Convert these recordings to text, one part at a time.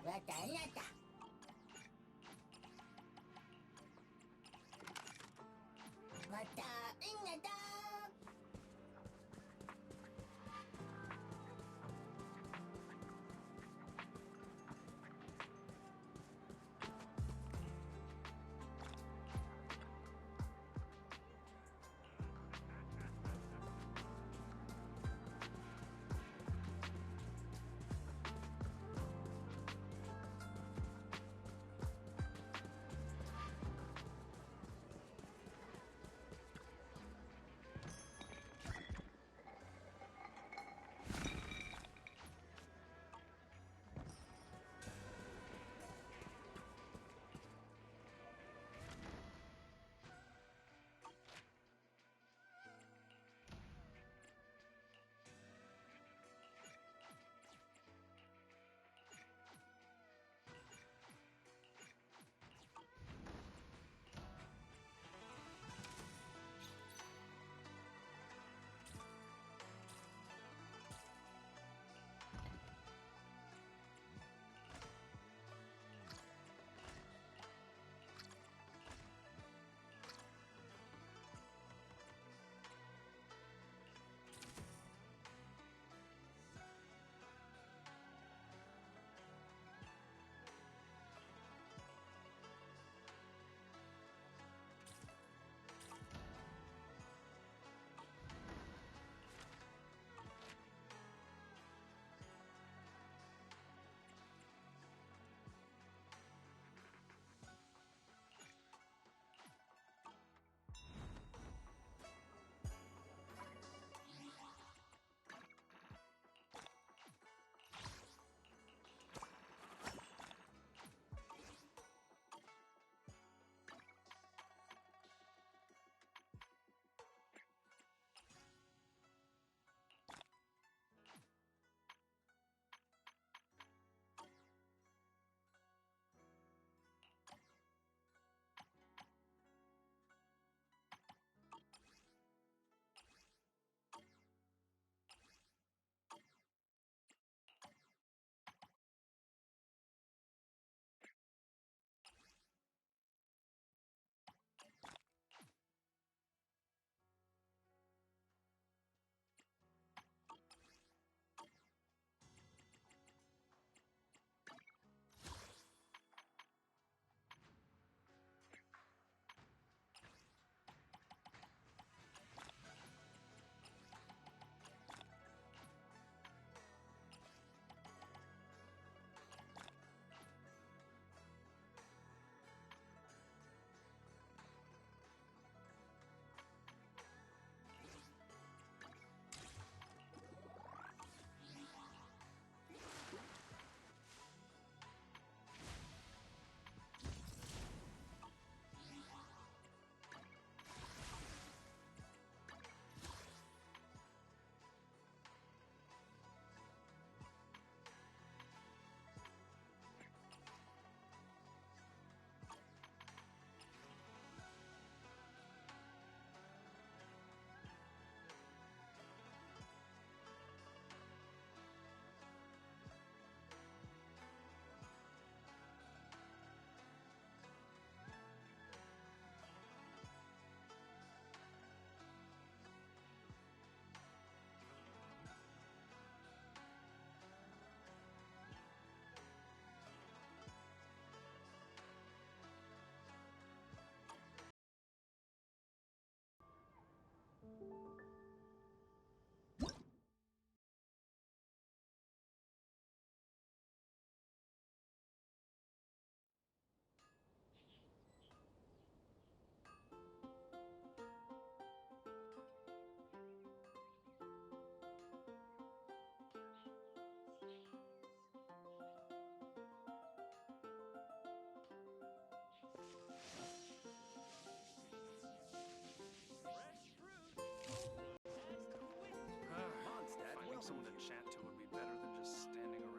Watanata. Wata inata. Finding someone to chat to would be better than just standing around.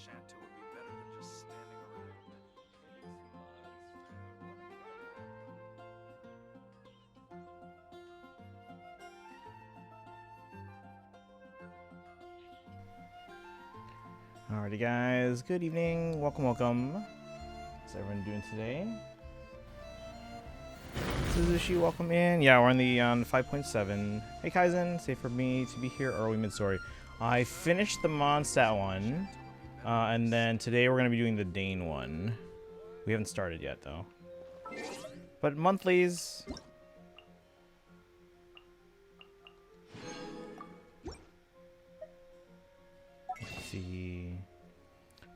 chat to would be better than just standing around. Alrighty guys, good evening, welcome. How's everyone doing today? Suzushi, welcome in. Yeah, we're on 5.7. Hey Kaizen, safe for me to be here early mid-story. I finished the Mondstadt one, and then today we're going to be doing the Dane one. We haven't started yet though. But monthlies... Let's see...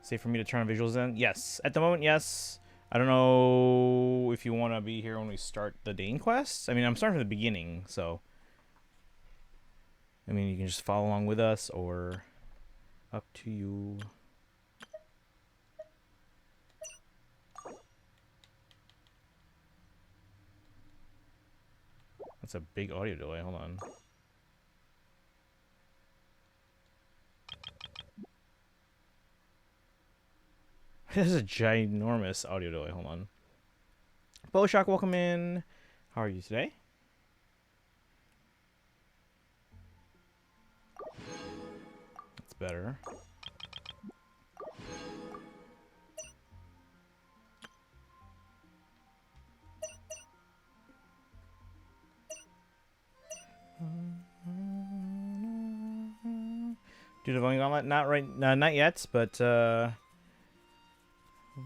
Safe for me to turn on visuals in? Yes. At the moment, yes. I don't know if you want to be here when we start the Dane quest. I mean, I'm starting from the beginning, so... I mean, you can just follow along with us, or... Up to you. That's a big audio delay. Hold on. This is a ginormous audio delay. Hold on. Bowshock, welcome in. How are you today? That's better. Dude, I've only gone not yet, but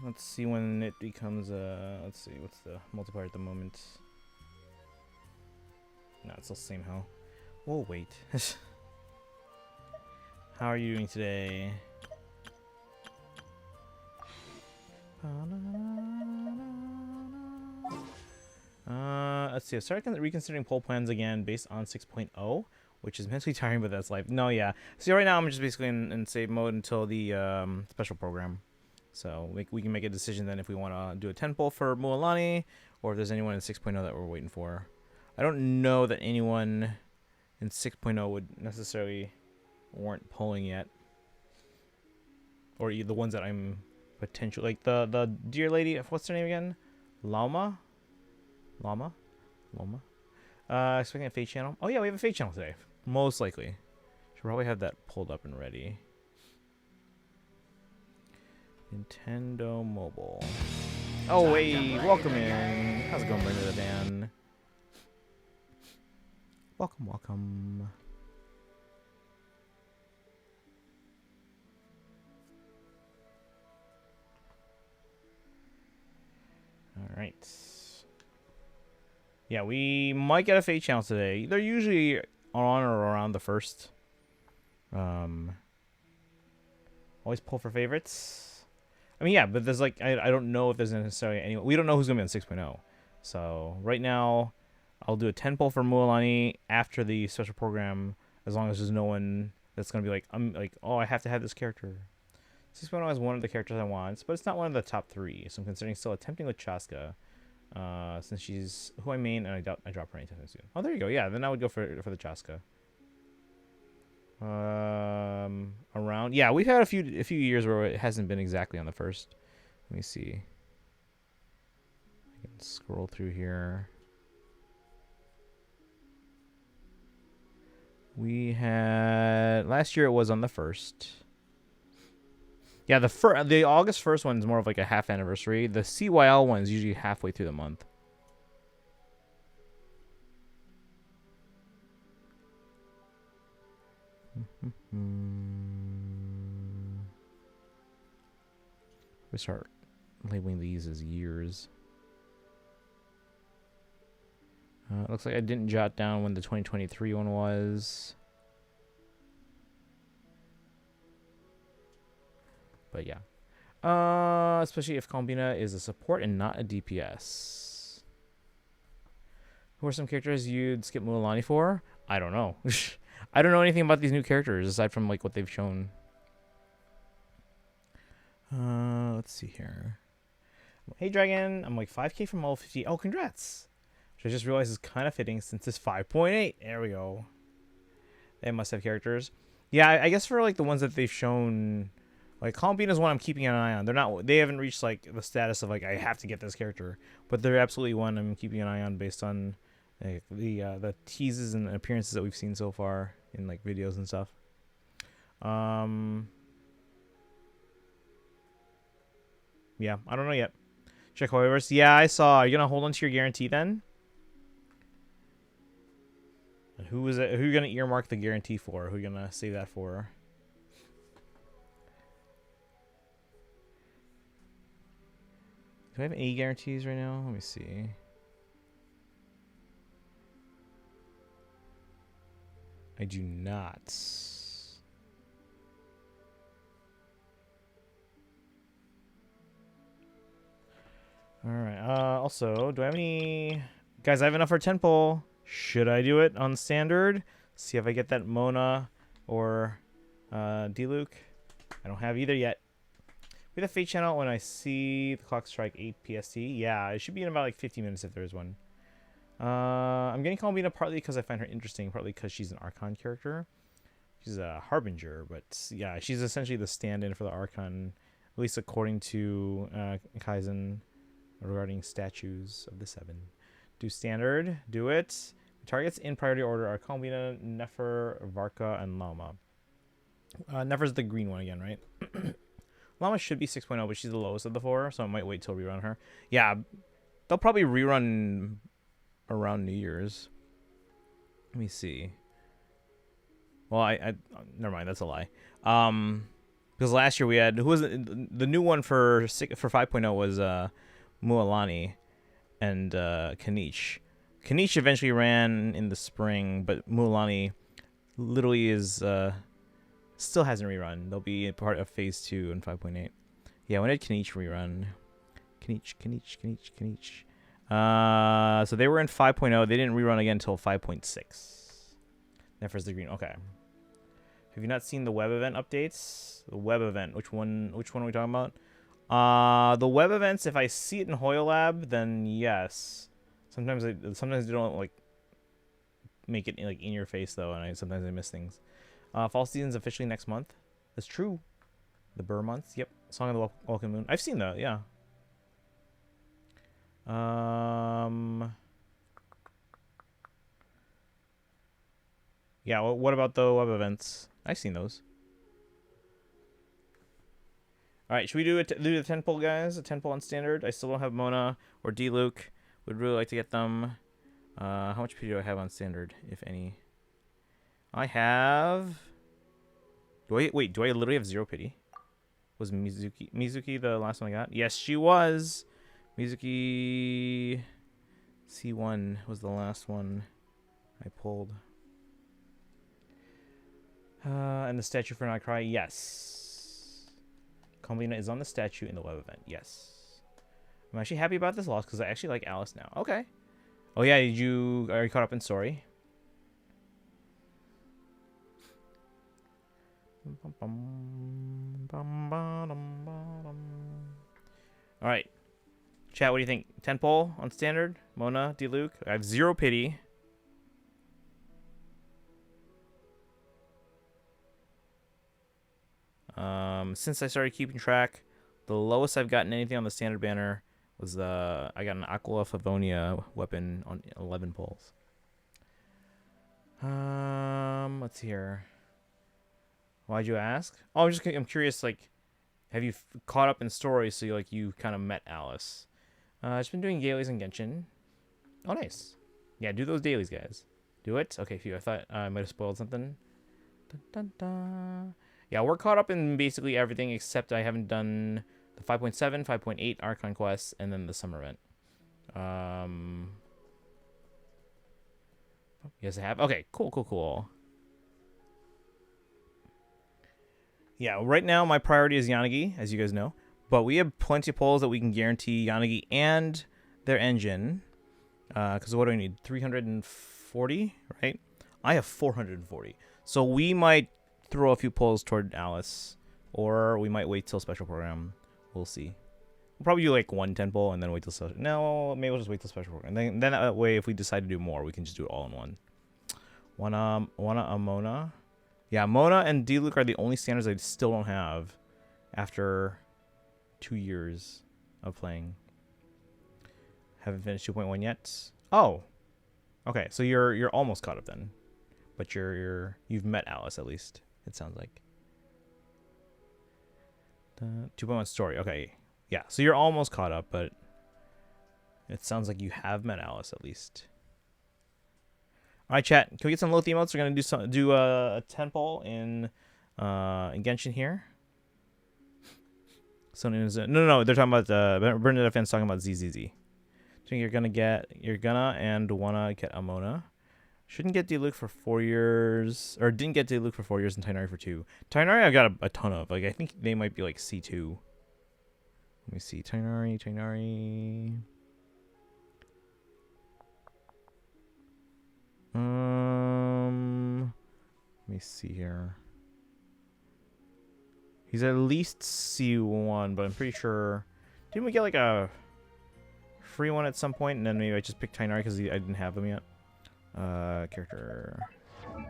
let's see when it becomes let's see, what's the multiplier at the moment? No, it's still the same hell. We'll wait. How are you doing today? Let's see. I started reconsidering poll plans again based on 6.0, which is mentally tiring, but that's life. No, yeah. See, right now I'm just basically in save mode until the special program. So we can make a decision then if we want to do a 10 poll for Mualani, or if there's anyone in 6.0 that we're waiting for. I don't know that anyone in 6.0 would necessarily warrant polling yet, or the ones that I'm potential, like the dear lady. What's her name again? Llama. Expecting a Fate channel. Oh yeah, we have a Fate channel today. Most likely. Should probably have that pulled up and ready. Nintendo Mobile. Oh wait, welcome in. How's it going, Brenda the Dan? Welcome. Alright. Yeah, we might get a Fate channel today. They're usually on or around the first. Always pull for favorites. I mean, yeah, but there's like, I don't know if there's necessarily any. We don't know who's going to be on 6.0. So, right now, I'll do a 10 poll for Mualani after the special program, as long as there's no one that's going to be like, oh, I have to have this character. 6.0 is one of the characters I want, but it's not one of the top 3, so I'm considering still attempting with Chaska, since she's who I main, and I doubt I drop her anytime soon. Oh, there you go. Yeah, then I would go for the Chaska. Around, yeah, we've had a few years where it hasn't been exactly on the first. Let me see. I can scroll through here. We had last year it was on the first. Yeah, the August 1st one is more of like a half anniversary. The CYL one is usually halfway through the month. We start labeling these as years. Looks like I didn't jot down when the 2023 one was. But yeah. Especially if Combina is a support and not a DPS. Who are some characters you'd skip Mualani for? I don't know. I don't know anything about these new characters aside from like what they've shown. Let's see here. Hey Dragon, I'm like 5k from all 50. Oh, congrats. Which I just realized is kind of fitting since it's 5.8. There we go. They must have characters. Yeah, I guess for like the ones that they've shown Like Columbine is one I'm keeping an eye on. They haven't reached like the status of like I have to get this character, but they're absolutely one I'm keeping an eye on based on like, the teases and appearances that we've seen so far in like videos and stuff. Yeah, I don't know yet. Check however's. Yeah, I saw. Are you gonna hold on to your guarantee then? And who is it? Who are you gonna earmark the guarantee for? Who are you gonna save that for? Do I have any guarantees right now? Let me see. I do not. Alright, also, do I have any... Guys, I have enough for 10 pull. Should I do it on standard? See if I get that Mona or D-Luke. I don't have either yet. We have the Fate channel when I see the clock strike 8 PST. Yeah, it should be in about like 50 minutes if there is one. I'm getting Columbina partly because I find her interesting, partly because she's an Archon character. She's a Harbinger, but yeah, she's essentially the stand-in for the Archon, at least according to Kaizen regarding statues of the 7. Do standard, do it. Targets in priority order are Columbina, Nefer, Varka, and Lama. Nefer's the green one again, right? Lama should be 6.0, but she's the lowest of the 4, so I might wait till rerun her. Yeah, they'll probably rerun around New Year's. Let me see. Well, I never mind. That's a lie. Because last year we had the new one for 5.0 was Mualani and Kanich. Kanich eventually ran in the spring, but Mualani literally is still hasn't rerun. They'll be a part of phase 2 in 5.8. Yeah, when did Kanich rerun? Kanich. So they were in 5.0. They didn't rerun again until 5.6. Nefer's the green. Okay. Have you not seen the web event updates? The web event. Which one are we talking about? The web events. If I see it in Hoyo Lab, then yes. Sometimes they don't like make it like in your face though, and sometimes I miss things. Fall season's officially next month. That's true. The Burr month. Yep. Song of the Welcome Moon. I've seen that. Yeah. Yeah. Well, what about the web events? I've seen those. All right. Should we do the 10 pull, guys? A 10 pull on standard. I still don't have Mona or D-Luke. Would really like to get them. How much pity do I have on standard, if any? I have... Do I literally have 0 pity? Was Mizuki the last one I got? Yes, she was. Mizuki C1 was the last one I pulled. And the statue for Not Cry, yes. Combina is on the statue in the web event, yes. I'm actually happy about this loss because I actually like Alice now. Okay. Oh yeah, are you caught up in Story? Alright. Chat, what do you think? 10 pull on standard? Mona, D-Luke? I have 0 pity. Since I started keeping track, the lowest I've gotten anything on the standard banner was I got an Aquila Favonia weapon on 11 pulls. Let's see here. Why'd you ask? Oh, I'm curious. Like, have you caught up in Story? So you kind of met Alice. I've just been doing dailies in Genshin. Oh, nice. Yeah, do those dailies, guys. Do it. Okay, phew. I thought I might have spoiled something. Dun, dun, dun. Yeah, we're caught up in basically everything except I haven't done the 5.7, 5.8 Archon quests, and then the summer event. Yes, I have. Okay, cool. Yeah, right now my priority is Yanagi, as you guys know. But we have plenty of pulls that we can guarantee Yanagi and their engine. Because what do I need? 340, right? I have 440. So we might throw a few pulls toward Alice. Or we might wait till special program. We'll see. We'll probably do like 110 pull and then wait till special. No, maybe we'll just wait till special program. And then that way, if we decide to do more, we can just do it all in one. Wanna a Mona? Yeah, Mona and D-Luke are the only standards I still don't have. after 2 years of playing. Haven't finished 2.1 yet. Oh, okay. So you're almost caught up then, but you've met Alice at least. It sounds like. 2.1 story. Okay, yeah. So you're almost caught up, but it sounds like you have met Alice at least. All right, chat. Can we get some low emotes? We're gonna do a 10 poll in Genshin here. So no. They're talking about Bernadette fans talking about ZZZ. So you're gonna and wanna get Amona. Shouldn't get Diluc for 4 years, or didn't get Diluc for 4 years, and Tainari for 2. Tainari I've got a ton of. Like I think they might be like C2. Let me see. Tainari. Let me see here. He's at least C1, but I'm pretty sure. Didn't we get like a free one at some point, and then maybe I just picked Tainari because I didn't have them yet. Character. Thought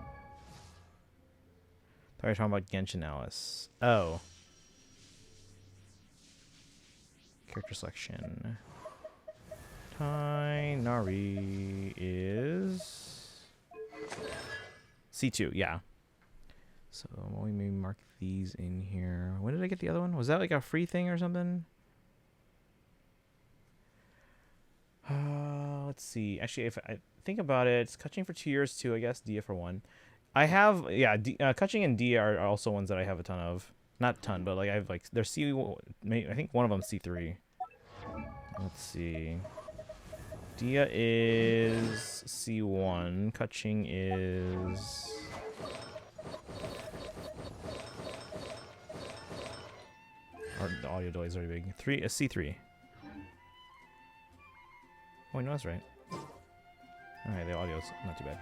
we were talking about Genshin Alice. Oh. Character selection. Tainari is C2, yeah. So let me mark these in here. When did I get the other one? Was that like a free thing or something? Let's see. Actually, if I think about it, it's Kutching for 2 years too, I guess. Dia for 1. I have, yeah, Kutching and Dia are also ones that I have a ton of. Not a ton, but like I have like, they're C, I think one of them C3. Let's see. Dia is C1. Kutching is... the audio delay is already big. C3. Oh, no, that's right. Alright, the audio's not too bad.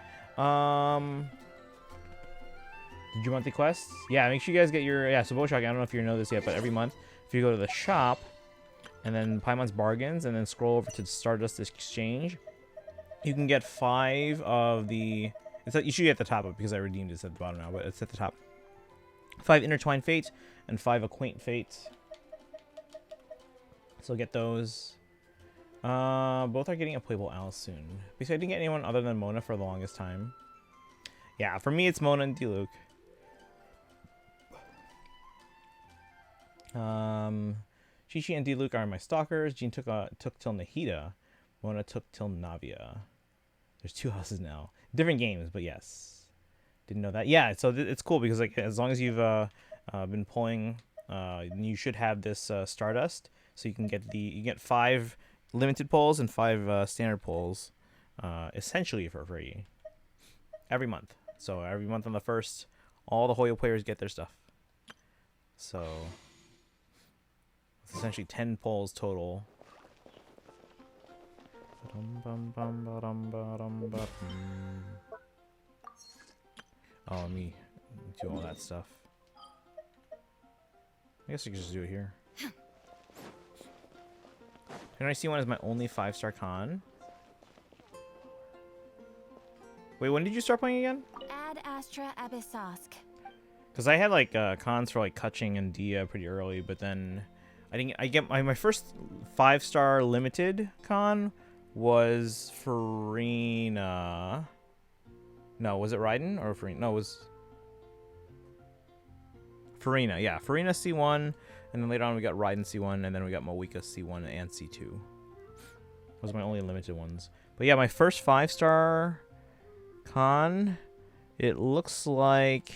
Did you want the quests? Yeah, make sure you guys get your... Yeah, so Bowshock, I don't know if you know this yet, but every month, if you go to the shop, and then Paimon's Bargains, and then scroll over to Stardust Exchange, you can get 5 of the... you should be at the top of it, because I redeemed it. It's at the bottom now, but it's at the top. 5 Intertwined Fate, and 5 Acquaint Fate. So get those. Both are getting a playable Alice soon. Because I didn't get anyone other than Mona for the longest time. Yeah, for me it's Mona and Diluc. Chi-Chi and Diluc are my stalkers. Jean took till Nahida. Mona took till Navia. There's 2 houses now. Different games, but yes. Didn't know that. Yeah, so it's cool because like as long as you've been pulling, you should have this Stardust. So you can get 5 limited pulls and 5 standard pulls, essentially for free, every month. So every month on the 1st, all the Hoyo players get their stuff. So it's essentially 10 pulls total. Oh, let me do all that stuff. I guess you can just do it here. And I see one as my only 5-star con. Wait, when did you start playing again? Ad Astra Abyssosk. Because I had like cons for like Kutching and Dia pretty early, but then I get my first 5-star limited con was Farina. No, was it Raiden or Farina? No, it was Farina. Yeah, Farina C1. And then later on we got Raiden C1, and then we got Moika C1 and C2. Those are my only limited ones. But yeah, my first 5-star con, it looks like,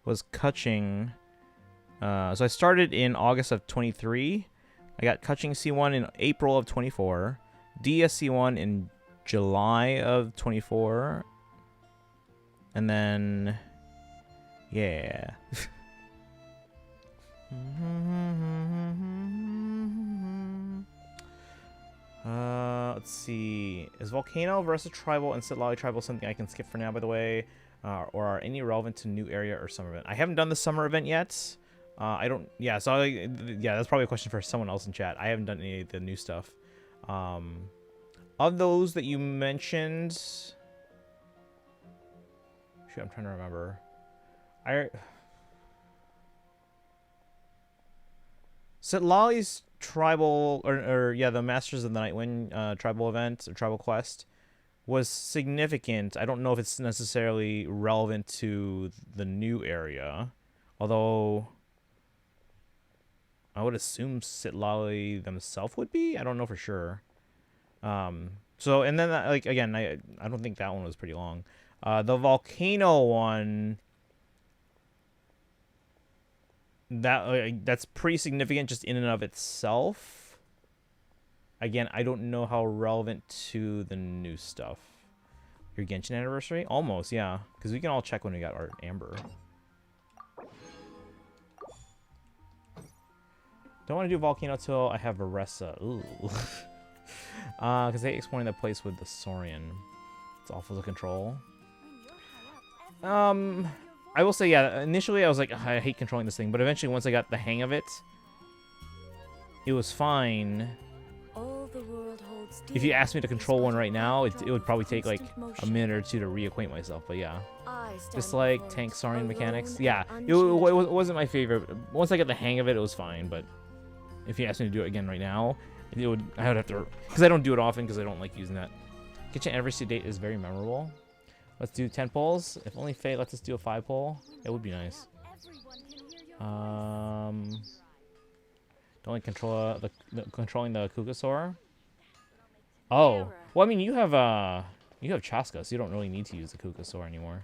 was Kutching. So I started in August of 23. I got Kutching C1 in April of 24. Dia C1 in July of 24. And then... yeah. Let's see. Is Volcano versus Tribal and Sitlali Tribal something I can skip for now, by the way? Or are any relevant to new area or summer event? I haven't done the summer event yet. I don't... yeah, so yeah, that's probably a question for someone else in chat. I haven't done any of the new stuff. Of those that you mentioned... shoot, I'm trying to remember. Sitlali's tribal, or yeah, the Masters of the Nightwind tribal event or tribal quest was significant. I don't know if it's necessarily relevant to the new area, although I would assume Sitlali themselves would be. I don't know for sure. So and then like again, I don't think that one was pretty long. The volcano one, that's pretty significant just in and of itself. Again, I don't know how relevant to the new stuff. Your Genshin anniversary? Almost, yeah. Because we can all check when we got our Amber. Don't want to do Volcano till I have Varessa. Ooh. Because they exploring that place with the Saurian. It's awful to control. I will say, yeah, initially I was like, I hate controlling this thing. But eventually, once I got the hang of it, it was fine. If you asked me to control one right now, it would probably take like a minute or two to reacquaint myself. But yeah, just like tank Saurian mechanics. Yeah, it wasn't my favorite. Once I got the hang of it, it was fine. But if you asked me to do it again right now, I would have to, because I don't do it often because I don't like using that. Kitchen anniversary date is very memorable. Let's do 10 polls. If only Faye lets us do a 5 poll, it would be nice. Don't like controlling the Kukasaur. Oh, well, I mean, you have Chaska, so you don't really need to use the Kukasaur anymore.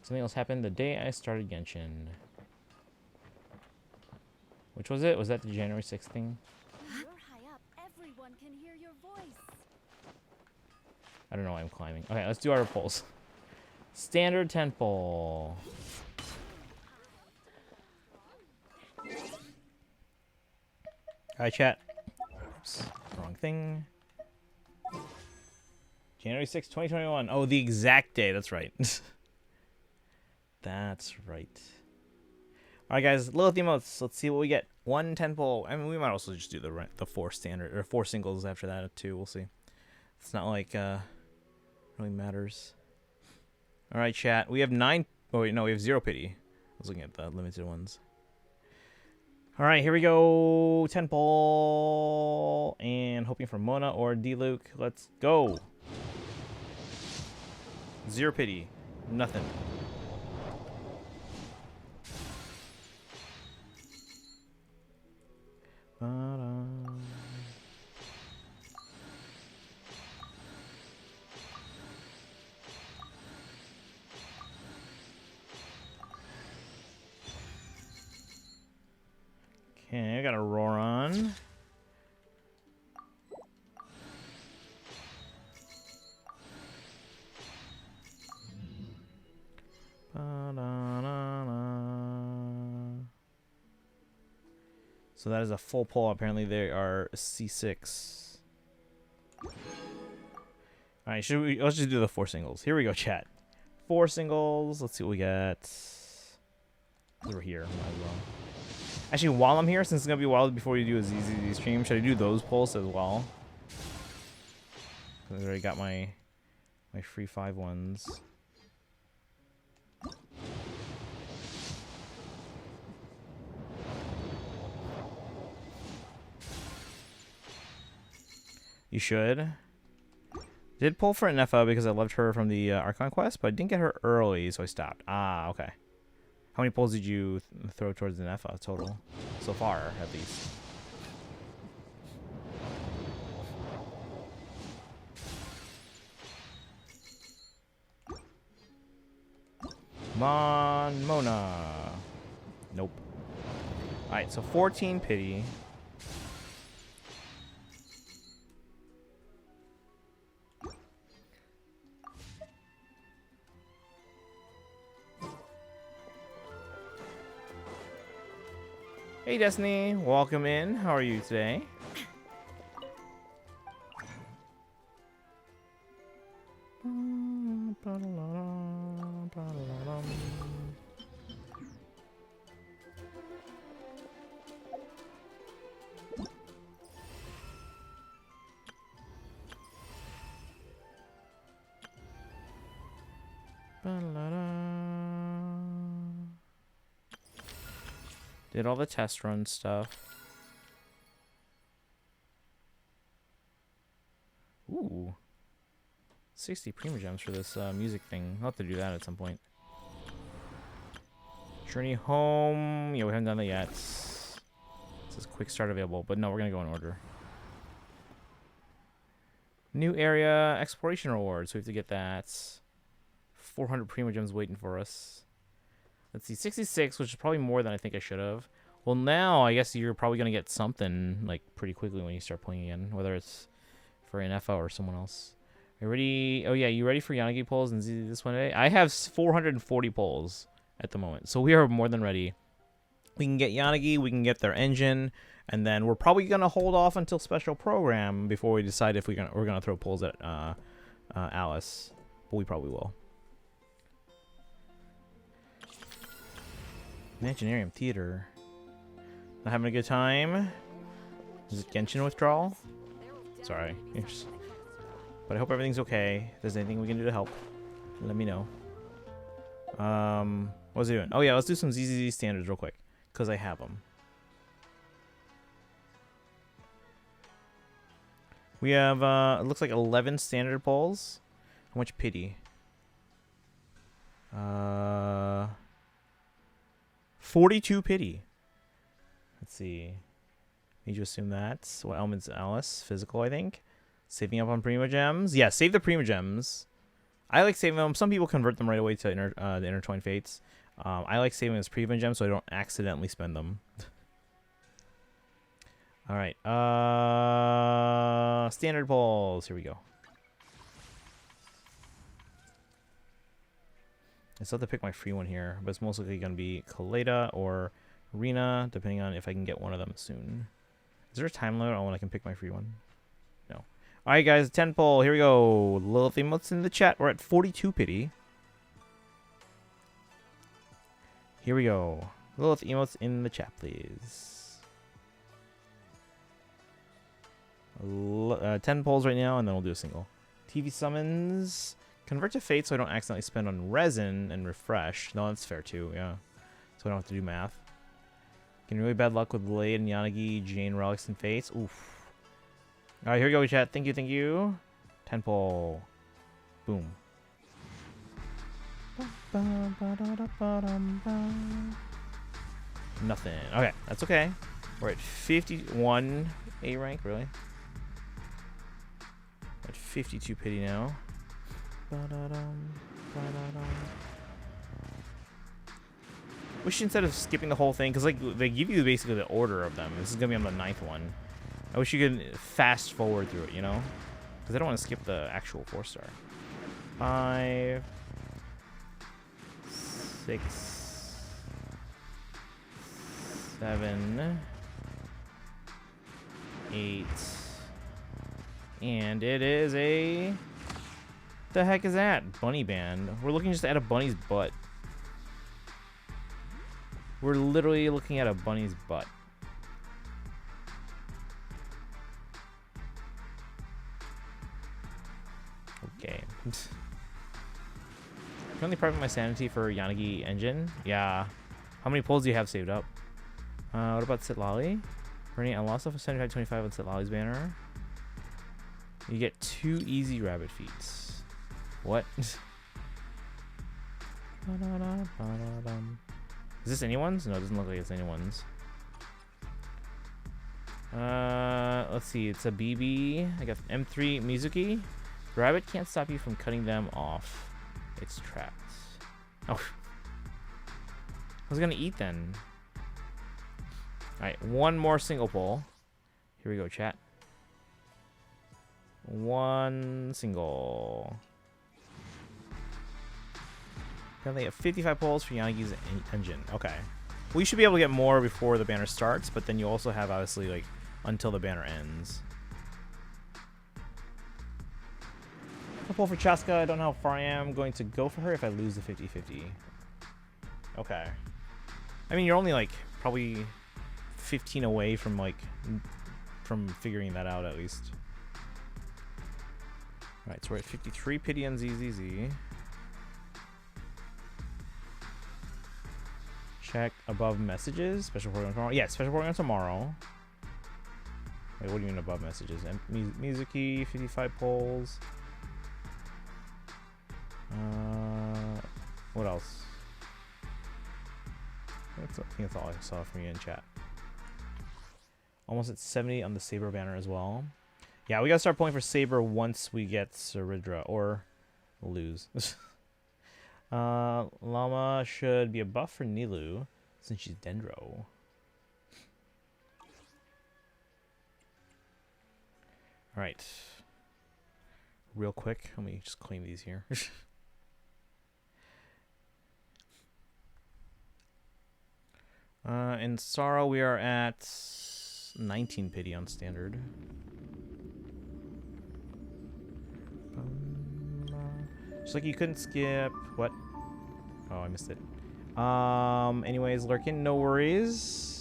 Something else happened the day I started Genshin. Which was it? Was that the January 6th thing? You're high up. Everyone can hear your voice. I don't know why I'm climbing. Okay, let's do our polls. Standard 10 poll. Alright, chat. Oops, wrong thing. January 6th, 2021. Oh, the exact day. That's right. That's right. Alright, guys. Lilith emotes. Let's see what we get. 1 10 poll. I mean, we might also just do the 4 standard or 4 singles after that too. We'll see. It's not like really matters. Alright, chat. We have 9. Oh wait, no, we have 0 pity. I was looking at the limited ones. Alright, here we go. 10 poll. And hoping for Mona or D-Luke. Let's go. 0 pity. Nothing. Okay, I got a Roron. So that is a full pull. Apparently they are C6. Alright, let's just do the 4 singles. Here we go, chat. 4 singles. Let's see what we got. We're here. Might as well. Actually, while I'm here, since it's gonna be a while before you do a ZZZ stream, should I do those polls as well? I already got my free 5 ones. You should. Did pull for Nefa because I loved her from the Archon quest, but I didn't get her early, so I stopped. Ah, okay. How many pulls did you throw towards the Nefa total? So far, at least. Come on, Mona. Nope. Alright, so 14 pity. Hey Destiny, welcome in. How are you today? Did all the test run stuff. Ooh. 60 Prima Gems for this music thing. I'll have to do that at some point. Journey home. Yeah, we haven't done that yet. It says quick start available, but no, we're going to go in order. New area exploration rewards. So we have to get that. 400 Prima Gems waiting for us. Let's see, 66, which is probably more than I think I should have. Well, now I guess you're probably going to get something like pretty quickly when you start playing again, whether it's for an FO or someone else. Are you ready? Oh, yeah, you ready for Yanagi polls and Z this one day? I have 440 polls at the moment, so we are more than ready. We can get Yanagi, we can get their engine, and then we're probably going to hold off until special program before we decide if we're gonna throw polls at Alice, but we probably will. Imaginarium Theater. Not having a good time? Is it Genshin withdrawal? Sorry. But I hope everything's okay. If there's anything we can do to help, let me know. What was he doing? Oh yeah, let's do some ZZZ standards real quick, because I have them. We have, it looks like 11 standard polls. How much pity? 42 pity. Let's see. Need you assume that. What elements? Alice? Physical, I think. Saving up on Prima Gems. Yeah, save the Prima Gems. I like saving them. Some people convert them right away to the Intertwined Fates. I like saving as Prima Gems so I don't accidentally spend them. All right. Standard polls. Here we go. I still have to pick my free one here, but it's most likely going to be Kaleda or Rena, depending on if I can get one of them soon. Is there a time limit on when I can pick my free one? No. All right, guys, 10 poll. Here we go. Lilith emotes in the chat. We're at 42 pity. Here we go. Lilith emotes in the chat, please. 10 polls right now, and then we'll do a single. TV summons. Convert to Fate so I don't accidentally spend on resin and refresh. No, that's fair too, yeah. So I don't have to do math. Getting really bad luck with Blade and Yanagi, Jane, Relics, and Fates. Oof. Alright, here we go, chat. Thank you, thank you. 10 poll. Boom. Nothing. Okay, that's okay. We're at 51 A rank, really. We're at 52 pity now. Wish instead of skipping the whole thing, because like they give you basically the order of them. This is gonna be on the 9th one. I wish you could fast forward through it, you know, because I don't want to skip the actual 4-star. 5, 6, 7, 8, and it is a. The heck is that? Bunny band. We're looking just at a bunny's butt. We're literally looking at a bunny's butt. Okay. Currently private my sanity for Yanagi engine. Yeah. How many pulls do you have saved up? What about Sitlali? Bernie, I lost off of 75-25 on Sitlali's banner. You get 2 easy rabbit feet. What? Is this anyone's? No, it doesn't look like it's anyone's. Let's see. It's a BB. I got M3 Mizuki. Rabbit can't stop you from cutting them off. It's trapped. Oh. I was gonna eat then. Alright, one more single pull. Here we go, chat. One single. Apparently have 55 pulls for Yanagi's engine. Okay. We should be able to get more before the banner starts, but then you also have obviously like until the banner ends. A pull for Chaska. I don't know how far I am going to go for her if I lose the 50-50. Okay. I mean, you're only like probably 15 away from like from figuring that out at least. Alright, so we're at 53 pity on ZZZ. Check above messages. Special program tomorrow. Yeah, special program tomorrow. Wait, what do you mean above messages? Music key, 55 polls. What else? I think that's all I saw from you in chat. Almost at 70 on the Saber banner as well. Yeah, we gotta start pulling for Saber once we get Saridra, or lose. Llama should be a buff for Nilu, since she's Dendro. Alright. Real quick, let me just claim these here. In Sorrow, we are at 19 pity on standard. Just like you couldn't skip. What? Oh, I missed it. Anyways, Lurkin, no worries.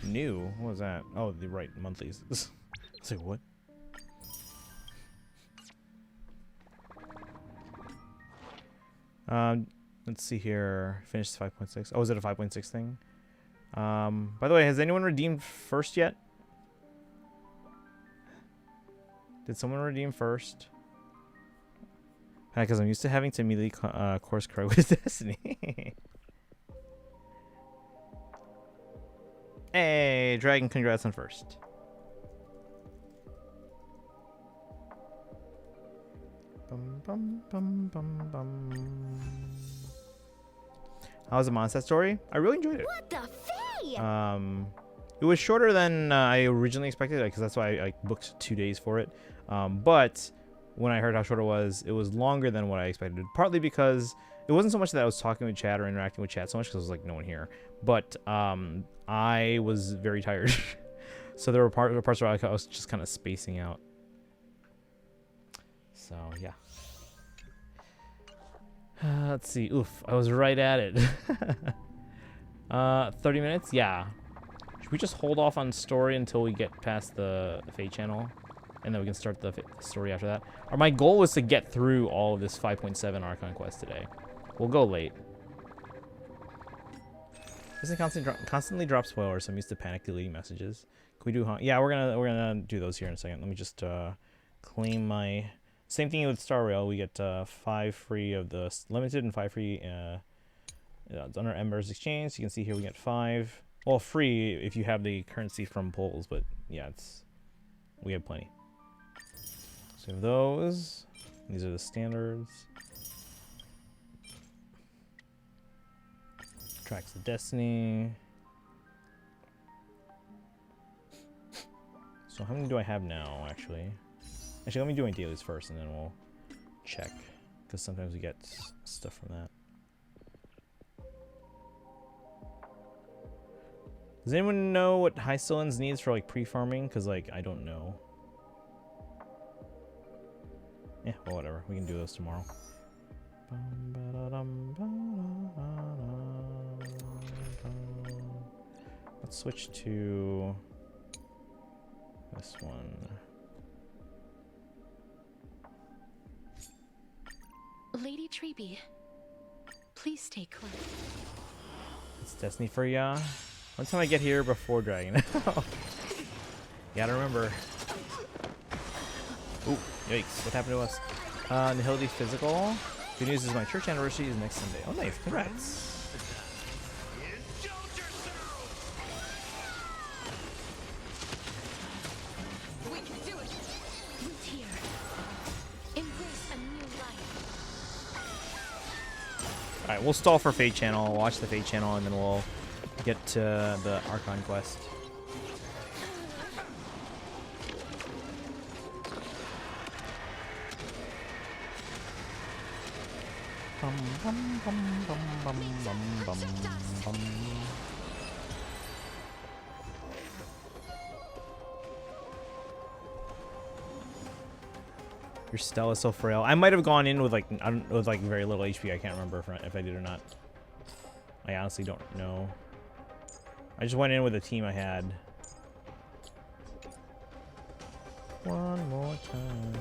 New? What was that? Oh, the right monthlies. I was like, what? Let's see here. Finished 5.6. Oh, is it a 5.6 thing? By the way, has anyone redeemed first yet? Did someone redeem first? Because I'm used to having to immediately course correct with Destiny. Hey, Dragon, congrats on first. Bum, bum, bum, bum, bum. How was the Mondstadt story? I really enjoyed it. What the fey? It was shorter than I originally expected, because that's why I booked 2 days for it. But when I heard how short it was longer than what I expected. Partly because it wasn't so much that I was talking with chat or interacting with chat so much, because there was like no one here. But I was very tired, so there were parts where I was just kind of spacing out. So yeah. Let's see. Oof, I was right at it. 30 minutes? Yeah. Should we just hold off on story until we get past the Fate channel? And then we can start the story after that? Or my goal was to get through all of this 5.7 Archon quest today. We'll go late. Doesn't constantly drop spoilers, so I'm used to panic deleting messages. Can we do yeah, we're gonna do those here in a second. Let me just claim my same thing with Star Rail. We get 5 free of the limited and 5 free it's under Embers Exchange. So you can see here we get 5. Well, free if you have the currency from polls, but yeah, we have plenty. So we have those. These are the standards. Tracks of Destiny. So how many do I have now, actually? Actually, let me do my dailies first, and then we'll check. Because sometimes we get stuff from that. Does anyone know what High Sillins needs for, like, pre-farming? Because, like, I don't know. Yeah, well, whatever. We can do those tomorrow. Let's switch to this one. Lady Treeby, please stay close. It's Destiny for ya. One time I get here before Dragon. Gotta remember. Ooh, yikes. What happened to us? Nihility Physical. Good news is my church anniversary is next Sunday. Oh, nice. Congrats. We can do it. Root here. Embrace a new life. Alright, we'll stall for Fate Channel, watch the Fate Channel, and then we'll get to the Archon quest. Bum, bum, bum, bum, bum, bum, bum, bum. Your Stella is so frail. I might have gone in with like with like very little HP. I can't remember if I did or not. I honestly don't know. I just went in with a team I had. One more time.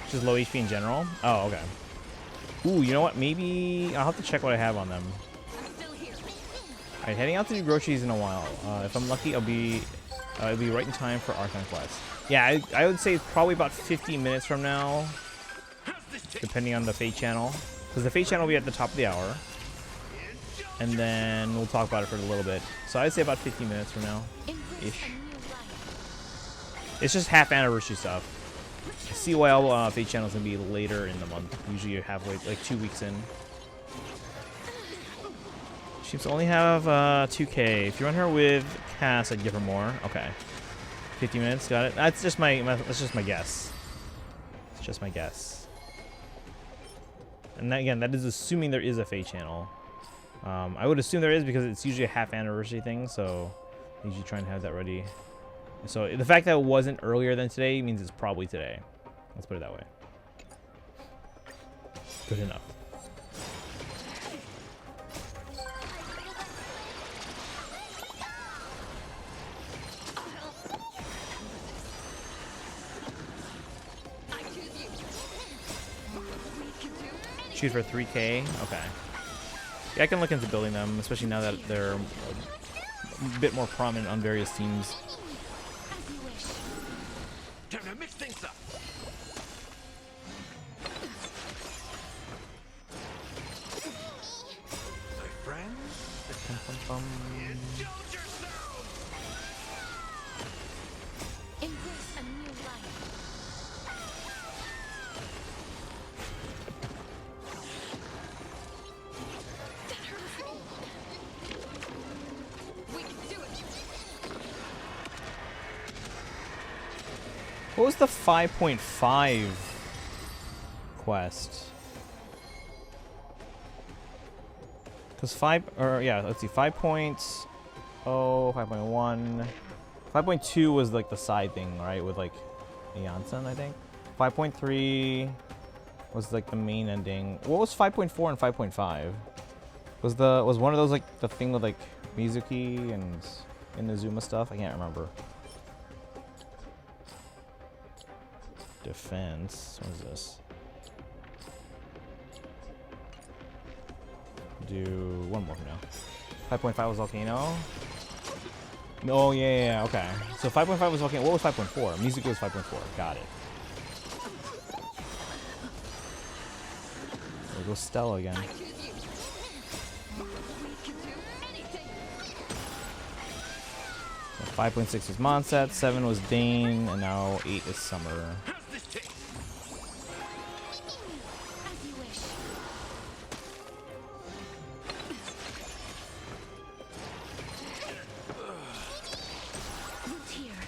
Just low HP in general? Oh, okay. Ooh, you know what? Maybe I'll have to check what I have on them. Alright, heading out to do groceries in a while. If I'm lucky, it'll be right in time for Archon Quest. Yeah, I would say probably about 15 minutes from now, depending on the Fate channel. Because the Fate channel will be at the top of the hour. And then we'll talk about it for a little bit. So I'd say about 15 minutes from now. Ish. It's just half anniversary stuff. CYL Fate channel is going to be later in the month. Usually you have like 2 weeks in. She seems to only have 2K. If you run her with Cass, I'd give her more. Okay. 50 minutes, got it. That's just that's just my guess. It's just my guess. And that, again, that is assuming there is a Fate channel. I would assume there is because it's usually a half anniversary thing, so I usually try and have that ready. So the fact that it wasn't earlier than today means it's probably today. Let's put it that way. Good enough. Shoot for 3K? Okay. Yeah, I can look into building them, especially now that they're a bit more prominent on various teams. Time to mix things up. My friends, indulge yourself. Embrace a new life. We can do it. What was the 5.5 quest? Because let's see, 5.0, 5.1, 5.2 was like the side thing, right? With like Janssen, I think. 5.3 was like the main ending. What was 5.4 and 5.5? Was one of those like the thing with like Mizuki and Inazuma stuff? I can't remember. Defense. What is this? Do one more for now. 5.5 was Volcano. Oh yeah, okay. So 5.5 was Volcano. What was 5.4? Mizuki was 5.4. Got it. There goes Stella again. 5.6 was Monset, 7 was Dane, and now 8 is Summer. As you wish. Root here.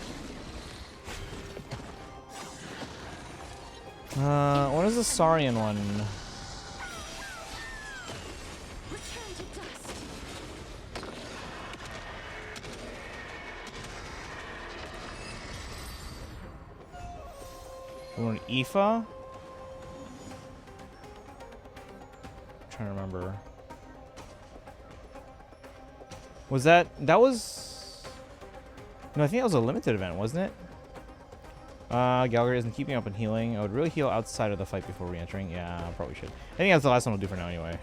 What is the Saurian one? Return to dust. We're on Aoife? I'm trying to remember. Was that was... No, I think that was a limited event, wasn't it? Galgary isn't keeping up on healing. I would really heal outside of the fight before re-entering. Yeah, I probably should. I think that's the last one I'll do for now anyway.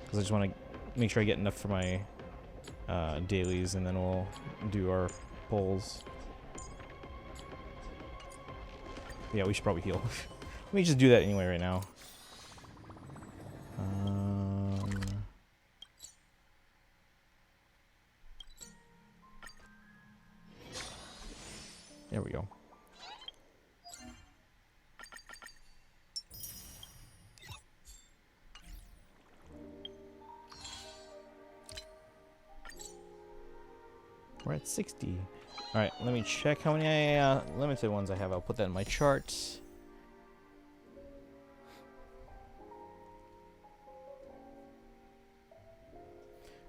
Because I just want to make sure I get enough for my dailies, and then we'll do our pulls. Yeah, we should probably heal. Let me just do that anyway right now. There we go. We're at 60. Alright, let me check how many limited ones I have. I'll put that in my chart.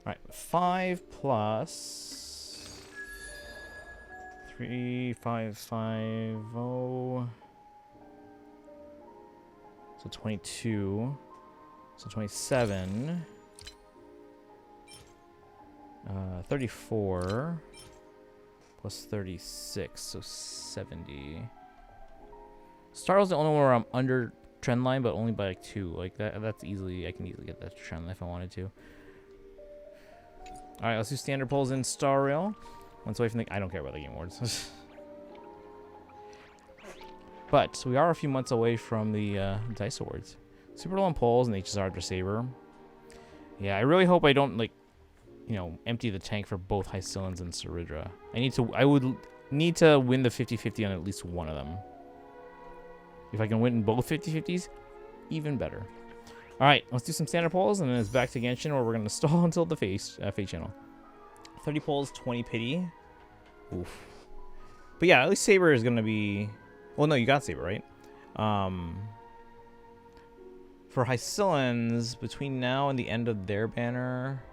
Alright, 5 plus 3550. So 22. So 27. 34 plus 36, so 70. Starl's the only one where I'm under trend line, but only by like 2. Like that's easily, I can easily get that trend line if I wanted to. All right, let's do standard polls in Star Rail. Once away from the, I don't care about the Game Awards. But we are a few months away from the Dice Awards. Super low on polls and HSR After Saber. Yeah, I really hope I don't like, you know, empty the tank for both Hycillans and Ceridra. I would need to win the 50-50 on at least one of them. If I can win both 50-50s, even better. Alright, let's do some standard polls, and then it's back to Genshin, where we're going to stall until the Fate channel. 30 polls, 20 pity. Oof. But yeah, at least Saber is going to be... Well, no, you got Saber, right? For Hycillans, between now and the end of their banner...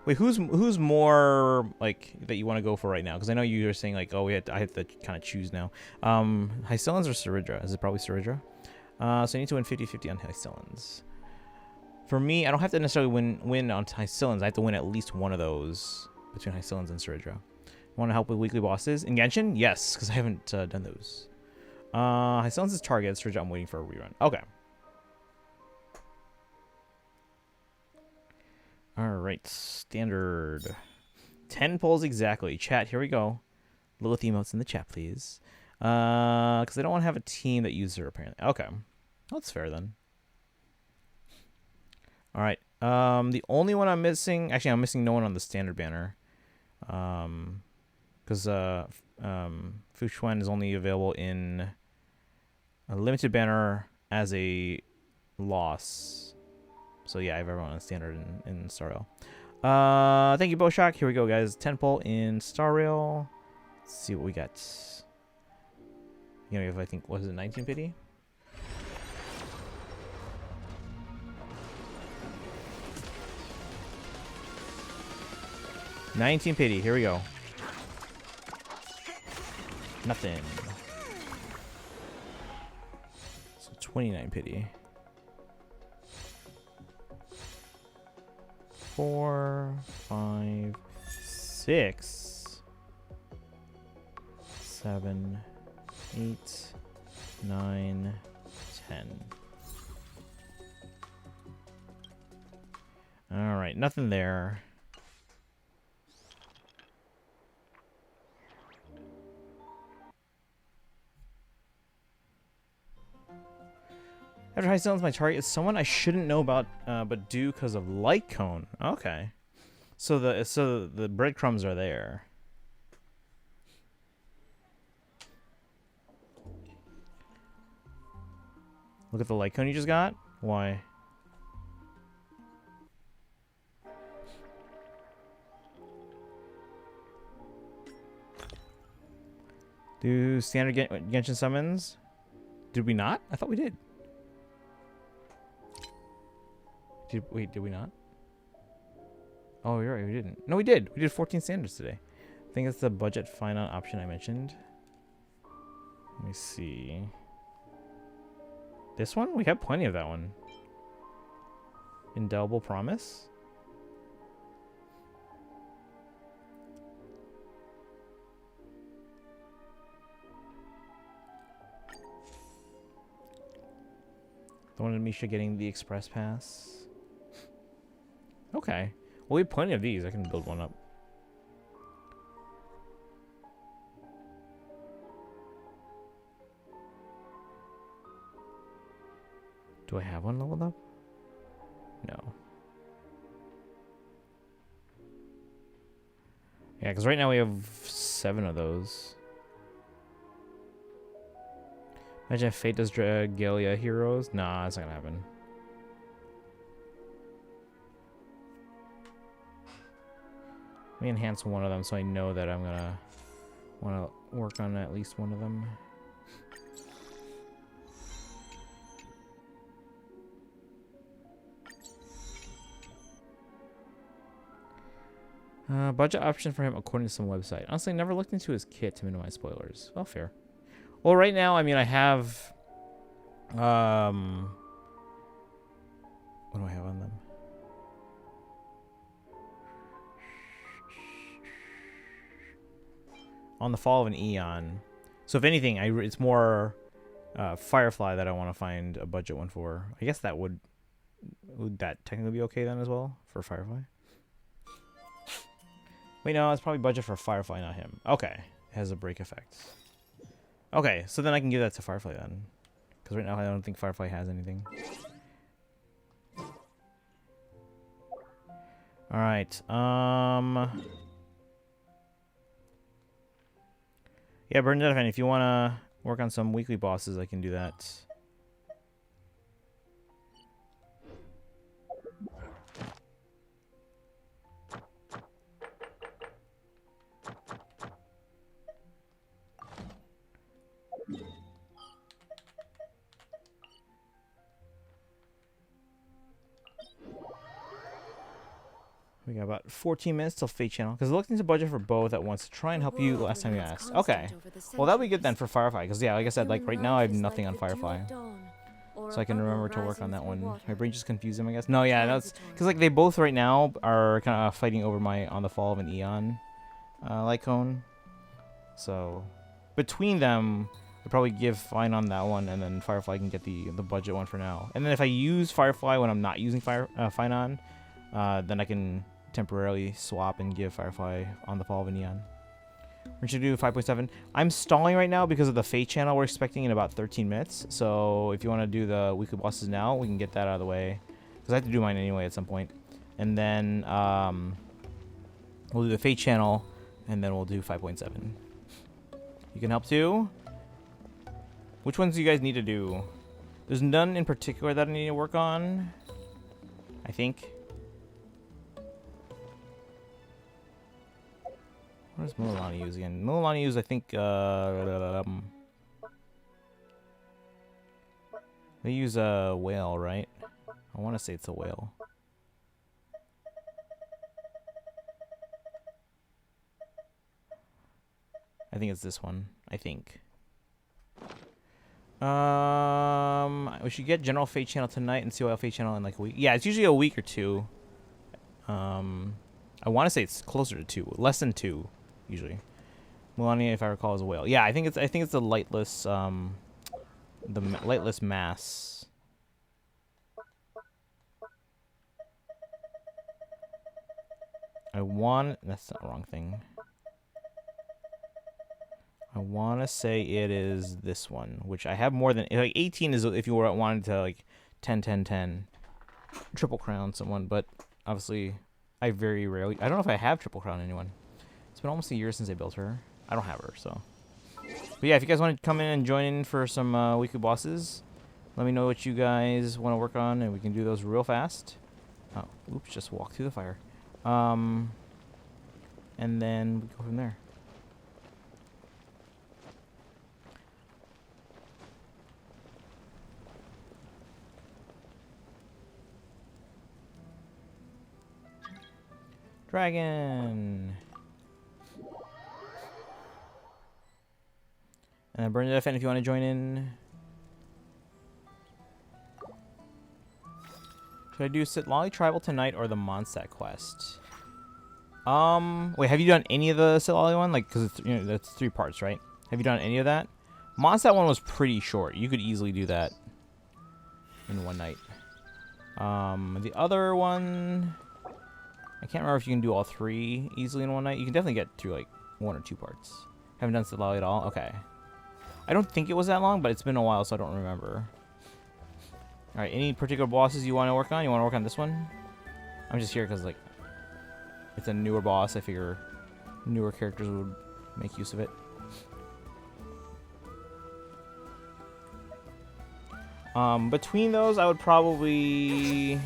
Wait, who's more like that you want to go for right now? Because I know you were saying like, oh, I have to kind of choose now. Hycillans or Ceridra? Is it probably Ceridra? So I need to win 50-50 on Hycillans. For me, I don't have to necessarily win on Hycillans. I have to win at least one of those between Hycillans and Ceridra. Want to help with weekly bosses in Genshin? Yes, because I haven't done those. Hycillans is target. Ceridra, I'm waiting for a rerun. Okay. Alright, standard. 10 polls exactly. Chat, here we go. Lilith emotes in the chat, please. Because I don't want to have a team that uses her, apparently. Okay. That's fair, then. Alright. The only one I'm missing... Actually, I'm missing no one on the standard banner. Because Fu Xuan is only available in a limited banner as a loss. So yeah, I have everyone on standard in Star Rail. Thank you, Boshock. Here we go, guys. 10 poll in Star Rail. Let's see what we got. You know, if I think, was it 19 pity? $19 pity. Here we go. Nothing. So 29 pity. 4, 5, 6, 7, 8, 9, 10. All right, nothing there. After Hycillans, my target is someone I shouldn't know about, but do because of Light Cone. Okay, so the breadcrumbs are there. Look at the Light Cone you just got. Why? Do standard Genshin summons? Did we not? I thought we did. Wait, did we not? Oh, you're right, we didn't. No, we did. We did 14 standards today. I think it's the budget finite option I mentioned. Let me see. This one? We have plenty of that one. Indelible Promise? The one of Misha getting the Express Pass. Okay. Well, we have plenty of these. I can build one up. Do I have one leveled up? No. Yeah, because right now we have 7 of those. Imagine if Fate does Dragalia heroes. Nah, that's not gonna happen. Let me enhance one of them so I know that I'm gonna want to work on at least one of them. Budget option for him according to some website. Honestly, never looked into his kit to minimize spoilers. Well, fair. Well, right now, I mean, I have... What do I have on them? On the Fall of an Eon. So if anything, it's more Firefly that I want to find a budget one for. I guess that would that technically be okay then as well for Firefly? Wait, no, it's probably budget for Firefly, not him. Okay, it has a break effect. Okay, so then I can give that to Firefly then, because right now I don't think Firefly has anything. All right. Yeah, Bernadette, if you want to work on some weekly bosses, I can do that. We got about 14 minutes till Fate Channel, because I looked into budget for both at once to try and help you last time you asked. Okay. Well, that'll be good then for Firefly, because yeah, like I said, like right now I have nothing on Firefly. So I can remember to work on that one. My brain just confused them, I guess. No, yeah, that's because like they both right now are kind of fighting over my On the Fall of an Eon Lycone. So between them, I'd probably give Fine on that one, and then Firefly can get the budget one for now. And then if I use Firefly when I'm not using Fine on, then I can temporarily swap and give Firefly On the Fall of an Eon. We're going to do 5.7. I'm stalling right now because of the Fate channel we're expecting in about 13 minutes. So if you want to do the weekly bosses now, we can get that out of the way. Because I have to do mine anyway at some point. And then we'll do the Fate channel, and then we'll do 5.7. You can help too. Which ones do you guys need to do? There's none in particular that I need to work on, I think. What does Mulan use again? Mulan use, I think, they use a whale, right? I want to say it's a whale. I think it's this one. I think. We should get General Fate Channel tonight and COL Fate Channel in like a week. Yeah, it's usually a week or two. I want to say it's closer to 2, less than 2. Usually, Melania, if I recall, is a whale. Yeah, I think it's the lightless, lightless mass. That's the wrong thing. I want to say it is this one, which I have more than like 18 is if you were wanted to like 10, 10, 10, triple crown someone, but obviously I very rarely. I don't know if I have triple crown anyone. It's been almost a year since I built her. I don't have her, so. But yeah, if you guys want to come in and join in for some weekly bosses, let me know what you guys want to work on, and we can do those real fast. Oh, oops, just walk through the fire. And then we go from there. Dragon. And then Bernadette, if you want to join in. Should I do Sitlali Tribal tonight or the Mondstadt quest? Wait, have you done any of the Sitlali one? Like, because it's, you know, that's 3 parts, right? Have you done any of that? Mondstadt one was pretty short. You could easily do that in one night. The other one, I can't remember if you can do all 3 easily in one night. You can definitely get through like 1 or 2 parts. Haven't done Sitlali at all? Okay. I don't think it was that long, but it's been a while, so I don't remember. Alright, any particular bosses you want to work on? You want to work on this one? I'm just here because, like, it's a newer boss. I figure newer characters would make use of it. Between those, I would probably...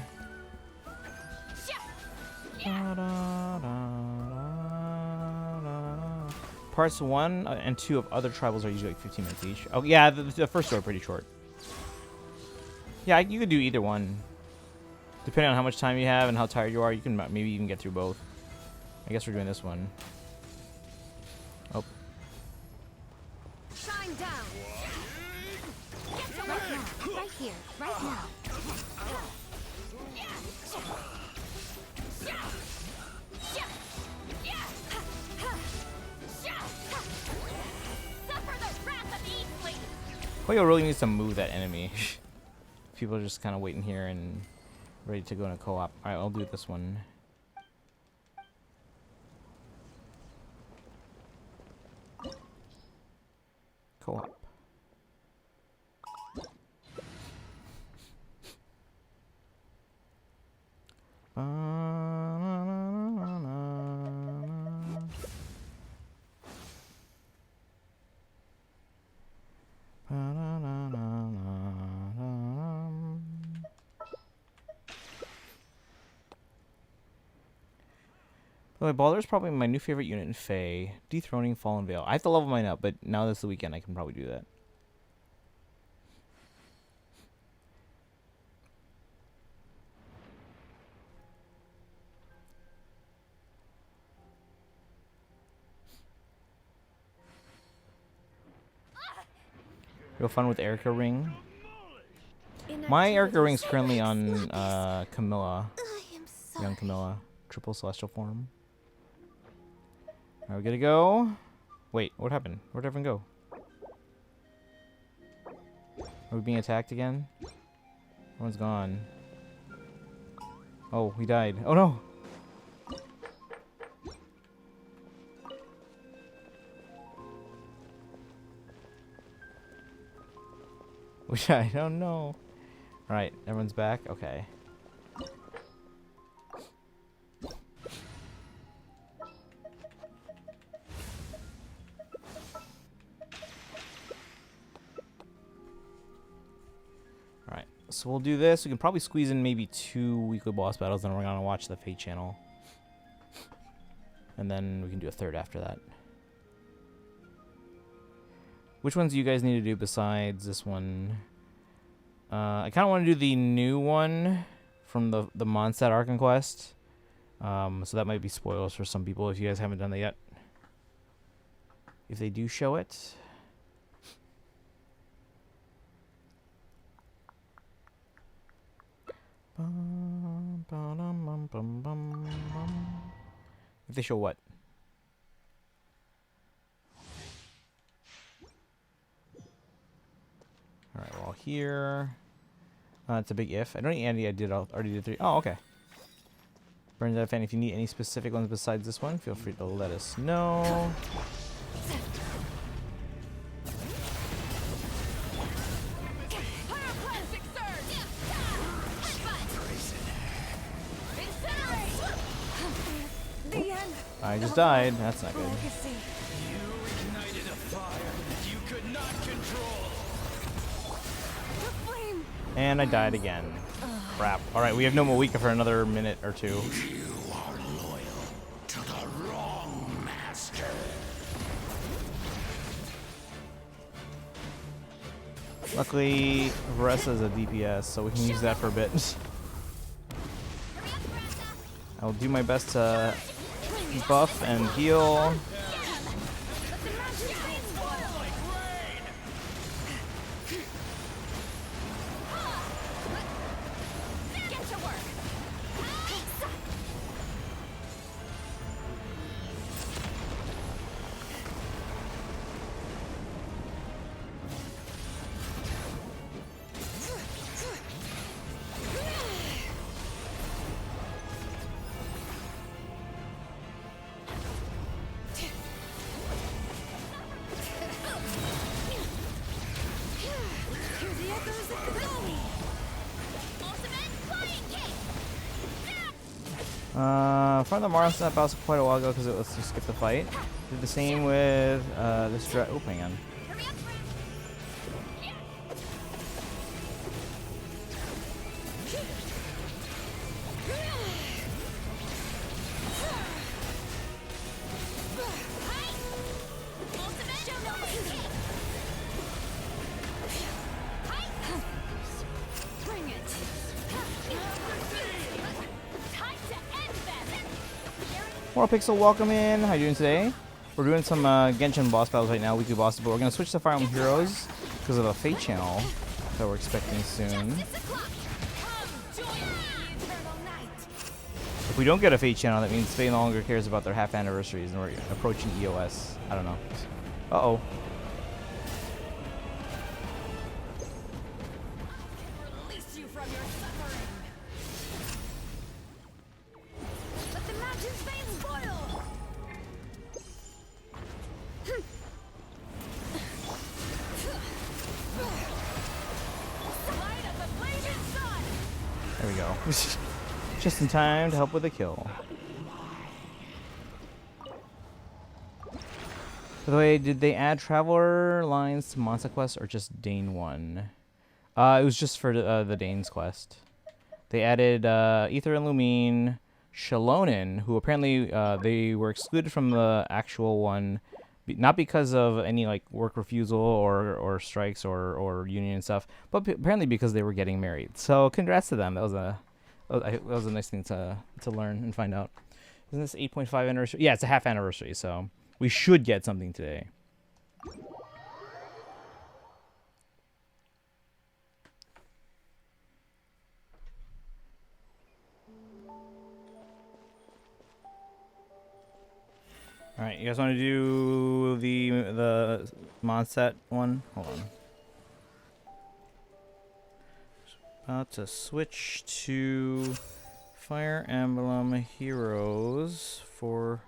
Parts 1 and 2 of other tribals are usually like 15 minutes each. Oh, yeah, the first 2 are pretty short. Yeah, you could do either one. Depending on how much time you have and how tired you are, you can maybe even get through both. I guess we're doing this one. Oh. Shine down. Get to work now. Right here. Right now. Suffer the wrath of Eastleigh. Koyo really needs to move that enemy. People are just kind of waiting here and ready to go in a co-op. Alright, I'll do this one. Co-op. By the way, Balder's probably my new favorite unit in Fae. Dethroning Fallen Veil. I have to level mine up, but now that's the weekend, I can probably do that. Real fun with Erica Ring. My Erica Ring's currently on Camilla. Young Camilla. Triple Celestial Form. Alright, we gotta go. Wait, what happened? Where'd everyone go? Are we being attacked again? Everyone's gone. Oh, we died. Oh no! We died. Oh no! Alright, everyone's back? Okay. So we'll do this. We can probably squeeze in maybe 2 weekly boss battles, then we're gonna watch the Fate channel. And then we can do a third after that. Which ones do you guys need to do besides this one? I kind of want to do the new one from the Mondstadt Archon Quest. So that might be spoilers for some people if you guys haven't done that yet. If they do show it. If they show what? Alright, we're all here. It's a big if. I don't need Andy, already did 3. Oh, okay. Burns out a fan. If you need any specific ones besides this one, feel free to let us know. I just died. That's not good. You ignited a fire that you could not control. And I died again. Crap. Alright, we have no more Wika for another minute or two. You are loyal to the wrong master. Luckily, Varessa's a DPS, so we can use that for a bit. I'll do my best to buff and heal. Found the Mondstadt boss quite a while ago because it was to skip the fight. Did the same with this oh, hang on. Moral Pixel, welcome in. How you doing today? We're doing some Genshin boss battles right now, weekly bosses, but we're gonna switch to Fire Emblem Heroes because of a Fate channel that we're expecting soon. If we don't get a Fate channel, that means Fate no longer cares about their half anniversaries and we're approaching EOS. I don't know. Uh-oh. Release you from your suffering. Let the mountain's veins boil. Light of the blazing sun. There we go. Just in time to help with the kill. By the way, did they add Traveler lines to Monster Quest or just Dane 1? It was just for the Dane's quest. They added Ether and Lumine, Shalonin, who apparently they were excluded from the actual one, not because of any like work refusal or strikes or union and stuff, but apparently because they were getting married. So congrats to them. That was a nice thing to learn and find out. Isn't this 8.5 anniversary? Yeah, it's a half anniversary, so we should get something today. All right, you guys want to do the Mondstadt one? Hold on. About to switch to Fire Emblem Heroes for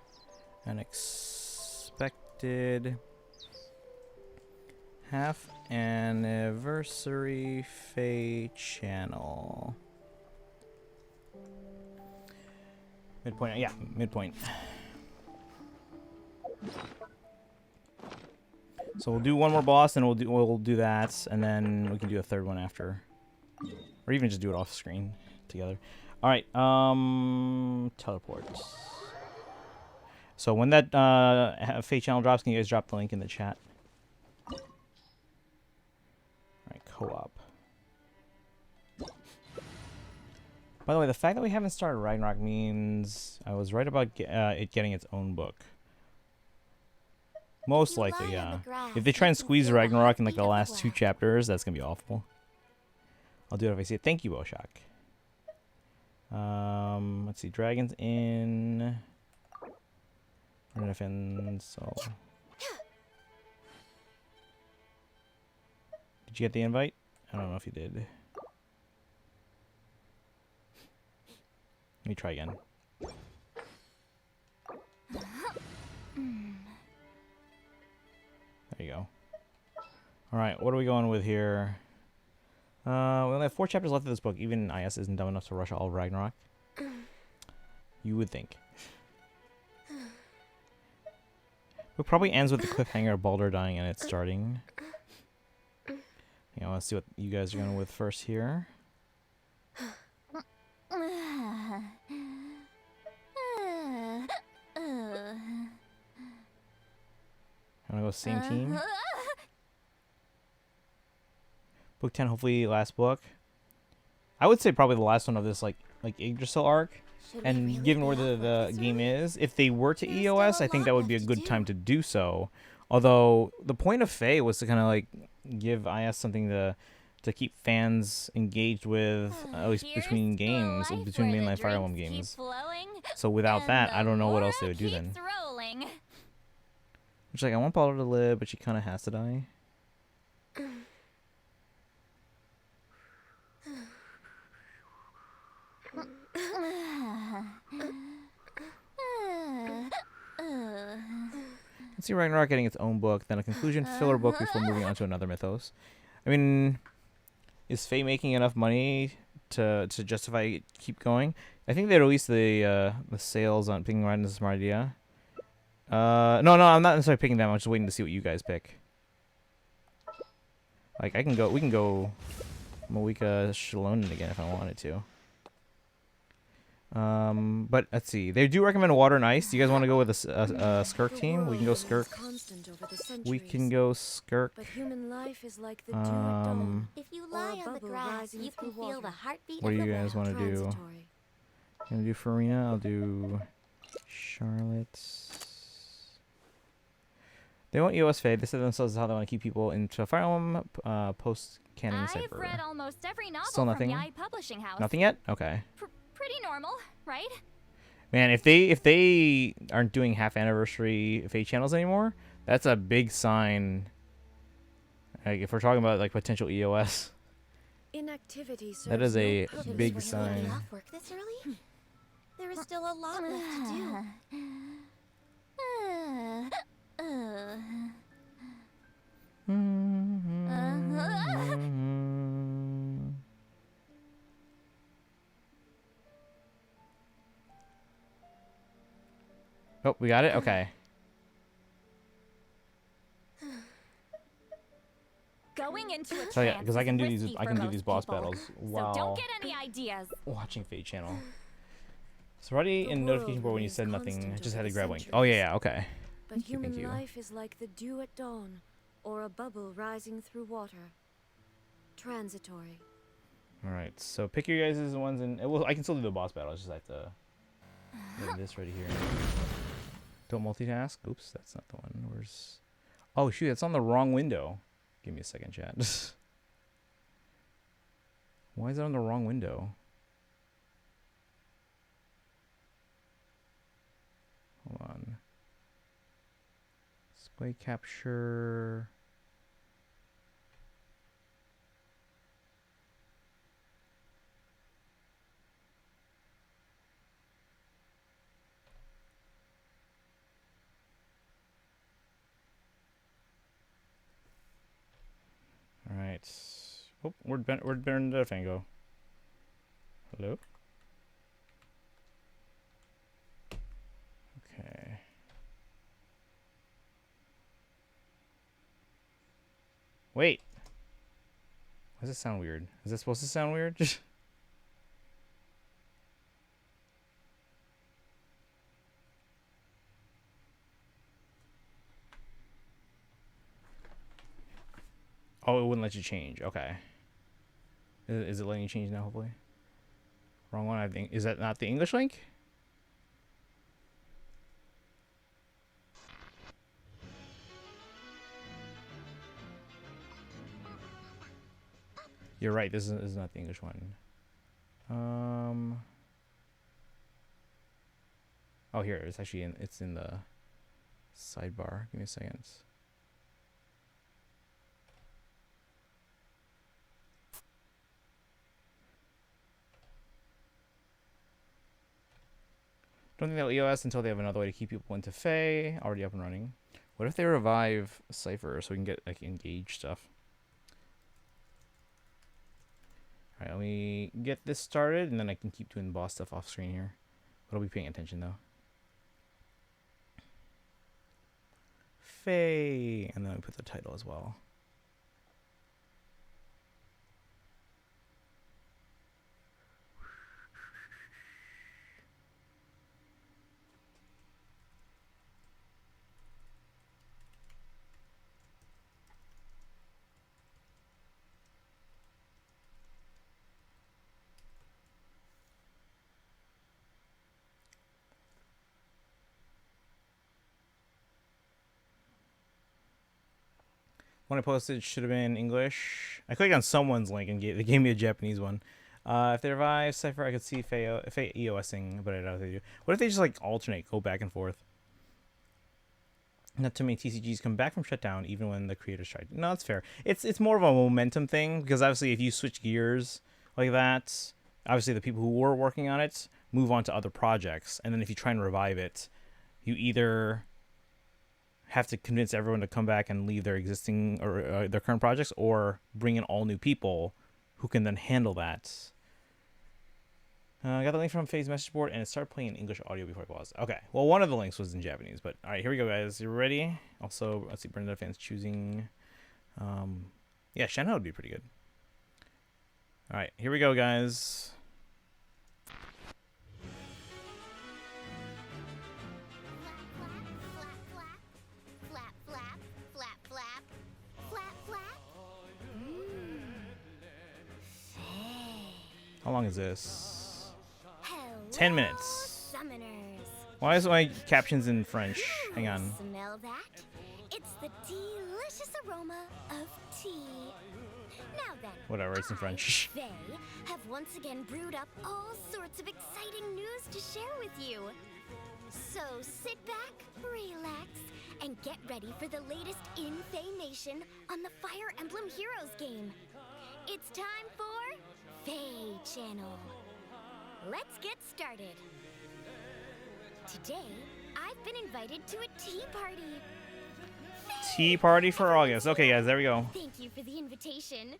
an expected half anniversary Fae channel. Midpoint, yeah, midpoint. So we'll do one more boss, and we'll do that, and then we can do a third one after, or even just do it off screen together. All right, teleport. So when that Fate channel drops, can you guys drop the link in the chat? All right, co-op. By the way, the fact that we haven't started Ragnarok means I was right about it getting its own book. Most likely, yeah. If they try and squeeze Ragnarok in like the last 2 chapters, that's gonna be awful. I'll do it if I see it. Thank you, Boshak. Let's see. Dragons in. So. Did you get the invite? I don't know if you did. Let me try again. There you go. Alright, what are we going with here? We only have 4 chapters left of this book. Even IS isn't dumb enough to rush all of Ragnarok. You would think. It probably ends with the cliffhanger of Baldur dying and it starting. Yeah, let's see what you guys are going with first here. I'm gonna go same team. Book 10, hopefully last book. I would say probably the last one of this like Yggdrasil arc. And given where the game is, if they were to EOS, I think that would be a good time to do so. Although the point of Fae was to kind of like give IS something to keep fans engaged with, at least between games, between mainline Fire Emblem games. So without that, I don't know what else they would do then. Which, like, I want Baldur to live, but she kind of has to die. Let's see Ragnarok getting its own book, then a conclusion filler book before moving on to another mythos. I mean, is Faye making enough money to justify keep going? I think they released the sales on picking Ryan is a smart idea. No, I'm not necessarily picking them. I'm just waiting to see what you guys pick. Like, we can go Moika Shalonen again if I wanted to. But let's see. They do recommend Water and Ice. Do you guys want to go with a Skirk team? We can go Skirk. We can go Skirk. But human life is like the dew at dawn. If you lie on the grass, you can feel the heartbeat What of do the you guys want to do? Transitory. Gonna do Farina. I'll do Charlotte. They want EOS Fade. They said themselves how they want to keep people into Fire Emblem post-canon I've Cyber. read almost every novel Still nothing? from Yai Publishing House. Nothing yet? Okay. Pretty normal, right? Man, if they aren't doing half anniversary Fade channels anymore, that's a big sign. Like if we're talking about like potential EOS, Inactivity serves that is no a purpose big for sign. humanity. Off work this early? There is still a lot left to do. Oh, we got it. Okay. Going into a So yeah, trance because I can do is these. risky I for can do most these boss people. battles So while don't get any ideas. watching Fade channel. So already The in notification world board when you remains said nothing, I constant just over had to the grab one. Oh yeah, yeah, okay. But Thank human you. life is like the dew at dawn, or a bubble rising through water. Transitory. All right, so pick your guys' ones, and well, I can still do the boss battle. I just have to get this right here. Don't multitask. Oops, that's not the one. Where's? Oh shoot, that's on the wrong window. Give me a second, chat. Why is it on the wrong window? Hold on. Display capture. All right. Oh, where'd Bernadette go? Hello? Okay. Wait. Why does this sound weird? Is this supposed to sound weird? Oh, it wouldn't let you change. Okay. Is it letting you change now, hopefully? Wrong one, I think. Is that not the English link? You're right. This is not the English one. Oh, here. It's actually it's in the sidebar. Give me a second. Don't think they'll EOS until they have another way to keep people into Fae. Already up and running. What if they revive Cypher so we can get like engaged stuff? Alright, let me get this started and then I can keep doing boss stuff off screen here. But I'll be paying attention though. Fae, and then we put the title as well. When I posted should have been English. I clicked on someone's link and they gave me a Japanese one. If they revive Cypher, I could see Fae EOSing, but I don't know if they do. What if they just like alternate, go back and forth? Not too many TCGs come back from shutdown, even when the creators tried. No, that's fair. It's more of a momentum thing because obviously if you switch gears like that, obviously the people who were working on it move on to other projects, and then if you try and revive it, you either have to convince everyone to come back and leave their existing or their current projects, or bring in all new people who can then handle that. I got the link from Faye's message board and it started playing in English audio before I paused. Okay, well one of the links was in Japanese, but all right, here we go, guys. You ready? Also, let's see, Brenda fans choosing. Yeah, Shanghai would be pretty good. All right, here we go, guys. How long is this? 10 minutes. Summoners. Why is my captions in French? Hang on. Smell that? It's the delicious aroma of tea. Now then, Whatever, it's in French. Faye, have once again brewed up all sorts of exciting news to share with you. So sit back, relax, and get ready for the latest in Faye Nation on the Fire Emblem Heroes game. It's time for Faye Channel. Let's get started. Today, I've been invited to a tea party. Tea party for August. Okay, guys, there we go. Thank you for the invitation.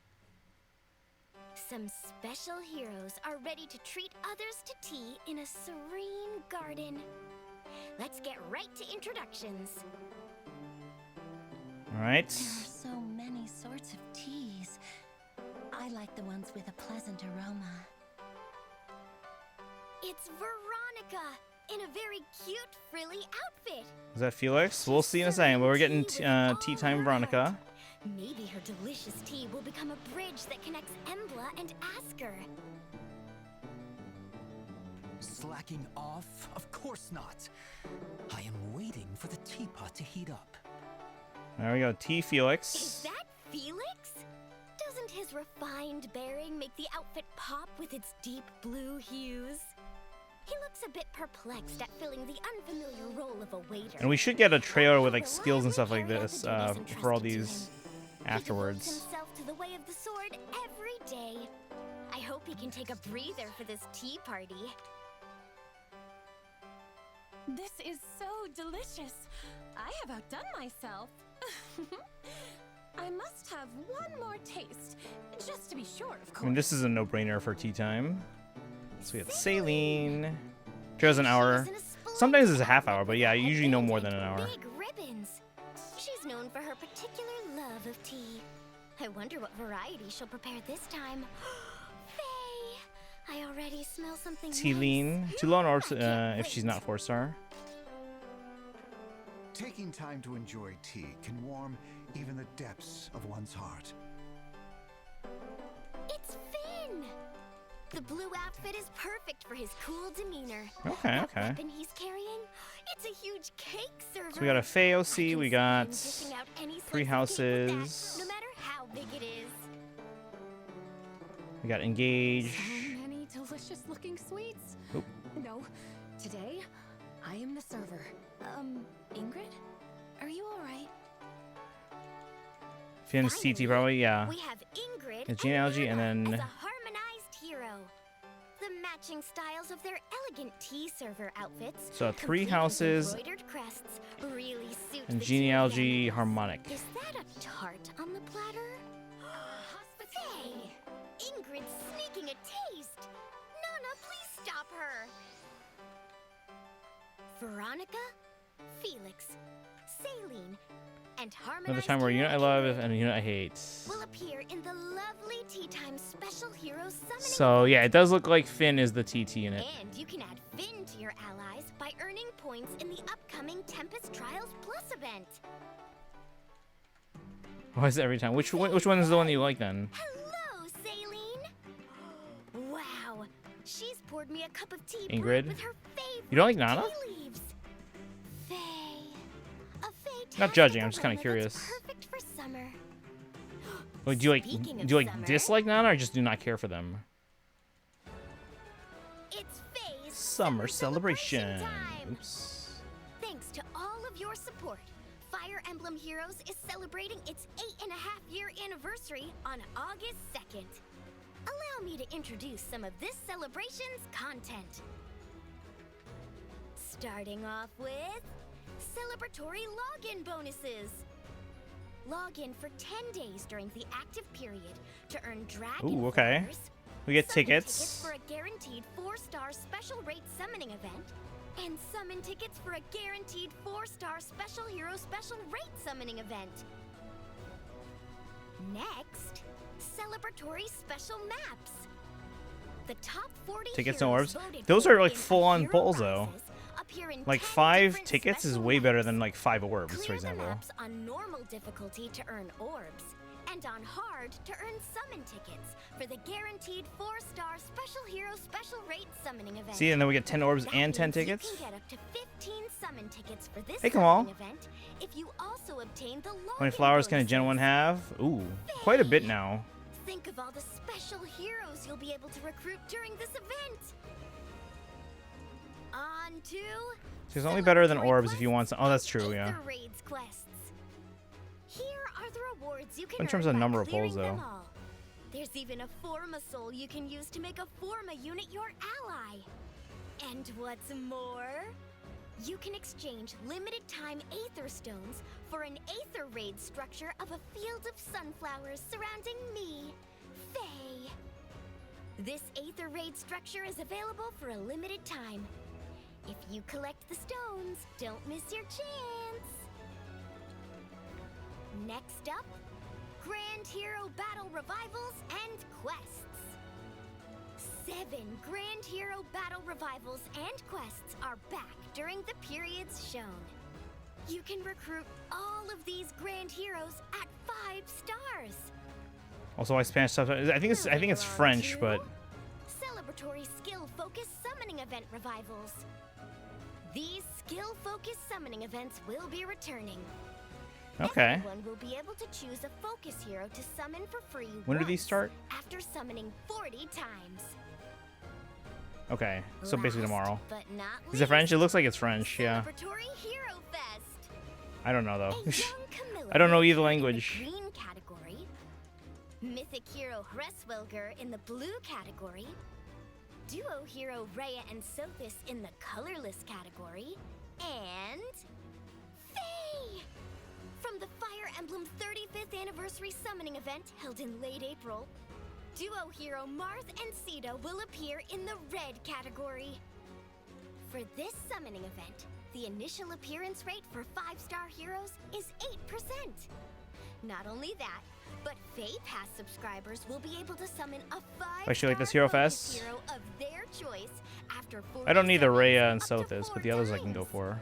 Some special heroes are ready to treat others to tea in a serene garden. Let's get right to introductions. All right. There are so many sorts of teas. I like the ones with a pleasant aroma. It's Veronica in a very cute, frilly outfit. Is that Felix? We'll see in a second, but we're getting tea time, Veronica. Maybe her delicious tea will become a bridge that connects Embla and Asker. Slacking off? Of course not. I am waiting for the teapot to heat up. There we go. Tea Is Felix. that Felix? Doesn't his refined bearing make the outfit pop with its deep blue hues? He looks a bit perplexed at filling the unfamiliar role of a waiter. And we should get a trailer with like skills and stuff like this for all these He afterwards. devotes himself to the way of the sword every day. I hope he can take a breather for this tea party. This is so delicious. I have outdone myself. I must have one more taste, just to be sure, of course. I mean, this is a no-brainer for tea time. So we got Saline. Trails an hour. She was in a splendid Sometimes it's a half hour, but yeah, outfit usually no and more than an hour. big ribbons. She's known for her particular love of tea. I wonder what variety she'll prepare this time. Faye, I already smell something Teeline. nice. Too low or I can't if she's wait. not 4-star. Taking time to enjoy tea can warm even the depths of one's heart. It's Finn. The blue outfit is perfect for his cool demeanor. Okay, That okay. weapon he's carrying, it's a huge cake server. So we got a Fey I OC, can we see got him dishing out any slice 3 of cake with houses. that, no matter how big it is. We got Engage. So many delicious looking sweets. Oop. No, today I am the server. Ingrid? Are you alright? Finn's TT probably, yeah. We have Ingrid The genealogy and Anna then- as a harmonized hero. The matching styles of their elegant tea server outfits, So 3 complete with houses embroidered crests, really suit and the tea genealogy families. harmonic. Is that a tart on the platter? Hey! Ingrid's sneaking a taste! Nana, please stop her! Veronica, Felix, Saline, and Another Harmonized time where a Hero unit I love Ingrid and a unit I hate. will appear in the lovely Tea Time Special Hero Summoning So yeah, it does look like Finn is the TT unit. And you can add Finn to your allies by earning points in the upcoming Tempest Trials Plus event. Why is it every time? Which one is the one that you like then? Hello, Saline! Wow, she's poured me a cup of tea Ingrid? brewed with her favorite You don't like Nana? tea leaves. Faye. A Faye Not judging, I'm just kinda kinda curious. Perfect for summer. Wait, do you Speaking of do you summer, dislike Nana or just do not care for them? It's Faye's Summer celebration. time. Oops. Thanks to all of your support, Fire Emblem Heroes is celebrating its 8.5-year anniversary on August 2nd. Allow me to introduce some of this celebration's content. Starting off with celebratory login bonuses. Log in for 10 days during the active period to earn Dragon Ooh, okay. Flowers, We get summon tickets. for a guaranteed 4-star special rate summoning event, and summon tickets for a guaranteed 4-star special hero special rate summoning event. Next, celebratory special maps. The top 40 Tickets and heroes orbs. voted Those for are, like, in a full-on hero polls, though. prizes appear in Like 10 5 different tickets is special way better maps. than like 5 orbs, for Clear the example. maps on normal difficulty to earn orbs, and on hard to earn summon tickets for the guaranteed 4-star special hero special rate summoning event. See, and then we get 10 orbs That and 10 means tickets. You can get up to 15 summon tickets for this Hey, Kamal. summoning event if you also obtain the How many login flowers can a Gen 1 bonuses. have? Ooh, quite a bit now. Think of all the special heroes you'll be able to recruit during this event. On to So it's only better than celebratory orbs if you want quests some. Oh, that's and true, yeah. Aether Raids quests. Here are the rewards you can In terms earn of by number of clearing polls, though. them all. There's even a Forma soul you can use to make a Forma unit your ally. And what's more, you can exchange limited time Aether Stones for an Aether Raid structure of a field of sunflowers surrounding me, Faye. This Aether Raid structure is available for a limited time. If you collect the stones, don't miss your chance. Next up, Grand Hero Battle Revivals and Quests. 7 Grand Hero Battle Revivals and Quests are back during the periods shown. You can recruit all of these Grand Heroes at 5 stars. Also, I Spanish stuff. I think it's French, but Celebratory skill-focused summoning event revivals. These skill-focused summoning events will be returning. okay. Everyone will be able to choose a focus hero to summon for free. When do these once start? After summoning 40 times. Okay, so basically Last, tomorrow. But not Is it French? least, It looks like it's French. Yeah. Celebratory Hero Fest. I don't know A though. young Camilla I don't know either in the language. green category. Mythic hero Hreswelger in the blue category. Duo hero Rhea and Sothis in the colorless category. And Faye! From the Fire Emblem 35th Anniversary Summoning event held in late April, duo hero Marth and Sita will appear in the red category. For this summoning event, the initial appearance rate for 5-star heroes is 8%. Not only that, but Faye Pass subscribers will be able to summon a 5-star Actually, like this Hero focus Fest? hero of their choice after 40 I don't need the summons Rhea and up to Sothis, 4 but the others I can go times. for.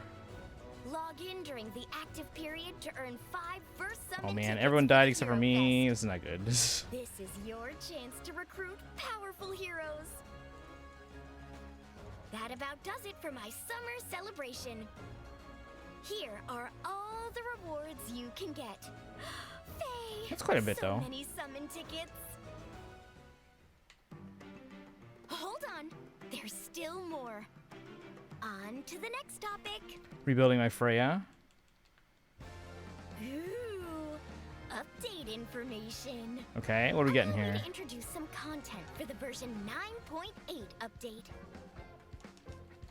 Log in during the active period to earn 5 first Oh summon man, tickets everyone for died the except for Hero me. Fest. This is not good. This is your chance to recruit powerful heroes. That about does it for my summer celebration. Here are all the rewards you can get. Faye! That's quite a bit, so though. Many summon tickets. Hold on, there's still more. On to the next topic. Rebuilding my Freya. Ooh, update information. Okay, what are we getting Allow me here? to introduce some content for the version 9.8 update.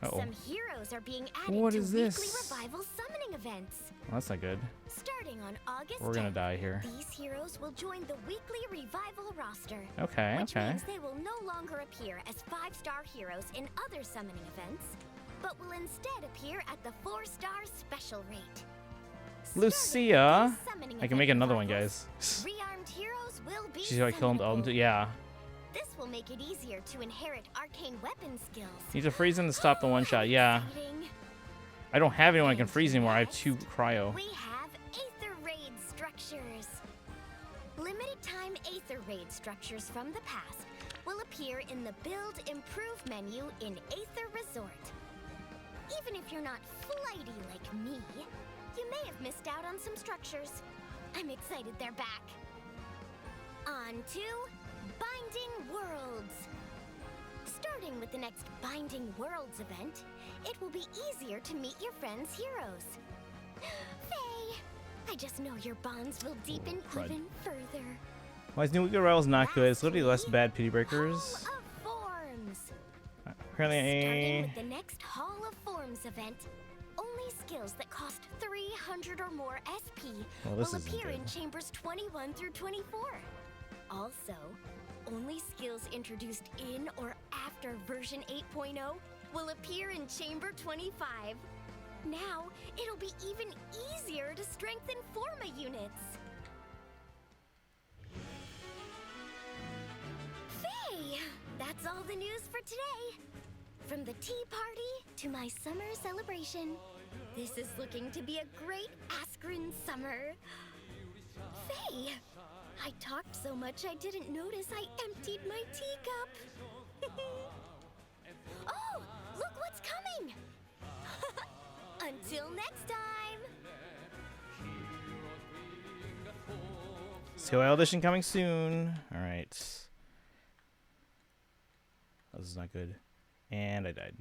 Uh-oh. Some heroes are being added What to is weekly this? revival summoning events. Well, that's not good. Starting on August We're gonna 10th, die here. these heroes will join the weekly revival roster. Okay, Which okay. means they will no longer appear as 5-star heroes in other summoning events, but will instead appear at the 4-star special rate. Starting with Lucia. these summoning I can event make another one, revivals, guys. Rearmed heroes will be She's already killed all summonable. Yeah. This will make it easier to inherit arcane weapon skills. Need to freeze him to stop the one shot. Yeah. Exciting. I don't have anyone I can freeze anymore. I have 2 cryo. We have Aether Raid structures. Limited time Aether Raid structures from the past will appear in the Build Improve menu in Aether Resort. Even if you're not flighty like me, you may have missed out on some structures. I'm excited they're back. On to Binding Worlds. Starting with the next Binding Worlds event, it will be easier to meet your friends' heroes. Faye, I just know your bonds will deepen crud. even further. Why is New Week Rival's not good? It's literally less bad pity breakers. Hall of Forms. Apparently, Starting with the next Hall of Forms event, only skills that cost 300 or more SP Well, this will isn't appear in good. chambers 21 through 24. Also, only skills introduced in or after version 8.0 will appear in chamber 25. Now, it'll be even easier to strengthen Forma units. Faye, that's all the news for today. From the tea party to my summer celebration, this is looking to be a great Askren summer. Faye, I talked so much I didn't notice I emptied my teacup. Oh, look what's coming! Until next time! COI audition coming soon. All right. This is not good. And I died.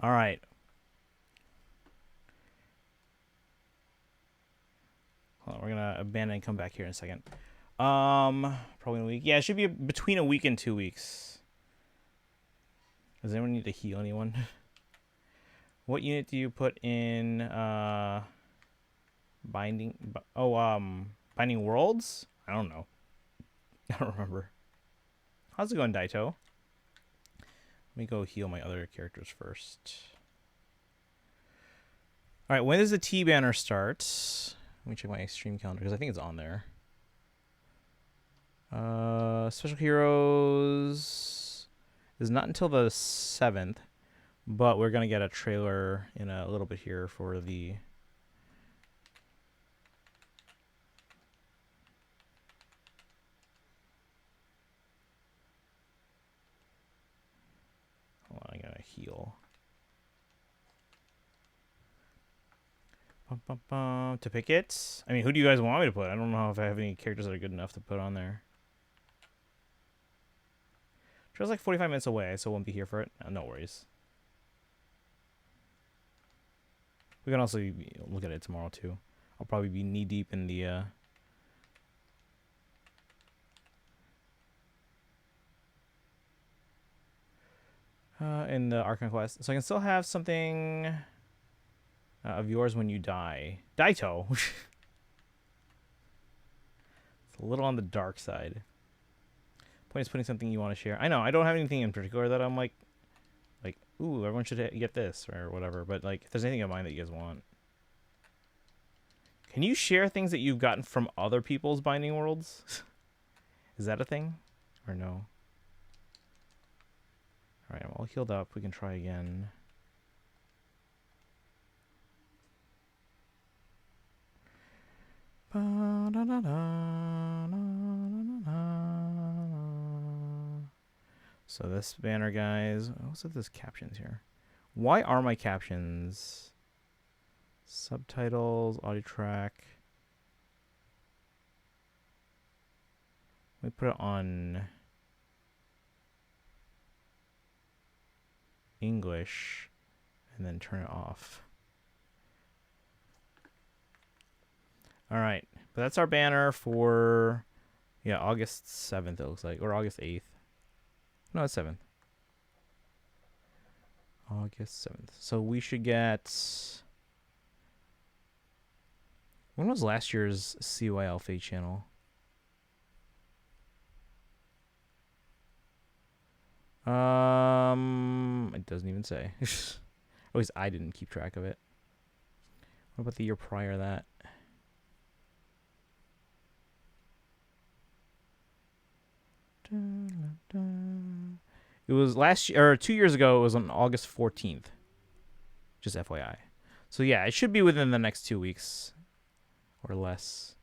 All right. Hold on, we're gonna abandon and come back here in a second. Probably in a week. Yeah, it should be between a week and 2 weeks. Does anyone need to heal anyone? What unit do you put in binding binding worlds? I don't know. I don't remember. How's it going, Daito? Let me go heal my other characters first. All right, when does the T banner start? Let me check my stream calendar because I think it's on there. Special Heroes is not until the 7th, but we're gonna get a trailer in a little bit here for the. Hold on, I gotta heal. To pick it? I mean, who do you guys want me to put? I don't know if I have any characters that are good enough to put on there. Trail's like 45 minutes away, so I won't be here for it. No worries. We can also look at it tomorrow, too. I'll probably be knee-deep in the... in the Archon quest. So I can still have something... of yours when you die. Daito! It's a little on the dark side. Point is putting something you want to share. I know, I don't have anything in particular that I'm like, ooh, everyone should get this, or whatever. But, like, if there's anything of mine that you guys want. Can you share things that you've gotten from other people's binding worlds? Is that a thing? Or no? Alright, I'm all healed up. We can try again. So this banner, guys. What's with this captions here? Why are my captions? Subtitles, audio track. Let me put it on English and then turn it off. All right, but that's our banner for, yeah, August 7th, it looks like, or August 8th. No, it's 7th. August 7th. So we should get... When was last year's CYL Fate channel? It doesn't even say. At least I didn't keep track of it. What about the year prior to that? It was last year, or 2 years ago. It was on August 14th. Just FYI. So yeah, it should be within the next 2 weeks or less.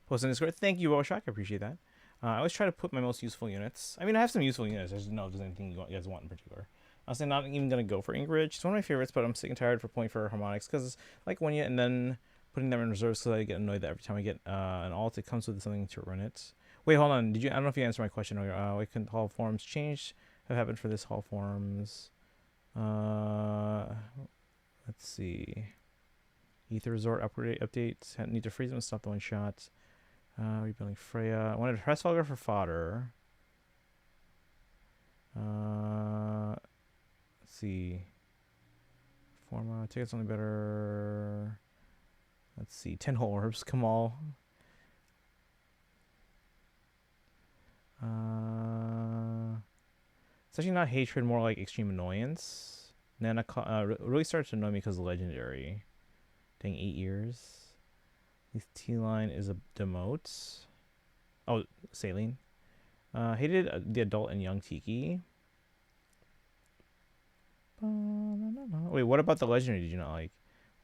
Post in Discord. Thank you, Rorschach. I appreciate that. I always try to put my most useful units. I mean, I have some useful units. I just don't know if there's anything you guys want in particular. Honestly, not even going to go for Ingrid. She's one of my favorites, but I'm sick and tired for pulling for harmonics because it's like one unit and then putting them in reserves because I get annoyed that every time I get an alt, it comes with something to run it. Wait, hold on. I don't know if you answered my question earlier. What can hall forms change have happened for this hall forms? Let's see. Ether Resort updates. Need to freeze them and stop the one shot. Rebuilding Freya. I wanted Hresvalgar for fodder. Let's see. Forma. Tickets only better. Let's see. 10 whole orbs. Kamal. It's actually not hatred, more like extreme annoyance. Nana really started to annoy me because of legendary. Dang, 8 years. This T-line is a demote. Oh, Saline. Hated the adult and young Tiki. Wait, what about the legendary? Did you not like?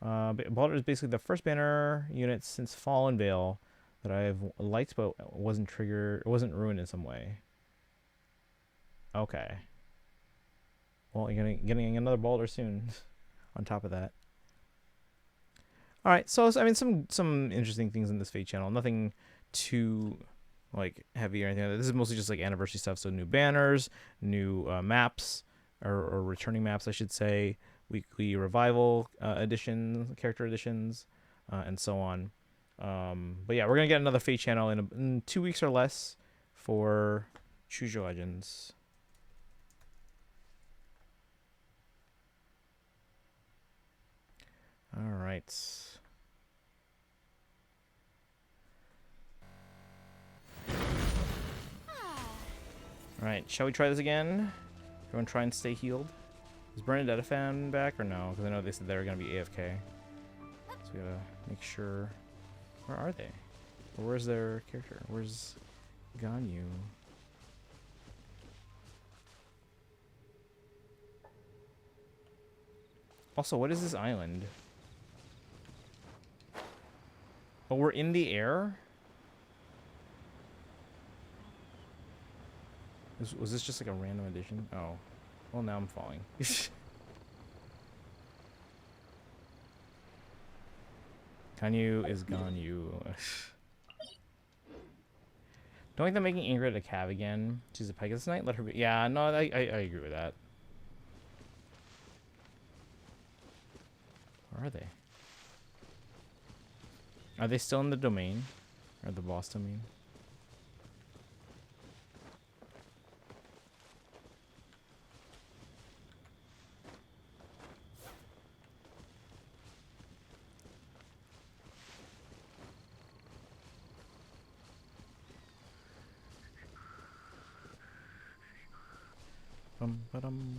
Baldur is basically the first banner unit since Fallen Veil that I've liked, but wasn't triggered, wasn't ruined in some way. Okay. Well, you're getting another Baldur soon. On top of that. All right, so I mean, some interesting things in this Fate channel. Nothing too like heavy or anything like that. This is mostly just like anniversary stuff. So new banners, new maps, or returning maps, I should say. Weekly revival editions, character editions, and so on. But yeah, we're gonna get another Fate channel in 2 weeks or less for Choose Your Legends. All right. All right, shall we try this again? Everyone try and stay healed. Is Bernadette fan back or no? Because I know they said they were going to be AFK. So we gotta make sure. Where are they? Or where's their character? Where's Ganyu? Also, what is this island? Oh, we're in the air? Was this just like a random addition? Oh. Well, now I'm falling. Ganyu is Ganyu. Don't like them making Ingrid a Cav again. She's a Pegasus Knight. Let her be. Yeah, no, I agree with that. Where are they? Are they still in the domain? Or the boss domain? Bum. Bum.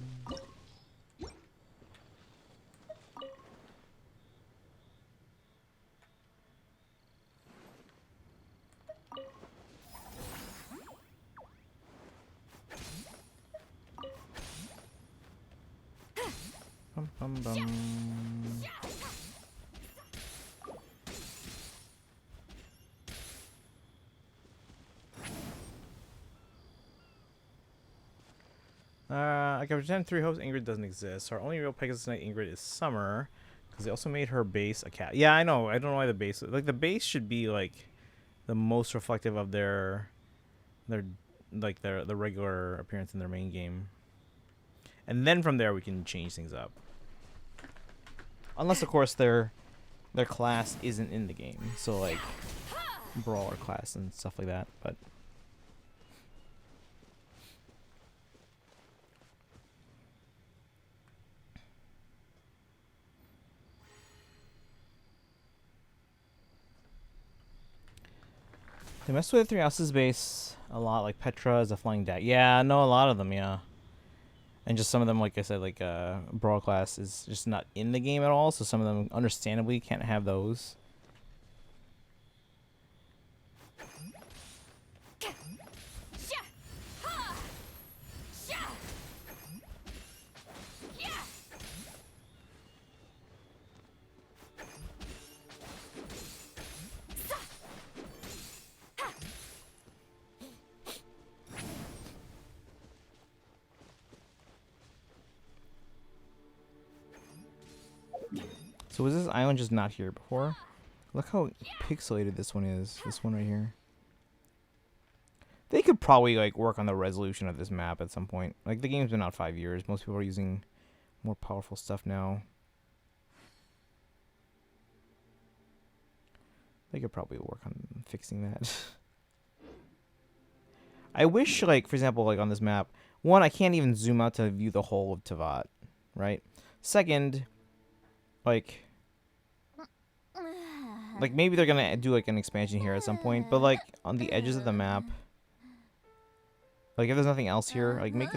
I can pretend 3 hopes Ingrid doesn't exist. Our only real Pegasus Knight Ingrid is Summer, because they also made her base a cat. Yeah, I know. I don't know why the base. Like the base should be like the most reflective of their the regular appearance in their main game, and then from there we can change things up. Unless of course their class isn't in the game, so like brawler class and stuff like that. But they messed with 3 houses base a lot, like Petra is a flying dagger. Yeah, I know a lot of them, yeah. And just some of them, like I said, like Brawl class is just not in the game at all, so some of them understandably can't have those. So was this island just not here before? Look how pixelated this one is. This one right here. They could probably like work on the resolution of this map at some point. Like the game's been out 5 years. Most people are using more powerful stuff now. They could probably work on fixing that. I wish, like, for example, like on this map, one, I can't even zoom out to view the whole of Tavat, right? Second, like maybe they're gonna do like an expansion here at some point, but like on the edges of the map, like if there's nothing else here, like make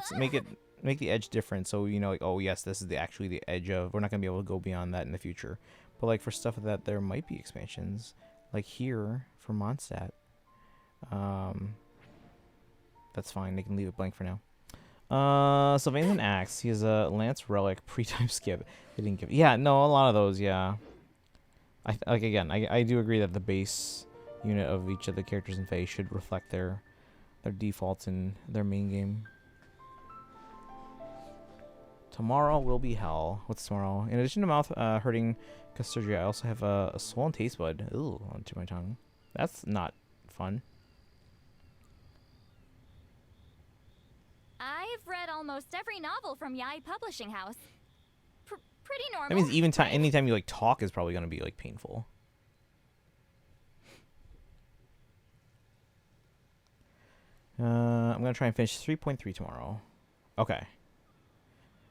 the edge different, so you know, like, oh yes, this is actually the edge of. We're not gonna be able to go beyond that in the future. But like for stuff that there might be expansions, like here for Mondstadt, that's fine. They can leave it blank for now. Sylvain's an axe. He has a lance relic pre-time skip. They didn't give. Yeah, no, a lot of those. Yeah. Like again, I do agree that the base unit of each of the characters in Fae should reflect their defaults in their main game. Tomorrow will be hell. What's tomorrow? In addition to mouth hurting surgery, I also have a swollen taste bud. Ooh, onto my tongue. That's not fun. I've read almost every novel from Yai Publishing House. Pretty normal. That means even anytime you like talk is probably gonna be like painful. I'm gonna try and finish 3.3 tomorrow. Okay.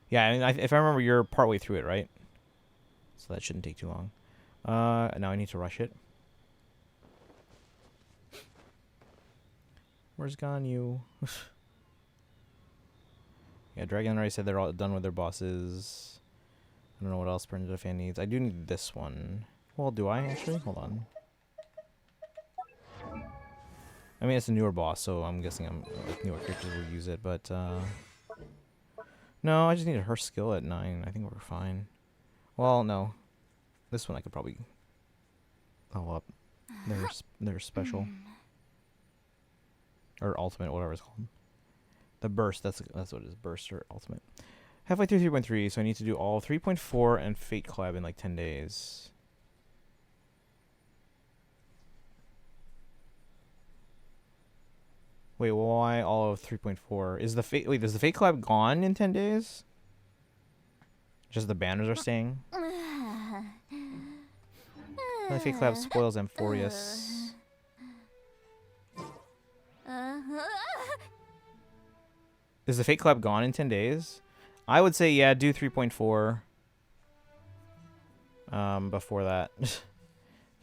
Yeah, I mean, if I remember, you're partway through it, right? So that shouldn't take too long. Now I need to rush it. Where's Ganyu? Yeah, Dragon already said they're all done with their bosses. I don't know what else Bernadette fan needs. I do need this one. Well, do I actually? Hold on. I mean, it's a newer boss, so I'm guessing like, newer characters will use it, but no, I just needed her skill at 9. I think we're fine. Well, no. This one I could probably level up. They're special. Or ultimate, whatever it's called. The burst, that's what it is. Burst or ultimate. Halfway through 3.3, so I need to do all 3.4 and Fate Collab in like 10 days. Wait, why all of 3.4? Is the Fate is the Fate Collab gone in 10 days? Just the banners are staying? The Fate Collab spoils Amphorius. Is the Fate Collab gone in 10 days? I would say, yeah, do 3.4. Before that.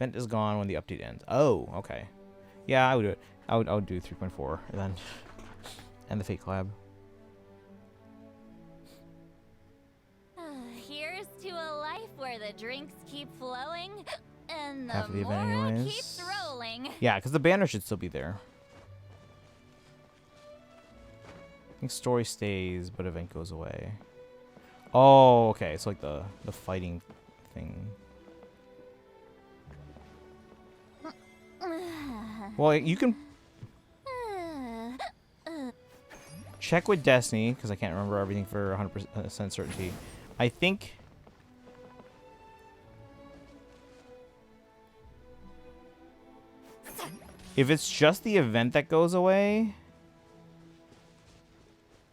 Event is gone when the update ends. Oh, okay. Yeah, I would do it. I would do 3.4 then. And the Fate Collab. Here's to a life where the drinks keep flowing and Half the of the event moral anyways. keeps rolling. Yeah, because the banner should still be there. I think story stays, but event goes away. Oh, okay. It's like the fighting thing. Well, you can check with Destiny, because I can't remember everything for 100% certainty. I think if it's just the event that goes away,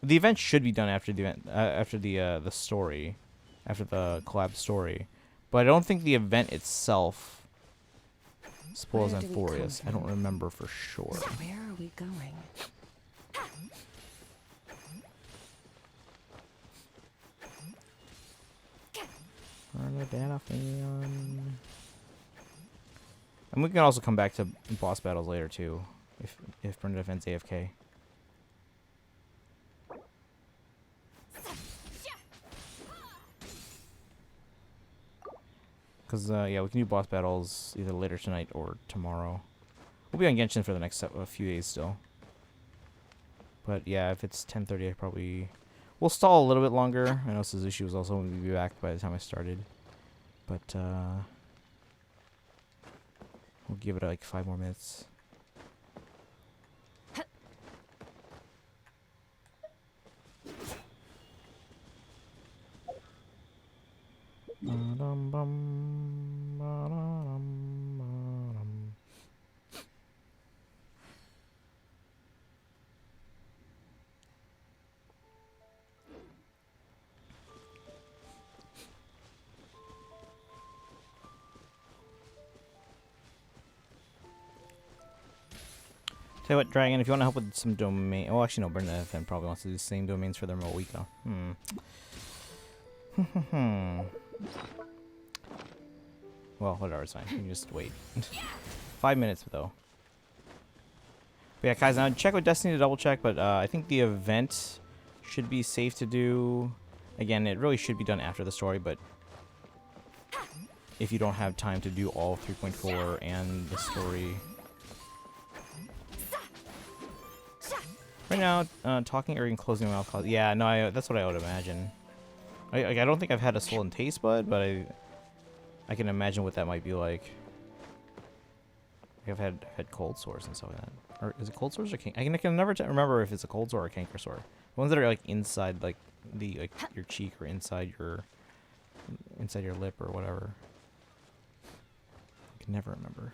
the event should be done after the event, after the story, after the collab story. But I don't think the event itself spoils Amphorius. I don't remember for sure. Where are we going? And we can also come back to boss battles later too, if Brenda defends AFK. Because, yeah, we can do boss battles either later tonight or tomorrow. We'll be on Genshin for the next few days still. But, yeah, if it's 10:30, I probably... We'll stall a little bit longer. I know Suzushi was also going to be back by the time I started. But, we'll give it, like, 5 more minutes. Tell you what, Dragon, if you want to help with some domain... Oh, actually, no, Bernadette FM probably wants to do the same domains for their remote week, though. Well, whatever, it's fine. You can just wait. 5 minutes, though. But yeah, guys, now check with Destiny to double check, but I think the event should be safe to do. Again, it really should be done after the story, but if you don't have time to do all 3.4 and the story... Right now, talking or even closing my mouth. Yeah, no, that's what I would imagine. I don't think I've had a swollen taste bud, but I can imagine what that might be like. I've had cold sores and stuff like that. Or is it cold sores or canker? I can never remember if it's a cold sore or a canker sore. The ones that are like inside, like your cheek or inside your lip or whatever. I can never remember.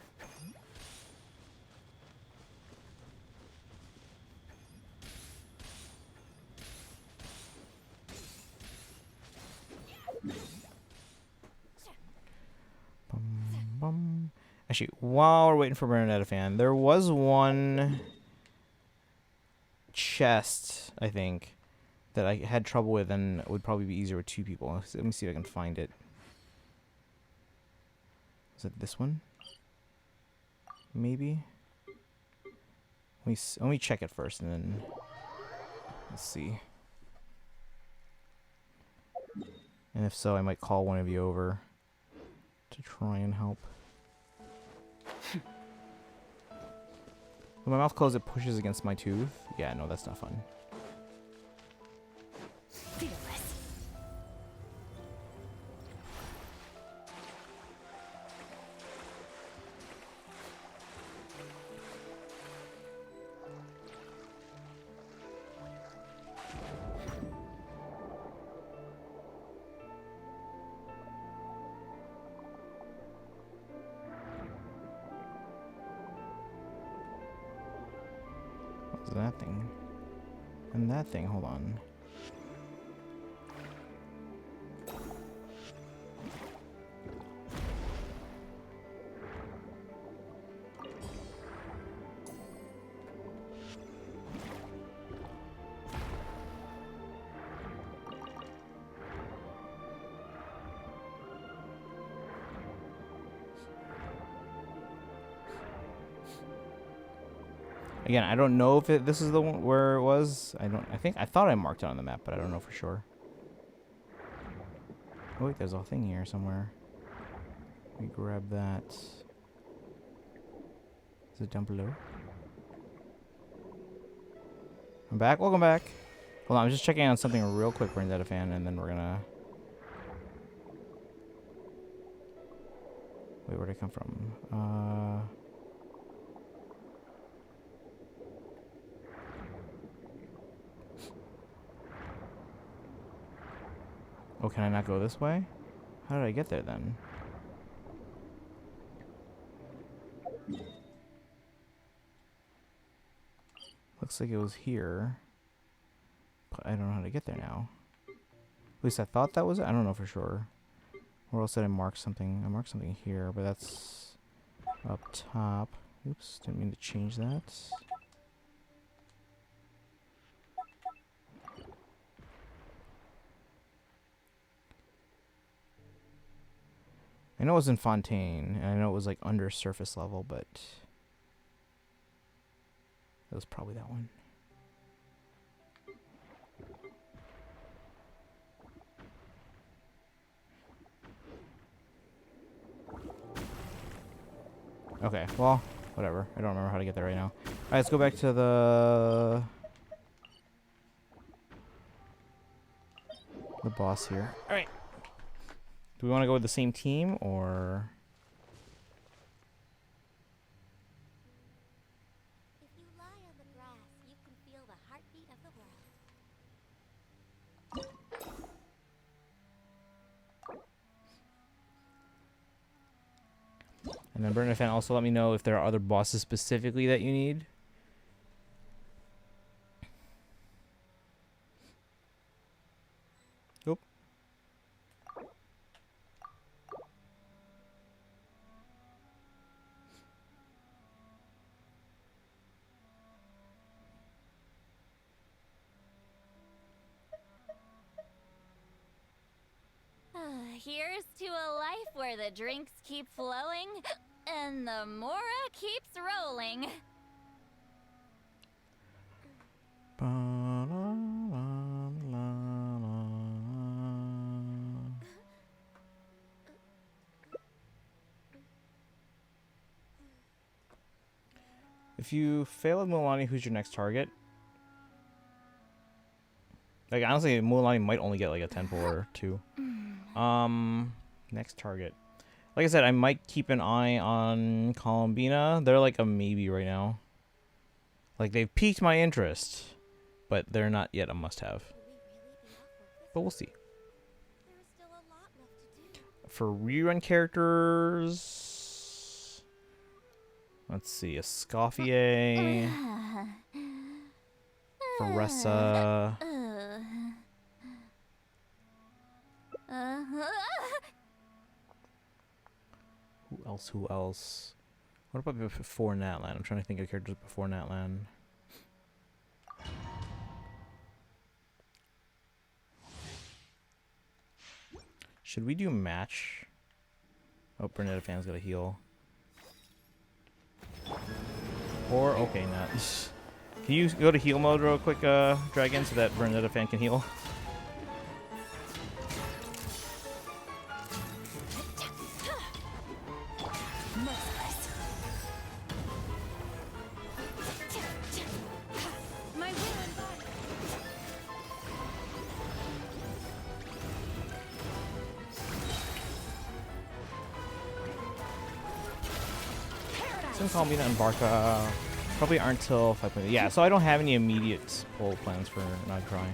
Actually, while we're waiting for Bernadette fan, there was one chest, I think, that I had trouble with and it would probably be easier with 2 people. Let me see if I can find it. Is it this one? Maybe? Let me check it first and then let's see. And if so, I might call one of you over to try and help. When my mouth closed, it pushes against my tooth. Yeah, no, that's not fun. What's that thing? And that thing, hold on. Again, I don't know if this is the one where it was. I thought I marked it on the map, but I don't know for sure. Oh wait, there's a thing here somewhere. Let me grab that. Is it down below? I'm back. Welcome back. Hold on, I'm just checking on something real quick, Bernadette fan, and then we're gonna. Wait, where'd it come from? Oh, can I not go this way? How did I get there then? Looks like it was here. But I don't know how to get there now. At least I thought that was it. I don't know for sure. Or else did I mark something? I marked something here, but that's up top. Oops, didn't mean to change that. I know it was in Fontaine, and I know it was like under surface level, but it was probably that one. Okay, well, whatever. I don't remember how to get there right now. Alright, let's go back to the boss here. Alright. Do we want to go with the same team, or... If you lie on the grass, you can feel the heartbeat of the world. And then Bernadette fan, also let me know if there are other bosses specifically that you need. Oop. Here's to a life where the drinks keep flowing and the Mora keeps rolling. If you fail at Milani, who's your next target? Like honestly, Mulan might only get like a 10 pull or 2. Next target. Like I said, I might keep an eye on Columbina. They're like a maybe right now. Like they've piqued my interest, but they're not yet a must-have. But we'll see. For rerun characters, let's see, a Escoffier, Faressa. Who else? Who else? What about before Natlan? I'm trying to think of characters before Natlan. Should we do match? Oh, Bernetta fan's got a heal. Or, okay, not. Can you go to heal mode real quick, Dragon, so that Bernetta fan can heal? Columbina and Barca probably aren't till 5.0. Yeah, so I don't have any immediate pull plans for Nagcry.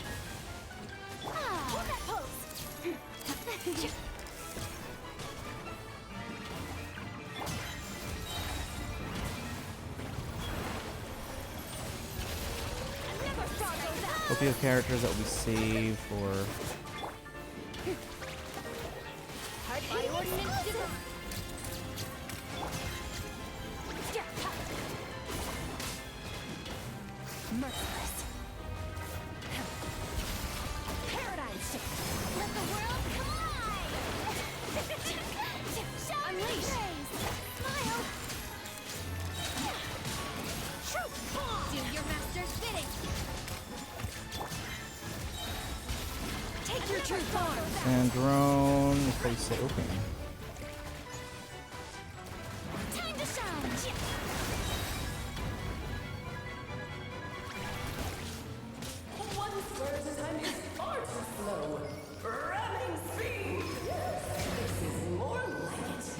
Hope you have characters that will be saved for. And drone is pretty safe. Okay. Time to shine. One square's time is far too slow. Ramming speed. Yes, this is more like it.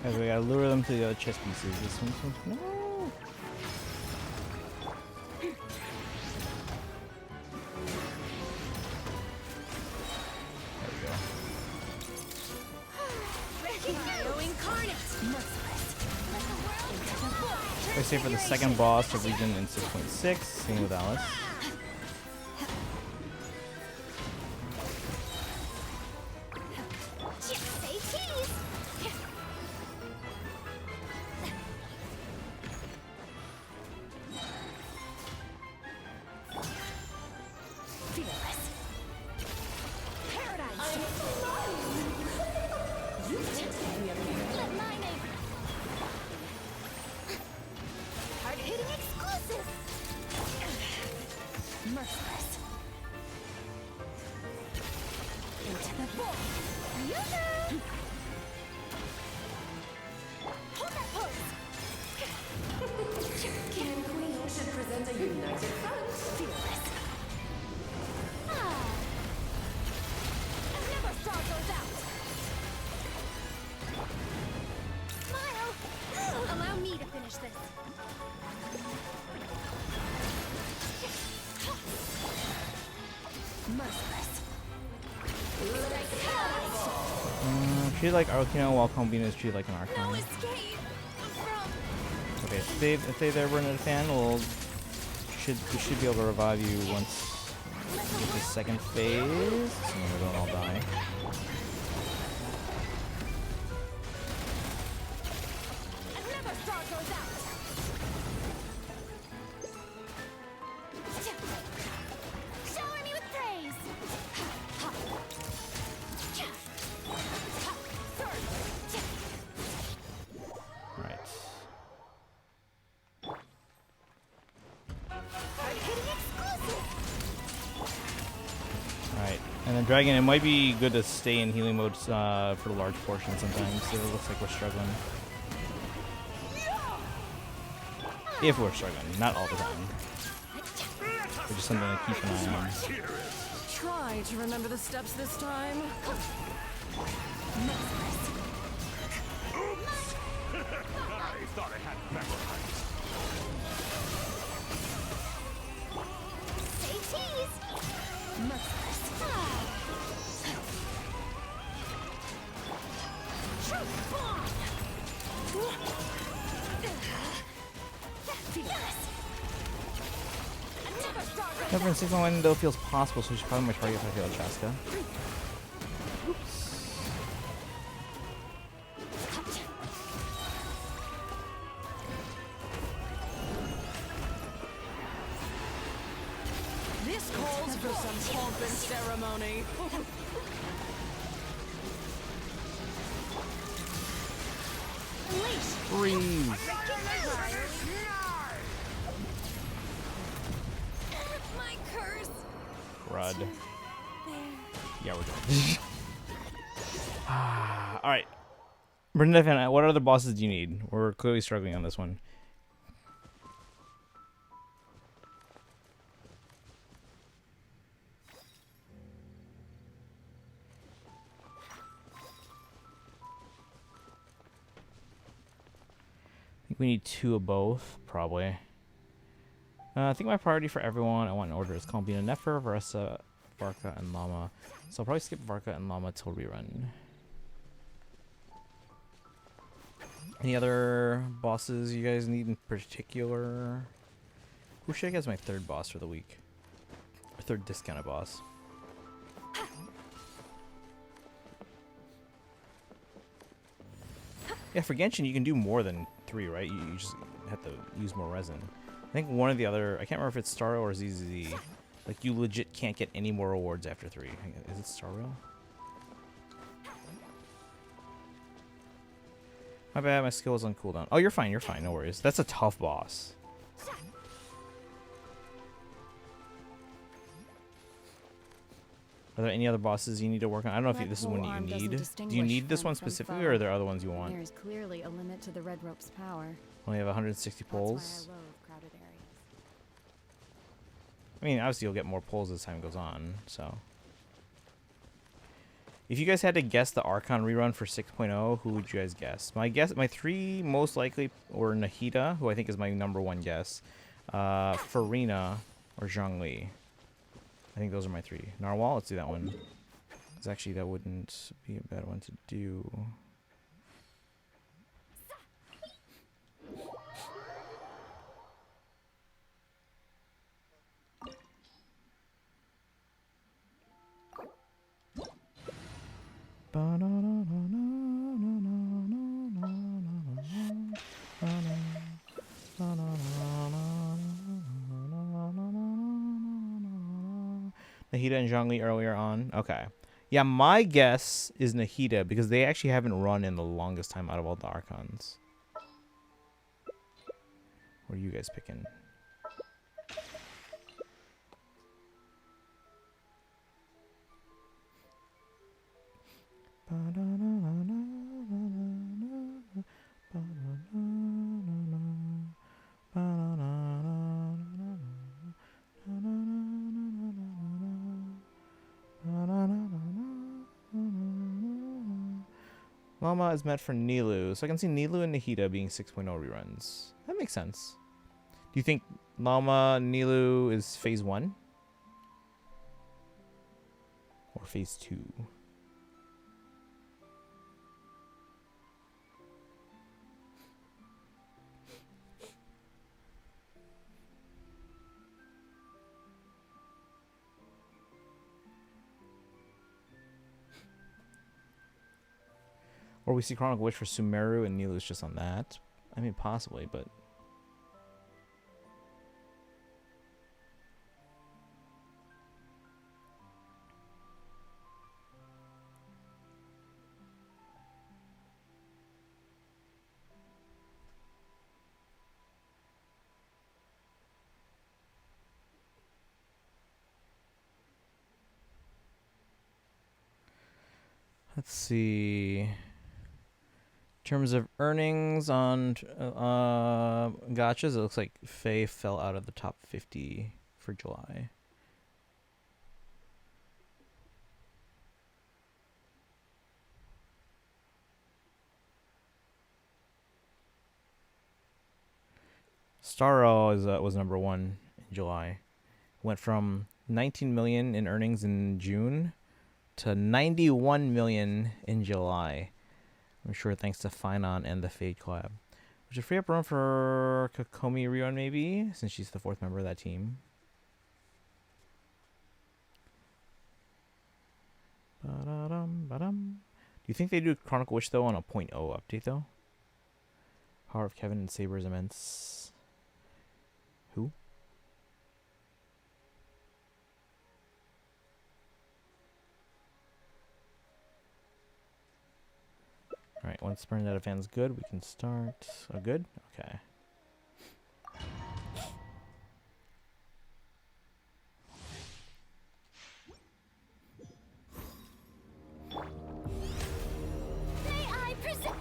Guys, we gotta lure them to the other chess pieces. This one's no. There we go. I say for the second boss to region in 6.6, same with Alice. Treat like Arcano while Columbina is treated like an Arcano. Okay, stay there, Bernetta fan. We should be able to revive you once we get the second phase, so we don't all die. Alright, And then Dragon, it might be good to stay in healing mode for large portions sometimes. So it looks like we're struggling. If we're struggling, not all the time. But just something to keep an eye on. Try to remember the steps this time. I thought I had memorized. Say cheese! Never in 6 window feels possible, so she's probably my target if I feel Chaska. Oops. This calls for some pomp and ceremony. Freeze. My curse. Rud. Yeah, we're done. Alright. Brenda, what other bosses do you need? We're clearly struggling on this one. I think we need 2 of both, probably. I think my priority for everyone, I want in order, is Columbina, Nefer, Varessa, Varka, and Llama. So I'll probably skip Varka and Llama till rerun. Any other bosses you guys need in particular? Who should I guess my 3rd boss for the week? Or 3rd discounted boss? Yeah, for Genshin you can do more than 3, right? You just have to use more resin. I think one of the other, I can't remember if it's Star Rail or ZZZ. Like, you legit can't get any more rewards after 3. Is it Star Rail? My bad, my skill was on cooldown. Oh, you're fine, no worries. That's a tough boss. Are there any other bosses you need to work on? I don't know if this is one you need. Do you need this one specifically, or are there other ones you want? There's clearly a limit to the red rope's power. Only have 160 pulls. That's why I loathe crowded areas. I mean, obviously you'll get more pulls as time goes on, so. If you guys had to guess the Archon rerun for 6.0, who would you guys guess? My 3 most likely were Nahida, who I think is my #1 guess, Farina, or Zhongli. I think those are my 3. Narwhal, let's do that one. Because actually that wouldn't be a bad one to do. Nahida and Zhongli earlier on. Okay. Yeah, my guess is Nahida because they actually haven't run in the longest time out of all the Archons. What are you guys picking? Llama is meant for Nilu, so I can see Nilu and Nahida being 6.0 reruns. That makes sense. Do you think Llama Nilu is phase 1? Or phase 2? Or we see Chronicle Wish for Sumeru and Nilu's just on that. I mean, possibly, but... Let's see. In terms of earnings on gotchas, it looks like Faye fell out of the top 50 for July. Starro was number 1 in July. Went from 19 million in earnings in June to 91 million in July. I'm sure thanks to Finon and the Fade collab. Which should free up room for Kokomi Rion maybe, since she's the 4th member of that team. Do you think they do Chronicle Wish though on a 0.0 update though? Power of Kevin and Saber is immense. Who? Alright, once Bernadette fan's good, we can start. Oh, good? Okay. May I present?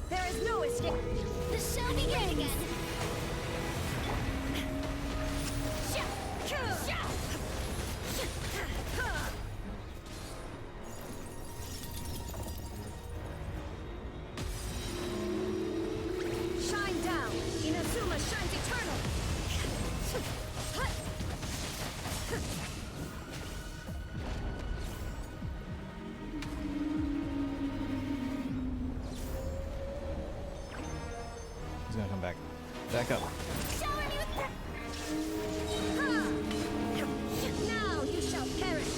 There is no escape. The show begins again. Shine down. Inazuma shines eternal. He's gonna come back. Back up. Shower me with now you shall perish.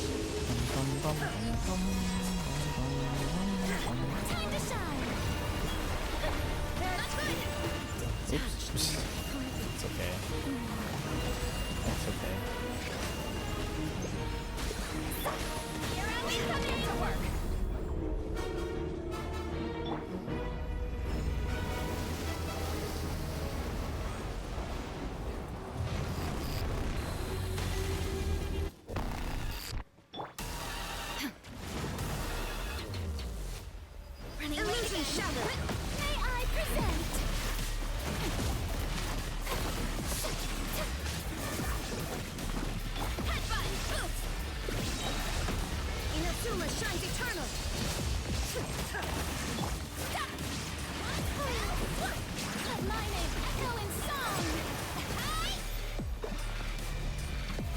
Time to shine. Oops. It's okay. That's okay. Here I we come to work. Illusion shattered. May I present? Headbutt. Inazuma shines eternal. Let my name echo in song.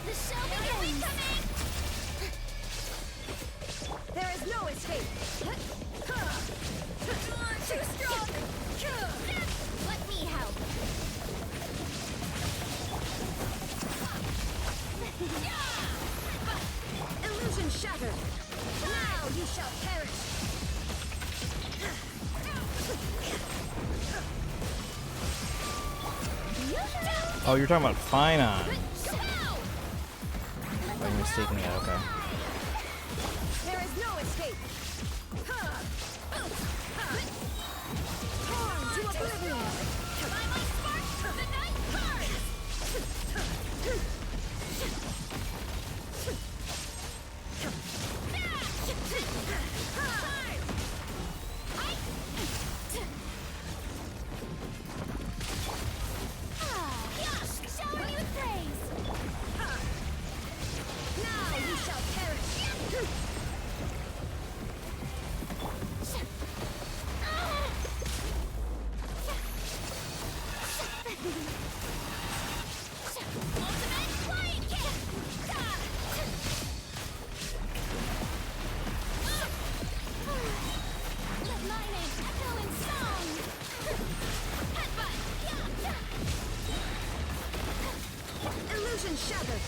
The show begins. There is no escape. Too strong. Let me help. Illusion shattered. Now you shall perish. Oh, you're talking about Finon. I'm mistaken that, okay. There is no escape. Torn to oblivion. By my spark, the night burns. Shower me with praise. Now you shall perish. Ultimate flying kick! Let my name echo in song! Headbutt! Illusion shattered!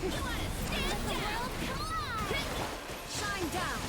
You wanna stand down? Shine down!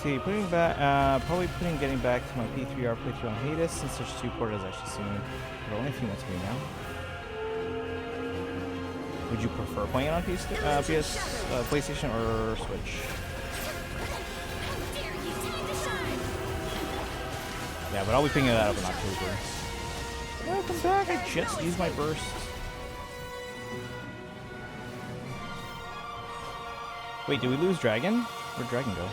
See, probably getting back to my P3R playthrough on Hades since there's 2 portals actually soon. But only a few months away now. Would you prefer playing it on PlayStation or Switch? Yeah, but I'll be picking that up in October. Welcome back! I just used my burst. Wait, did we lose Dragon? Where'd Dragon go?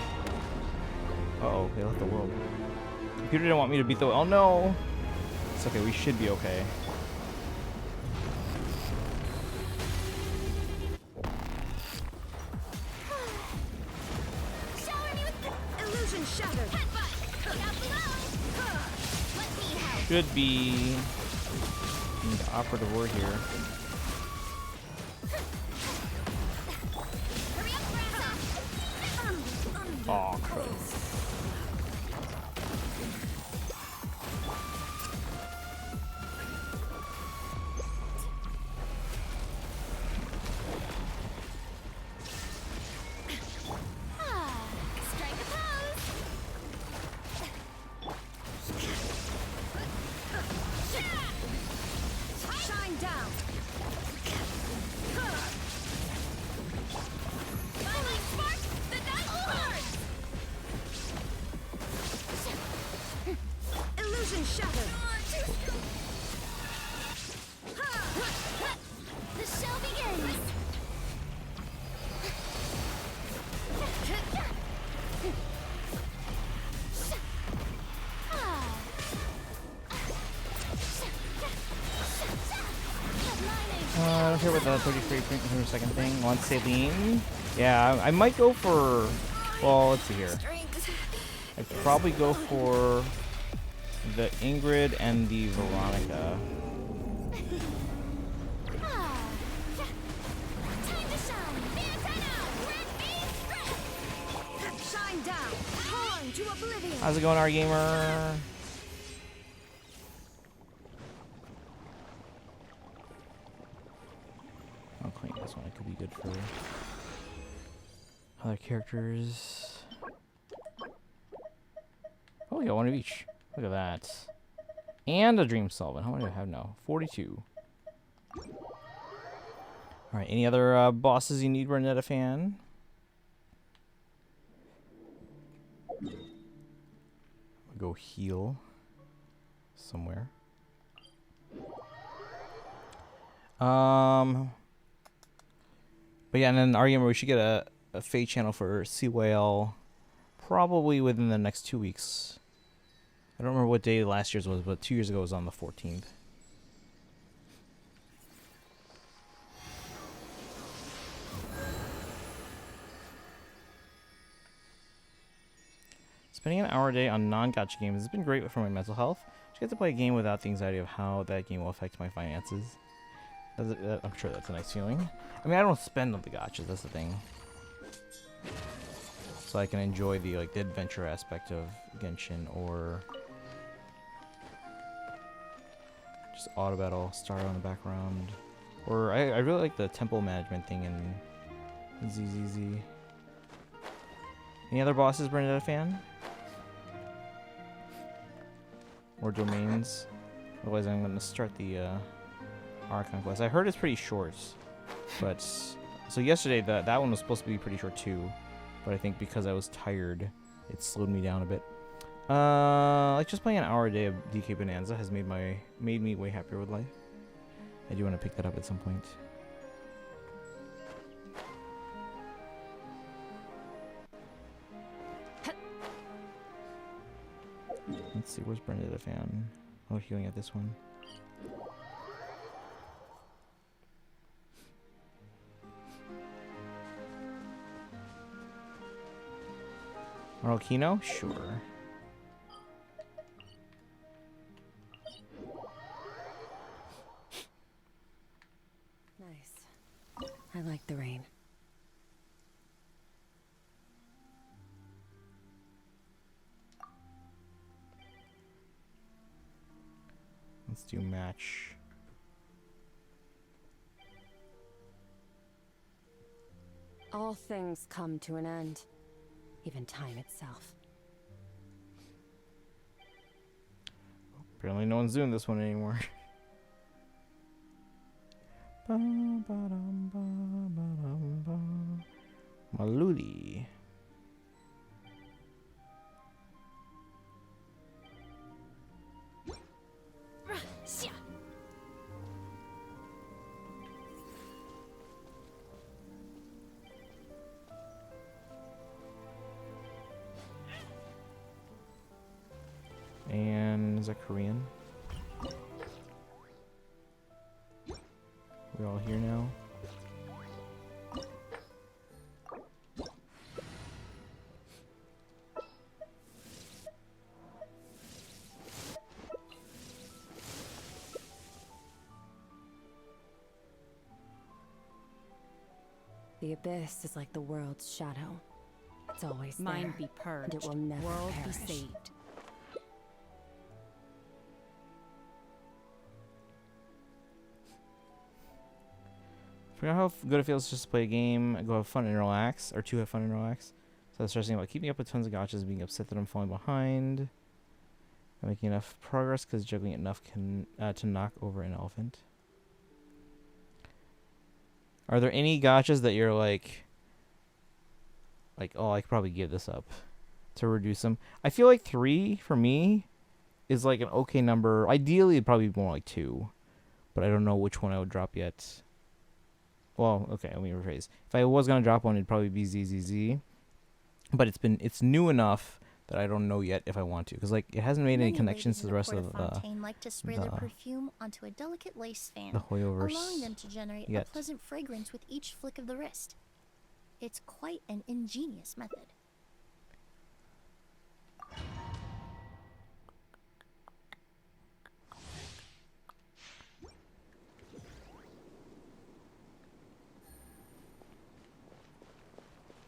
Uh-oh, they left the world. Computer didn't want me to beat the... Oh no! It's okay, we should be okay. Illusion shattered. Should be... the operative word here. Oh, Christ. I don't care about the 33 per second thing. Want saline? Yeah, I might go for... Well, let's see here. I'd probably go for the Ingrid and the Veronica. How's it going, our gamer? I'll clean this one. It could be good for other characters. Oh, we got one of each. Look at that. And a Dream Solvent. How many do I have now? 42. Alright, any other bosses you need, Bernetta fan? I'll go heal somewhere. But yeah, and then argument we should get a Fate channel for Sea Whale probably within the next 2 weeks. I don't remember what day last year's was, but 2 years ago it was on the 14th. Spending an hour a day on non-gacha games has been great for my mental health. Just get to play a game without the anxiety of how that game will affect my finances. I'm sure that's a nice feeling. I mean, I don't spend on the gachas, that's the thing. So I can enjoy the the adventure aspect of Genshin, or just auto battle, start on the background. Or I really like the temple management thing in ZZZ. Any other bosses, Bernadette fan? Or domains? Otherwise I'm going to start the Archon quest. I heard it's pretty short, but so yesterday that one was supposed to be pretty short too, but I think because I was tired, it slowed me down a bit. Like just playing an hour a day of DK Bonanza has made me way happier with life. I do want to pick that up at some point. Let's see, where's Brenda the fan? Oh, healing at this one. Marokino? Sure. Nice. I like the rain. Let's do match. All things come to an end. Even time itself. Apparently no one's doing this one anymore. Maludi. And is that Korean? We're all here now. The abyss is like the world's shadow. It's always Mind there, be purged. and it will never World perish. be saved. Forgot how good it feels just to play a game, go have fun and relax, or to have fun and relax. So I was stressing about keeping up with tons of gotchas, being upset that I'm falling behind. Not making enough progress because juggling enough can to knock over an elephant. Are there any gotchas that you're like, oh, I could probably give this up to reduce them? I feel like 3 for me is like an okay number. Ideally, it'd probably be more like 2, but I don't know which one I would drop yet. Well, okay, let me rephrase. If I was gonna drop one, it'd probably be ZZZ, but it's new enough that I don't know yet if I want to, because like it hasn't made any connections to the rest of the Fontaine like to spray their perfume onto a delicate lace fan, Hoyoverse allowing them to generate a yet. pleasant fragrance with each flick of the wrist. It's quite an ingenious method.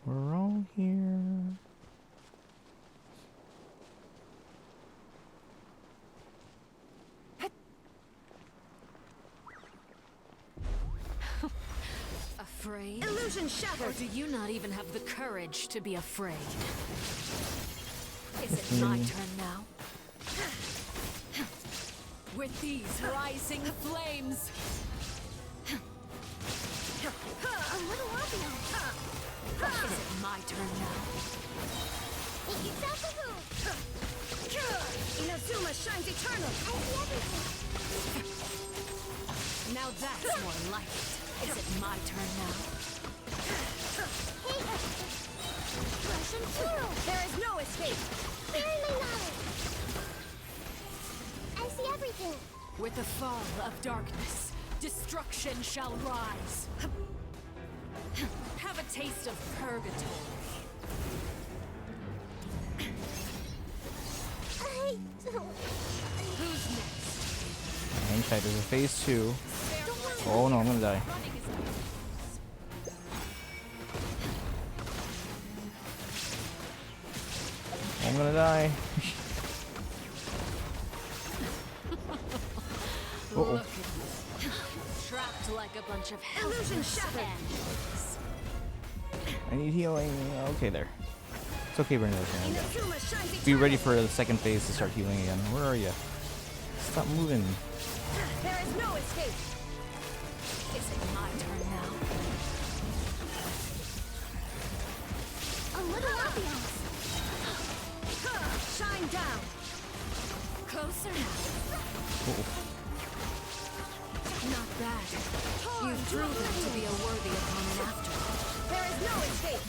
We're all here. Afraid? Illusion shattered. Or do you not even have the courage to be afraid? Is it my turn now? With these rising flames! A little obvious. Is it my turn now? Inazuma shines eternal. I see everything. Now that's more like it. Is it my turn now? Russian turtle. There is no escape. Bury my knowledge. I see everything. With the fall of darkness, destruction shall rise. Have a taste of purgatory. I don't. Who's next? Hang tight, there's a phase 2. Oh no, I'm gonna die. I'm gonna die. Look at you. Trapped like a bunch of Illusion shattered. I need healing. Okay, there. It's okay, Brenda. Inazuma shines Be eternal. ready for the second phase to start healing again. Where are you? Stop moving. There is no escape. Is it my turn now? A little obvious. Shine down. Closer now. Not bad. You've proven to be a worthy opponent after all. There is no escape.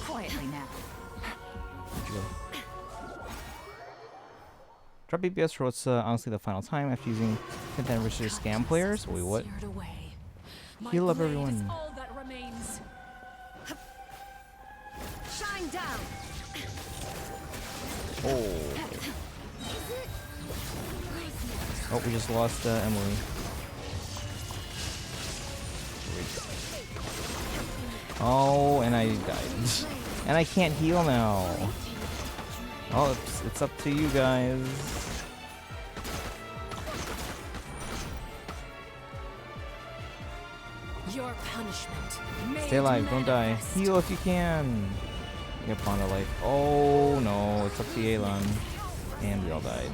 Quietly now. Where'd you go? Drop BPS for what's honestly the final time after using content versus scam players. Wait, what? Seared away. My Heal up blade everyone. is all that remains. Shine down. Oh. Oh, we just lost Emily. Oh, and I died. And I can't heal now. Oh, it's up to you guys. Your punishment. Stay alive, don't die. Heal if you can. Get Pond of life. Oh no, it's up to Yelan. And we all died.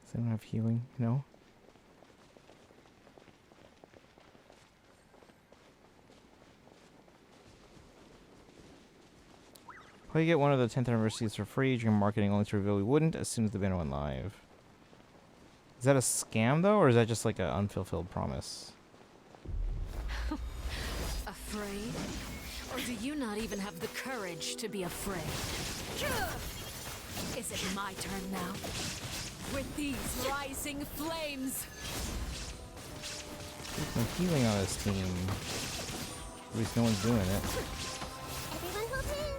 Does anyone have healing? No? Probably get one of the 10th anniversaries for free. Dream marketing only to reveal we wouldn't as soon as the banner went live. Is that a scam though, or is that just like an unfulfilled promise? Afraid? Or do you not even have the courage to be afraid? Is it my turn now? With these rising flames! There's no healing on this team. At least no one's doing it. Everyone hold in.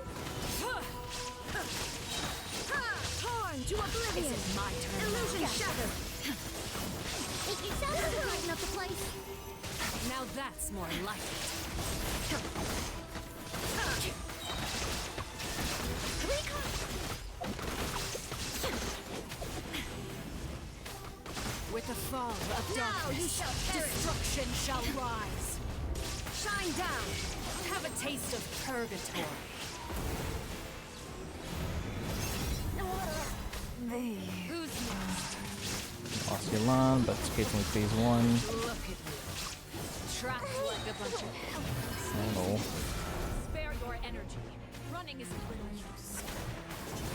Torn to oblivion! Is it my turn Illusion now? shattered. Make yourself brighten up the place. Now that's more like it. With the fall of darkness, you shall perish. destruction shall rise. Shine down. Have a taste of purgatory. Who's next? Lost Yelan, but it's okay, it's only phase 1. Look at you. Trapped like a bunch of Oh. Spare your energy. Running is of little use.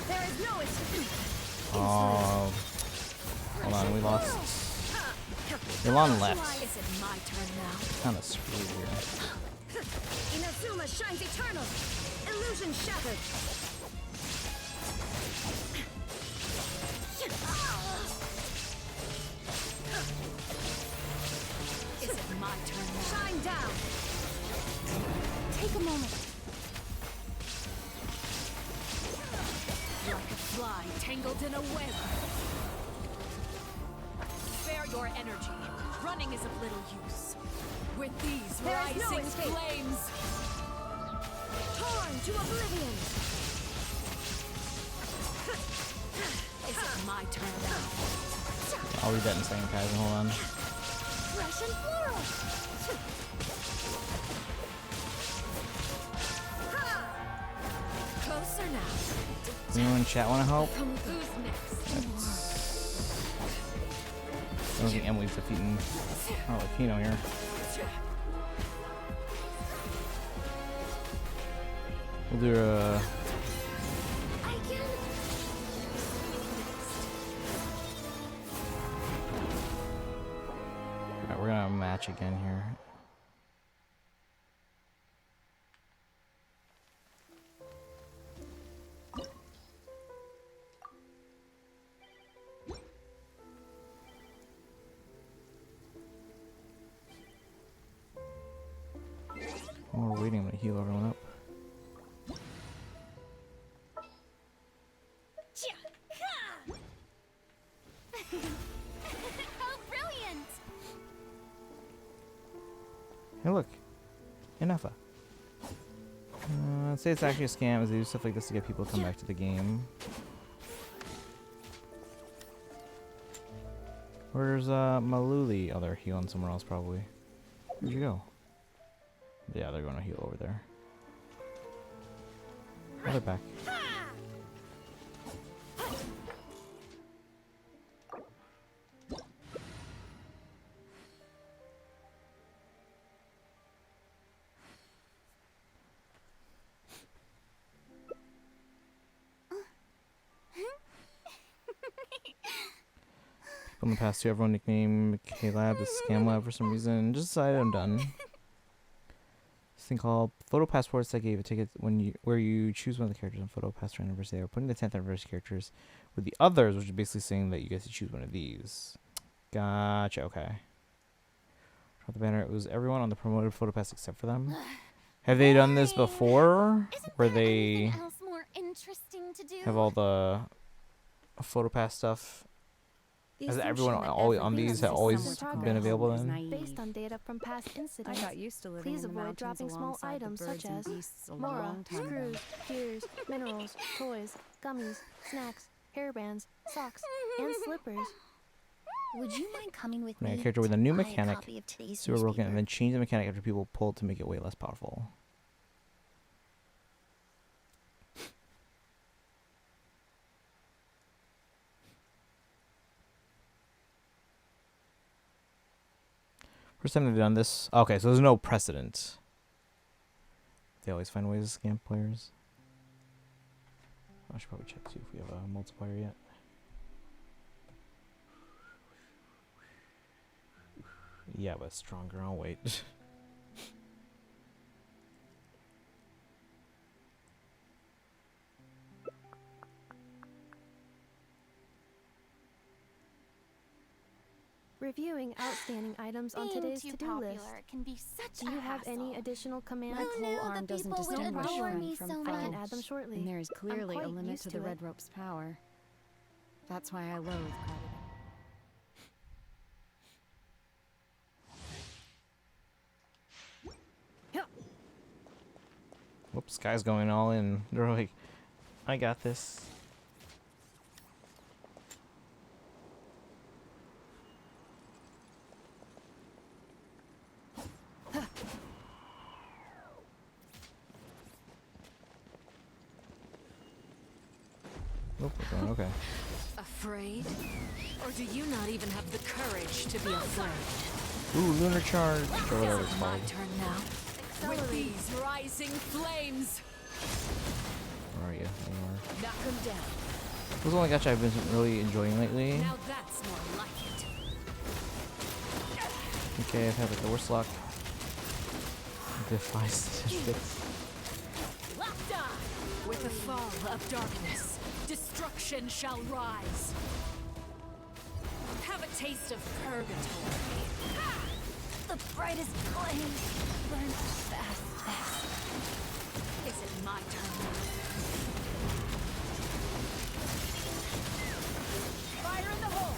There is no escape. Oh. Hold on, we lost. Yelan left. Is it my turn now? Kind of screwed here. Inazuma shines eternal. Illusion shattered. Is it my turn now? Shine down. Take a moment. Like a fly tangled in a web. Spare your energy. Running is of little use. With these There is no rising escape. flames. Torn to oblivion. Is it my turn now? I'll read that in second, guys. Hold on. Fresh and floral. Closer now. Does anyone in chat want to help? Who's next? I don't think Emily's defeating Arlecchino here. We'll do a... Alright, we're gonna match again here. While we're waiting, I'm gonna heal everyone up. How brilliant! Hey, look. Enough. I'd say it's actually a scam, as they do stuff like this to get people to come back to the game. Where's Maluli? Oh, they're healing somewhere else, probably. Where'd you go? Yeah, they're going to heal over there. Oh, they're back. People in the past two, everyone nicknamed K-Lab the Scam Lab for some reason. Just decided I'm done. This thing called Photo Passports that gave a ticket where you choose one of the characters on Photo Passport Anniversary. They were putting the 10th anniversary characters with the others, which is basically saying that you get to choose one of these. Gotcha, okay. Drop the banner. It was everyone on the promoted Photo Pass except for them. Have they done this before? Where they Else more interesting to do? have all the Photo Pass stuff Has everyone always on these have always been available then? Based on data from past incidents, I got used to living please in the avoid mountains dropping small alongside items the such birds and as beasts a mora, long time ago. screws, gears, minerals, toys, gummies, snacks, hairbands, socks, and slippers. Would you mind coming with Make me a character with to a new buy mechanic, copy of today's super broken, and newspaper? then change the mechanic after people pull to make it way less powerful. First time they've done this. Okay, so there's no precedent. They always find ways to scam players. I should probably check to see if we have a multiplier yet. Yeah, but stronger. I'll wait. Reviewing outstanding items on Being today's too to-do list. popular can be such Do you a have any hassle. additional commands? Who knew the doesn't people would distinguish adore friend me from so foe. I can much? add them shortly. And there is clearly a quite limit used to the to it. red rope's power. That's why I loathe crediting. Whoops, guy's going all in. They're like, I got this. Nope, we're going okay. Afraid? Or do you not even have the courage to be afraid? Ooh, lunar charge, or whatever it's My called. turn now. With these rising flames, Where are you? There you are. knock them down. This is the only gacha I've been really enjoying lately. Now that's more like it. Okay, I've had like the worst luck. Defy statistics. Locked on! With the fall of darkness, destruction shall rise. Have a taste of purgatory. The brightest flame burns fast. Is it my turn now? Fire in the hole!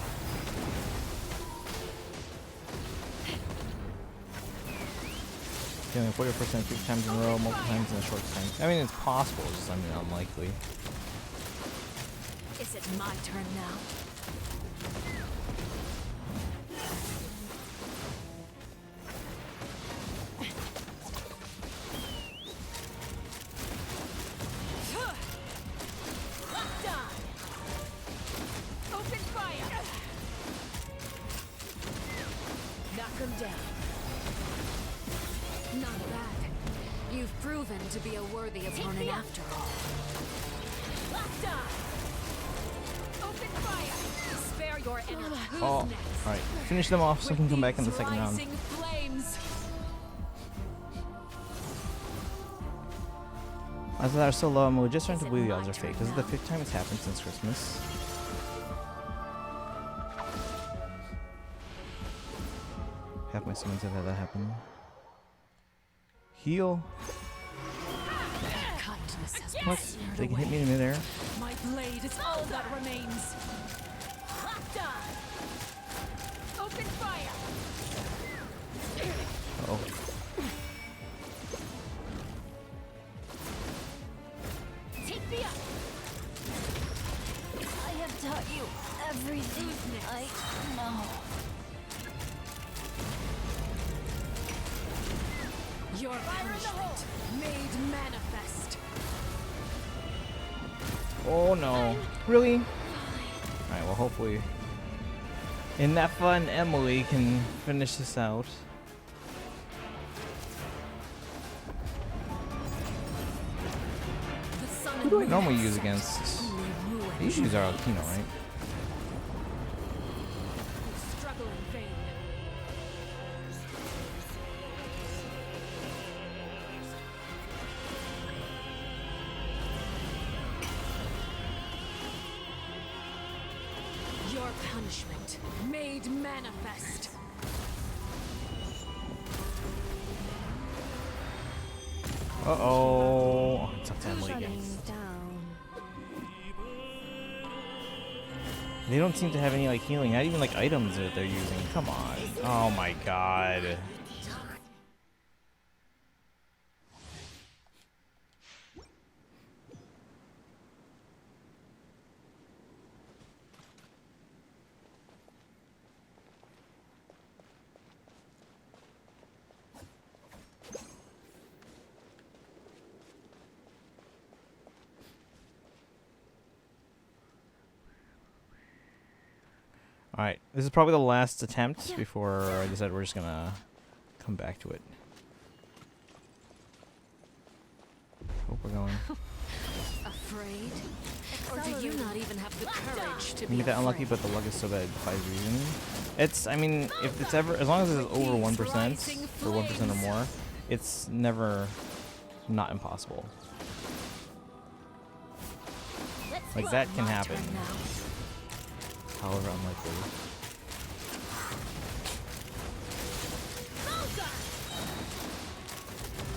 Killing 40% 3 times in a row, multiple times in a short time. I mean, it's possible, it's just, I mean, unlikely. Is it my turn now? Locked on! Open fire! Knock him down. Not bad. You've proven to be a worthy opponent after all. Locked on! Open fire! Spare your energy. Who's Oh, next? alright. Finish them off so I can come back in the These second round. rising flames. Odds that are so low, I'm just starting to believe the odds are fake. This is the 5th time it's happened since Christmas. Half my summons have had that happen. Heal. Kindness has been What? seared They can hit me away. in midair. My blade is all that remains. Locked on. Open fire. Uh oh. Take me up. I have taught you everything I know. Your punishment made manifest. Oh no. Really? Alright, well, hopefully. In that fun, Emily can finish this out. The sun Who do I and normally moon use set against? only ruin. I usually use Arlecchino, right? Struggle in vain. Your punishment made manifest. Uh-oh. It's up to Emily Shutting again. down. They don't seem to have any like healing, not even like items that they're using. Come on. Oh my god. Alright, this is probably the last attempt before I decide we're just gonna come back to it. Hope we're going. Afraid? Or do you not even have the courage to You be get that unlucky, afraid? but the luck is so bad it defies reason. It's, I mean, if it's ever, as long as it's over 1% or 1% or more, it's never not impossible. Like, that can happen. However unlikely.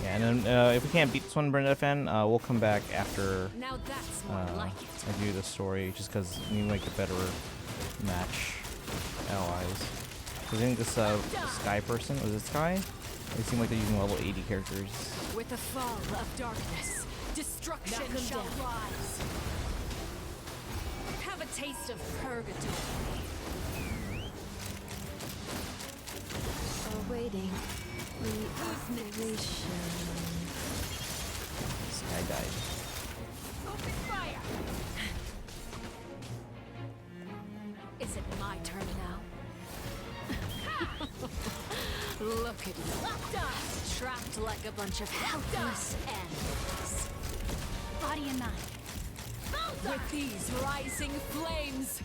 Yeah, and then if we can't beat this one, Brenda fan, we'll come back after Now that's more like it. I do the story, just because we make a better match allies. So I think this Sky person, was it Sky? They seem like they're using level 80 characters. With the fall of darkness, destruction shall rise. Have a taste of purgatory. Awaiting reactivation. Sky died. Open fire! Is it my turn now? Look at you. Trapped like a bunch of helpless animals. Body and mind. With these rising flames.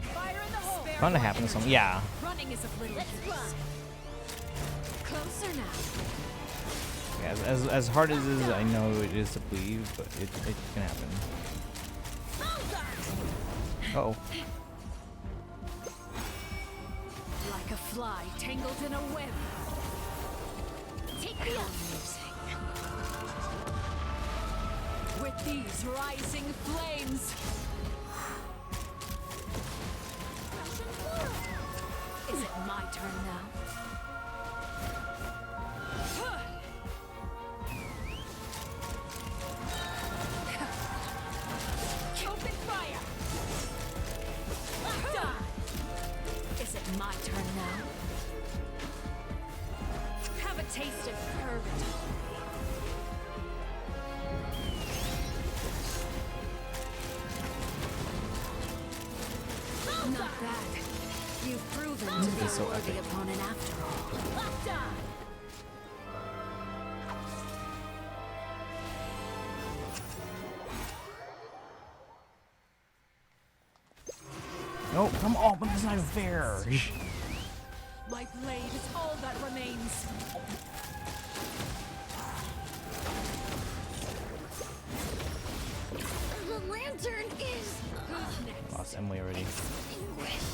Fire in the hole. Bound to happen to someone. Yeah. Running is of little use. Closer now. Yeah, as hard as it is, I know it is to believe, but it can happen. Uh-oh. Like a fly tangled in a web. Take me up. With these rising flames. Is it my turn now? Open fire! Is it my turn now? Have a taste of purgatory. Not bad. You've proven to be so a worthy epic. opponent after all. No, come on, but that's not even fair. My blade is all that remains. The lantern is Lost Emily already. extinguished.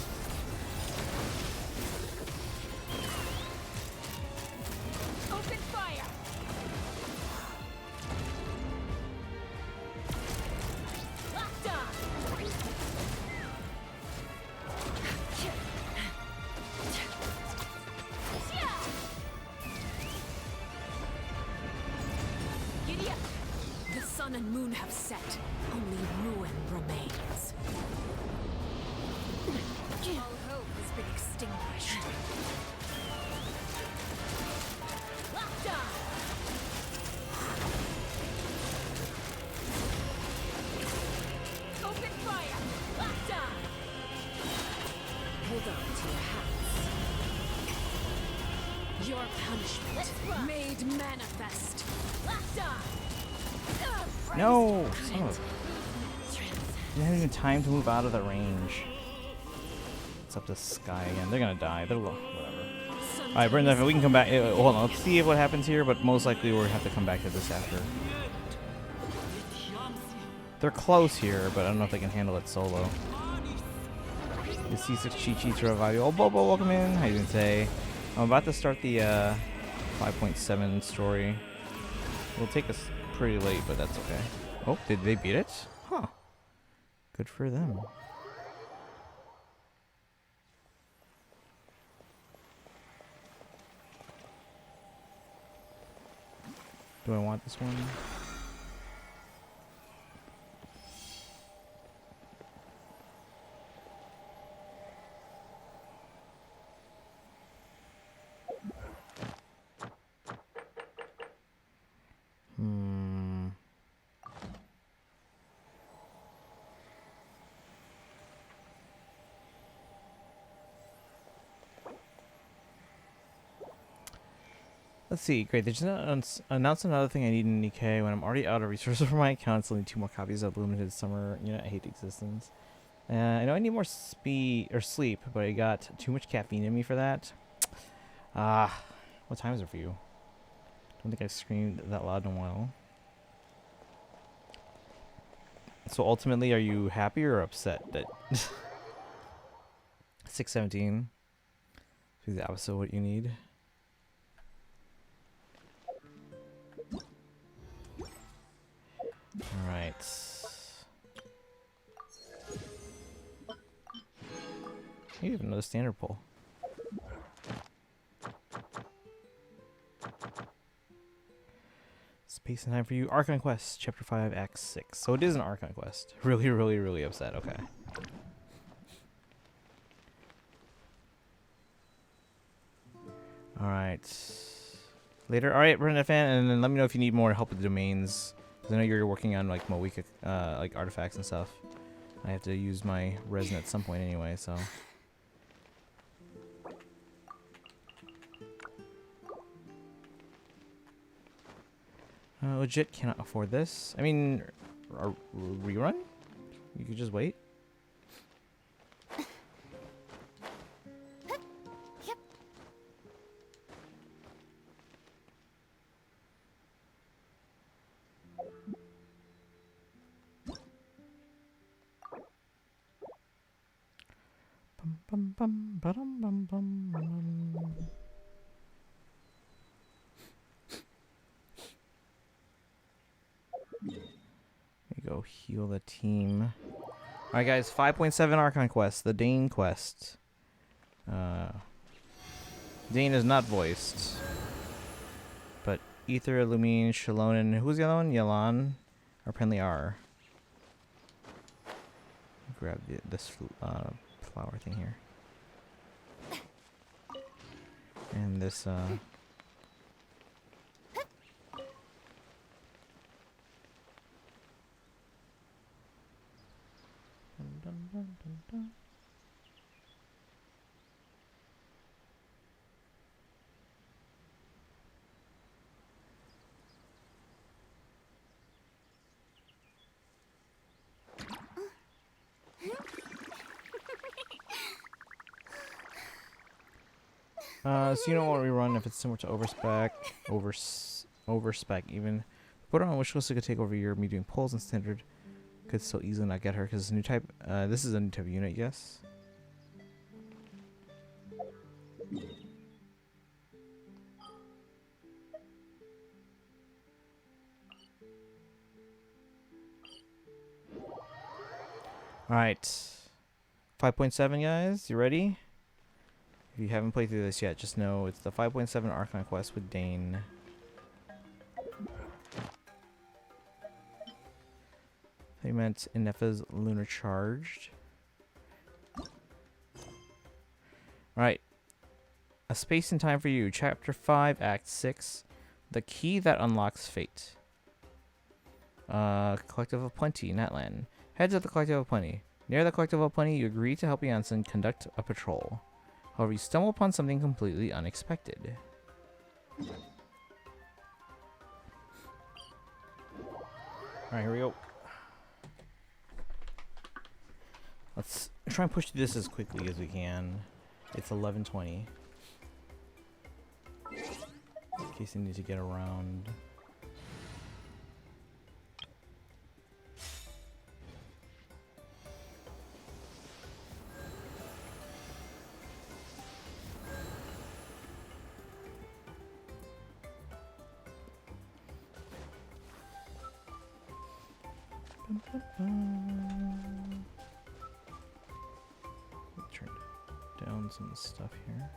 Open fire! Locked on! Giddy up! The sun and moon have set. Only ruin remains. All hope has been extinguished. Locked on! Open fire! Locked on! Hold on to your hats. Your punishment made manifest. Locked on! No! Son of a... Didn't have even time to move out of the range. It's up to Sky again. They're gonna die. They're whatever. Alright, Brenda, if we can come back. Hold on, let's see what happens here, but most likely we'll have to come back to this after. They're close here, but I don't know if they can handle it solo. The C6 cheat sheets to revive you. Oh, Bobo, welcome in. How you doing today? I'm about to start the 5.7 story. It'll take us pretty late, but that's okay. Oh, did they beat it? Huh. Good for them. Do I want this one? Let's see. Great. They just announced another thing I need in Nikkei when I'm already out of resources for my account. Still need 2 more copies of limited summer. You know, I hate the existence. I know I need more speed or sleep, but I got too much caffeine in me for that. What time is it for you? Don't think I've screamed that loud in a while. So ultimately, are you happy or upset that 6:17 is the opposite of what you need? All right. You have another standard pull. Space and time for you. Archon Quest, Chapter 5, Act 6. So it is an Archon Quest. Really, really, really upset. Okay. Alright. Later. Alright, Brenda fan, and then let me know if you need more help with the domains. Because I know you're working on like Moeka, like artifacts and stuff. I have to use my resin at some point anyway, so. Legit cannot afford this. I mean, a rerun? You could just wait. Bum, bum, ba-dum, bum, bum, bum. There you go, heal the team. Alright guys, 5.7 Archon Quest, the Dane quest. Dane is not voiced. But Ether, Illumine, Shalon, and who's the other one? Yelan apparently are. Grab this flower thing here. And this dun, dun, dun, dun. So you don't want to rerun if it's similar to overspec, overspec even. Put her on wish list, it could take over a year of me doing polls and standard. Could still easily not get her because it's a new type. This is a new type of unit, yes. Alright. 5.7 guys, you ready? If you haven't played through this yet, just know it's the 5.7 Archon Quest with Dane. They meant Innefa's Lunar Charged. Alright. A Space and Time for You. Chapter 5, Act 6. The Key That Unlocks Fate. Collective of Plenty, Natlan. Heads of the Collective of Plenty. Near the Collective of Plenty, you agree to help Janssen conduct a patrol. However, you stumble upon something completely unexpected. Alright, here we go. Let's try and push through this as quickly as we can. It's 11:20. In case I need to get around. down some stuff here.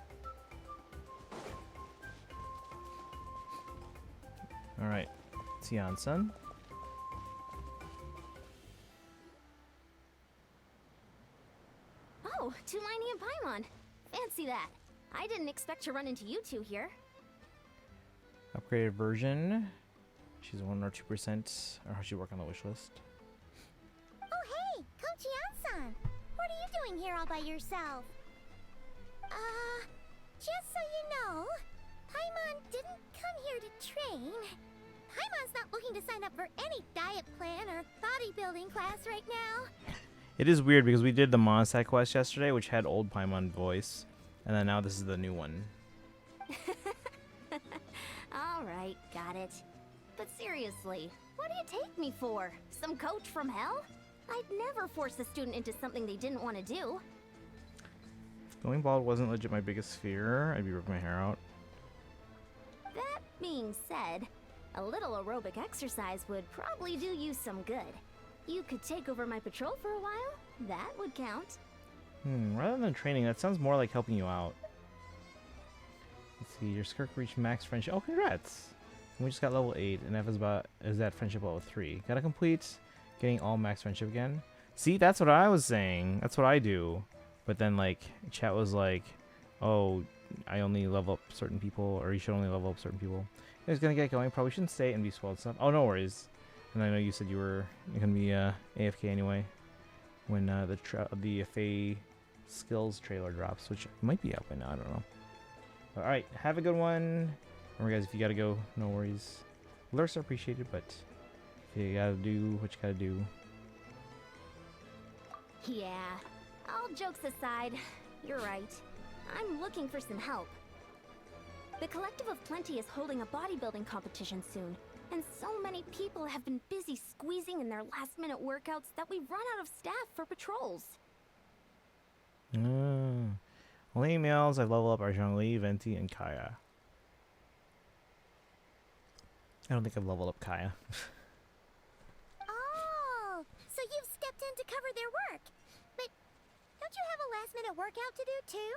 All right, Tian-san. Oh, Tulani and Paimon. Fancy that. I didn't expect to run into you two here. Upgraded version. She's 1 or 2%. Or how she work on the wish list. Oh, hey, Coach Yan-san. What are you doing here all by yourself? Just so you know, Paimon didn't come here to train. Paimon's not looking to sign up for any diet plan or bodybuilding class right now. It is weird because we did the Mondstadt quest yesterday, which had old Paimon voice, and then now this is the new one. Alright, got it. But seriously, what do you take me for? Some coach from hell? I'd never force a student into something they didn't want to do. If going bald wasn't legit my biggest fear, I'd be ripping my hair out. That being said, a little aerobic exercise would probably do you some good. You could take over my patrol for a while. That would count. Rather than training, that sounds more like helping you out. Let's see, your Skirk reached max friendship. Oh, congrats! And we just got level 8, and F is at friendship level 3. Gotta complete getting all max friendship again. See, that's what I was saying. That's what I do. But then, like, chat was like, oh, I only level up certain people, or you should only level up certain people. I was gonna get going. Probably shouldn't stay and be spoiled stuff. Oh, no worries. And I know you said you were gonna be AFK anyway when the Fae skills trailer drops, which might be out by now. I don't know. All right, have a good one. Remember, guys, if you gotta go, no worries. Alerts are appreciated, but you gotta do what you gotta do. Yeah, all jokes aside, you're right. I'm looking for some help. The Collective of Plenty is holding a bodybuilding competition soon, and so many people have been busy squeezing in their last-minute workouts that we've run out of staff for patrols. Only emails I've leveled up are Zhongli, Venti, and Kaya. I don't think I've leveled up Kaya. Oh, so you've stepped in to cover their work. But don't you have a last-minute workout to do too?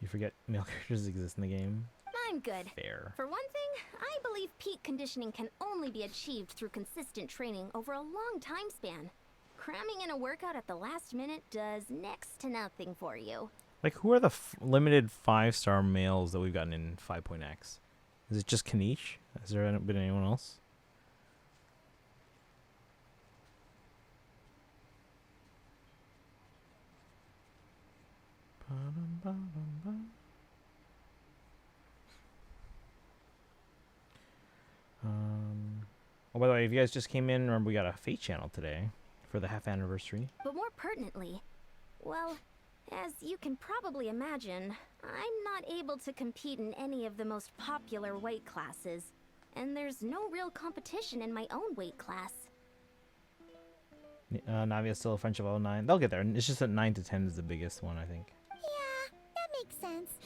You forget male characters exist in the game. I'm good. Fair. For one thing, I believe peak conditioning can only be achieved through consistent training over a long time span. Cramming in a workout at the last minute does next to nothing for you. Like, who are the limited 5-star males that we've gotten in 5.x? Is it just Kanish? Has there been anyone else? Oh, by the way, if you guys just came in, remember we got a Fate channel today for the half anniversary. But more pertinently, well, as you can probably imagine, I'm not able to compete in any of the most popular weight classes, and there's no real competition in my own weight class. Navia's still a friendship level 9. They'll get there. It's just that 9 to 10 is the biggest one, I think. Yeah, that makes sense.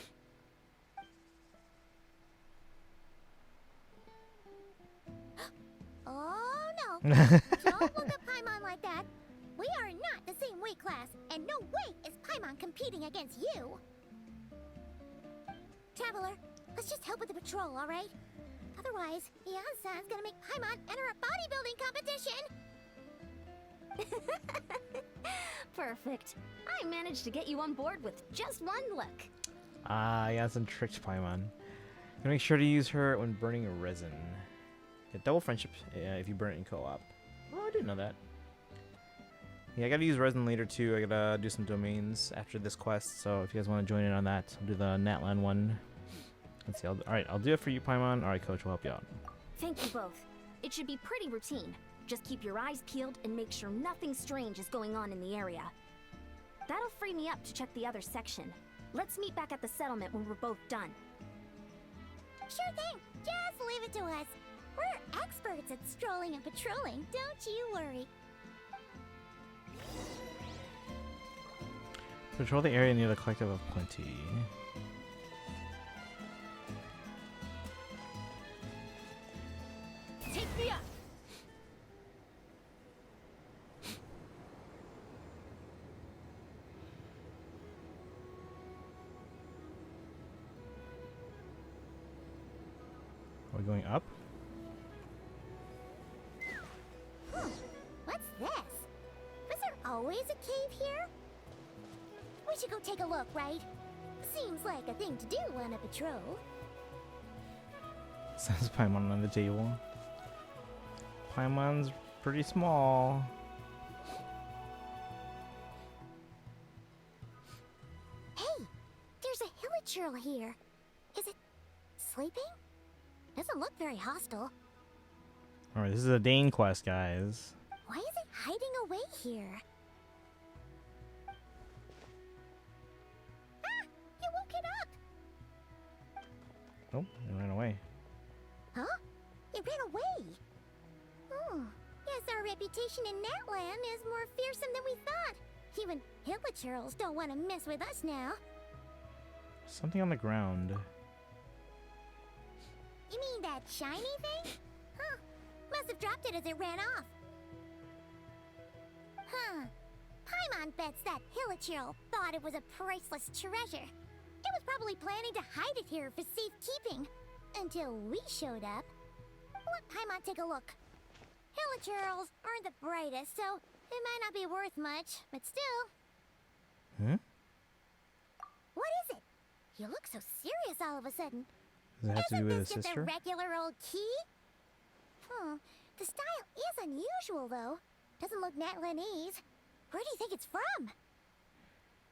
Oh no! Don't look at Paimon like that. We are not the same weight class, and no way is Paimon competing against you. Traveler, let's just help with the patrol, all right? Otherwise, Yan-san's gonna make Paimon enter a bodybuilding competition. Perfect. I managed to get you on board with just one look. Yan-san tricked Paimon. Gonna make sure to use her when burning a resin. Get double friendship if you burn it in co-op. Oh, I didn't know that. Yeah, I gotta use resin later too. I gotta do some domains after this quest. So if you guys want to join in on that, I'll do the Natlan one. Let's see. Alright, I'll do it for you, Paimon. Alright, Coach, we'll help you out. Thank you both. It should be pretty routine. Just keep your eyes peeled and make sure nothing strange is going on in the area. That'll free me up to check the other section. Let's meet back at the settlement when we're both done. Sure thing. Just leave it to us. We're experts at strolling and patrolling, don't you worry. Patrol the area near the Collective of Plenty. Take me up. always a cave here? We should go take a look, right? Seems like a thing to do on a patrol. Says Paimon on the table. Paimon's pretty small. Hey, there's a hilichurl here. Is it sleeping? Doesn't look very hostile. Alright, this is a Dane quest, guys. Why is it hiding away here? Ah! You woke it up! Oh, it ran away. Huh? It ran away! Oh, guess our reputation in Natland is more fearsome than we thought. Even hilichurls don't want to mess with us now. Something on the ground. You mean that shiny thing? Huh. Must have dropped it as it ran off. Huh. Paimon bets that hilichurl thought it was a priceless treasure. It was probably planning to hide it here for safekeeping. Until we showed up. Let Paimon take a look. Hilichurls aren't the brightest, so it might not be worth much, but still. Hmm? What is it? You look so serious all of a sudden. Does it have to do with his Isn't this just sister? a regular old key? The style is unusual, though. Doesn't look Natlanese. Where do you think it's from?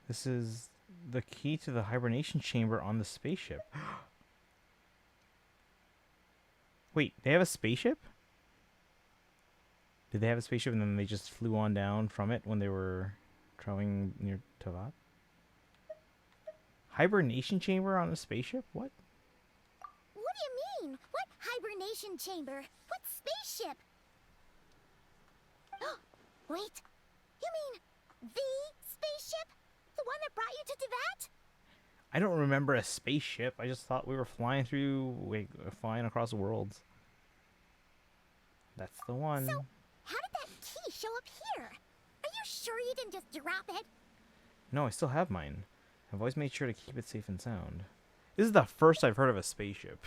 This is the key to the hibernation chamber on the spaceship. Wait, they have a spaceship? Did they have a spaceship and then they just flew on down from it when they were traveling near Tavat? Hibernation chamber on a spaceship? What? What do you mean? What hibernation chamber? What spaceship? Wait, you mean the spaceship? The one that brought you to Tavat? I don't remember a spaceship. I just thought we were flying flying across the worlds. That's the one. So, how did that key show up here? Are you sure you didn't just drop it? No, I still have mine. I've always made sure to keep it safe and sound. This is the first I've heard of a spaceship.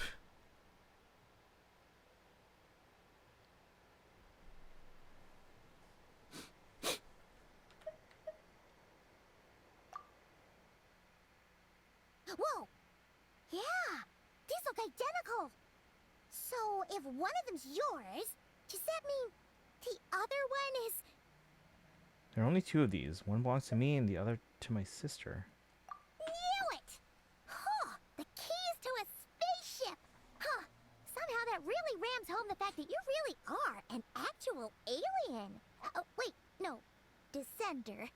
Whoa! Yeah! These look identical! So, if one of them's yours, does that mean the other one is... There are only two of these. One belongs to me and the other to my sister. Knew it! Huh! The keys to a spaceship! Huh! Somehow that really rams home the fact that you really are an actual alien! Oh, wait, no. Descender.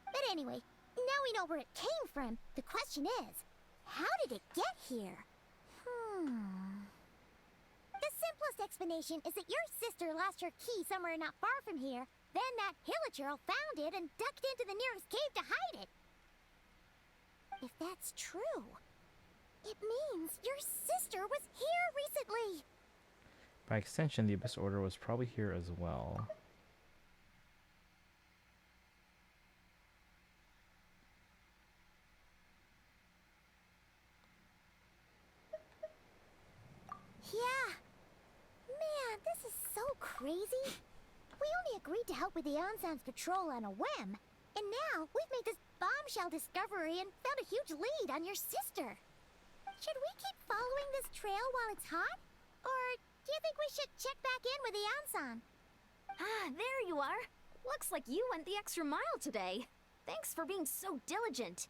But anyway, now we know where it came from. The question is, how did it get here? The simplest explanation is that your sister lost her key somewhere not far from here. Then that hilichurl found it and ducked into the nearest cave to hide it. If that's true, it means your sister was here recently. By extension, the Abyss Order was probably here as well. Yeah. Man, this is so crazy. We only agreed to help with the Ansan's patrol on a whim. And now we've made this bombshell discovery and found a huge lead on your sister. Should we keep following this trail while it's hot? Or do you think we should check back in with the Ansan? Ah, there you are. Looks like you went the extra mile today. Thanks for being so diligent.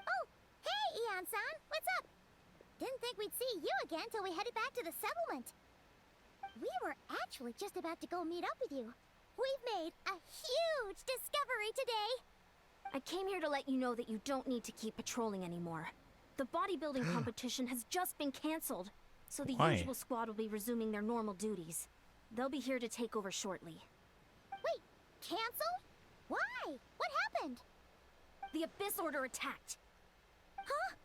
Oh, hey, Ian-san, what's up? Didn't think we'd see you again till we headed back to the settlement. We were actually just about to go meet up with you. We've made a huge discovery today. I came here to let you know that you don't need to keep patrolling anymore. The bodybuilding competition has just been cancelled, so the Why? usual squad will be resuming their normal duties. They'll be here to take over shortly. Wait, canceled? Why? What happened? The Abyss Order attacked. Huh?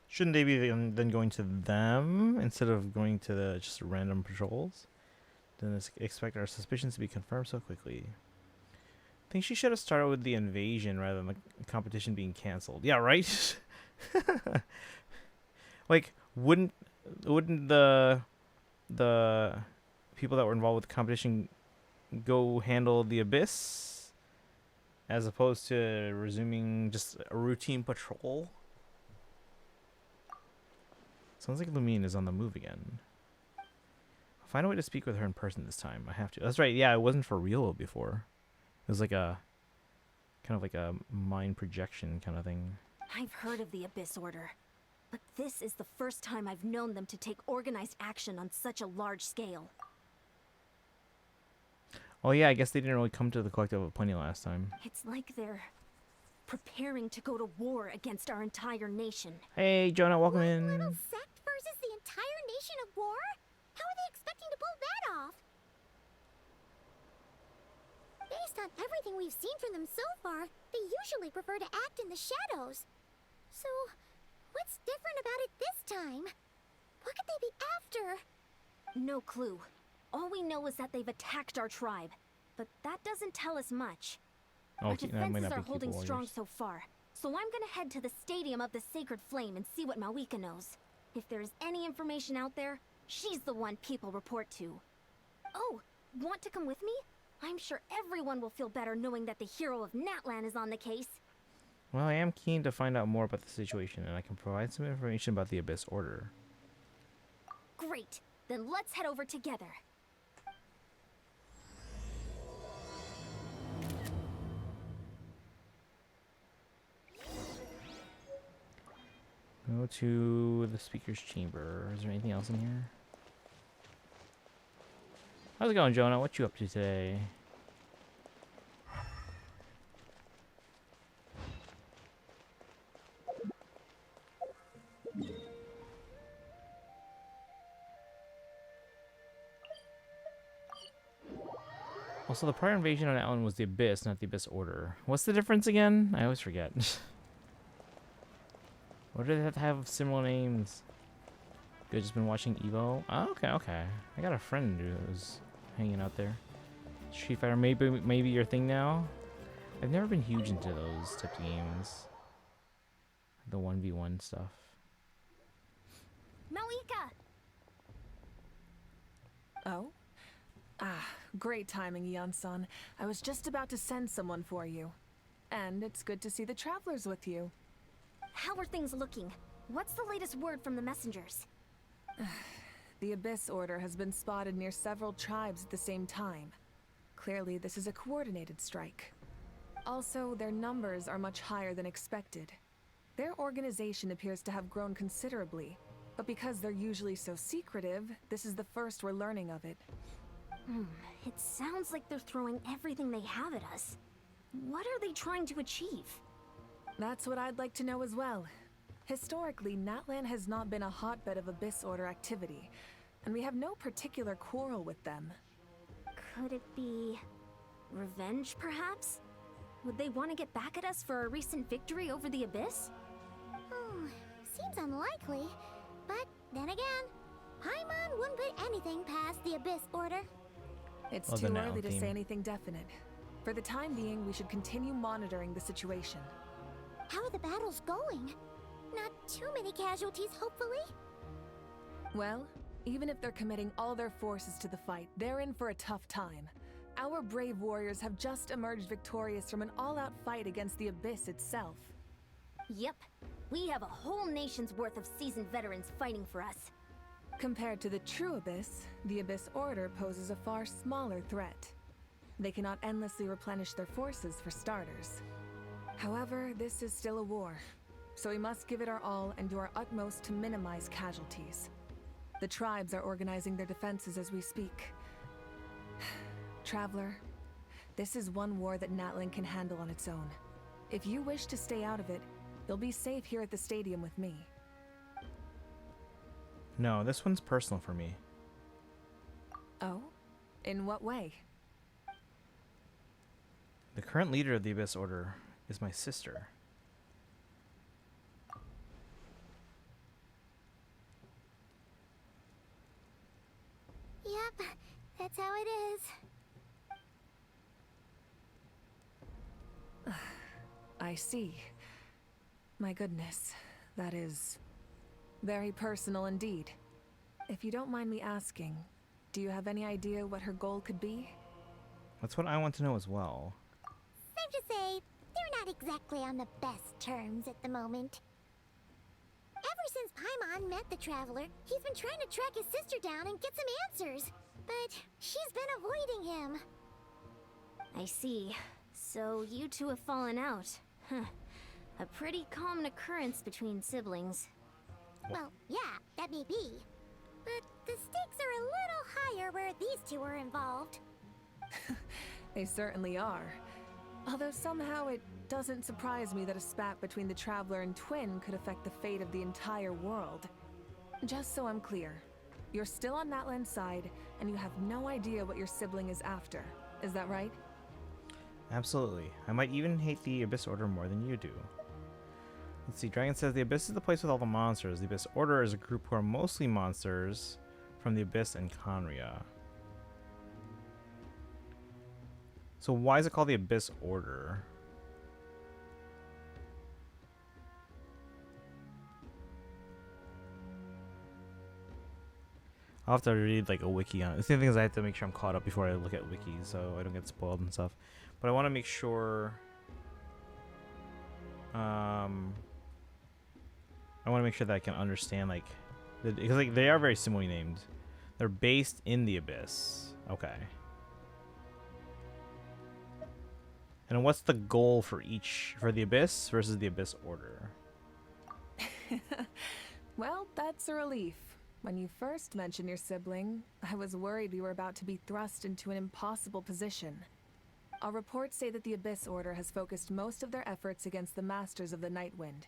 Shouldn't they be then going to them instead of going to the just random patrols? Didn't expect our suspicions to be confirmed so quickly. I think she should have started with the invasion rather than the competition being cancelled. Yeah, right? Like, wouldn't the people that were involved with the competition go handle the Abyss as opposed to resuming just a routine patrol. Sounds like Lumine is on the move again. I'll find a way to speak with her in person this time. I have to. That's right. Yeah, it wasn't for real before. It was like a kind of like a mind projection kind of thing. I've heard of the Abyss Order, but this is the first time I've known them to take organized action on such a large scale. Oh yeah, I guess they didn't really come to the collective of plenty last time. It's like they're preparing to go to war against our entire nation. Hey, Jonah, welcome in. Little sect versus the entire nation of war? How are they expecting to pull that off? Based on everything we've seen from them so far, they usually prefer to act in the shadows. So, what's different about it this time? What could they be after? No clue. All we know is that they've attacked our tribe, but that doesn't tell us much. Oh, Our that might defenses not are be holding capable strong warriors. so far, so I'm gonna head to the Stadium of the Sacred Flame and see what Mawika knows. If there's any information out there, she's the one people report to. Oh, want to come with me? I'm sure everyone will feel better knowing that the hero of Natlan is on the case. Well, I am keen to find out more about the situation, and I can provide some information about the Abyss Order. Great, then let's head over together. Go to the speaker's chamber. Is there anything else in here? How's it going, Jonah? What you up to today? Also, the prior invasion on Alan was the Abyss, not the Abyss Order. What's the difference again? I always forget. What do they have to have similar names? You just been watching Evo? Oh, okay, okay. I got a friend who's hanging out there. Street Fighter, maybe your thing now? I've never been huge into those types of games. The 1v1 stuff. Mawika! Oh? Ah, great timing, Yeon-san. I was just about to send someone for you. And it's good to see the travelers with you. How are things looking? What's the latest word from the messengers? The Abyss Order has been spotted near several tribes at the same time. Clearly, this is a coordinated strike. Also, their numbers are much higher than expected. Their organization appears to have grown considerably, but because they're usually so secretive, this is the first we're learning of it. It sounds like they're throwing everything they have at us. What are they trying to achieve? That's what I'd like to know as well. Historically, Natlan has not been a hotbed of Abyss Order activity, and we have no particular quarrel with them. Could it be revenge, perhaps? Would they want to get back at us for a recent victory over the Abyss? Seems unlikely. But then again, Paimon wouldn't put anything past the Abyss Order. It's Well, the too Natlan early to team. say anything definite. For the time being, we should continue monitoring the situation. How are the battles going? Not too many casualties, hopefully? Well, even if they're committing all their forces to the fight, they're in for a tough time. Our brave warriors have just emerged victorious from an all-out fight against the Abyss itself. Yep. We have a whole nation's worth of seasoned veterans fighting for us. Compared to the true Abyss, the Abyss Order poses a far smaller threat. They cannot endlessly replenish their forces for starters. However, this is still a war, so we must give it our all and do our utmost to minimize casualties. The tribes are organizing their defenses as we speak. Traveler, this is one war that Natlan can handle on its own. If you wish to stay out of it, you'll be safe here at the stadium with me. No, this one's personal for me. Oh? In what way? The current leader of the Abyss Order is my sister. Yep, that's how it is. I see. My goodness, that is very personal indeed. If you don't mind me asking, do you have any idea what her goal could be? That's what I want to know as well. Safe to say they're not exactly on the best terms at the moment. Ever since Paimon met the Traveler, he's been trying to track his sister down and get some answers. But she's been avoiding him. I see. So you two have fallen out. Huh. A pretty common occurrence between siblings. Well, yeah, that may be. But the stakes are a little higher where these two are involved. They certainly are. Although somehow it doesn't surprise me that a spat between the Traveler and Twin could affect the fate of the entire world. Just so I'm clear, you're still on Natlan's side, and you have no idea what your sibling is after. Is that right? Absolutely. I might even hate the Abyss Order more than you do. Let's see, Dragon says the Abyss is the place with all the monsters. The Abyss Order is a group who are mostly monsters from the Abyss and Conria. So why is it called the Abyss Order? I'll have to read like a wiki on it. The same thing is I have to make sure I'm caught up before I look at wikis so I don't get spoiled and stuff. But I want to make sure I want to make sure that I can understand like because like they are very similarly named. They're based in the Abyss. Okay. And what's the goal for each for the Abyss versus the Abyss Order? Well, that's a relief. When you first mentioned your sibling, I was worried we were about to be thrust into an impossible position. Our reports say that the Abyss Order has focused most of their efforts against the Masters of the Nightwind.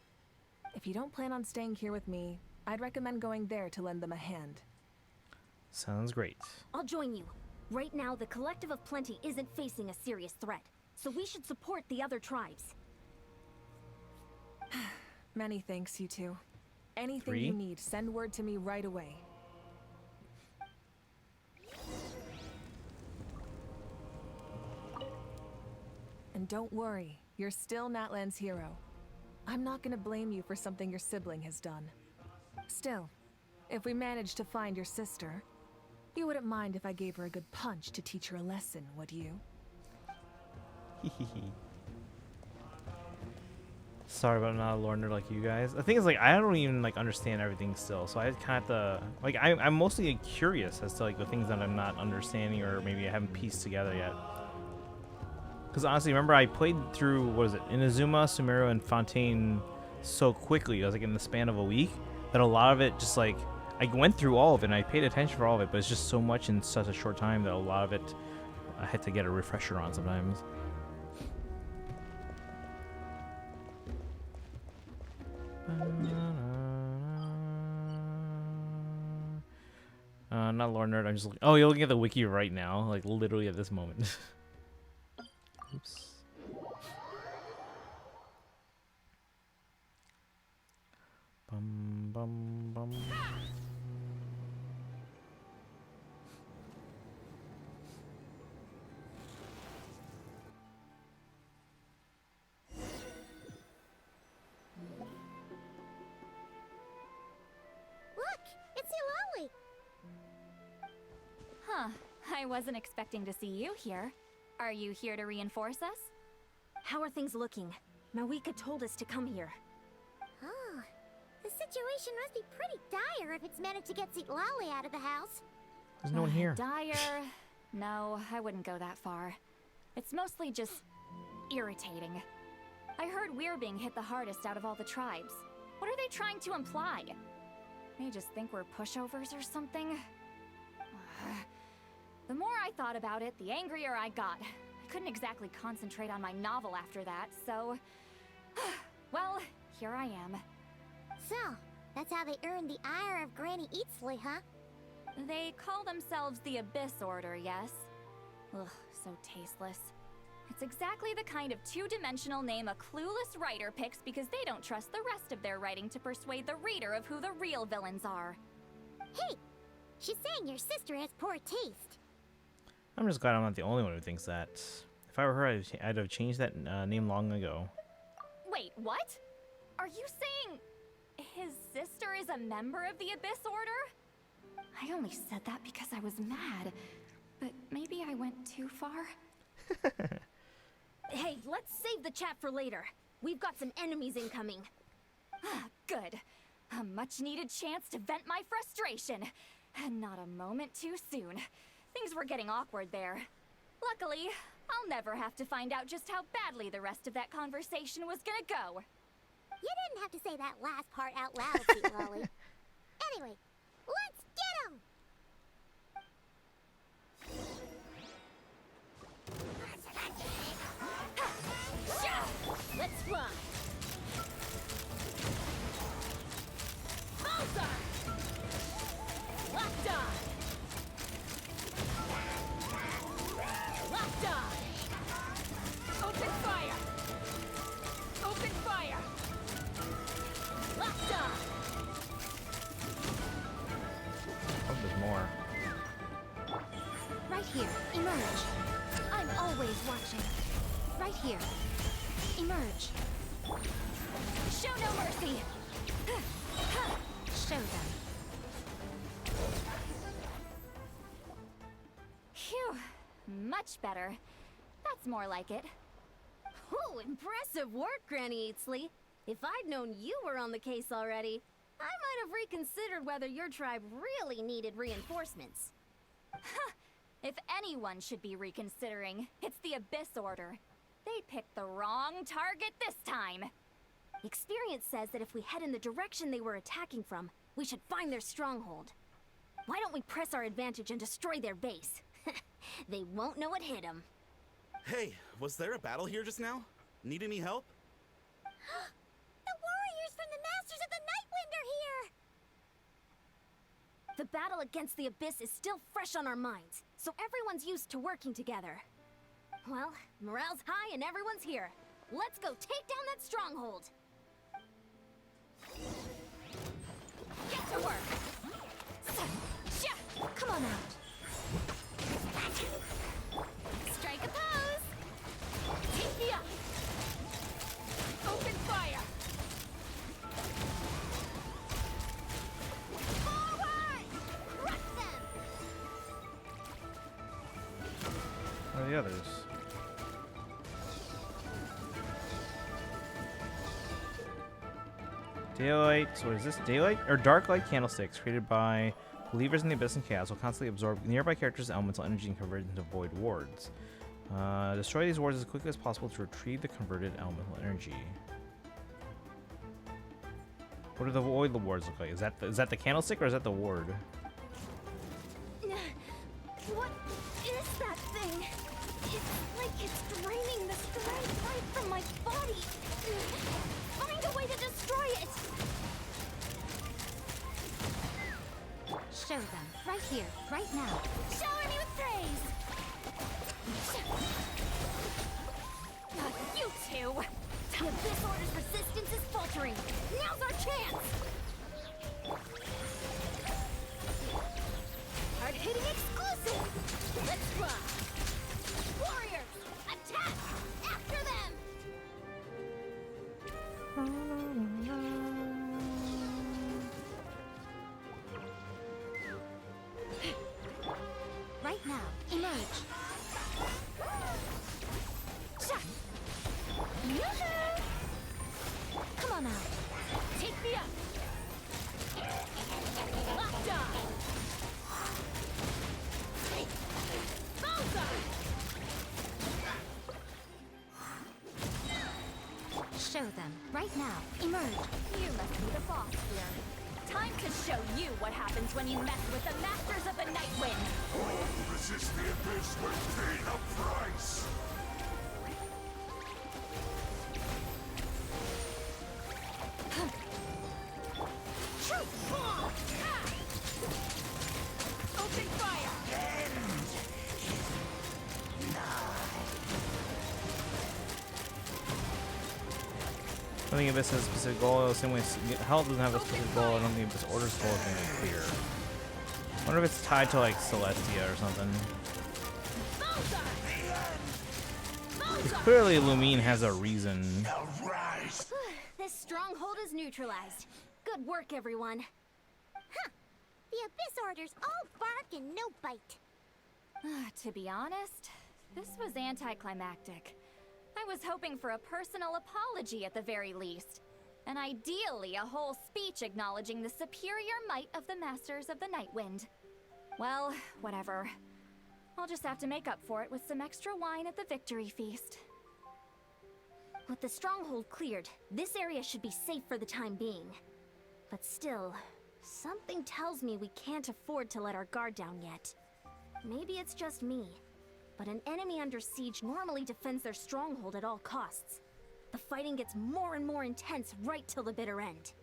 If you don't plan on staying here with me, I'd recommend going there to lend them a hand. Sounds great. I'll join you. Right now, the Collective of Plenty isn't facing a serious threat, so we should support the other tribes. Many thanks, you two. Anything 3? you need, send word to me right away. And don't worry, you're still Natlan's hero. I'm not gonna blame you for something your sibling has done. Still, if we manage to find your sister, you wouldn't mind if I gave her a good punch to teach her a lesson, would you? Sorry about not a lore nerd like you guys. The thing is, like, I don't even like understand everything still, so I kind of have to like. I'm mostly curious as to like the things that I'm not understanding or maybe I haven't pieced together yet. Because honestly, remember I played through what is it, Inazuma, Sumeru, and Fontaine so quickly. I was like in the span of a week that a lot of it just like I went through all of it and I paid attention for all of it, but it's just so much in such a short time that a lot of it I had to get a refresher on sometimes. Not lore nerd. I'm just looking. Oh, you're looking at the wiki right now, like literally at this moment. Oops. Bum bum bum. Huh. I wasn't expecting to see you here. Are you here to reinforce us? How are things looking? Mawika told us to come here. Oh, the situation must be pretty dire if it's managed to get Lally out of the house. There's no one here. Dire? No, I wouldn't go that far. It's mostly just irritating. I heard we're being hit the hardest out of all the tribes. What are they trying to imply? They just think we're pushovers or something? The more I thought about it, the angrier I got. I couldn't exactly concentrate on my novel after that, so... well, here I am. So, that's how they earned the ire of Granny Eatsley, huh? They call themselves the Abyss Order, yes? Ugh, so tasteless. It's exactly the kind of two-dimensional name a clueless writer picks because they don't trust the rest of their writing to persuade the reader of who the real villains are. Hey! She's saying your sister has poor taste. I'm just glad I'm not the only one who thinks that. If I were her, I'd have changed that name long ago. Wait, what? Are you saying his sister is a member of the Abyss Order? I only said that because I was mad, but maybe I went too far. Hey, let's save the chat for later. We've got some enemies incoming. Good. A much-needed chance to vent my frustration. And not a moment too soon. Things were getting awkward there. Luckily, I'll never have to find out just how badly the rest of that conversation was gonna go. You didn't have to say that last part out loud, sweet Lolly. Anyway, let's get him! Let's fly! Bullseye! Locked on! Locked on! Open fire! Open fire! Locked on! Oh, there's more. Right here, emerge. I'm always watching. Right here. Emerge. Show no mercy! Show them. Phew. Much better. That's more like it. Oh, impressive work, Granny Eatsley. If I'd known you were on the case already, I might have reconsidered whether your tribe really needed reinforcements. If anyone should be reconsidering, it's the Abyss Order. They picked the wrong target this time. Experience says that if we head in the direction they were attacking from, we should find their stronghold. Why don't we press our advantage and destroy their base? They won't know it hit them. Hey, was there a battle here just now? Need any help? The warriors from the Masters of the Nightwind are here! The battle against the Abyss is still fresh on our minds, so everyone's used to working together. Well, morale's high and everyone's here. Let's go take down that stronghold! Get to work! Come on out! Strike a pose! Take me up! Open fire! Forward! Crush them! Where are the others? Daylight. So is this daylight or dark light candlesticks created by believers in the Abyss and Chaos will constantly absorb nearby characters' elemental energy and convert it into void wards. Destroy these wards as quickly as possible to retrieve the converted elemental energy. What do the void wards look like? Is that the candlestick or is that the ward? What is that thing? It's like it's draining the strength right from my body. Find a way to destroy it! Show them. Right here. Right now. Shower me with praise! You two! The Abyss Order's resistance is faltering. Now's our chance! Hard-hitting exclusive! Let's rock! Warriors, attack! After them! Right now, emerge. Come on out. Take me up! Locked on! Bullseye! Show them. Right now. Emerge. You must be the boss here. Time to show you what happens when you mess with the Masters of the Nightwind! All who resist the Abyss will pay the price! Open fire! I don't think Abyss has a specific goal. The same way Hell doesn't have a specific goal. I don't think Abyss Order's goal is really clear. I wonder if it's tied to like Celestia or something. Because clearly Lumine has a reason. This stronghold is neutralized. Good work, everyone. Huh. The Abyss Order's all bark and no bite. To be honest, this was anticlimactic. I was hoping for a personal apology at the very least. And ideally, a whole speech acknowledging the superior might of the Masters of the Nightwind. Well, whatever. I'll just have to make up for it with some extra wine at the victory feast. With the stronghold cleared, this area should be safe for the time being. But still, something tells me we can't afford to let our guard down yet. Maybe it's just me, but an enemy under siege normally defends their stronghold at all costs. The fighting gets more and more intense right till the bitter end.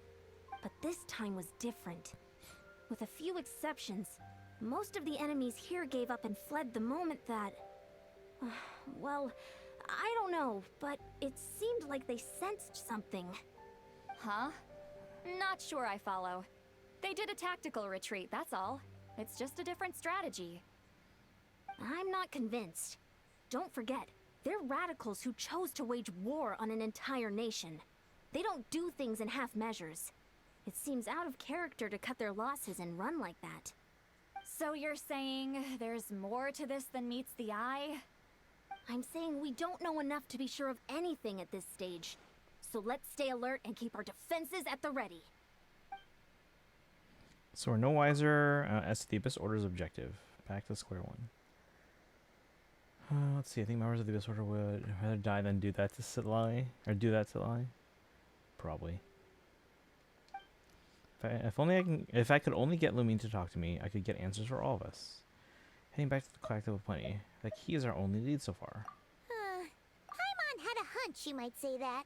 But this time was different. With a few exceptions, most of the enemies here gave up and fled the moment that... well, I don't know, but it seemed like they sensed something. Huh? Not sure I follow. They did a tactical retreat, that's all. It's just a different strategy. I'm not convinced. Don't forget, they're radicals who chose to wage war on an entire nation. They don't do things in half measures. It seems out of character to cut their losses and run like that. So you're saying there's more to this than meets the eye? I'm saying we don't know enough to be sure of anything at this stage. So let's stay alert and keep our defenses at the ready. So we're no wiser as to the Abyss Order's objective. Back to square one. Let's see, I think members of the Abyss Order would rather die than do that to Sitlai. Or do that to lie. Probably. If I could only get Lumine to talk to me, I could get answers for all of us. Heading back to the Collective of Plenty. Like, he is our only lead so far. Paimon had a hunch you might say that.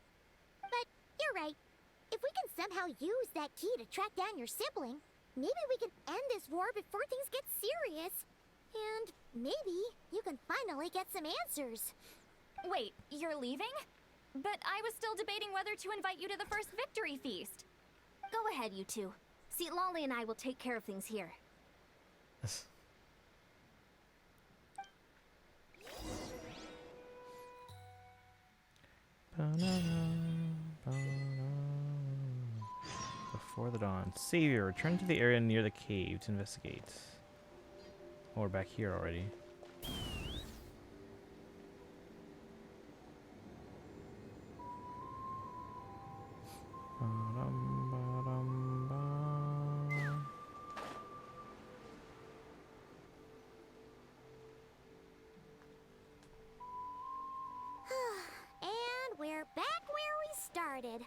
But you're right. If we can somehow use that key to track down your sibling, maybe we can end this war before things get serious. And maybe you can finally get some answers. Wait, you're leaving? But I was still debating whether to invite you to the first victory feast. Go ahead, you two. Lolly and I will take care of things here. Before the dawn. Savior, return to the area near the cave to investigate. Oh, we're back here already. And we're back where we started.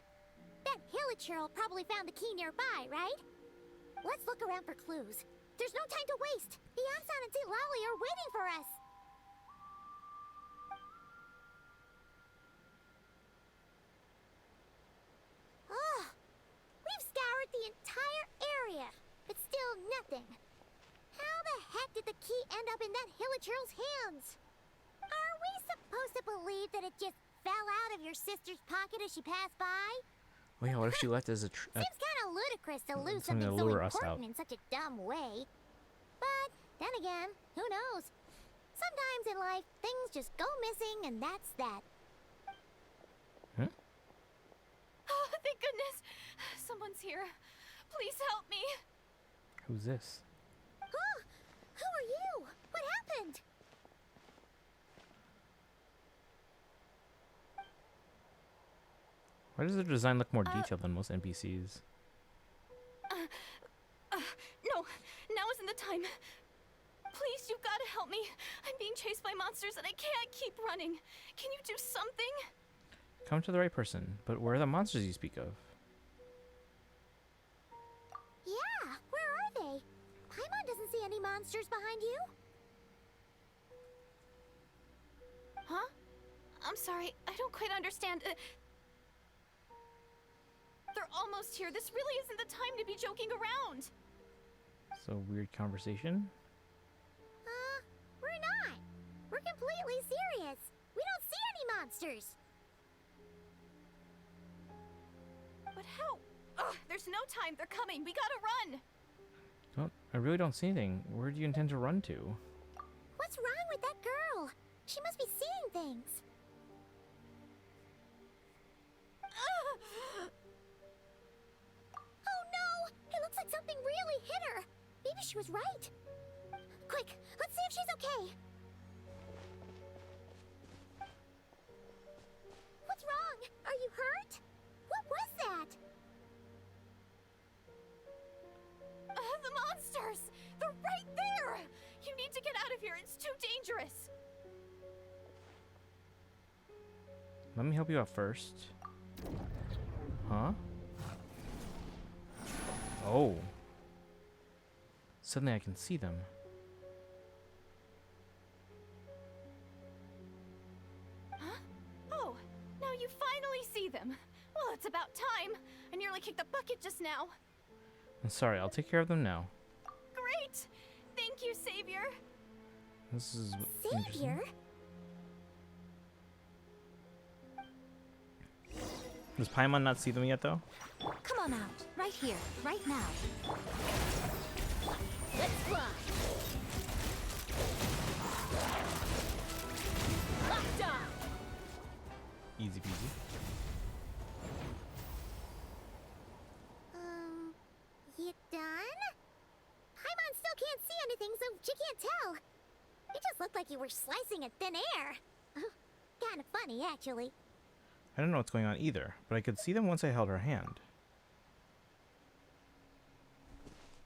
That Hilichurl probably found the key nearby, right? Let's look around for clues. There's no time to waste. The Ansan and Lolly are waiting for us. Ugh. We've scoured the entire area, but still nothing. How the heck did the key end up in that Hilichurl's hands? Are we supposed to believe that it just fell out of your sister's pocket as she passed by? Oh yeah, what if she left as a Seems kind of ludicrous to lose something something to so lure us out. important in such a dumb way. But then again, who knows? Sometimes in life, things just go missing, and that's that. Huh? Oh, thank goodness! Someone's here. Please help me. Who's this? Huh? Who are you? What happened? Why does their design look more detailed than most NPCs? No, now isn't the time. Please, you've got to help me. I'm being chased by monsters and I can't keep running. Can you do something? Come to the right person, but where are the monsters you speak of? Yeah, where are they? Paimon doesn't see any monsters behind you. Huh? I'm sorry, I don't quite understand. They're almost here. This really isn't the time to be joking around. So weird conversation. We're not. We're completely serious. We don't see any monsters. But how? Ugh, there's no time. They're coming. We gotta run. I really don't see anything. Where do you intend to run to? What's wrong with that girl? She must be seeing things. Oh no! It looks like something really hit her. Maybe she was right. Quick, let's see if she's okay. Are you hurt? What was that? The monsters! They're right there! You need to get out of here. It's too dangerous. Let me help you out first. Huh? Oh. Suddenly I can see them. Huh? Oh, now you finally see them. Well, it's about time. I nearly kicked the bucket just now. I'm sorry, I'll take care of them now. Great! Thank you, Savior. This is Savior? interesting. Does Paimon not see them yet, though? Come on out. Right here. Right now. Let's fly. Locked on. Easy peasy. You done? Paimon still can't see anything, so she can't tell. It just looked like you were slicing at thin air. Kind of funny, actually. I don't know what's going on either, but I could see them once I held her hand.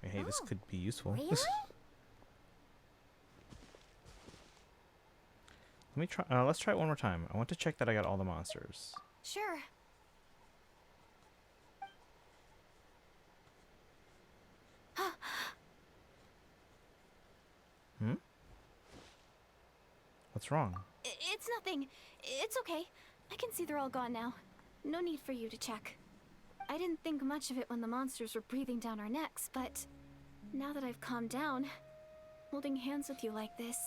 Hey, this could be useful. Really? Let me try. Let's try it one more time. I want to check that I got all the monsters. Sure. Hmm? What's wrong? It's nothing. It's okay. I can see they're all gone now. No need for you to check. I didn't think much of it when the monsters were breathing down our necks, but now that I've calmed down, holding hands with you like this,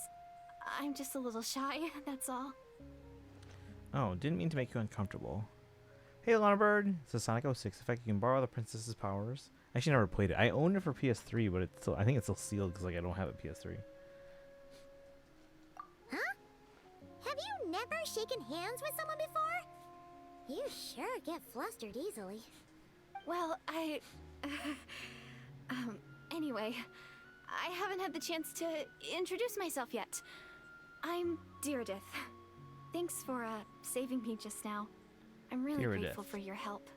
I'm just a little shy, that's all. Oh, didn't mean to make you uncomfortable. Hey, Lana Bird. It's a Sonic 06 effect. You can borrow the princess's powers. I actually never played it. I owned it for PS3, but it's still, I think it's still sealed because like I don't have a PS3. Huh? Have you never shaken hands with someone before? You sure get flustered easily. Well, anyway, I haven't had the chance to introduce myself yet. I'm Deirdith. Thanks for, saving me just now. I'm really grateful for your help.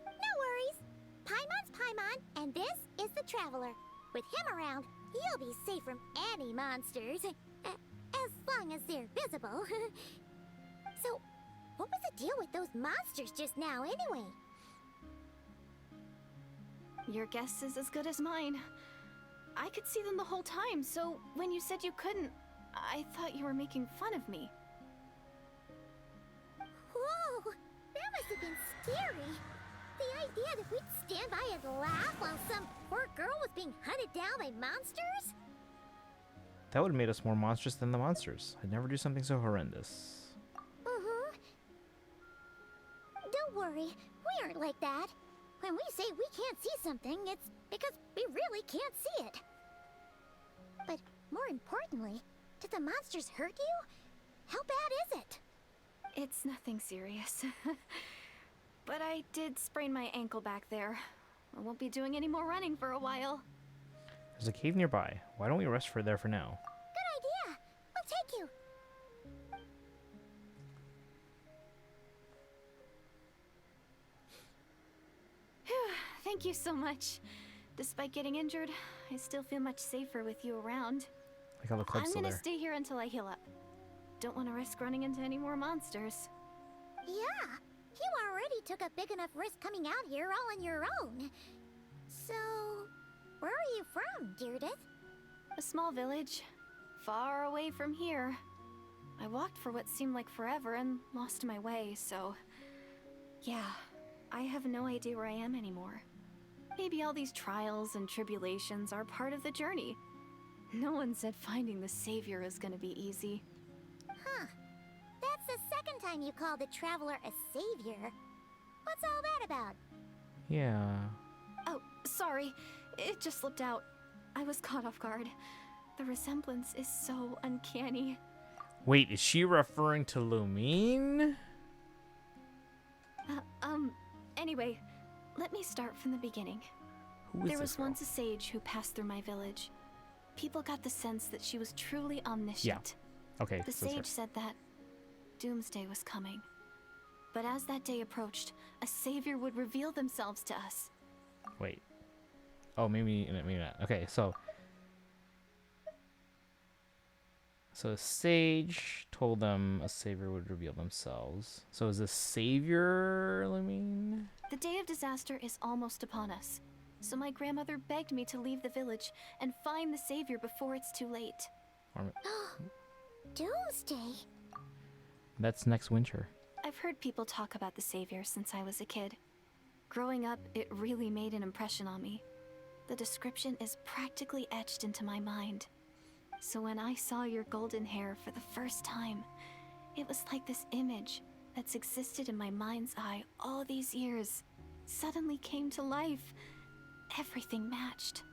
No worries. Paimon's Paimon, and this is the Traveler. With him around, you'll be safe from any monsters. As long as they're visible. So, what was the deal with those monsters just now, anyway? Your guess is as good as mine. I could see them the whole time, so when you said you couldn't, I thought you were making fun of me. Whoa! That must have been scary. The idea that we'd stand by and laugh while some poor girl was being hunted down by monsters? That would have made us more monstrous than the monsters. I'd never do something so horrendous. Don't worry, we aren't like that. When we say we can't see something, it's because we really can't see it. But more importantly, did the monsters hurt you? How bad is it? It's nothing serious. But I did sprain my ankle back there. I won't be doing any more running for a while. There's a cave nearby. Why don't we rest for there for now? Good idea. We'll take you. Phew, thank you so much. Despite getting injured, I still feel much safer with you around. Like how the club's I'm still gonna there. stay here until I heal up. Don't want to risk running into any more monsters. Yeah, you already took a big enough risk coming out here all on your own. So, where are you from, Deirdith? A small village, far away from here. I walked for what seemed like forever and lost my way, so... Yeah, I have no idea where I am anymore. Maybe all these trials and tribulations are part of the journey. No one said finding the Savior is gonna be easy. Huh. That's the second time you called the Traveler a savior. What's all that about? Yeah. Oh, sorry. It just slipped out. I was caught off guard. The resemblance is so uncanny. Wait, is she referring to Lumine? Anyway, let me start from the beginning. Who is There this was girl? once a sage who passed through my village. People got the sense that she was truly omniscient. Okay, The so that's her. sage said that doomsday was coming. But as that day approached, a savior would reveal themselves to us. Wait. Oh, maybe not. Okay, so a sage told them a savior would reveal themselves. So is the savior Lumine? The day of disaster is almost upon us. So my grandmother begged me to leave the village and find the savior before it's too late. Doomsday? That's next winter. I've heard people talk about the savior since I was a kid. Growing up, it really made an impression on me. The description is practically etched into my mind. So when I saw your golden hair for the first time, it was like this image that's existed in my mind's eye all these years suddenly came to life. Everything matched.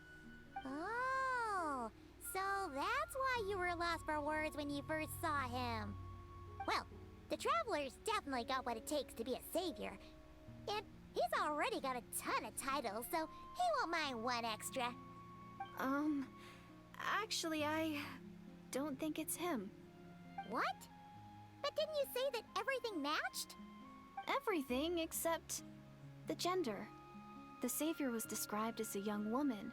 Oh, so that's why you were lost for words when you first saw him. Well, the Traveler's definitely got what it takes to be a savior. And he's already got a ton of titles, so he won't mind one extra. Actually, I don't think it's him. What? But didn't you say that everything matched? Everything except the gender. The savior was described as a young woman.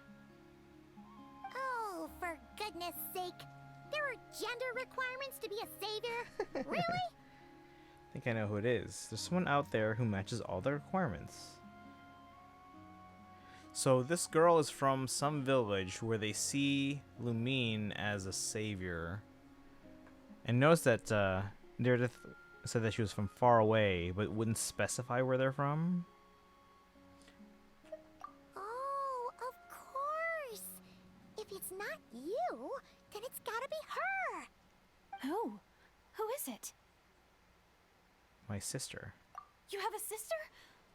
Oh, for goodness sake. There are gender requirements to be a savior? Really? I think I know who it is. There's someone out there who matches all the requirements. So this girl is from some village where they see Lumine as a savior. And notice that Meredith said that she was from far away, but wouldn't specify where they're from. Oh, of course. If it's not you, then it's gotta be her. Who? Who is it? My sister. You have a sister?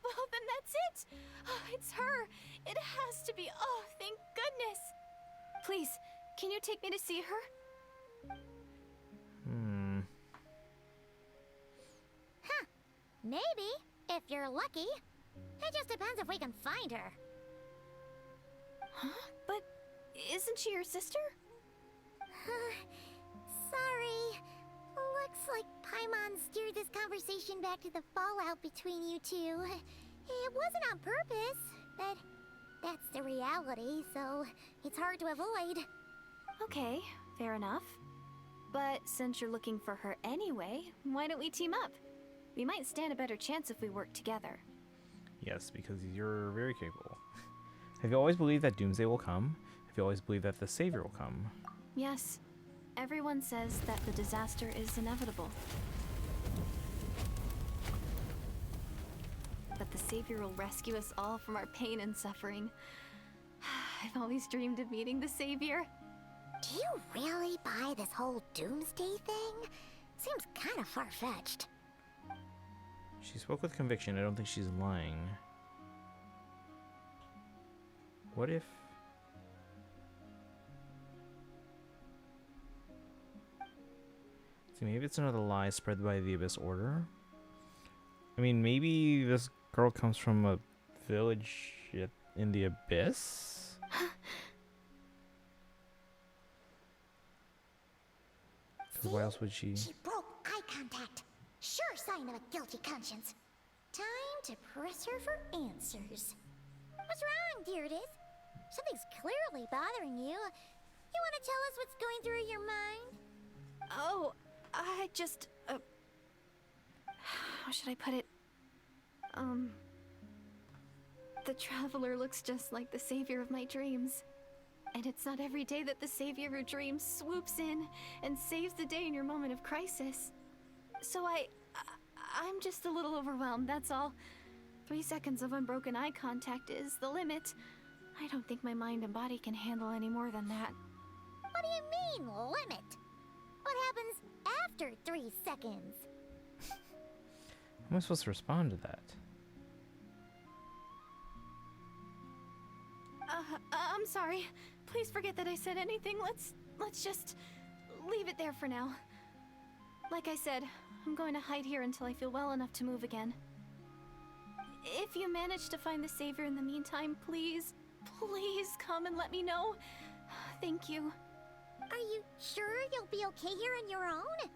Well, then that's it. Oh, it's her. It has to be. Oh, thank goodness. Please, can you take me to see her? Huh. Maybe, if you're lucky. It just depends if we can find her. Huh? But isn't she your sister? Sorry. Looks like Paimon steered this conversation back to the fallout between you two. It wasn't on purpose, but that's the reality, so it's hard to avoid. Okay, fair enough. But since you're looking for her anyway, why don't we team up? We might stand a better chance if we work together. Yes, because you're very capable. Have you always believed that Doomsday will come? Have you always believed that the Savior will come? Yes. Everyone says that the disaster is inevitable. But the Savior will rescue us all from our pain and suffering. I've always dreamed of meeting the Savior. Do you really buy this whole Doomsday thing? Seems kind of far-fetched. She spoke with conviction. I don't think she's lying. What if... See, maybe it's another lie spread by the Abyss Order. I mean, maybe this girl comes from a village in the Abyss? Because why else would she... She broke eye contact. Sure sign of a guilty conscience. Time to press her for answers. What's wrong, Deirdis? Something's clearly bothering you. You want to tell us what's going through your mind? Oh, I just... how should I put it? The Traveler looks just like the savior of my dreams. And it's not every day that the savior of your dreams swoops in and saves the day in your moment of crisis. So I'm just a little overwhelmed, that's all. 3 seconds of unbroken eye contact is the limit. I don't think my mind and body can handle any more than that. What do you mean, limit? What happens after 3 seconds? How am I supposed to respond to that? I'm sorry. Please forget that I said anything. Let's just leave it there for now. Like I said, I'm going to hide here until I feel well enough to move again. If you manage to find the Savior in the meantime, please come and let me know. Thank you. Are you sure you'll be okay here on your own?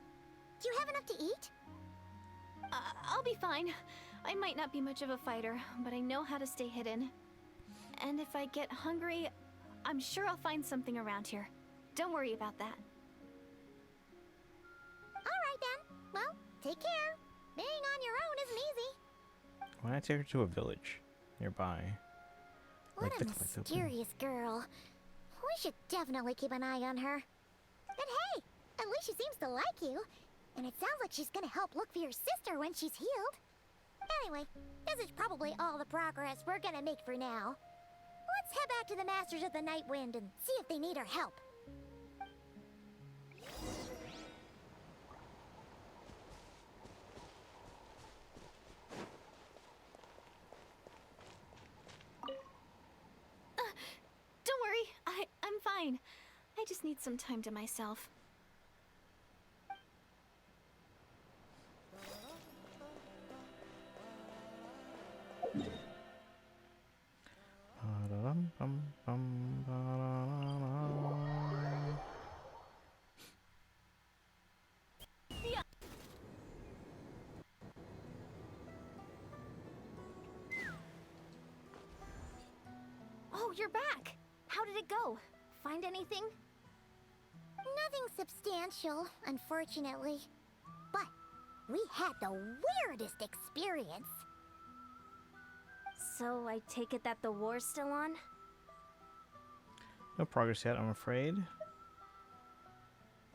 Do you have enough to eat? I'll be fine. I might not be much of a fighter, but I know how to stay hidden. And if I get hungry, I'm sure I'll find something around here. Don't worry about that. Alright then. Well, take care. Being on your own isn't easy. Why not I take her to a village nearby? What Like a the collectible. mysterious girl. We should definitely keep an eye on her. And hey, at least she seems to like you. And it sounds like she's gonna help look for your sister when she's healed. Anyway, this is probably all the progress we're gonna make for now. Let's head back to the Masters of the Night Wind and see if they need our help. Don't worry, I'm fine. I just need some time to myself. Oh, you're back! How did it go? Find anything? Nothing substantial, unfortunately. But we had the weirdest experience. So I take it that the war's still on? No progress yet, I'm afraid.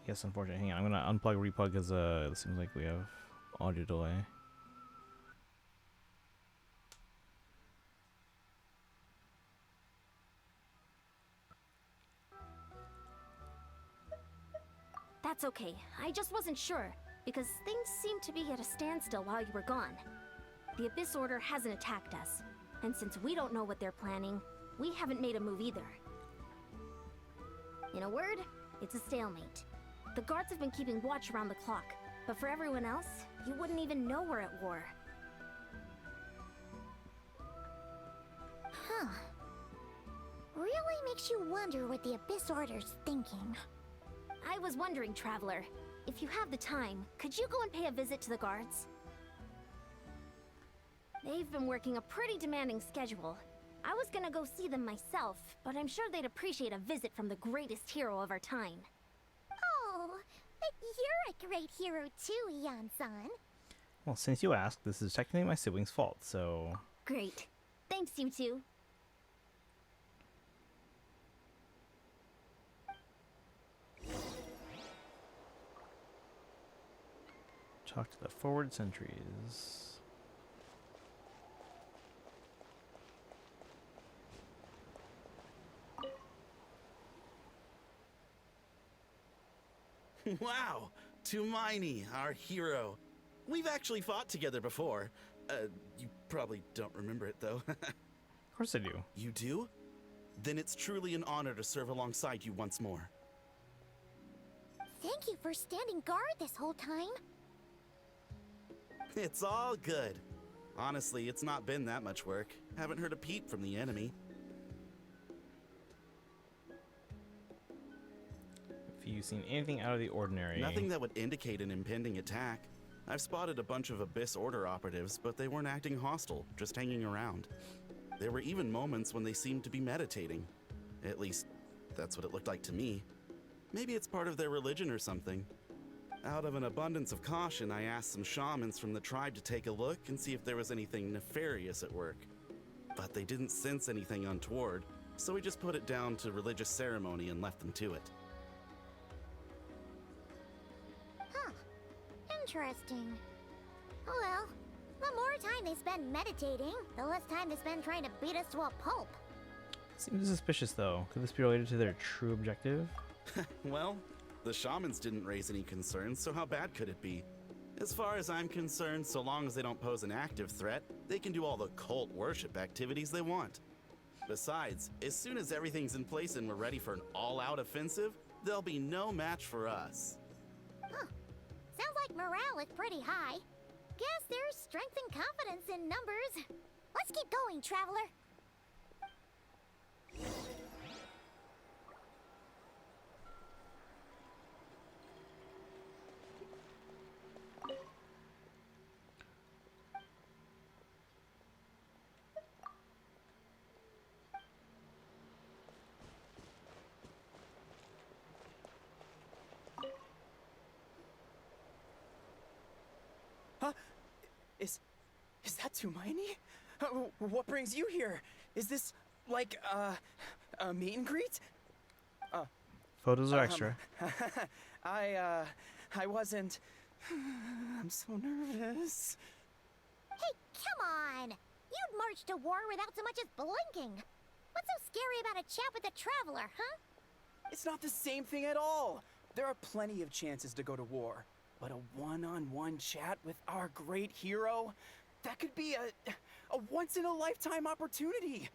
Yes, unfortunately. Hang on, I'm gonna unplug replug because it seems like we have audio delay. That's okay. I just wasn't sure, because things seemed to be at a standstill while you were gone. The Abyss Order hasn't attacked us, and since we don't know what they're planning, we haven't made a move either. In a word, it's a stalemate. The guards have been keeping watch around the clock, but for everyone else, you wouldn't even know we're at war. Huh. Really makes you wonder what the Abyss Order's thinking. I was wondering, Traveler, if you have the time, could you go and pay a visit to the guards? They've been working a pretty demanding schedule. I was gonna go see them myself, but I'm sure they'd appreciate a visit from the greatest hero of our time. Oh, but you're a great hero too, Yan-san. Well, since you asked, this is technically my sibling's fault, so... Great. Thanks, you two. Talk to the forward sentries. Wow, Tumaini, our hero. We've actually fought together before. You probably don't remember it, though. Of course I do. You do? Then it's truly an honor to serve alongside you once more. Thank you for standing guard this whole time. It's all good. Honestly, it's not been that much work. Haven't heard a peep from the enemy. Have you seen anything out of the ordinary? Nothing that would indicate an impending attack. I've spotted a bunch of Abyss Order operatives, but they weren't acting hostile, just hanging around. There were even moments when they seemed to be meditating. At least, that's what it looked like to me. Maybe it's part of their religion or something. Out of an abundance of caution, I asked some shamans from the tribe to take a look and see if there was anything nefarious at work. But they didn't sense anything untoward, so we just put it down to religious ceremony and left them to it. Huh. Interesting. Oh well, the more time they spend meditating, the less time they spend trying to beat us to a pulp. Seems suspicious, though. Could this be related to their true objective? Well, the shamans didn't raise any concerns, so how bad could it be? As far as I'm concerned, so long as they don't pose an active threat, they can do all the cult worship activities they want. Besides, as soon as everything's in place and we're ready for an all-out offensive, there'll be no match for us. Huh. Sounds like morale is pretty high. Guess there's strength and confidence in numbers. Let's keep going, Traveler. Huh? Is that Tumaini? What brings you here? Is this, like, a meet and greet? Photos are extra. I wasn't... I'm so nervous. Hey, come on! You'd march to war without so much as blinking. What's so scary about a chat with a traveler, huh? It's not the same thing at all. There are plenty of chances to go to war. But a one-on-one chat with our great hero? That could be a once-in-a-lifetime opportunity.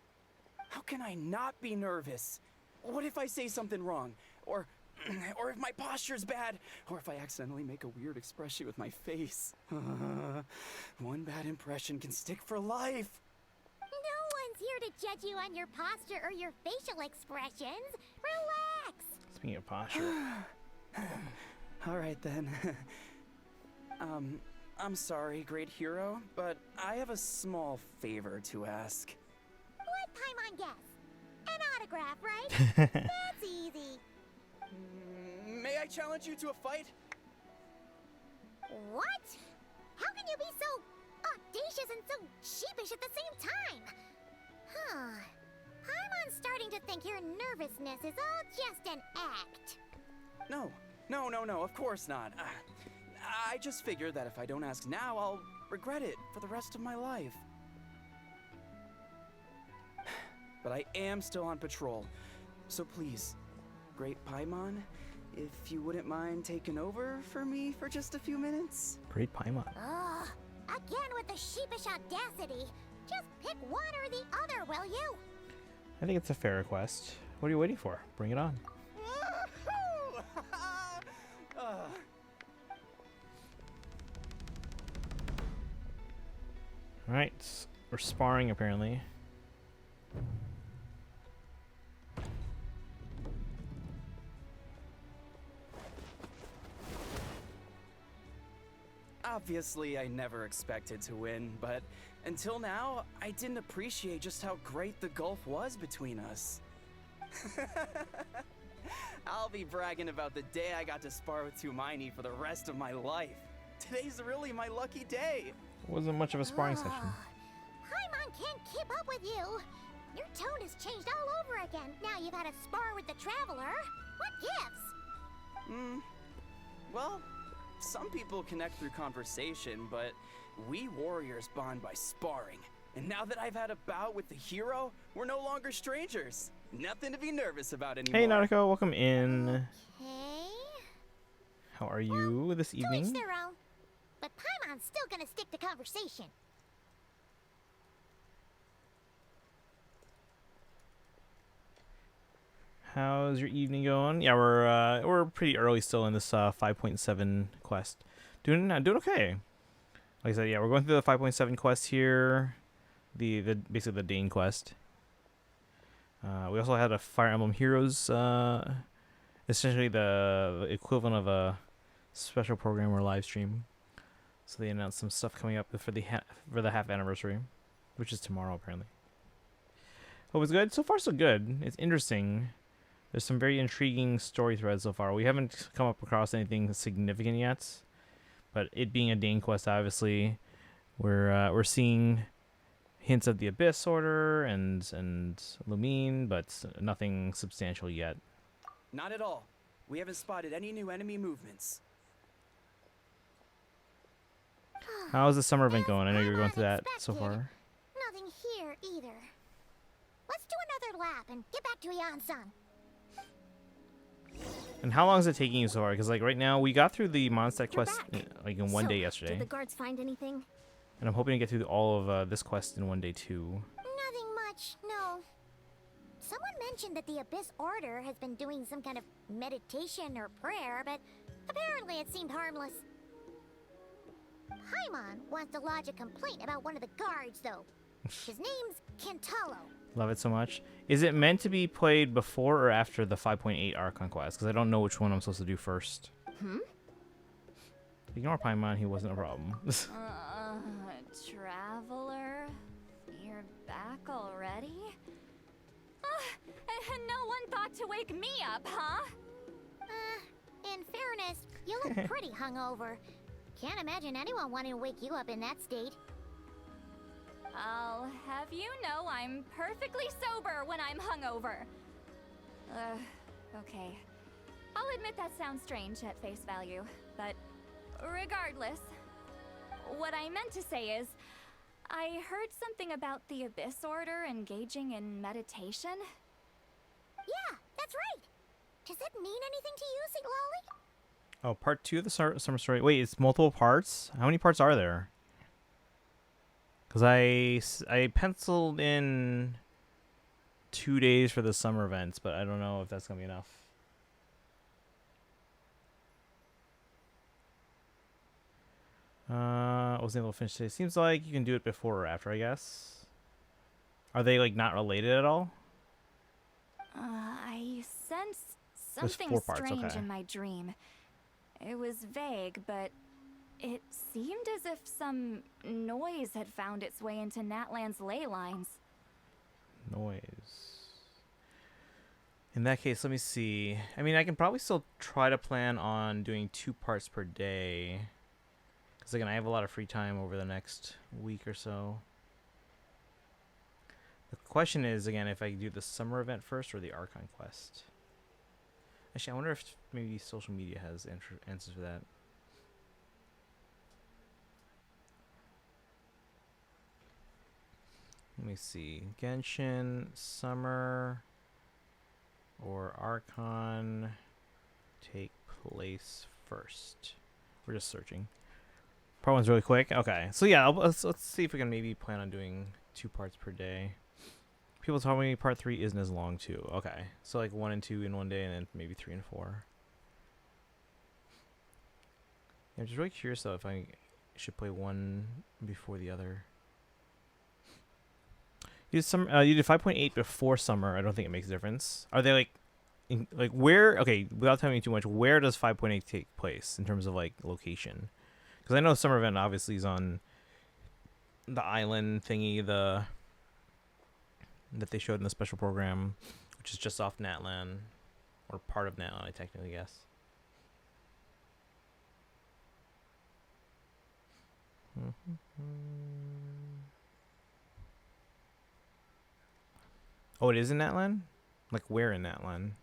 How can I not be nervous? What if I say something wrong? Or if my posture's bad? Or if I accidentally make a weird expression with my face? One bad impression can stick for life. No one's here to judge you on your posture or your facial expressions. Relax. Speaking of posture. All right then. I'm sorry, great hero, but I have a small favor to ask. Let Paimon guess. An autograph, right? That's easy. May I challenge you to a fight? What? How can you be so audacious and so sheepish at the same time? Huh. Paimon's starting to think your nervousness is all just an act. No, of course not. I just figured that if I don't ask now, I'll regret it for the rest of my life. But I am still on patrol, so please, Great Paimon, if you wouldn't mind taking over for me for just a few minutes? Great Paimon. Ugh, again with the sheepish audacity. Just pick one or the other, will you? I think it's a fair request. What are you waiting for? Bring it on. Alright, we're sparring apparently. Obviously, I never expected to win, but until now, I didn't appreciate just how great the gulf was between us. I'll be bragging about the day I got to spar with Tumaini for the rest of my life. Today's really my lucky day. Wasn't much of a sparring session. Paimon can't keep up with you. Your tone has changed all over again. Now you've had a spar with the traveler. What gives? Well, some people connect through conversation, but we warriors bond by sparring. And now that I've had a bout with the hero, we're no longer strangers. Nothing to be nervous about anymore. Hey Nautico, welcome in. Okay. How are you this To each evening? their own. But Paimon's still gonna stick to conversation. How's your evening going? Yeah, we're pretty early still in this 5.7 quest. Doing okay. Like I said, yeah, we're going through the 5.7 quest here. The basically the Dane quest. We also had a Fire Emblem Heroes, essentially the equivalent of a special program or live stream. So they announced some stuff coming up for the half anniversary, which is tomorrow apparently. Hope it's good. So far so good. It's interesting. There's some very intriguing story threads so far. We haven't come up across anything significant yet, but it being a Dane quest, obviously, we're seeing hints of the Abyss Order and Lumine, but nothing substantial yet. Not at all. We haven't spotted any new enemy movements. How's the summer event going? I know you're going through that so far. Nothing here either. Let's do another lap and get back to Yan-san. And how long is it taking you so far? Because like right now, we got through the Mondstadt quest like in one day yesterday. Did the guards find anything? And I'm hoping to get through all of this quest in one day too. Nothing much, no. Someone mentioned that the Abyss Order has been doing some kind of meditation or prayer, but apparently it seemed harmless. Paimon wants to lodge a complaint about one of the guards, though. His name's Kentaro. Love it so much. Is it meant to be played before or after the 5.8 Archon quest? Because I don't know which one I'm supposed to do first. Ignore Paimon, he wasn't a problem. Traveler? You're back already? And no one thought to wake me up, huh? In fairness, you look pretty hungover. Can't imagine anyone wanting to wake you up in that state. I'll have you know I'm perfectly sober when I'm hungover. Okay. I'll admit that sounds strange at face value, but regardless, what I meant to say is, I heard something about the Abyss Order engaging in meditation. Yeah, that's right. Does that mean anything to you, St. Lolly? Oh, part 2 of the summer story. Wait, it's multiple parts? How many parts are there? Because I penciled in 2 days for the summer events, but I don't know if that's going to be enough. I wasn't able to finish today. Seems like you can do it before or after, I guess. Are they, like, not related at all? I sensed There's something 4 parts, strange okay. in my dream. It was vague, but it seemed as if some noise had found its way into Natlan's ley lines. Noise. In that case, let me see. I mean, I can probably still try to plan on doing 2 parts per day. Because, again, I have a lot of free time over the next week or so. The question is, again, if I do the summer event first or the Archon quest. Actually, I wonder if maybe social media has answers for that. Let me see. Genshin, summer, or Archon take place first. We're just searching. Part 1's really quick. Okay, so yeah, let's see if we can maybe plan on doing 2 parts per day. People tell me part 3 isn't as long too. Okay, so like 1 and 2 in one day, and then maybe 3 and 4. Yeah, I'm just really curious though if I should play one before the other. You did 5.8 before summer. I don't think it makes a difference. Are they like where? Okay, without telling me too much, where does 5.8 take place in terms of like location? Because I know summer event obviously is on the island thingy, that they showed in the special program, which is just off Natlan, or part of Natlan, I technically guess. Oh, it is in Natlan? Like where in Natlan?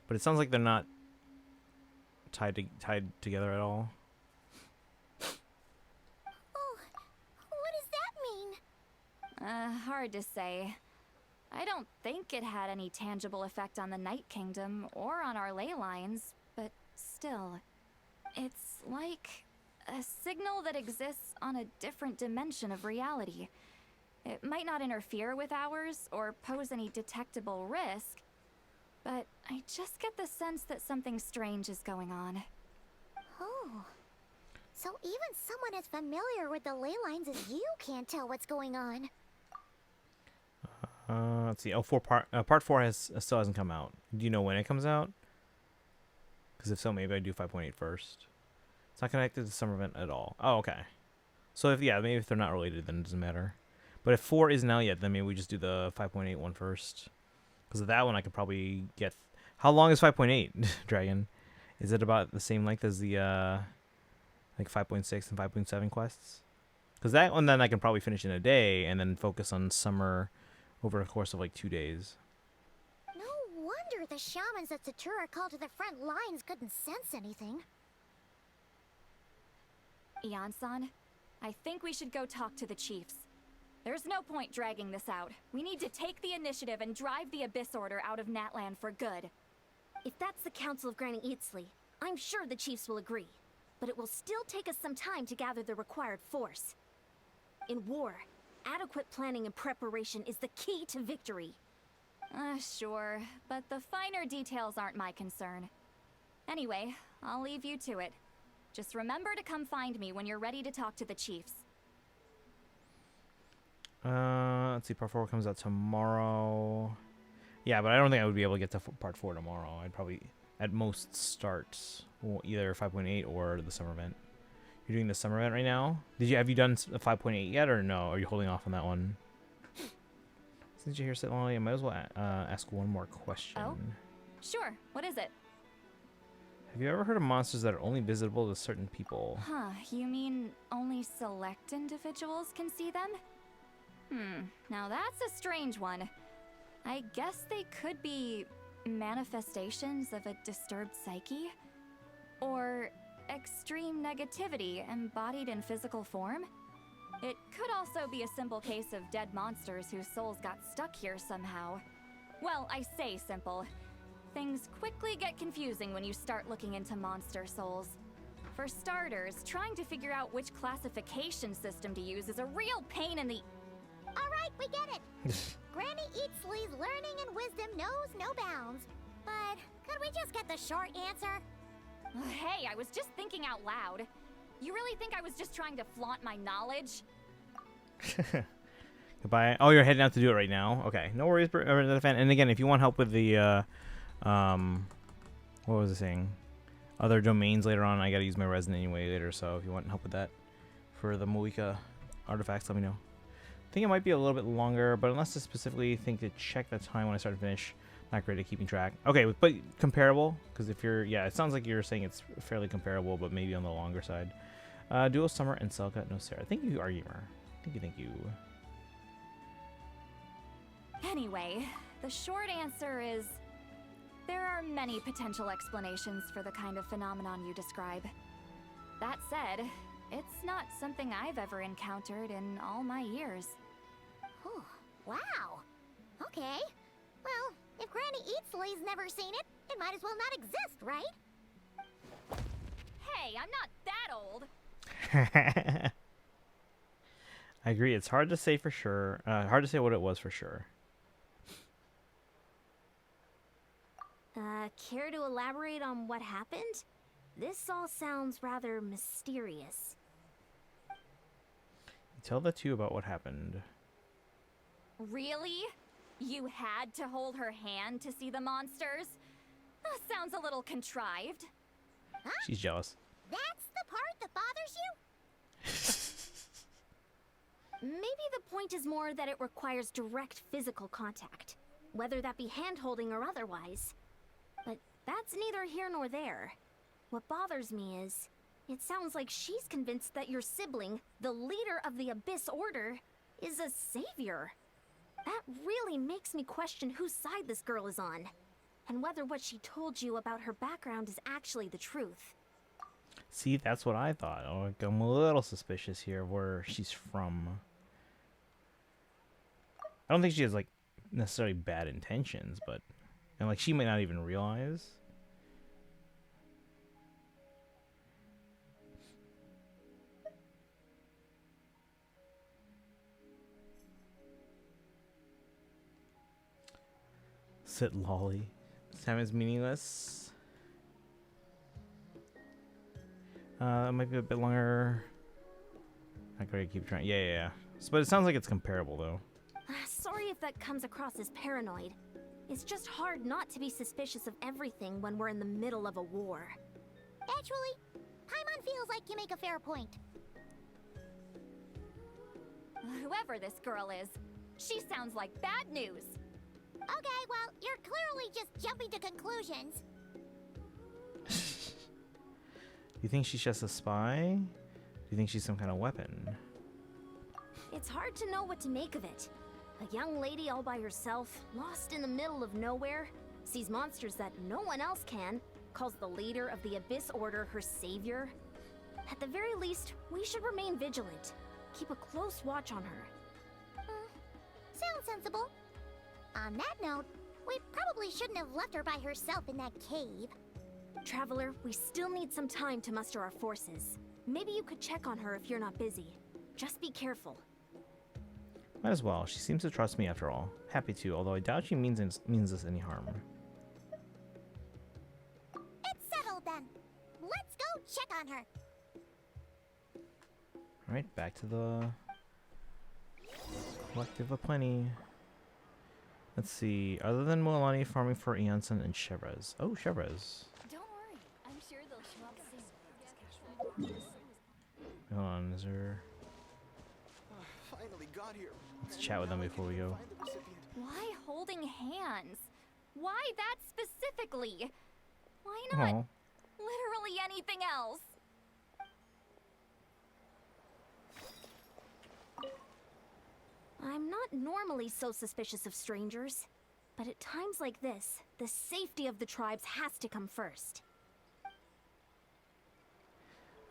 But it sounds like they're not tied together at all. Oh, what does that mean? Hard to say. I don't think it had any tangible effect on the Night Kingdom or on our ley lines, but still, it's like a signal that exists on a different dimension of reality. It might not interfere with ours or pose any detectable risk, but I just get the sense that something strange is going on. Oh. So even someone as familiar with the ley lines as you can't tell what's going on. Let's see. Oh, part 4 still hasn't come out. Do you know when it comes out? Because if so, maybe I do 5.8 first. It's not connected to the summer event at all. Oh, okay. So maybe if they're not related, then it doesn't matter. But if 4 isn't out yet, then maybe we just do the 5.8 one first. Because of that one, I could probably get. How long is 5.8, Dragon? Is it about the same length as the like 5.6 and 5.7 quests? Because that one, then I can probably finish in a day and then focus on summer over a course of like 2 days. No wonder the shamans at Satura called to the front lines couldn't sense anything. Ian-san, I think we should go talk to the chiefs. There's no point dragging this out. We need to take the initiative and drive the Abyss Order out of Natlan for good. If that's the Council of Granny Eatsley, I'm sure the chiefs will agree. But it will still take us some time to gather the required force. In war, adequate planning and preparation is the key to victory. Sure, but the finer details aren't my concern. Anyway, I'll leave you to it. Just remember to come find me when you're ready to talk to the chiefs. Let's see. Part 4 comes out tomorrow. Yeah, but I don't think I would be able to get to part 4 tomorrow. I'd probably, at most, start either 5.8 or the summer event. You're doing the summer event right now? Have you done 5.8 yet, or no? Are you holding off on that one? Since you're here, St. Lolly, I might as well ask one more question. Oh? Sure. What is it? Have you ever heard of monsters that are only visible to certain people? Huh, you mean only select individuals can see them? Now that's a strange one. I guess they could be manifestations of a disturbed psyche? Or extreme negativity embodied in physical form? It could also be a simple case of dead monsters whose souls got stuck here somehow. Well, I say simple. Things quickly get confusing when you start looking into monster souls. For starters, trying to figure out which classification system to use is a real pain in the... Alright, we get it. Granny Eatsley's learning and wisdom knows no bounds. But could we just get the short answer? Hey, I was just thinking out loud. You really think I was just trying to flaunt my knowledge? Goodbye. Oh, you're heading out to do it right now? Okay, no worries, fan. And again, if you want help with the, what was I saying? Other domains later on, I gotta use my resin anyway later, so if you want help with that for the Moika artifacts, let me know. I think it might be a little bit longer, but unless I specifically think to check the time when I start and finish, not great at keeping track. Okay, but comparable, because if you're, yeah, it sounds like you're saying it's fairly comparable, but maybe on the longer side. Duo Summer and Selka, no Sarah. Thank you, Argamer. Thank you. Anyway, the short answer is there are many potential explanations for the kind of phenomenon you describe. That said, it's not something I've ever encountered in all my years. Oh, wow. Okay. Well, if Granny Eatsley's never seen it, it might as well not exist, right? Hey, I'm not that old. I agree. It's hard to say for sure. Hard to say what it was for sure. Care to elaborate on what happened? This all sounds rather mysterious. Tell the two about what happened. Really? You had to hold her hand to see the monsters? That sounds a little contrived. Huh? She's jealous. That's the part that bothers you? Maybe the point is more that it requires direct physical contact, whether that be hand-holding or otherwise. But that's neither here nor there. What bothers me is, it sounds like she's convinced that your sibling, the leader of the Abyss Order, is a savior. That really makes me question whose side this girl is on, and whether what she told you about her background is actually the truth. See, that's what I thought. Like, I'm a little suspicious here of where she's from. I don't think she has, like, necessarily bad intentions, but... And, like, she might not even realize. Sit lolly. Time is meaningless. It might be a bit longer. I gotta keep trying. Yeah. But it sounds like it's comparable, though. Sorry if that comes across as paranoid. It's just hard not to be suspicious of everything when we're in the middle of a war. Actually, Paimon feels like you make a fair point. Whoever this girl is, she sounds like bad news. Okay, well, you're clearly just jumping to conclusions. You think she's just a spy? Do you think she's some kind of weapon? It's hard to know what to make of it. A young lady all by herself, lost in the middle of nowhere, sees monsters that no one else can, calls the leader of the Abyss Order her savior. At the very least, we should remain vigilant. Keep a close watch on her. Sounds sensible. On that note, we probably shouldn't have left her by herself in that cave. Traveler, we still need some time to muster our forces. Maybe you could check on her if you're not busy. Just be careful. Might as well. She seems to trust me after all. Happy to, although I doubt she means us any harm. It's settled then. Let's go check on her. Alright, back to the Collective of Plenty. Let's see. Other than Mualani, farming for Eonson and Chevrez. Oh, Chevrez. Don't worry. I'm sure they'll show up soon. Hold on, is there... Finally got here. Let's chat with them before we go. Why holding hands? Why that specifically? Why not literally anything else. I'm not normally so suspicious of strangers, but at times like this, the safety of the tribes has to come first.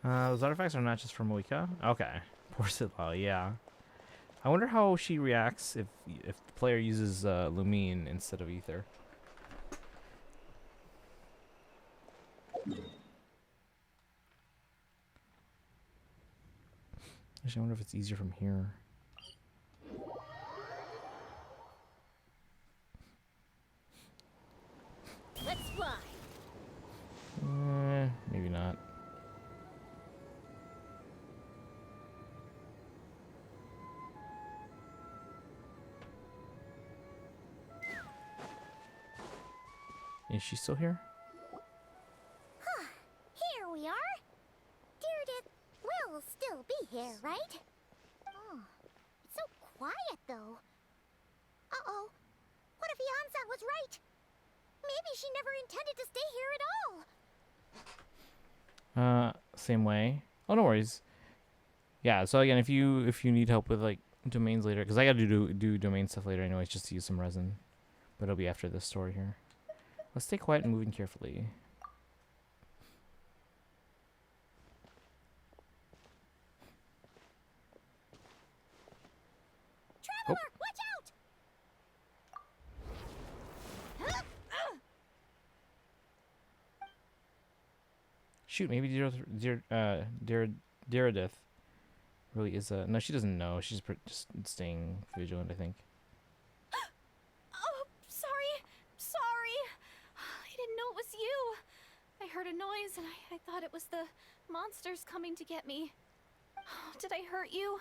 Those artifacts are not just for Moika? Okay. Poor Sidlao, yeah. I wonder how she reacts if the player uses Lumine instead of Ether. Actually, I wonder if it's easier from here. Let's fly. Maybe not. Is she still here? Here we are. Deirdre will still be here, right? Oh, it's so quiet though. Uh-oh. What if Yansan was right? Maybe she never intended to stay here at all. Same way. Oh, no worries. Yeah, so again, if you need help with like domains later, because I gotta do domain stuff later anyways, just to use some resin. But it'll be after this story here. Let's stay quiet and moving carefully. Traveler, watch out! Shoot, maybe Deridith really is a... No, she doesn't know. She's just staying vigilant, I think. Oh, sorry. I didn't know it was you. I heard a noise and I thought it was the monsters coming to get me. Did I hurt you?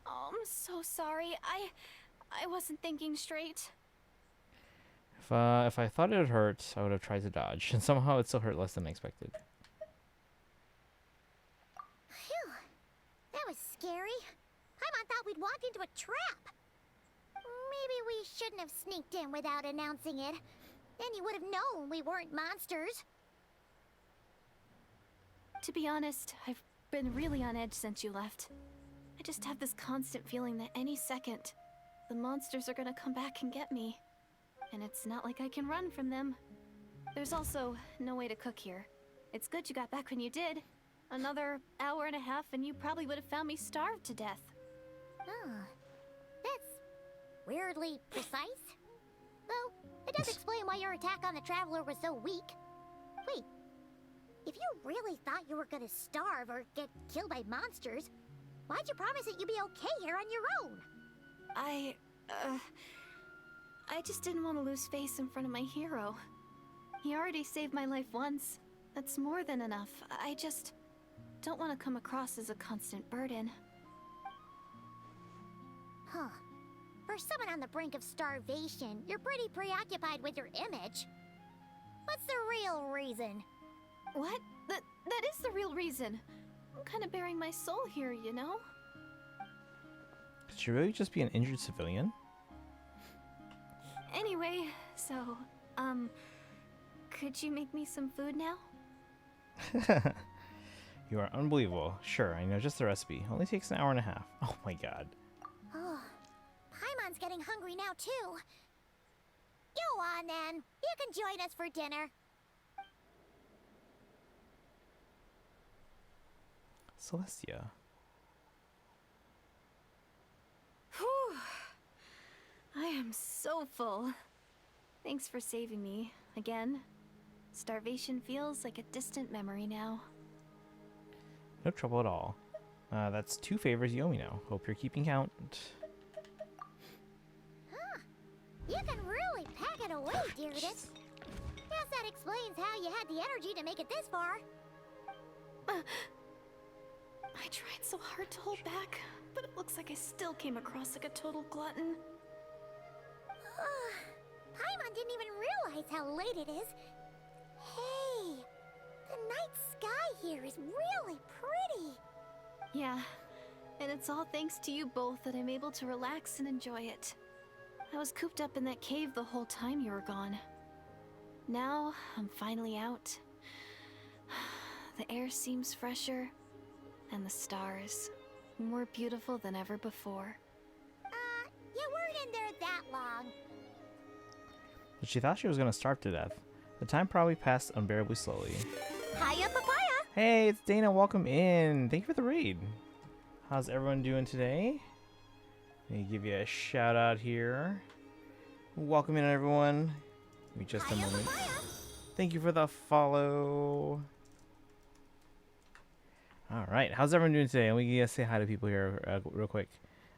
Oh, I'm so sorry. I wasn't thinking straight. If I thought it would hurt, I would have tried to dodge, and somehow it still hurt less than I expected. Phew. That was scary. Paimon thought we'd walked into a trap. Maybe we shouldn't have sneaked in without announcing it. Then you would have known we weren't monsters. To be honest, I've been really on edge since you left. I just have this constant feeling that any second, the monsters are gonna come back and get me. And it's not like I can run from them. There's also no way to cook here. It's good you got back when you did. Another hour and a half and you probably would have found me starved to death. Oh, that's weirdly precise. Though, it does explain why your attack on the Traveler was so weak. Wait, if you really thought you were gonna starve or get killed by monsters, why'd you promise that you'd be okay here on your own? I just didn't want to lose face in front of my hero. He already saved my life once. That's more than enough. I just don't want to come across as a constant burden. Huh. For someone on the brink of starvation, you're pretty preoccupied with your image. What's the real reason? What? That is the real reason. I'm kind of bearing my soul here, you know? Could she really just be an injured civilian? Anyway, so, could you make me some food now? You are unbelievable. Sure, I know just the recipe. Only takes an hour and a half. Oh my god. Oh, Paimon's getting hungry now too. Go on then. You can join us for dinner. Celestia. Whew. I am so full. Thanks for saving me, again. Starvation feels like a distant memory now. No trouble at all. That's 2 favors you owe me now. Hope you're keeping count. Huh. You can really pack it away, Deirdre. Guess that explains how you had the energy to make it this far. I tried so hard to hold back, but it looks like I still came across like a total glutton. Paimon didn't even realize how late it is. Hey, the night sky here is really pretty. Yeah, and it's all thanks to you both that I'm able to relax and enjoy it. I was cooped up in that cave the whole time you were gone. Now, I'm finally out. The air seems fresher, and the stars more beautiful than ever before. You weren't in there that long. But she thought she was going to starve to death. The time probably passed unbearably slowly. Hiya, papaya! Hey, it's Dana. Welcome in. Thank you for the raid. How's everyone doing today? Let me give you a shout out here. Welcome in, everyone. Give me just a moment. Thank you for the follow. All right, how's everyone doing today? Let me say hi to people here real quick.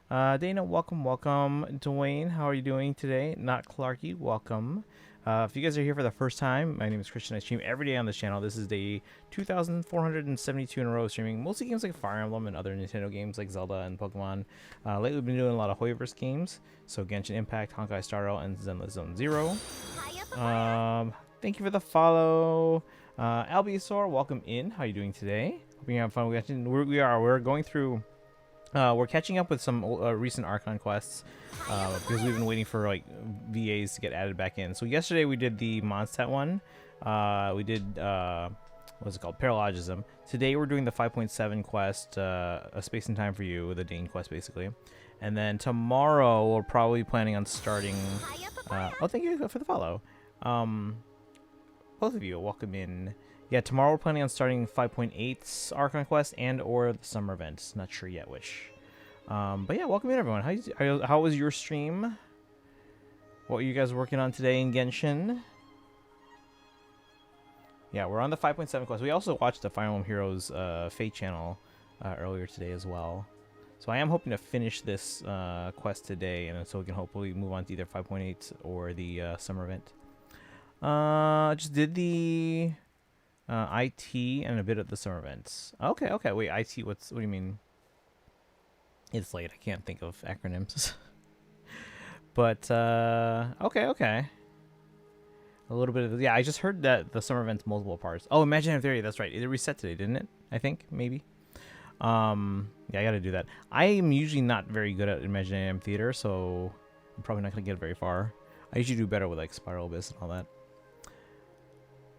Dana, welcome. Dwayne, how are you doing today? Not Clarky, welcome. If you guys are here for the first time, my name is Christian. I stream every day on this channel. This is day 2,472 in a row, streaming mostly games like Fire Emblem and other Nintendo games like Zelda and Pokemon. Lately, we've been doing a lot of Hoyoverse games, so Genshin Impact, Honkai Star Rail, and Zenless Zone Zero. Thank you for the follow. Albisaur, welcome in. How are you doing today? Hope you're having fun. We're going through. We're catching up with some recent Archon quests because we've been waiting for like VAs to get added back in. So yesterday we did the Mondstadt one. We did what's it called? Paralogism. Today we're doing the 5.7 quest, A Space and Time for You, the Dane quest basically. And then tomorrow we're probably planning on starting. Oh, thank you for the follow. Both of you, welcome in. Yeah, tomorrow we're planning on starting 5.8's Archon Quest and or the summer event. Not sure yet which. But yeah, welcome in everyone. How was your stream? What are you guys working on today in Genshin? Yeah, we're on the 5.7 quest. We also watched the Fire Emblem Heroes Fate channel earlier today as well. So I am hoping to finish this quest today, and so we can hopefully move on to either 5.8 or the summer event. Just did the IT and a bit of the summer events. Okay. Wait, IT. What do you mean? It's late. I can't think of acronyms. But okay. A little bit of I just heard that the summer event's multiple parts. Oh, Imaginary Theory. That's right. It reset today, didn't it? I think maybe. Yeah, I got to do that. I am usually not very good at Imaginary Theater, so I'm probably not gonna get very far. I usually do better with like Spiral Abyss and all that.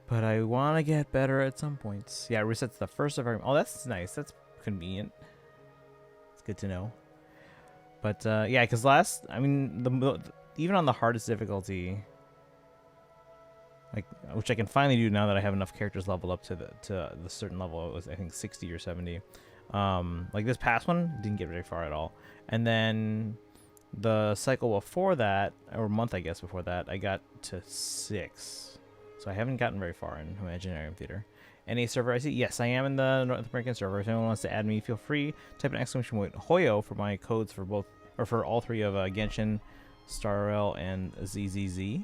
But I want to get better at some points. Yeah, it resets the first of every... Oh, that's nice. That's convenient. It's good to know. But, yeah, because even on the hardest difficulty, like, which I can finally do now that I have enough characters leveled up to the certain level. It was, I think, 60 or 70. Like, this past one, didn't get very far at all. And then the cycle before that, or month, I guess, before that, I got to 6. So I haven't gotten very far in Imaginarium Theater. NA server, I see. Yes, I am in the North American server. If anyone wants to add me, feel free. Type an exclamation point Hoyo for my codes for both, or for all three of Genshin, Star Rail, and ZZZ.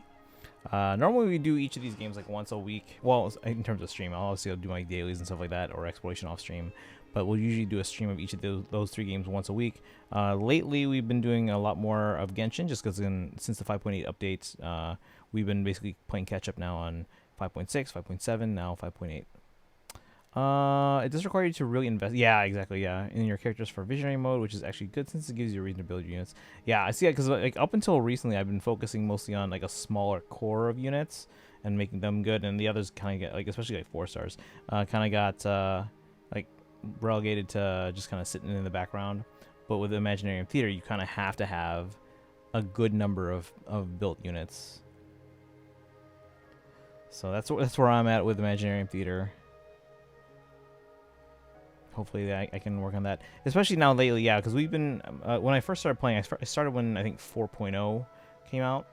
Normally we do each of these games like once a week. Well, in terms of stream, I'll obviously do my dailies and stuff like that, or exploration off stream. But we'll usually do a stream of each of those three games once a week. Lately, we've been doing a lot more of Genshin, just because since the 5.8 updates, we've been basically playing catch up now on 5.6, 5.7, now 5.8. It does require you to really invest. Yeah, exactly. Yeah, in your characters for visionary mode, which is actually good since it gives you a reason to build units. Yeah, I see it because like up until recently, I've been focusing mostly on like a smaller core of units and making them good, and the others kind of get like, especially like 4 stars, kind of got like relegated to just kind of sitting in the background. But with Imaginarium Theater, you kind of have to have a good number of built units. So that's where I'm at with Imaginarium Theater. Hopefully I can work on that, especially now lately. Yeah, because we've been when I first started playing, I started when I think 4.0 came out,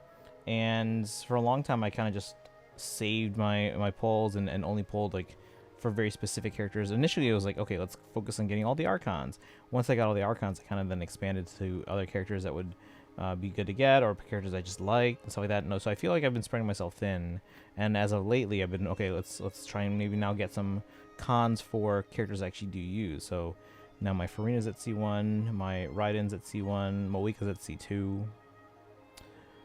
and for a long time I kind of just saved my pulls and only pulled like for very specific characters. Initially it was like, okay, let's focus on getting all the Archons. Once I got all the Archons, I kind of then expanded to other characters that would be good to get, or characters I just liked and stuff like that. No, so I feel like I've been spreading myself thin, and as of lately I've been okay, let's try and maybe now get some cons for characters I actually do use. So now my Farina's at C1, my Raiden's at C1, Moika's at C2.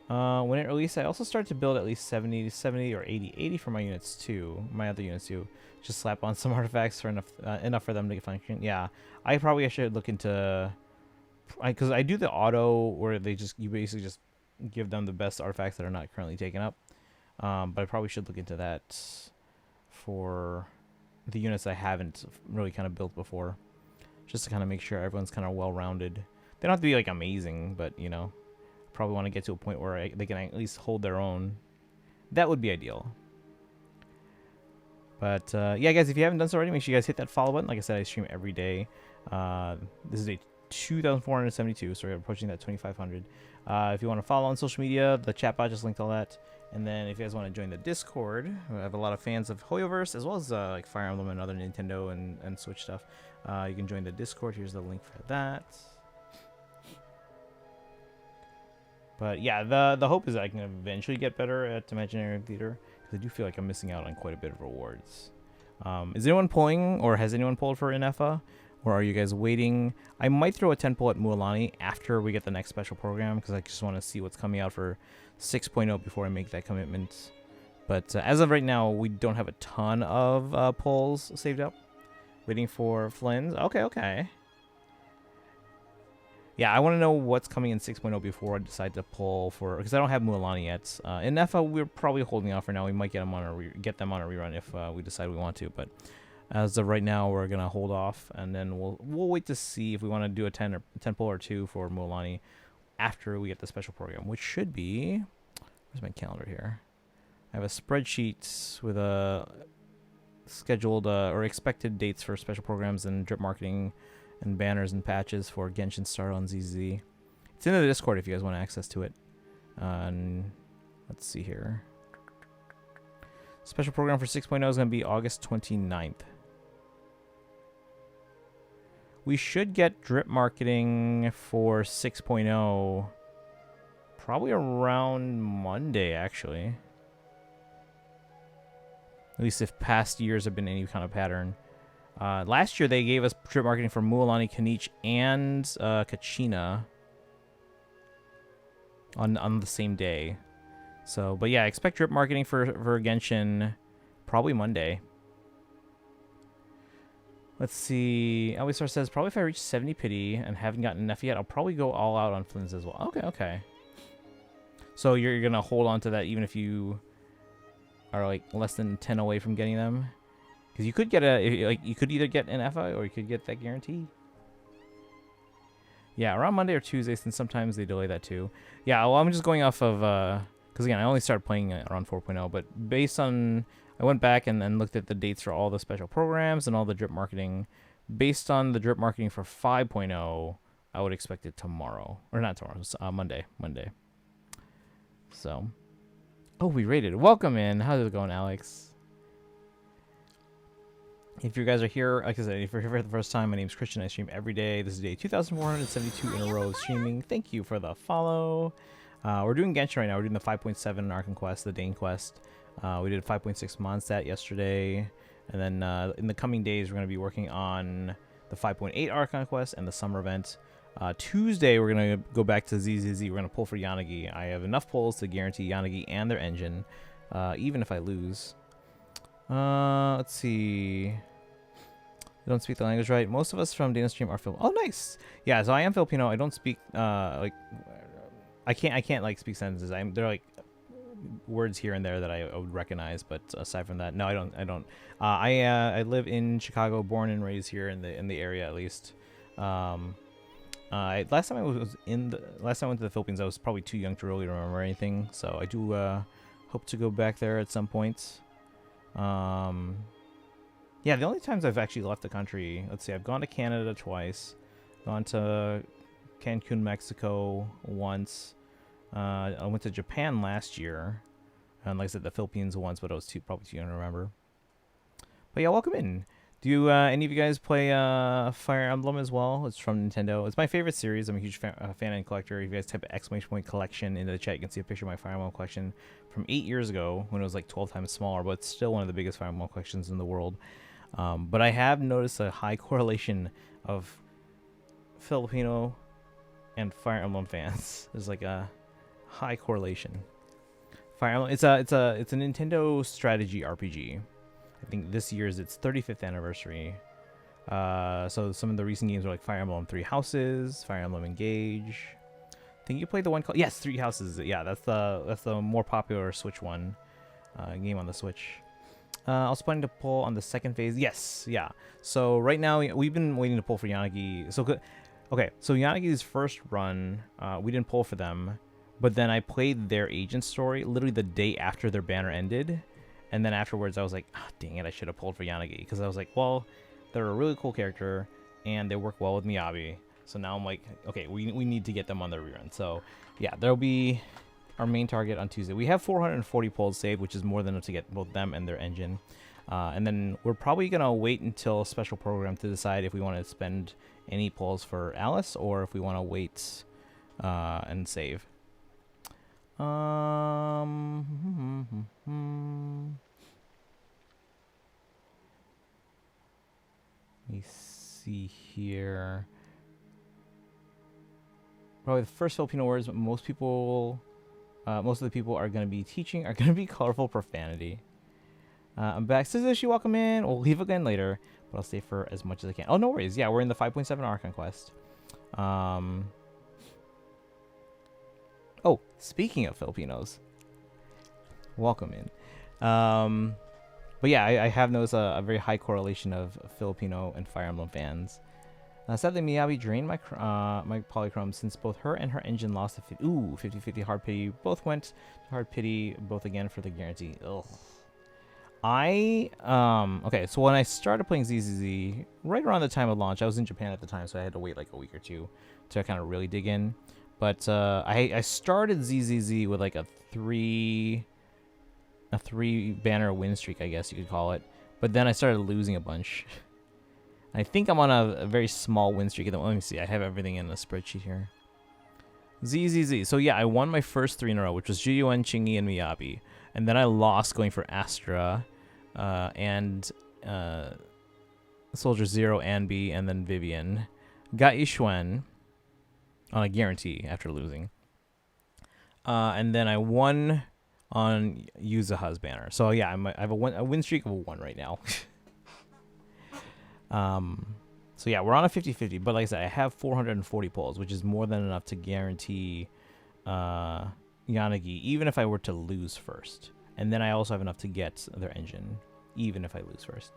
When it released, I also started to build at least 70 or 80 for my units too, my other units too. Just slap on some artifacts for enough for them to function. Yeah, I should look into, because I do the auto where you basically just give them the best artifacts that are not currently taken up. But I probably should look into that for the units I haven't really kind of built before, just to kind of make sure everyone's kind of well-rounded. They don't have to be like amazing, but you know, probably want to get to a point where they can at least hold their own. That would be ideal. But yeah, guys, if you haven't done so already, make sure you guys hit that follow button. Like I said, I stream every day. This is day 2,472, so we're approaching that 2,500. If you want to follow on social media, the chat bot just linked all that. And then if you guys want to join the Discord, we have a lot of fans of Hoyoverse, as well as like Fire Emblem and other Nintendo and Switch stuff. You can join the Discord. Here's the link for that. But yeah, the hope is that I can eventually get better at Imaginary Theater, because I do feel like I'm missing out on quite a bit of rewards. Is anyone pulling, or has anyone pulled for NFA? Or are you guys waiting? I might throw a 10 pull at Mualani after we get the next special program, because I just want to see what's coming out for 6.0 before I make that commitment. But as of right now, we don't have a ton of pulls saved up. Waiting for Flynn's. Okay. Yeah, I want to know what's coming in 6.0 before I decide to pull for, because I don't have Mualani yet. In NFA, we're probably holding off for now. We might get them on a rerun if we decide we want to, but as of right now, we're gonna hold off, and then we'll wait to see if we want to do a 10 pull or 2 for Mualani after we get the special program, which should be, where's my calendar here? I have a spreadsheet with a scheduled or expected dates for special programs and drip marketing and banners and patches for Genshin Star on ZZ. It's in the Discord if you guys want access to it. And let's see here. Special program for 6.0 is going to be August 29th. We should get drip marketing for 6.0 probably around Monday, actually. At least if past years have been any kind of pattern. Last year they gave us drip marketing for Mualani, Kanich, and Kachina on the same day. So, but yeah, expect drip marketing for Genshin probably Monday. Let's see. Elvisar says, probably if I reach 70 pity and haven't gotten enough yet, I'll probably go all out on Flynn's as well. Okay. So you're going to hold on to that even if you are like less than 10 away from getting them? Because you could get you could either get an FI or you could get that guarantee. Yeah, around Monday or Tuesday, since sometimes they delay that too. Yeah, well, I'm just going off of, because again, I only started playing around 4.0, but based on, I went back and looked at the dates for all the special programs and all the drip marketing. Based on the drip marketing for 5.0, I would expect it tomorrow. Or not tomorrow, Monday. So, oh, we rated. Welcome in. How's it going, Alex? If you guys are here, like I said, if you're here for the first time, my name is Christian. I stream every day. This is day 2,472 in a row of streaming. Thank you for the follow. We're doing Genshin right now. We're doing the 5.7 Archon Quest, the Dane Quest. We did 5.6 Mondstadt yesterday. And then in the coming days, we're going to be working on the 5.8 Archon Quest and the summer event. Tuesday, we're going to go back to ZZZ. We're going to pull for Yanagi. I have enough pulls to guarantee Yanagi and their engine, even if I lose. Let's see. You don't speak the language right. Most of us from Dana Stream are Filipino. Oh, nice. Yeah, so I am Filipino. I don't speak like I can't like speak sentences. They're like words here and there that I would recognize, but aside from that, no, I don't. I live in Chicago, born and raised here in the area at least. Last time I went to the Philippines, I was probably too young to really remember anything. So I do hope to go back there at some point. Yeah, the only times I've actually left the country, let's see, I've gone to Canada twice, gone to Cancun, Mexico once. I went to Japan last year, and like I said, the Philippines once, but I was probably too young to remember. But yeah, welcome in. Do any of you guys play Fire Emblem as well? It's from Nintendo. It's my favorite series. I'm a huge fan and collector. If you guys type _! Collection into the chat, you can see a picture of my Fire Emblem collection from 8 years ago when it was like 12 times smaller, but it's still one of the biggest Fire Emblem collections in the world. But I have noticed a high correlation of Filipino and Fire Emblem fans. There's like a high correlation. Fire Emblem. It's a Nintendo strategy RPG. I think this year is its 35th anniversary. So some of the recent games are like Fire Emblem 3 Houses, Fire Emblem Engage. I think you played the one called 3 Houses. Yeah, that's the more popular Switch one game on the Switch. also planning to pull on the second phase. Yes, yeah. So right now we've been waiting to pull for Yanagi. Okay, so Yanagi's first run, we didn't pull for them, but then I played their agent story literally the day after their banner ended, and then afterwards I was like, dang it, I should have pulled for Yanagi, because I was like, well, they're a really cool character and they work well with Miyabi. So now I'm like, okay, we need to get them on their rerun. So yeah, there'll be our main target on Tuesday. We have 440 pulls saved, which is more than enough to get both them and their engine. And then we're probably going to wait until a special program to decide if we want to spend any pulls for Alice or if we want to wait and save. Let me see here. Probably the first Filipino words most of the people are going to be teaching are going to be colorful profanity. I'm back. Suzushi, welcome in. We'll leave again later, but I'll stay for as much as I can. Oh, no worries. Yeah, we're in the 5.7 Archon quest. Oh, speaking of Filipinos, welcome in. But yeah, I have noticed a very high correlation of Filipino and Fire Emblem fans. Sadly, Miyabi drained my polychrome since both her and her engine lost the 50-50 hard pity. Both went to hard pity, both again for the guarantee. Ugh. Okay, so when I started playing ZZZ, right around the time of launch, I was in Japan at the time, so I had to wait like a week or two to kind of really dig in. But I started ZZZ with like a three banner win streak, I guess you could call it. But then I started losing a bunch. I think I'm on a very small win streak. Let me see. I have everything in a spreadsheet here. ZZZ. So yeah, I won my first 3 in a row, which was Jiyuan, Chingy, and Miyabi. And then I lost going for Astra, and Soldier Zero, Anby, and then Vivian. Got Yishuan on a guarantee after losing. And then I won on Yuzaha's banner. So yeah, I have a win streak of 1 right now. So yeah, we're on a 50-50, but like I said, I have 440 pulls, which is more than enough to guarantee Yanagi, even if I were to lose first. And then I also have enough to get their engine, even if I lose first.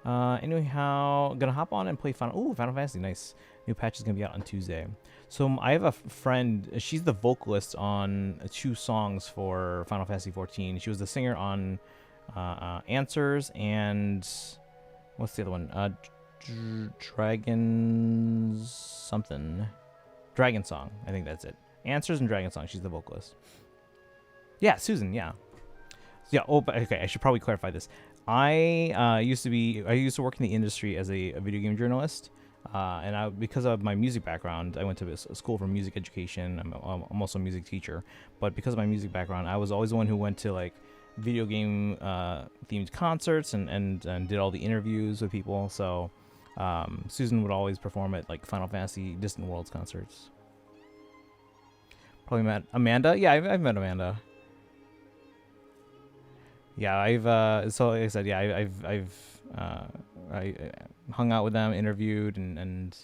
Anyhow, gonna hop on and play Final Fantasy, nice. New patch is gonna be out on Tuesday. So I have a friend, she's the vocalist on 2 songs for Final Fantasy 14. She was the singer on Answers and what's the other one? Dragon Song. I think that's it. Answers and Dragon Song. She's the vocalist. Yeah, Susan. Yeah. Yeah. Oh, but okay. I should probably clarify this. I used to work in the industry as a video game journalist, and because of my music background, I went to a school for music education. I'm also a music teacher, but because of my music background, I was always the one who went to like video game themed concerts and did all the interviews with people. So Susan would always perform at like Final Fantasy Distant Worlds concerts. Probably met Amanda. Yeah, I've met Amanda. Yeah, I've so like I said, yeah, I hung out with them, interviewed, and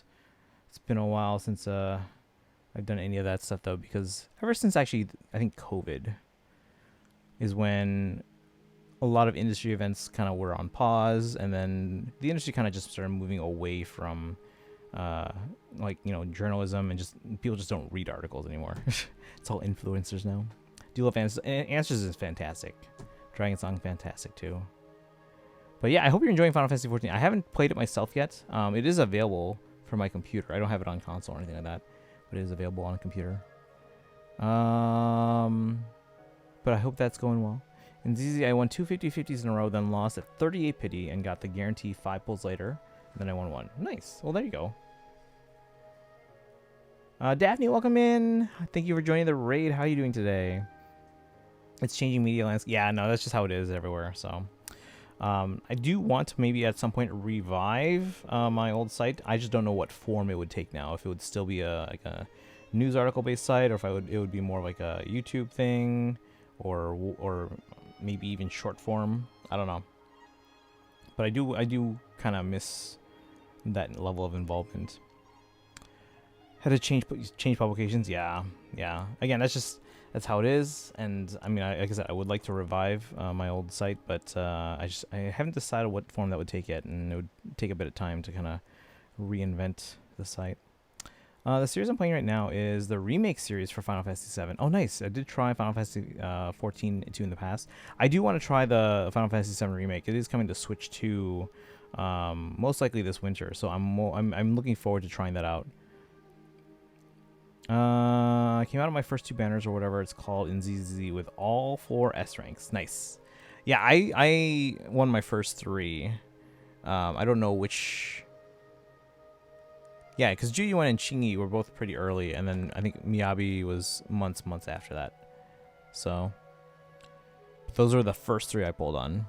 it's been a while since I've done any of that stuff though, because ever since actually I think COVID is when a lot of industry events kind of were on pause, and then the industry kind of just started moving away from like, you know, journalism, and just people just don't read articles anymore. It's all influencers now. Do love Answers is fantastic. Dragon Song, fantastic too. But yeah, I hope you're enjoying Final Fantasy 14. I haven't played it myself yet. It is available for my computer. I don't have it on console or anything like that, but it is available on a computer. But I hope that's going well. In ZZ, I won 2 50-50s in a row, then lost at 38 pity and got the guarantee 5 pulls later. And then I won 1. Nice. Well, there you go. Daphne, welcome in. Thank you for joining the raid. How are you doing today? It's changing media landscape. Yeah, no, that's just how it is everywhere. So, I do want to maybe at some point revive my old site. I just don't know what form it would take now. If it would still be like a news article based site, or if it would be more like a YouTube thing, or maybe even short form. I don't know. But I do kind of miss that level of involvement. Had to change publications. Yeah. Again, that's just that's how it is. And I mean, like I said, I would like to revive my old site, but I haven't decided what form that would take yet, and it would take a bit of time to kind of reinvent the site. The series I'm playing right now is the remake series for Final Fantasy VII. Oh, nice. I did try Final Fantasy 14 2 in the past. I do want to try the Final Fantasy VII remake. It is coming to Switch 2 most likely this winter, so I'm looking forward to trying that out. I came out of my first 2 banners or whatever it's called in ZZZ with all 4 S ranks. Nice. Yeah, I won my first 3. I don't know which. Yeah, because Juyuan and Chingy were both pretty early, and then I think Miyabi was months after that. So those are the first 3 I pulled on.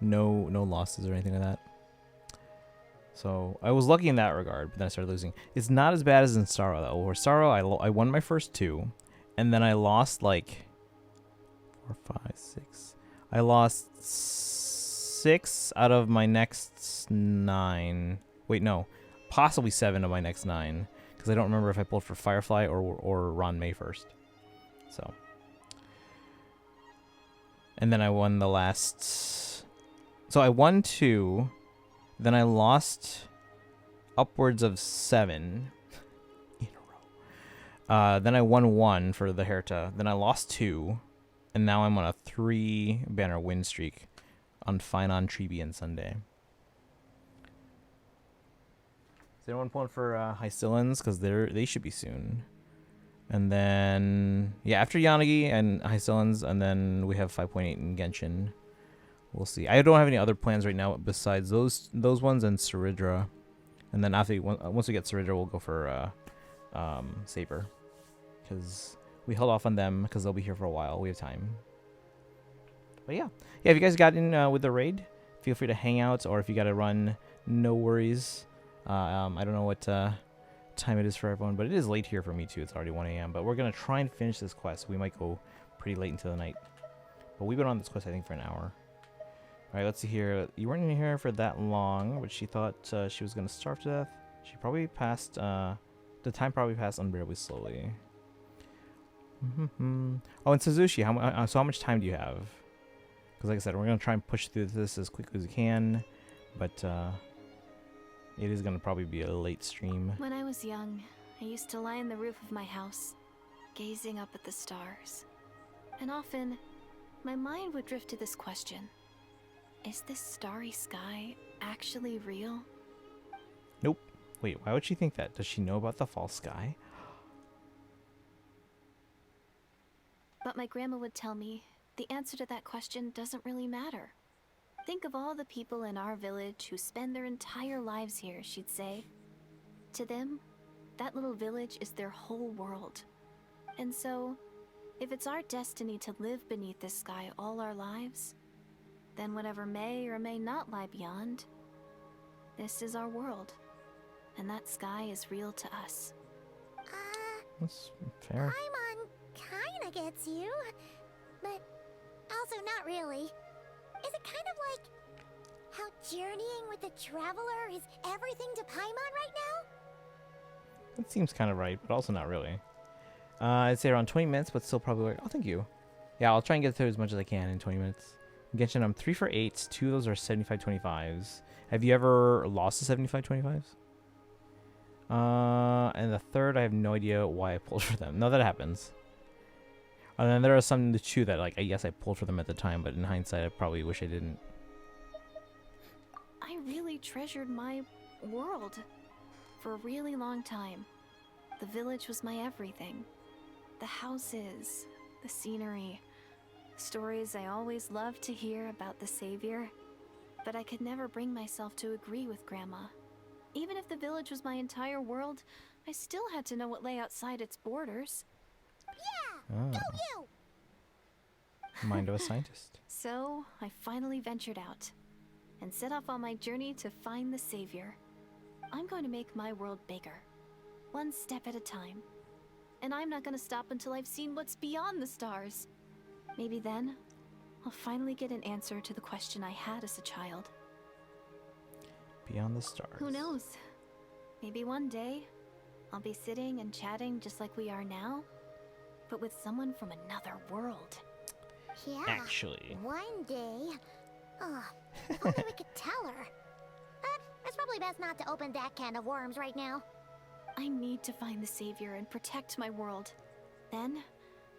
No losses or anything like that. So I was lucky in that regard, but then I started losing. It's not as bad as in Starro though. Where Starro, I won my first 2, and then I lost like 4, 5, 6. I lost 6 out of my next 9. Wait, no. Possibly 7 of my next 9, because I don't remember if I pulled for Firefly or Ron May first. So, and then I won the last. So I won 2, then I lost upwards of 7 in a row. Then I won 1 for the Herta. Then I lost 2, and now I'm on a 3 banner win streak on Finon, Treeby, and Sunday. Is anyone pulling for Hystillans? Because they should be soon. And then, yeah, after Yanagi and Hystillans, and then we have 5.8 in Genshin. We'll see. I don't have any other plans right now besides those ones and Saridra. And then after once we get Saridra, we'll go for Saber. Because we held off on them because they'll be here for a while. We have time. But yeah. Yeah, if you guys got in with the raid, feel free to hang out. Or if you got to run, no worries. I don't know what time it is for everyone, but it is late here for me too. It's already 1 a.m. But we're going to try and finish this quest. We might go pretty late into the night. But we've been on this quest, I think, for an hour. All right, let's see here. You weren't in here for that long, but she thought she was going to starve to death. She probably passed, the time probably passed unbearably slowly. Oh, and Suzushi, so how much time do you have? Because like I said, we're going to try and push through this as quickly as we can, but it is going to probably be a late stream. When I was young, I used to lie on the roof of my house, gazing up at the stars. And often, my mind would drift to this question. Is this starry sky actually real? Nope. Wait, why would she think that? Does she know about the false sky? But my grandma would tell me the answer to that question doesn't really matter. Think of all the people in our village who spend their entire lives here, she'd say. To them, that little village is their whole world. And so, if it's our destiny to live beneath this sky all our lives, then whatever may or may not lie beyond, this is our world. And that sky is real to us. That's fair. Paimon kinda gets you, but also not really. Is it kind of like how journeying with the traveler is everything to Paimon right now? That seems kind of right, but also not really. I'd say around 20 minutes, but still probably like, oh, thank you. Yeah, I'll try and get through as much as I can in 20 minutes. Genshin, I'm 3 for 8. 2 of those are 75-25s. Have you ever lost to 75-25s? And the third, I have no idea why I pulled for them. No, that happens. And then there are some too that, like, yes, I pulled for them at the time, but in hindsight, I probably wish I didn't. I really treasured my world for a really long time. The village was my everything. The houses, the scenery, stories I always loved to hear about the Savior. But I could never bring myself to agree with Grandma. Even if the village was my entire world, I still had to know what lay outside its borders. Yeah, go you! Mind of a scientist. So, I finally ventured out and set off on my journey to find the Savior. I'm going to make my world bigger, one step at a time. And I'm not going to stop until I've seen what's beyond the stars. Maybe then, I'll finally get an answer to the question I had as a child. Beyond the stars. Who knows? Maybe one day, I'll be sitting and chatting just like we are now, but with someone from another world. Yeah. Actually. One day. Oh, if only we could tell her. But it's probably best not to open that can of worms right now. I need to find the savior and protect my world. Then,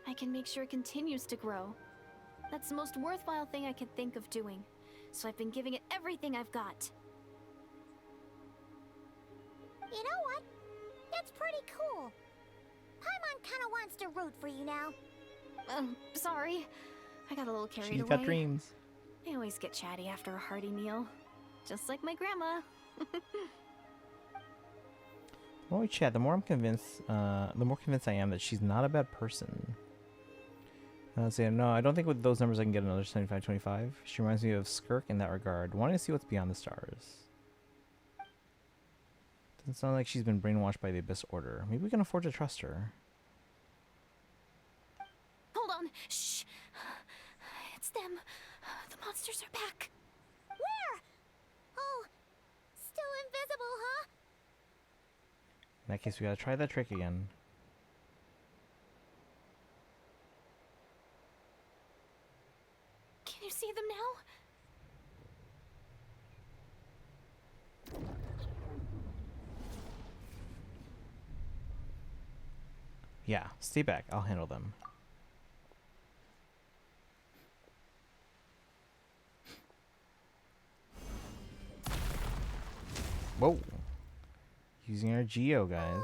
I can make sure it continues to grow. That's the most worthwhile thing I could think of doing. So I've been giving it everything I've got. You know what? It's pretty cool. Paimon kinda wants to root for you now. Sorry. I got a little carried She's away. got dreams. I always get chatty after a hearty meal. Just like my grandma. The more we chat, the more I'm convinced. The more convinced I am that she's not a bad person. Let's say no. I don't think with those numbers I can get another 75-25. She reminds me of Skirk in that regard, wanting to see what's beyond the stars. Doesn't sound like she's been brainwashed by the Abyss Order. Maybe we can afford to trust her. Hold on. Shh. It's them. The monsters are back. Where? Oh, still invisible, huh? In that case, we gotta try that trick again. Can you see them now? Yeah, stay back. I'll handle them. Whoa. Using our Geo, guys.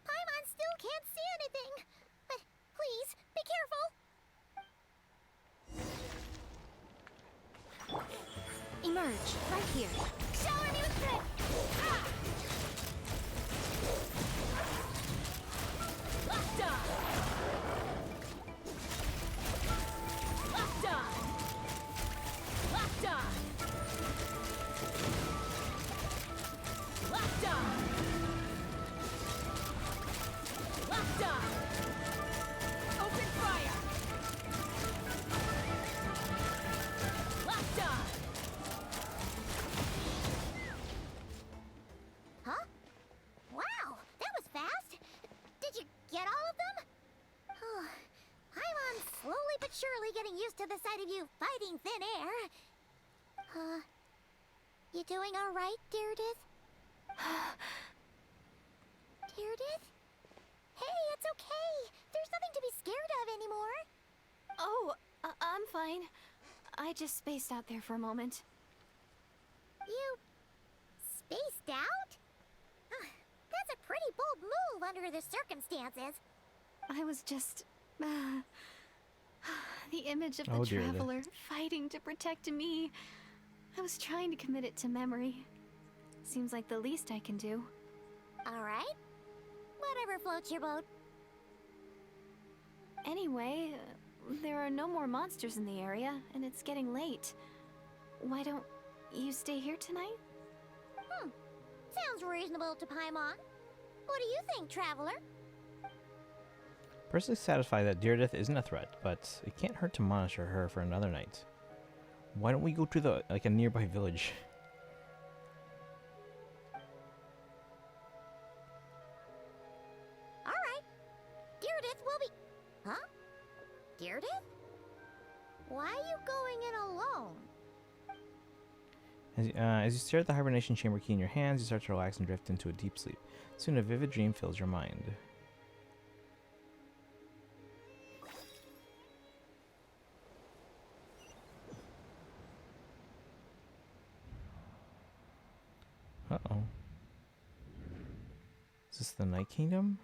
Paimon still can't see anything. But please, be careful. Emerge, right here. Shower me with grit. Ah! Locked on! Locked on! Locked on! Locked on! Locked on! Open fire! Locked on! Huh? Wow, that was fast. Did you get all of them? Oh, Paimon's slowly but surely getting used to the sight of you fighting thin air. You doing all right, Deirdith? Deirdith? Hey, it's okay. There's nothing to be scared of anymore. Oh, I'm fine. I just spaced out there for a moment. You spaced out? That's a pretty bold move under the circumstances. I was just... the image of the Oh, dear. traveler fighting to protect me. I was trying to commit it to memory. Seems like the least I can do. All right. Whatever floats your boat. Anyway, there are no more monsters in the area, and it's getting late. Why don't you stay here tonight? Sounds reasonable to Paimon. What do you think, traveler? Personally satisfied that Deirdith isn't a threat, but it can't hurt to monitor her for another night. Why don't we go to a nearby village? All right. Deirdith will be... Huh? Deirdith? Why are you going in alone? As you stare at the hibernation chamber key in your hands, you start to relax and drift into a deep sleep. Soon a vivid dream fills your mind. Uh-oh. Is this the Night Kingdom?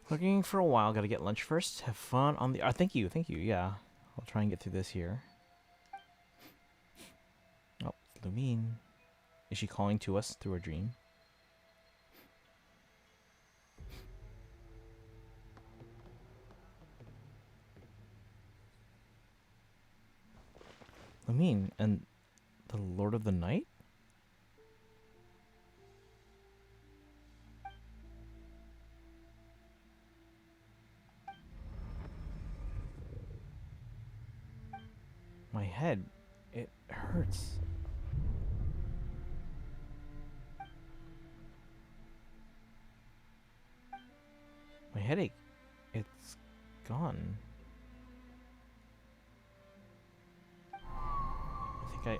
Looking for a while. Gotta get lunch first. Have fun on the... thank you, yeah. I'll try and get through this here. Oh, it's Lumine. Is she calling to us through a dream? Lumine, and the Lord of the Night? My head, it hurts. My headache It's gone. I think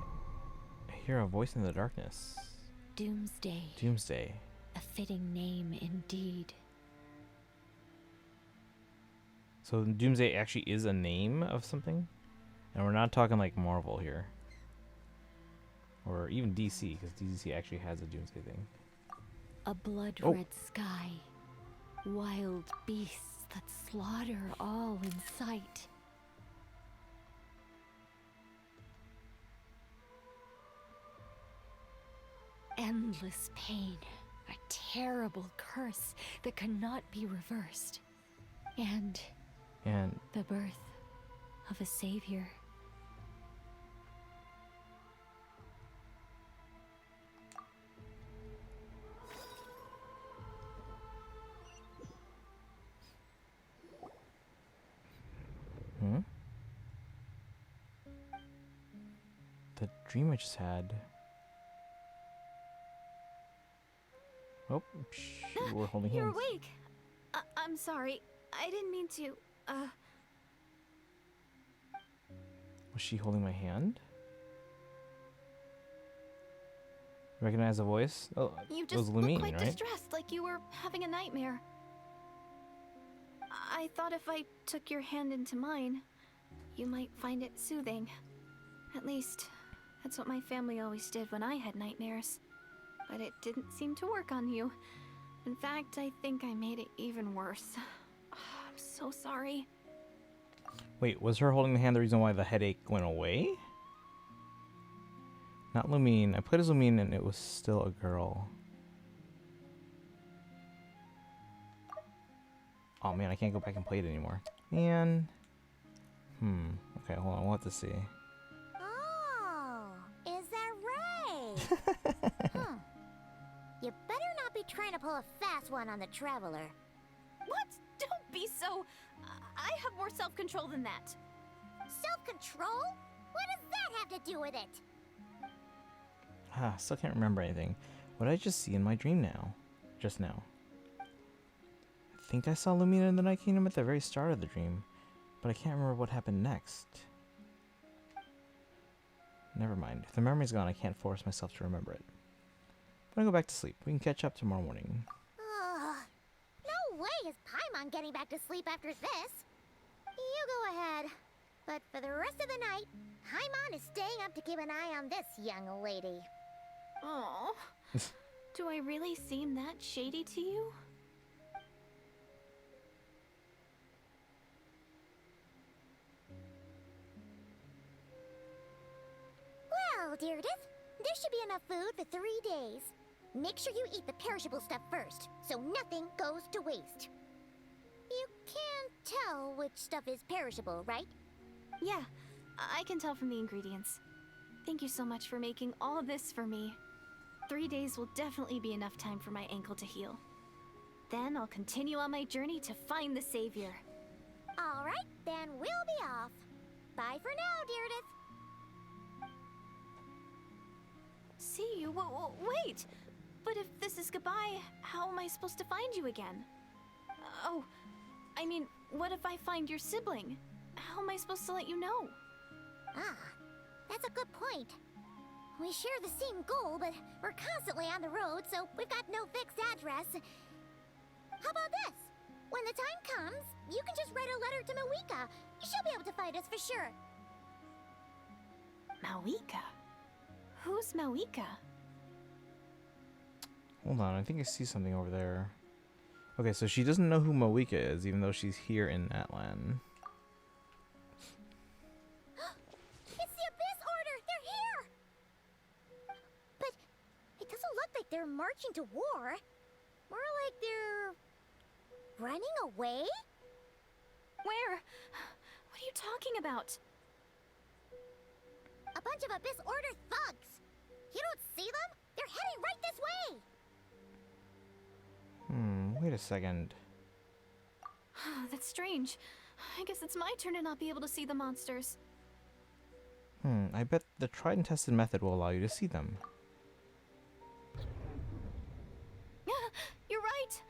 I hear a voice in the darkness. Doomsday. Doomsday. A fitting name indeed. So Doomsday actually is a name of something? And we're not talking like Marvel here. Or even DC, because DC actually has a Doomsday thing. A blood-red sky. Wild beasts that slaughter all in sight. Endless pain. A terrible curse that cannot be reversed. And the birth of a savior. The dream I just had. Oh, we're holding You're hands. awake. I'm sorry. I didn't mean to. Was she holding my hand? Recognize the voice? Oh, You it just was look Lumine, quite right? distressed, like you were having a nightmare. I thought if I took your hand into mine, you might find it soothing. At least, that's what my family always did when I had nightmares. But it didn't seem to work on you. In fact, I think I made it even worse. I'm so sorry. Wait, was her holding the hand the reason why the headache went away? Not Lumine. I played as Lumine and it was still a girl. Oh man, I can't go back and play it anymore. Man. Okay, hold on. We'll have to see. Oh, is that right? You better not be trying to pull a fast one on the Traveler. What? Don't be so... I have more self-control than that. Self-control? What does that have to do with it? Still can't remember anything. What did I just see in my dream now? Just now. I think I saw Lumina in the Night Kingdom at the very start of the dream, but I can't remember what happened next. Never mind. If the memory's gone, I can't force myself to remember it. I'm gonna go back to sleep. We can catch up tomorrow morning. No way is Paimon getting back to sleep after this. You go ahead. But for the rest of the night, Paimon is staying up to keep an eye on this young lady. Oh, do I really seem that shady to you? Well, Deirdre, there should be enough food for 3 days. Make sure you eat the perishable stuff first, so nothing goes to waste. You can't tell which stuff is perishable, right? Yeah, I can tell from the ingredients. Thank you so much for making all of this for me. 3 days will definitely be enough time for my ankle to heal. Then I'll continue on my journey to find the savior. All right, then we'll be off. Bye for now, Deirdre. See you? Wait! But if this is goodbye, how am I supposed to find you again? Oh, I mean, what if I find your sibling? How am I supposed to let you know? That's a good point. We share the same goal, but we're constantly on the road, so we've got no fixed address. How about this? When the time comes, you can just write a letter to Mawika. She'll be able to find us for sure. Mawika? Who's Mawika? Hold on, I think I see something over there. Okay, so she doesn't know who Mawika is, even though she's here in Atlan. It's the Abyss Order! They're here! But it doesn't look like they're marching to war. More like they're... running away? Where? What are you talking about? A bunch of Abyss Order thugs! You don't see them? They're heading right this way! Wait a second. That's strange. I guess it's my turn to not be able to see the monsters. I bet the tried and tested method will allow you to see them. You're right.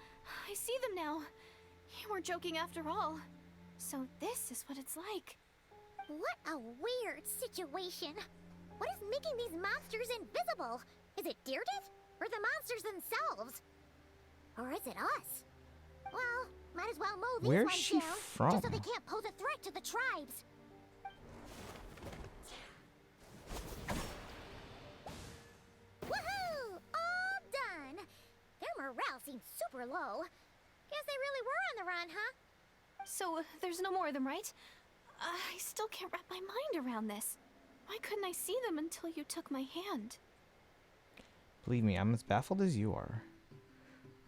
I see them now. You weren't joking after all. So this is what it's like. What a weird situation. What is making these monsters invisible? Is it Deirdre? Or the monsters themselves? Or is it us? Well, might as well mow these Where's ones she down, from? just so they can't pose a threat to the tribes. Woohoo! All done! Their morale seems super low. Guess they really were on the run, huh? So there's no more of them, right? I still can't wrap my mind around this. Why couldn't I see them until you took my hand? Believe me, I'm as baffled as you are.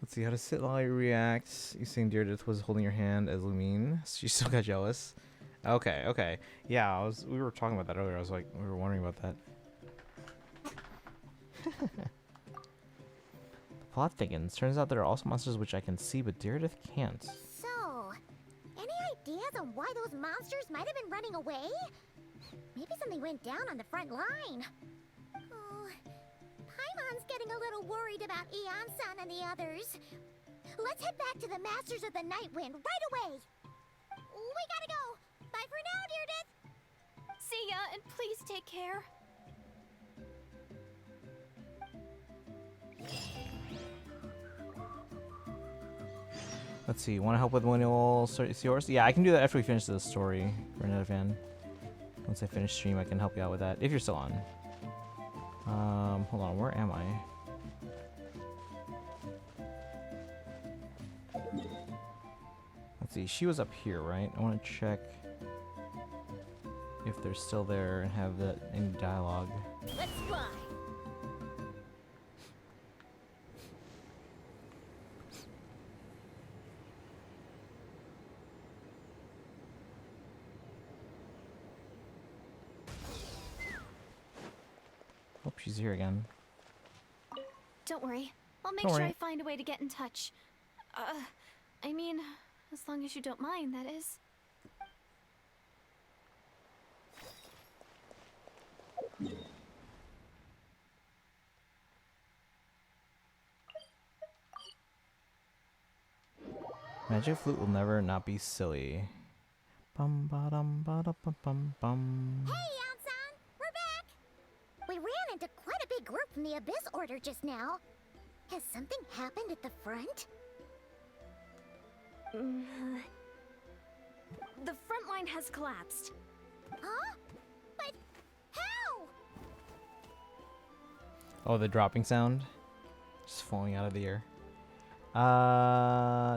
Let's see how to sit while he reacts. You saying Deirdre was holding your hand as Lumine. She still got jealous. Okay. Yeah, we were talking about that earlier. We were wondering about that. The plot thickens. Turns out there are also monsters which I can see, but Deirdre can't. So, any ideas on why those monsters might have been running away? Maybe something went down on the front line. Oh, Paimon's getting a little worried about Eon-san and the others. Let's head back to the Masters of the Night Wind right away. We gotta go. Bye for now, Deirdre. See ya, and please take care. Let's see. Want to help with when you'll start yours? Yeah, I can do that after we finish the story. Renetta fan. Once I finish stream, I can help you out with that if you're still on. Hold on. Where am I? Let's see. She was up here, right? I want to check if they're still there and have that any dialogue. Let's fly. Oh, she's here again. Don't worry. I'll make Don't sure worry. I find a way to get in touch. I mean, as long as you don't mind, that is. Magic flute will never not be silly. Bum ba dum ba da bum bum bum. Hey, Eon-san! We're back! We ran into quite a big group from the Abyss Order just now. Has something happened at the front? The front line has collapsed. Huh? But how? Oh, the dropping sound? Just falling out of the air.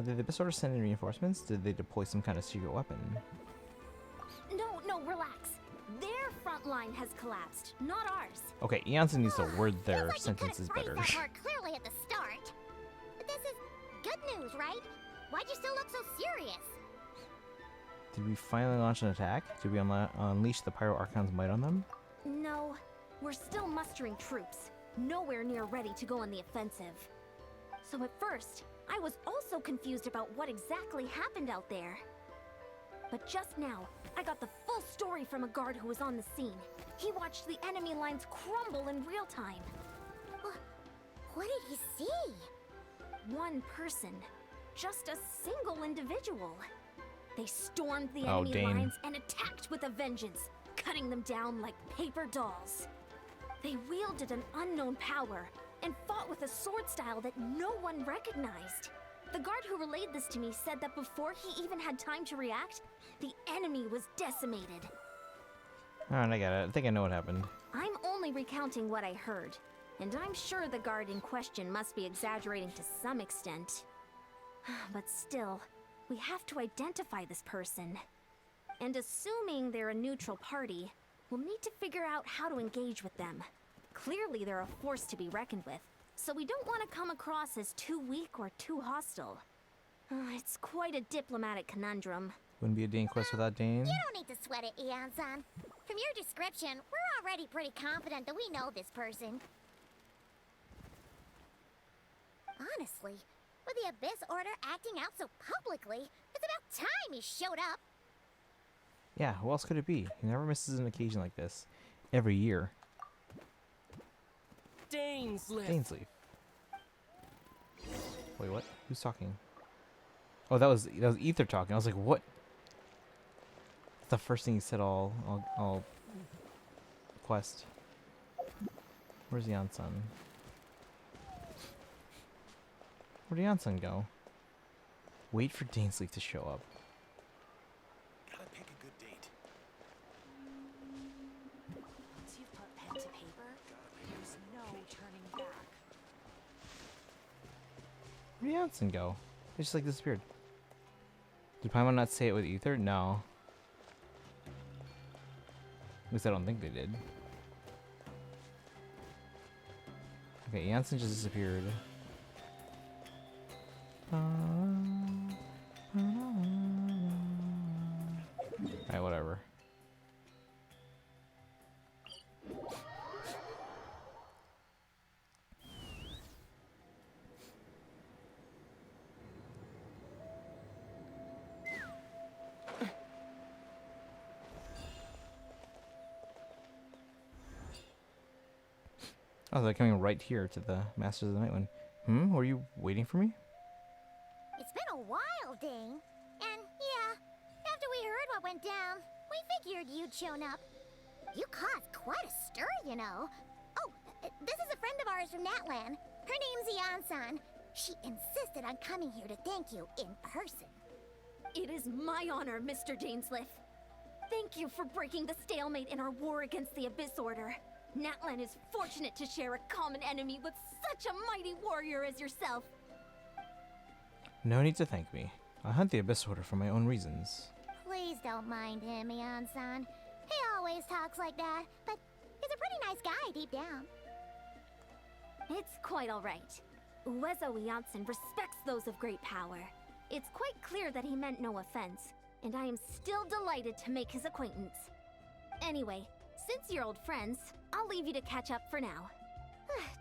Did the Abyss Order send in reinforcements? Did they deploy some kind of secret weapon? No, relax. Their front line has collapsed, not ours. Okay, Eonson needs to word Feels their like you sentences couldn't better. phrase that more clearly at the start. But this is good news, right? Why'd you still look so serious? Did we finally launch an attack? Did we unleash the Pyro Archon's might on them? No, we're still mustering troops. Nowhere near ready to go on the offensive. So at first, I was also confused about what exactly happened out there. But just now, I got the full story from a guard who was on the scene. He watched the enemy lines crumble in real time. What did he see? One person. Just a single individual. They stormed the Oh, enemy Dane. lines and attacked with a vengeance, cutting them down like paper dolls. They wielded an unknown power and fought with a sword style that no one recognized. The guard who relayed this to me said that before he even had time to react, the enemy was decimated. Alright, I got it. I think I know what happened. I'm only recounting what I heard, and I'm sure the guard in question must be exaggerating to some extent. But still, we have to identify this person. And assuming they're a neutral party, we'll need to figure out how to engage with them. Clearly they're a force to be reckoned with, so we don't want to come across as too weak or too hostile. It's quite a diplomatic conundrum. Wouldn't be a Dane quest without Dane. You don't need to sweat it, Eon-san. From your description, we're already pretty confident that we know this person. Honestly, with the Abyss Order acting out so publicly, it's about time he showed up. Yeah, who else could it be? He never misses an occasion like this. Every year. Dainsleif. Dainsleif. Wait, what? Who's talking? Oh, that was Ether talking. I was like, what? That's the first thing he said all quest. Where's Yansan? Where'd Yansan go? Wait for Dainsleif to show up. Gotta pick a good date. Once you've put pen to paper, there's no turning back. Where'd Yansan go? It just like disappeared. Did Paimon not say it with Ether? No. At least I don't think they did. Okay, Yansan just disappeared. Alright, whatever. Oh, they're coming right here to the Masters of the Night one. Were you waiting for me? It's been a while, Dane. And yeah, after we heard what went down, we figured you'd shown up. You caused quite a stir, you know. Oh, this is a friend of ours from Natlan. Her name's Yansan. She insisted on coming here to thank you in person. It is my honor, Mr. Dainsleif. Thank you for breaking the stalemate in our war against the Abyss Order. Natlan is fortunate to share a common enemy with such a mighty warrior as yourself. No need to thank me. I hunt the Abyss Order for my own reasons. Please don't mind him, Yansan. He always talks like that, but he's a pretty nice guy deep down. It's quite all right. Uezo Yansan respects those of great power. It's quite clear that he meant no offense, and I am still delighted to make his acquaintance. Anyway, since you're old friends, I'll leave you to catch up for now.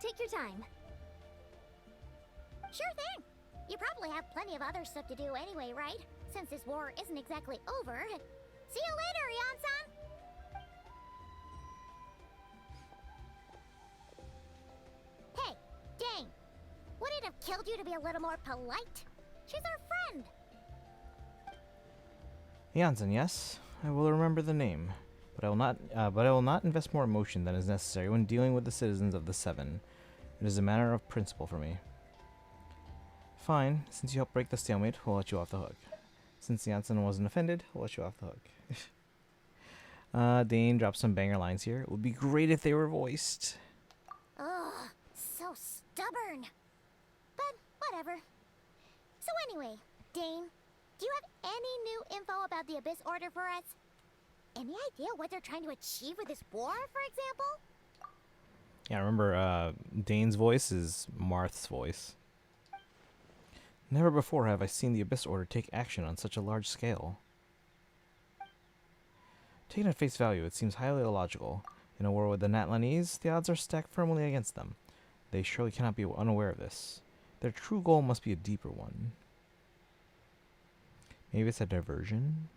Take your time. Sure thing. You probably have plenty of other stuff to do anyway, right? Since this war isn't exactly over. See you later, Yansan! Hey, Dane. Would it have killed you to be a little more polite? She's our friend. Yansan, yes. I will remember the name. But I will not invest more emotion than is necessary when dealing with the citizens of the Seven. It is a matter of principle for me. Fine, since you helped break the stalemate, we'll let you off the hook. Since Yansan wasn't offended, we'll let you off the hook. Dane dropped some banger lines here. It would be great if they were voiced. Ugh, so stubborn. But whatever. So anyway, Dane, do you have any new info about the Abyss Order for us? Any idea what they're trying to achieve with this war, for example? Yeah, remember, Dane's voice is Marth's voice. Never before have I seen the Abyss Order take action on such a large scale. Taken at face value, it seems highly illogical. In a war with the Natlanese, the odds are stacked firmly against them. They surely cannot be unaware of this. Their true goal must be a deeper one. Maybe it's a diversion?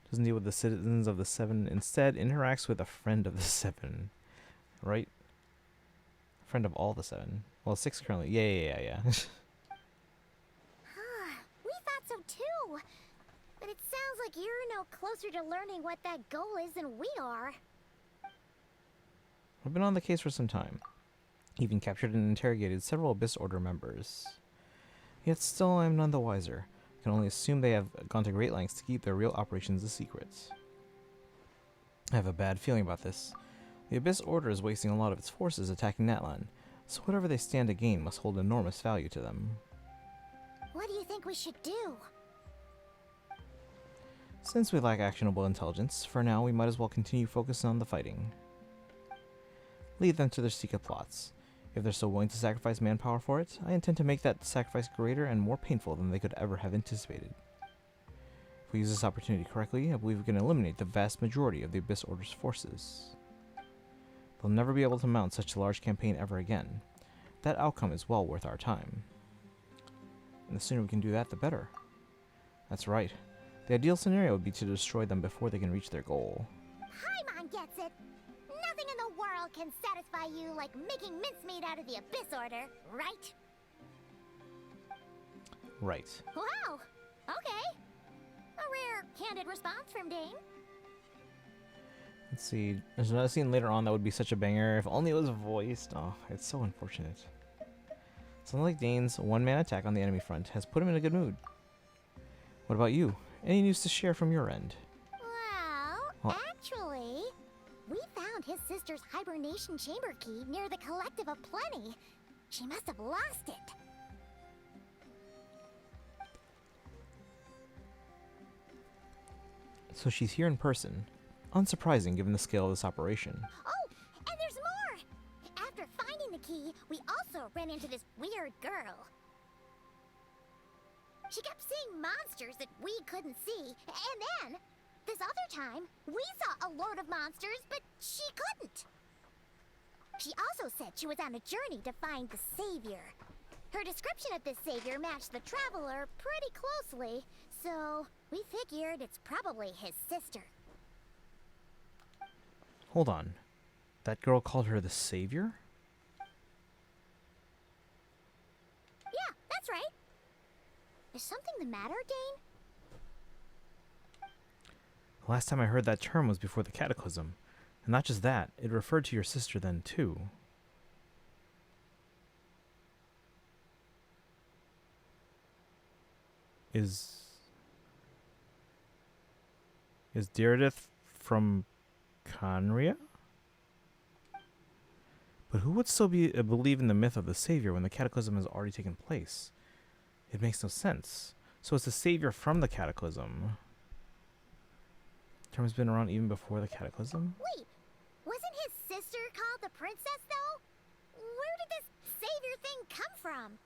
Doesn't deal with the citizens of the Seven, instead interacts with a friend of the Seven. Right? Friend of all the Seven. Well, 6 currently. Yeah. We thought so too. But it sounds like you're no closer to learning what that goal is than we are. I've been on the case for some time. Even captured and interrogated several Abyss Order members. Yet still I am none the wiser. I can only assume they have gone to great lengths to keep their real operations a secret. I have a bad feeling about this. The Abyss Order is wasting a lot of its forces attacking Natlan, so whatever they stand to gain must hold enormous value to them. What do you think we should do? Since we lack actionable intelligence, for now we might as well continue focusing on the fighting. Lead them to their secret plots. If they're so willing to sacrifice manpower for it, I intend to make that sacrifice greater and more painful than they could ever have anticipated. If we use this opportunity correctly, I believe we can eliminate the vast majority of the Abyss Order's forces. They'll never be able to mount such a large campaign ever again. That outcome is well worth our time. And the sooner we can do that, the better. That's right. The ideal scenario would be to destroy them before they can reach their goal. Paimon gets it. Nothing in the world can satisfy you like making mincemeat out of the Abyss Order, right? Right. Wow, Okay. A rare, candid response from Dane. Let's see. There's another scene later on that would be such a banger if only it was voiced. Oh, it's so unfortunate. Something like Dane's one-man attack on the enemy front has put him in a good mood. What about you? Any news to share from your end? Well, actually, we found his sister's hibernation chamber key near the Collective of Plenty. She must have lost it. So she's here in person. Unsurprising given the scale of this operation. Oh, and there's more! After finding the key, we also ran into this weird girl. She kept seeing monsters that we couldn't see, and then, this other time, we saw a load of monsters, but she couldn't. She also said she was on a journey to find the Savior. Her description of this Savior matched the Traveler pretty closely, so we figured it's probably his sister. Hold on. That girl called her the Savior? Yeah, that's right. Is something the matter, Dane? Last time I heard that term was before the Cataclysm. And not just that, it referred to your sister then too. Is Deirdith from Conria? But who would still believe in the myth of the Savior when the Cataclysm has already taken place? It makes no sense. So it's the Savior from the Cataclysm. The term has been around even before the Cataclysm? Wait, wasn't his sister called the Princess, though? Where did this Savior thing come from?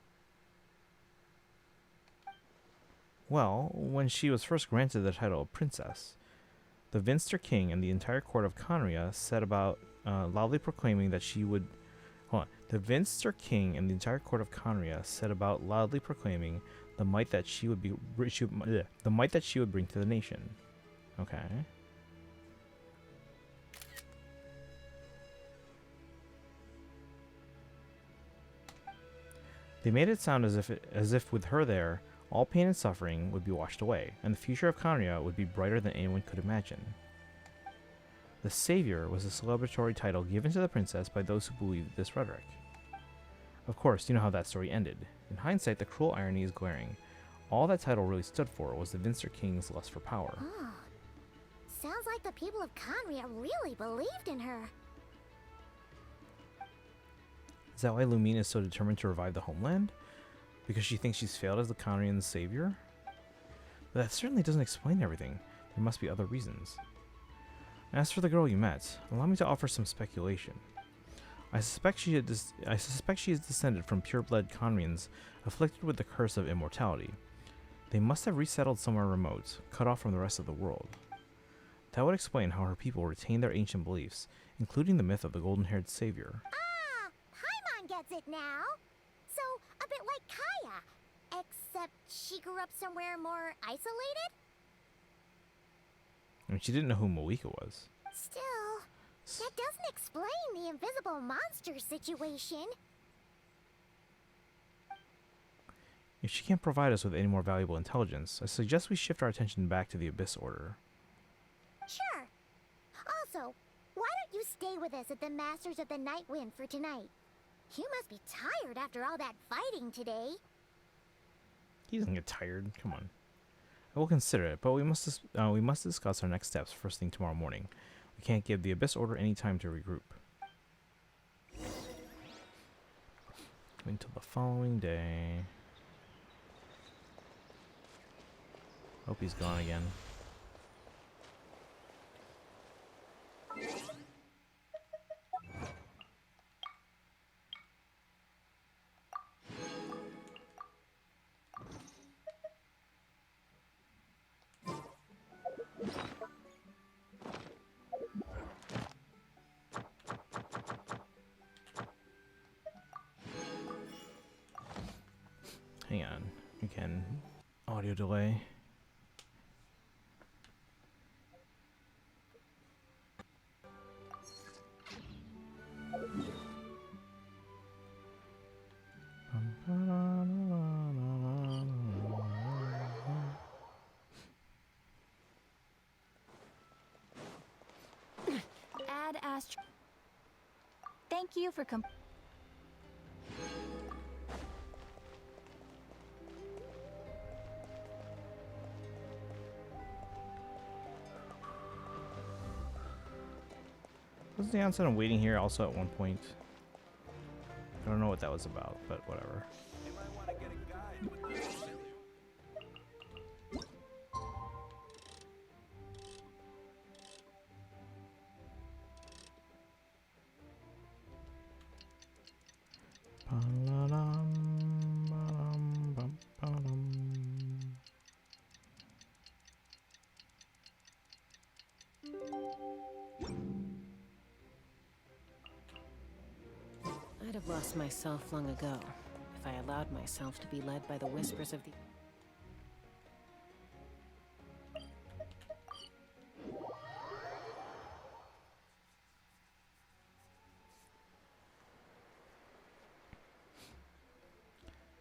Well, when she was first granted the title of Princess, the Vinster King and the entire court of Conria set about loudly proclaiming that she would... Hold on. The Vinster King and the entire court of Conria set about loudly proclaiming the might that she would the might that she would bring to the nation. Okay. They made it sound as if with her there, all pain and suffering would be washed away, and the future of Conria would be brighter than anyone could imagine. The Savior was a celebratory title given to the princess by those who believed this rhetoric. Of course, you know how that story ended. In hindsight, the cruel irony is glaring. All that title really stood for was the Vinster King's lust for power. Oh, sounds like the people of Conria really believed in her. Is that why Lumine is so determined to revive the homeland? Because she thinks she's failed as the Conrian savior? But that certainly doesn't explain everything. There must be other reasons. As for the girl you met, allow me to offer some speculation. I suspect she is descended from pure-blood Conrians afflicted with the curse of immortality. They must have resettled somewhere remote, cut off from the rest of the world. That would explain how her people retain their ancient beliefs, including the myth of the golden-haired savior. Ah, Paimon gets it now. So, a bit like Kaya, except she grew up somewhere more isolated? I mean, she didn't know who Moika was. Still, that doesn't explain the invisible monster situation. If she can't provide us with any more valuable intelligence, I suggest we shift our attention back to the Abyss Order. Sure. Also, why don't you stay with us at the Masters of the Night Wind for tonight? You must be tired after all that fighting today. He doesn't get tired. Come on. I will consider it, but we must discuss our next steps first thing tomorrow morning. We can't give the Abyss Order any time to regroup. Until the following day. Hope he's gone again. Hang on. Again, audio delay. last. Thank you for Was the onset of waiting here also at one point? I don't know what that was about, but whatever. I'd have lost myself long ago if I allowed myself to be led by the whispers of the...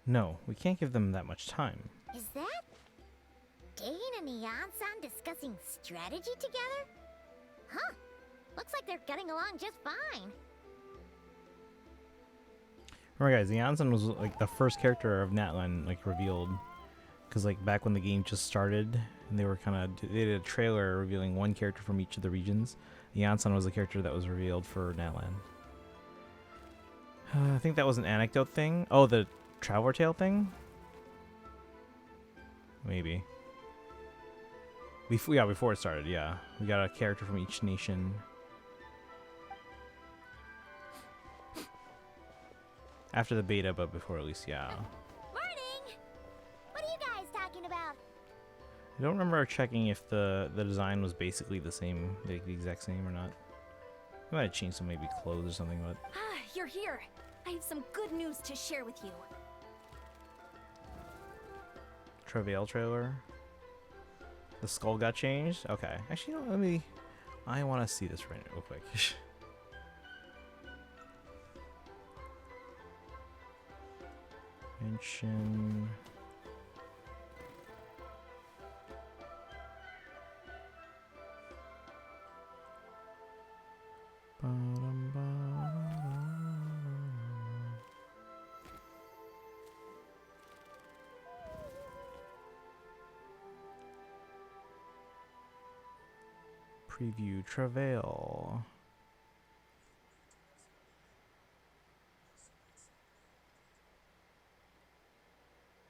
No, we can't give them that much time. Is that Dane and Ian-san discussing strategy together? Huh. Looks like they're getting along just fine. Remember, guys, Janssen was like the first character of Natlan like revealed, because like back when the game just started, and they were they did a trailer revealing one character from each of the regions. Janssen was the character that was revealed for Natlan. I think that was an anecdote thing. Oh, the Traveler Tale thing? Maybe. Before it started, yeah. We got a character from each nation. After the beta, but before release, yeah. Morning! What are you guys talking about? I don't remember checking if the design was basically the same, the exact same or not. I might have changed some maybe clothes or something, but... Ah, you're here. I have some good news to share with you. Travail trailer. The skull got changed? Okay. Actually, you know, let me... I want to see this right real quick. Genshin... Preview Travail.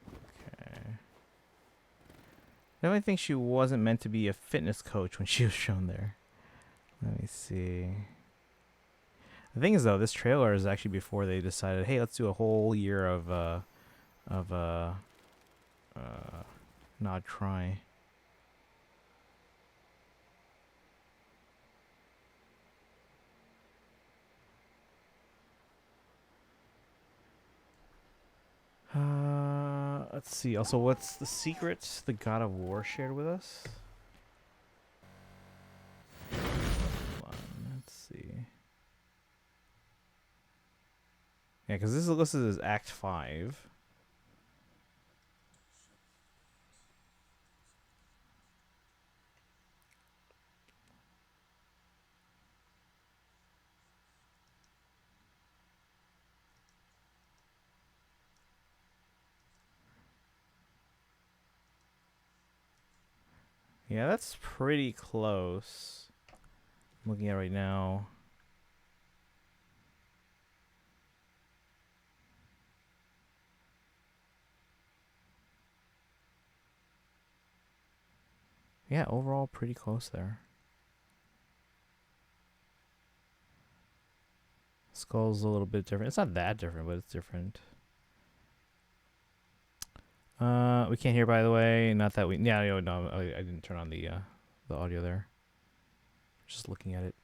Okay. I only think she wasn't meant to be a fitness coach when she was shown there. Let me see. The thing is, though, this trailer is actually before they decided, hey, let's do a whole year of not try. Let's see. Also, what's the secret the God of War shared with us? Hold on, let's see. Yeah, because this is listed as Act 5. Yeah, that's pretty close. I'm looking at it right now. Yeah, overall pretty close there. Skull's a little bit different. It's not that different, but it's different. We can't hear, by the way. Not that we... Yeah, no, I didn't turn on the audio there. Just looking at it.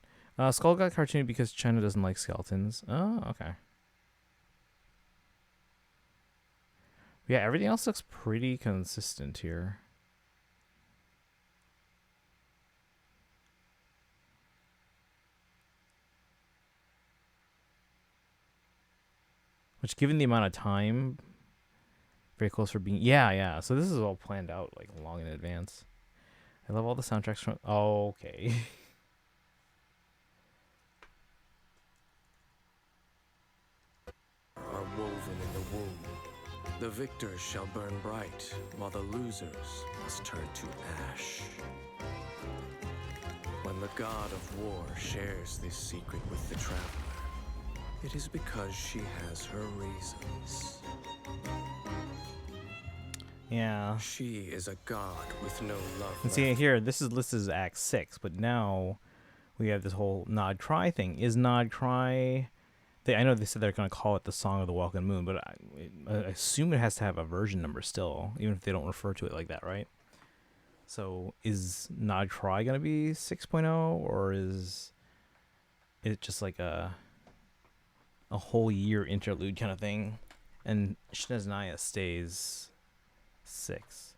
Skull got cartoony because China doesn't like skeletons. Oh, okay. Yeah, everything else looks pretty consistent here. Which, given the amount of time... Very close for being... Yeah. So this is all planned out, like, long in advance. I love all the soundtracks from... Oh, okay. The victors shall burn bright, while the losers must turn to ash. When the god of war shares this secret with the traveler, it is because she has her reasons. Yeah. She is a god with no love And see left. here, this is listed as Act 6, but now we have this whole Nod Cry thing. Is Nod Cry... I know they said they're going to call it the Song of the Welcome Moon, but I assume it has to have a version number still, even if they don't refer to it like that, right? So is Nod Cry going to be 6.0, or is it just like a whole year interlude kind of thing? And Shneznaya stays 6.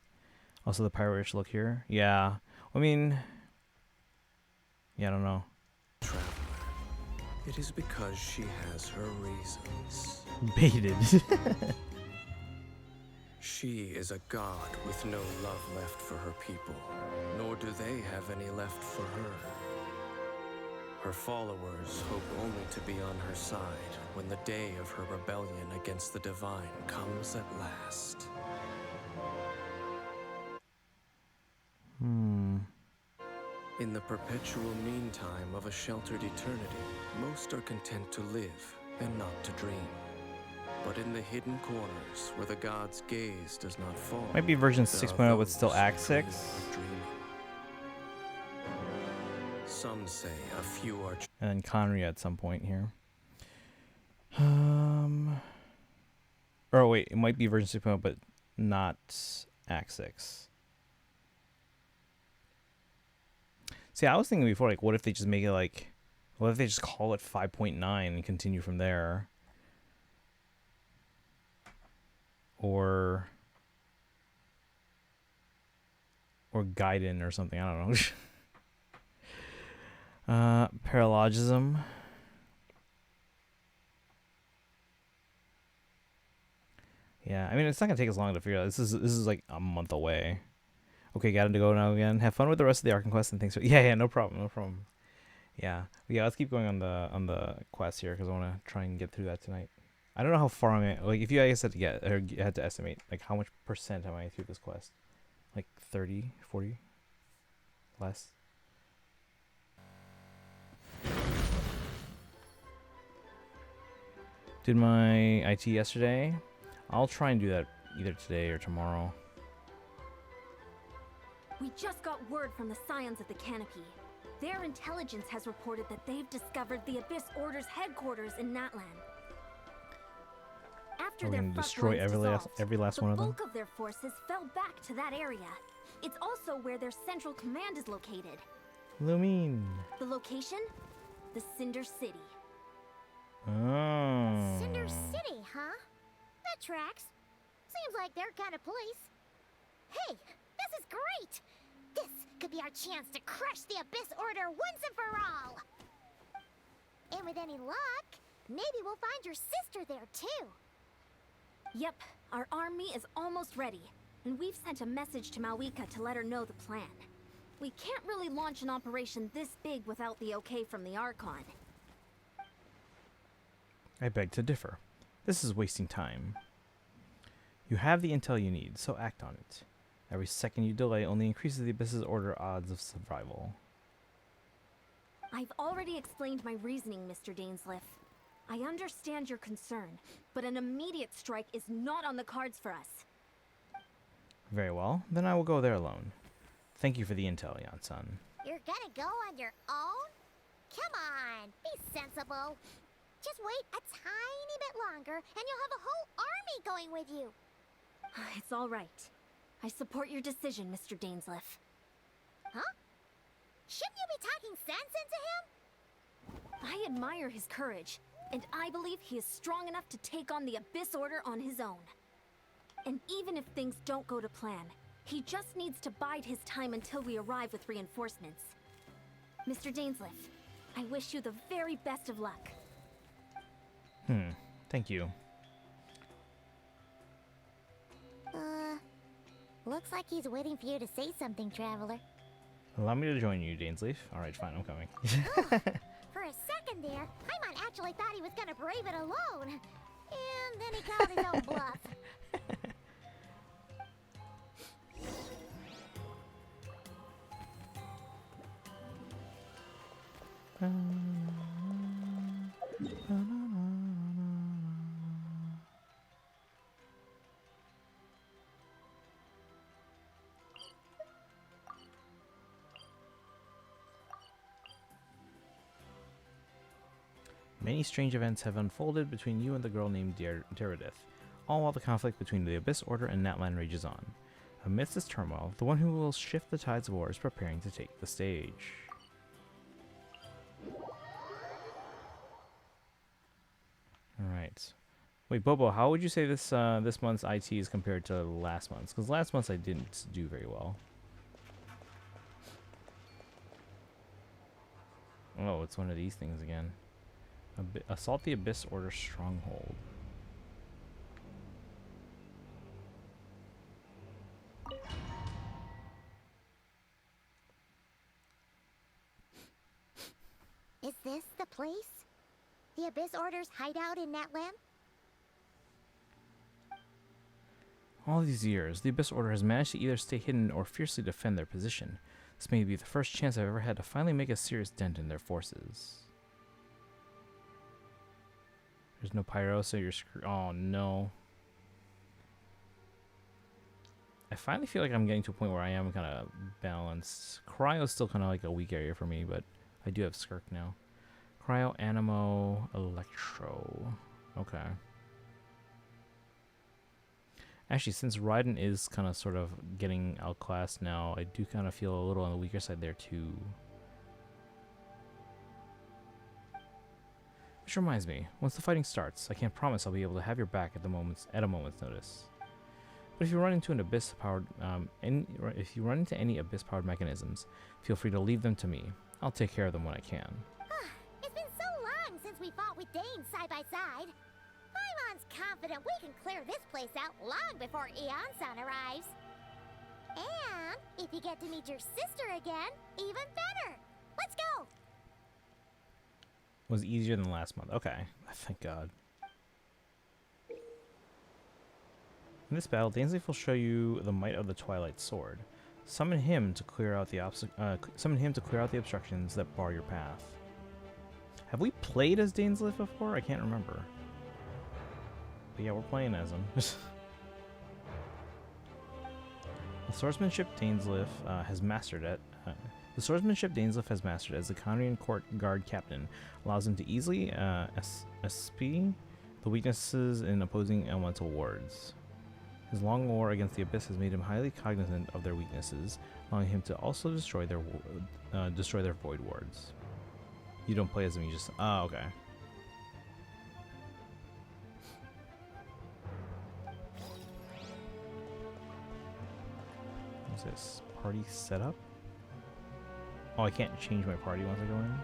Also the pirate look here. Yeah. I mean, yeah, I don't know. Traveler. It is because she has her reasons. Baited. She is a god with no love left for her people, nor do they have any left for her. Her followers hope only to be on her side when the day of her rebellion against the divine comes at last. In the perpetual meantime of a sheltered eternity, most are content to live and not to dream. But in the hidden corners where the god's gaze does not fall, Might be version there are 6.0, but those still who Act dream 6. of dreaming. Some say a few are And then Conry at some point here. Or wait, it might be version 6.0, but not Act 6. See, I was thinking before, like, what if they just make it like, what if they just call it 5.9 and continue from there? Or Gaiden or something, I don't know. Paralogism. Yeah, I mean, it's not gonna take us long to figure out. This is like a month away. Okay, got to go now again. Have fun with the rest of the Arkham quest and thanks for... Yeah, no problem. Yeah, let's keep going on the quest here because I want to try and get through that tonight. I don't know how far I'm at. Like, if you guys had to get, or you had to estimate, like, how much percent am I through this quest? Like 30, 40? Less? Did my IT yesterday. I'll try and do that either today or tomorrow. We just got word from the Scions of the Canopy. Their intelligence has reported that they've discovered the Abyss Order's headquarters in Natlan. After Are we their gonna front destroy lines every last dissolved, one of them? The bulk of their forces fell back to that area. It's also where their central command is located. Lumine. The location? The Cinder City. Oh. Cinder City, huh? That tracks. Seems like their kind of place. Hey, this is great! This could be our chance to crush the Abyss Order once and for all! And with any luck, maybe we'll find your sister there too. Yep, our army is almost ready, and we've sent a message to Mawika to let her know the plan. We can't really launch an operation this big without the okay from the Archon. I beg to differ. This is wasting time. You have the intel you need, so act on it. Every second you delay only increases the Abyss's Order odds of survival. I've already explained my reasoning, Mr. Dainsleif. I understand your concern, but an immediate strike is not on the cards for us. Very well, then I will go there alone. Thank you for the intel, Yan-san. You're gonna go on your own? Come on, be sensible. Just wait a tiny bit longer and you'll have a whole army going with you. It's all right. I support your decision, Mr. Dainsleif. Huh? Shouldn't you be talking sense into him? I admire his courage, and I believe he is strong enough to take on the Abyss Order on his own. And even if things don't go to plan, he just needs to bide his time until we arrive with reinforcements. Mr. Dainsleif, I wish you the very best of luck. Thank you. Looks like he's waiting for you to say something, Traveler. Allow me to join you, Dainsleif. Alright, fine, I'm coming. For a second there, Paimon actually thought he was gonna brave it alone. And then he called his own bluff. Many strange events have unfolded between you and the girl named Deridith, all while the conflict between the Abyss Order and Natlan rages on. Amidst this turmoil, the one who will shift the tides of war is preparing to take the stage. Alright. Wait, Bobo, how would you say this this month's IT is compared to last month's? Because last month's I didn't do very well. Oh, it's one of these things again. Assault the Abyss Order stronghold. Is this the place? The Abyss Order's hideout in Natlan? All these years, the Abyss Order has managed to either stay hidden or fiercely defend their position. This may be the first chance I've ever had to finally make a serious dent in their forces. There's no pyro, so you're screwed. Oh no. I finally feel like I'm getting to a point where I am kind of balanced. Cryo's still kind of like a weak area for me, but I do have Skirk now. Cryo, Animo, Electro. Okay. Actually, since Raiden is kind of sort of getting outclassed now, I do kind of feel a little on the weaker side there too. Which reminds me, once the fighting starts, I can't promise I'll be able to have your back at a moment's notice. But if you run into an abyss-powered, if you run into any abyss-powered mechanisms, feel free to leave them to me. I'll take care of them when I can. It's been so long since we fought with Dane side by side. Paimon's confident we can clear this place out long before Eon-san arrives. And if you get to meet your sister again, even better. Let's go. Was easier than last month. Okay, thank God. In this battle, Dainsleif will show you the might of the Twilight Sword. Summon him to clear out the obstructions that bar your path. Have we played as Dainsleif before? I can't remember. But yeah, we're playing as him. The swordsmanship Dainsleif has mastered as the Conrian Court Guard Captain allows him to easily SP the weaknesses in opposing elemental wards. His long war against the Abyss has made him highly cognizant of their weaknesses, allowing him to also destroy their void wards. You don't play as him, you just... Oh, okay. What's this? Party setup? Oh, I can't change my party once I go in?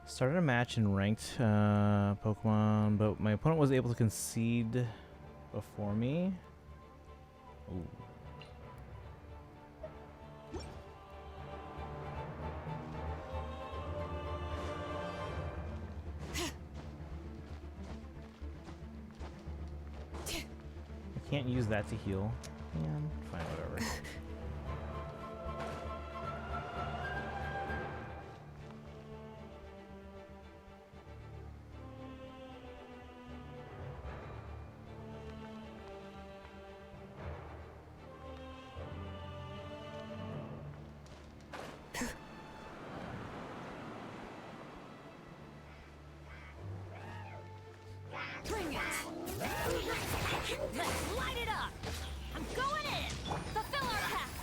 Started a match in ranked Pokemon, but my opponent was able to concede before me. Ooh. I can't use that to heal. Yeah, fine, whatever. Bring it! Let's light it up! I'm going in! Fulfill our pact!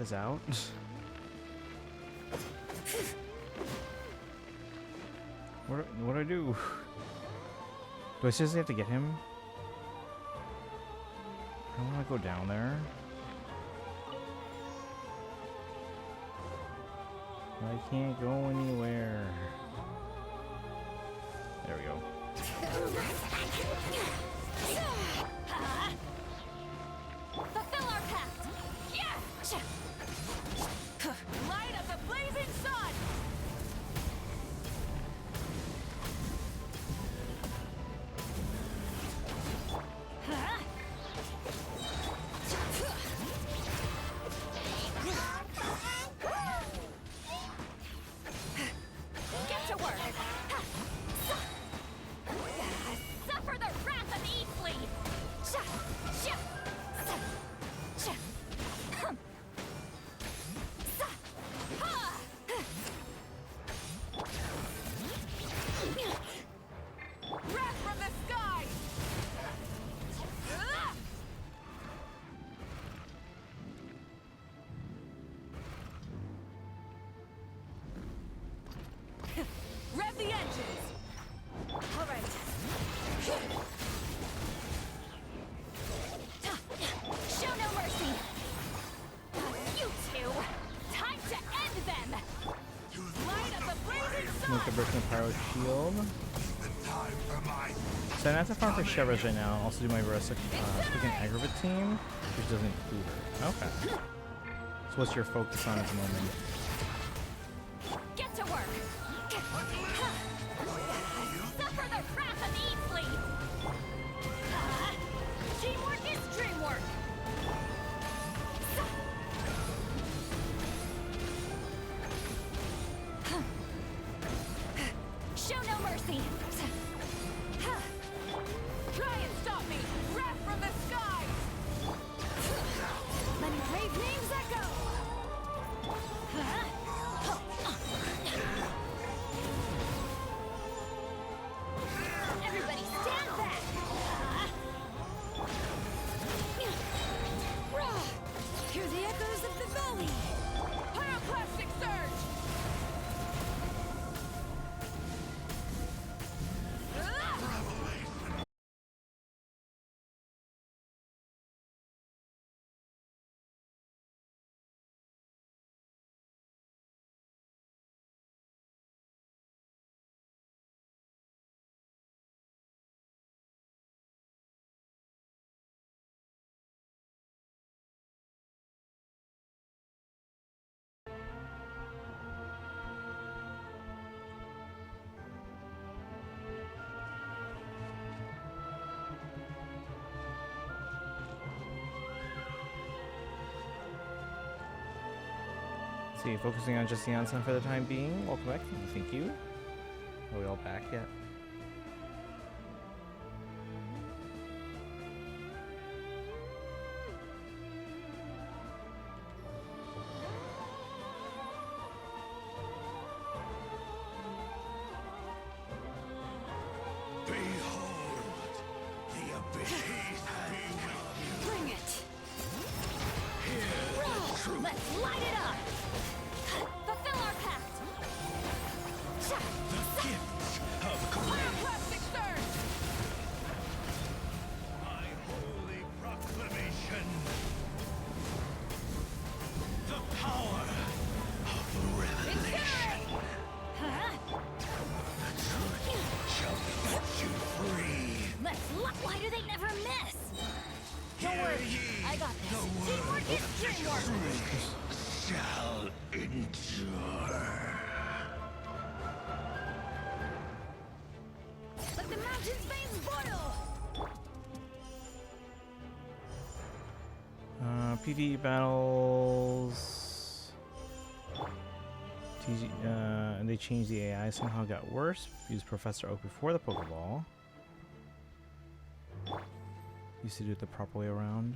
this out? What do I do? Do I seriously have to get him? I don't want to go down there. I can't go anywhere. There we go. Fulfill our pact! Yeah! Light of the blazing sun! Get to work! Suffer the wrath of Eatfleet! Wrath from the sky! Rev the engines! All right. Show no mercy! You two! Time to end them! Light of the blazing sun! Make a burst of pyro shield. So I have to farm for Shevers right now. Also do my Versa quick and aggravate team, which doesn't include her. Okay. So what's your focus on at the moment? Get to work! Suffer the wrath of Eatfleet! Teamwork is dreamwork! Show no mercy! Try and stop me! Wrath from the sky! Many brave names echo! Everybody stand back! Hear the echoes of the valley! Pyroclastic surge! See, focusing on just the Anson for the time being. Welcome back. Thank you. Are we all back yet? Bring it! Let's light it up! Fulfill our pact! The gifts of Pyroclastic surge! my holy proclamation. The power of revelation. The truth shall set you free. Why do they never miss? Don't worry, I got this. Teamwork is dreamwork! Shall endure. Let the mountain's veins boil! PvE battles. And they changed the AI, somehow got worse. Use Professor Oak before the Pokeball. Used to do it the proper way around.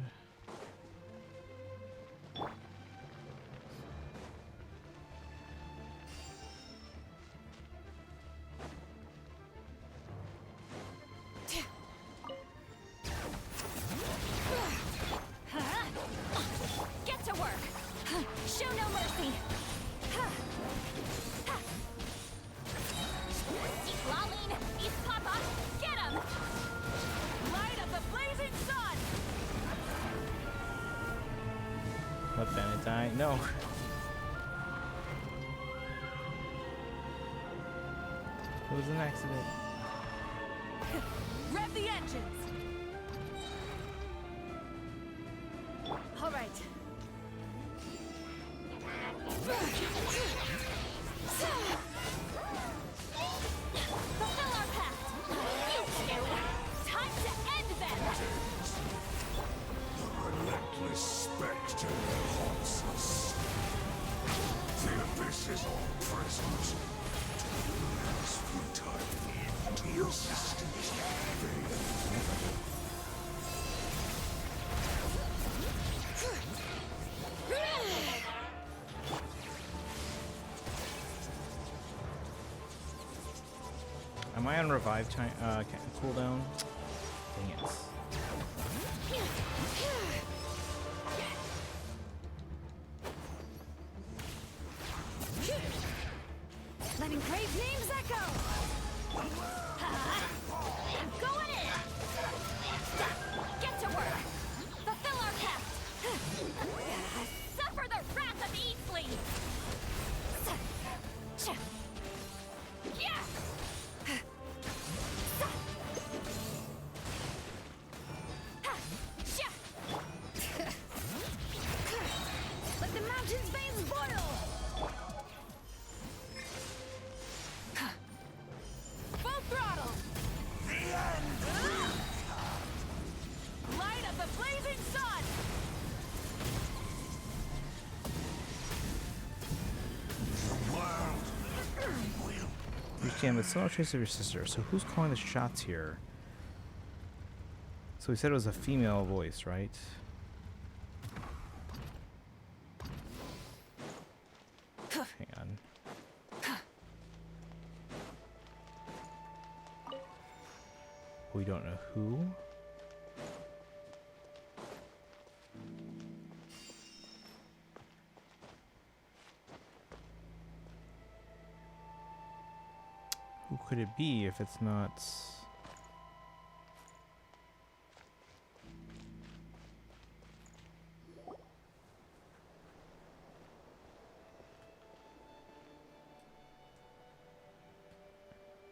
Get to work! no. It was an accident. Rev the engines! All right. Fulfill our pact! You two! Time to end them! The relentless specter haunts us. The abyss is all present. As futile, your systems fail. Am I on revive time? Cooldown? Dang it. Letting grave names echo! I'm going in! Get to work! Fulfill our pact! Suffer the wrath of Eastling! Yeah! Let the mountain's veins boil! Full throttle! The end! Light of the blazing sun! The world will. Damn, but still no trace of your sister. So who's calling the shots here? So we said it was a female voice, right? Hang on. We don't know who. Who could it be if it's not?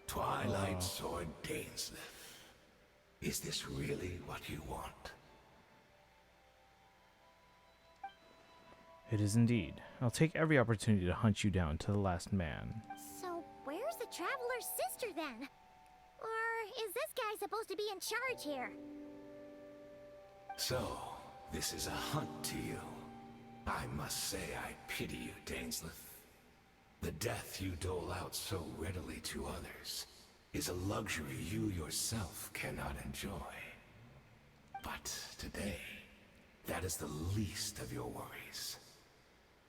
Twilight Sword Dainsleif. Is this really what you want? It is indeed. I'll take every opportunity to hunt you down to the last man. So, where's the Traveler's sister then? Or is this guy supposed to be in charge here? So, this is a hunt to you. I must say I pity you, Dainsleif. The death you dole out so readily to others is a luxury you yourself cannot enjoy. But today, that is the least of your worries.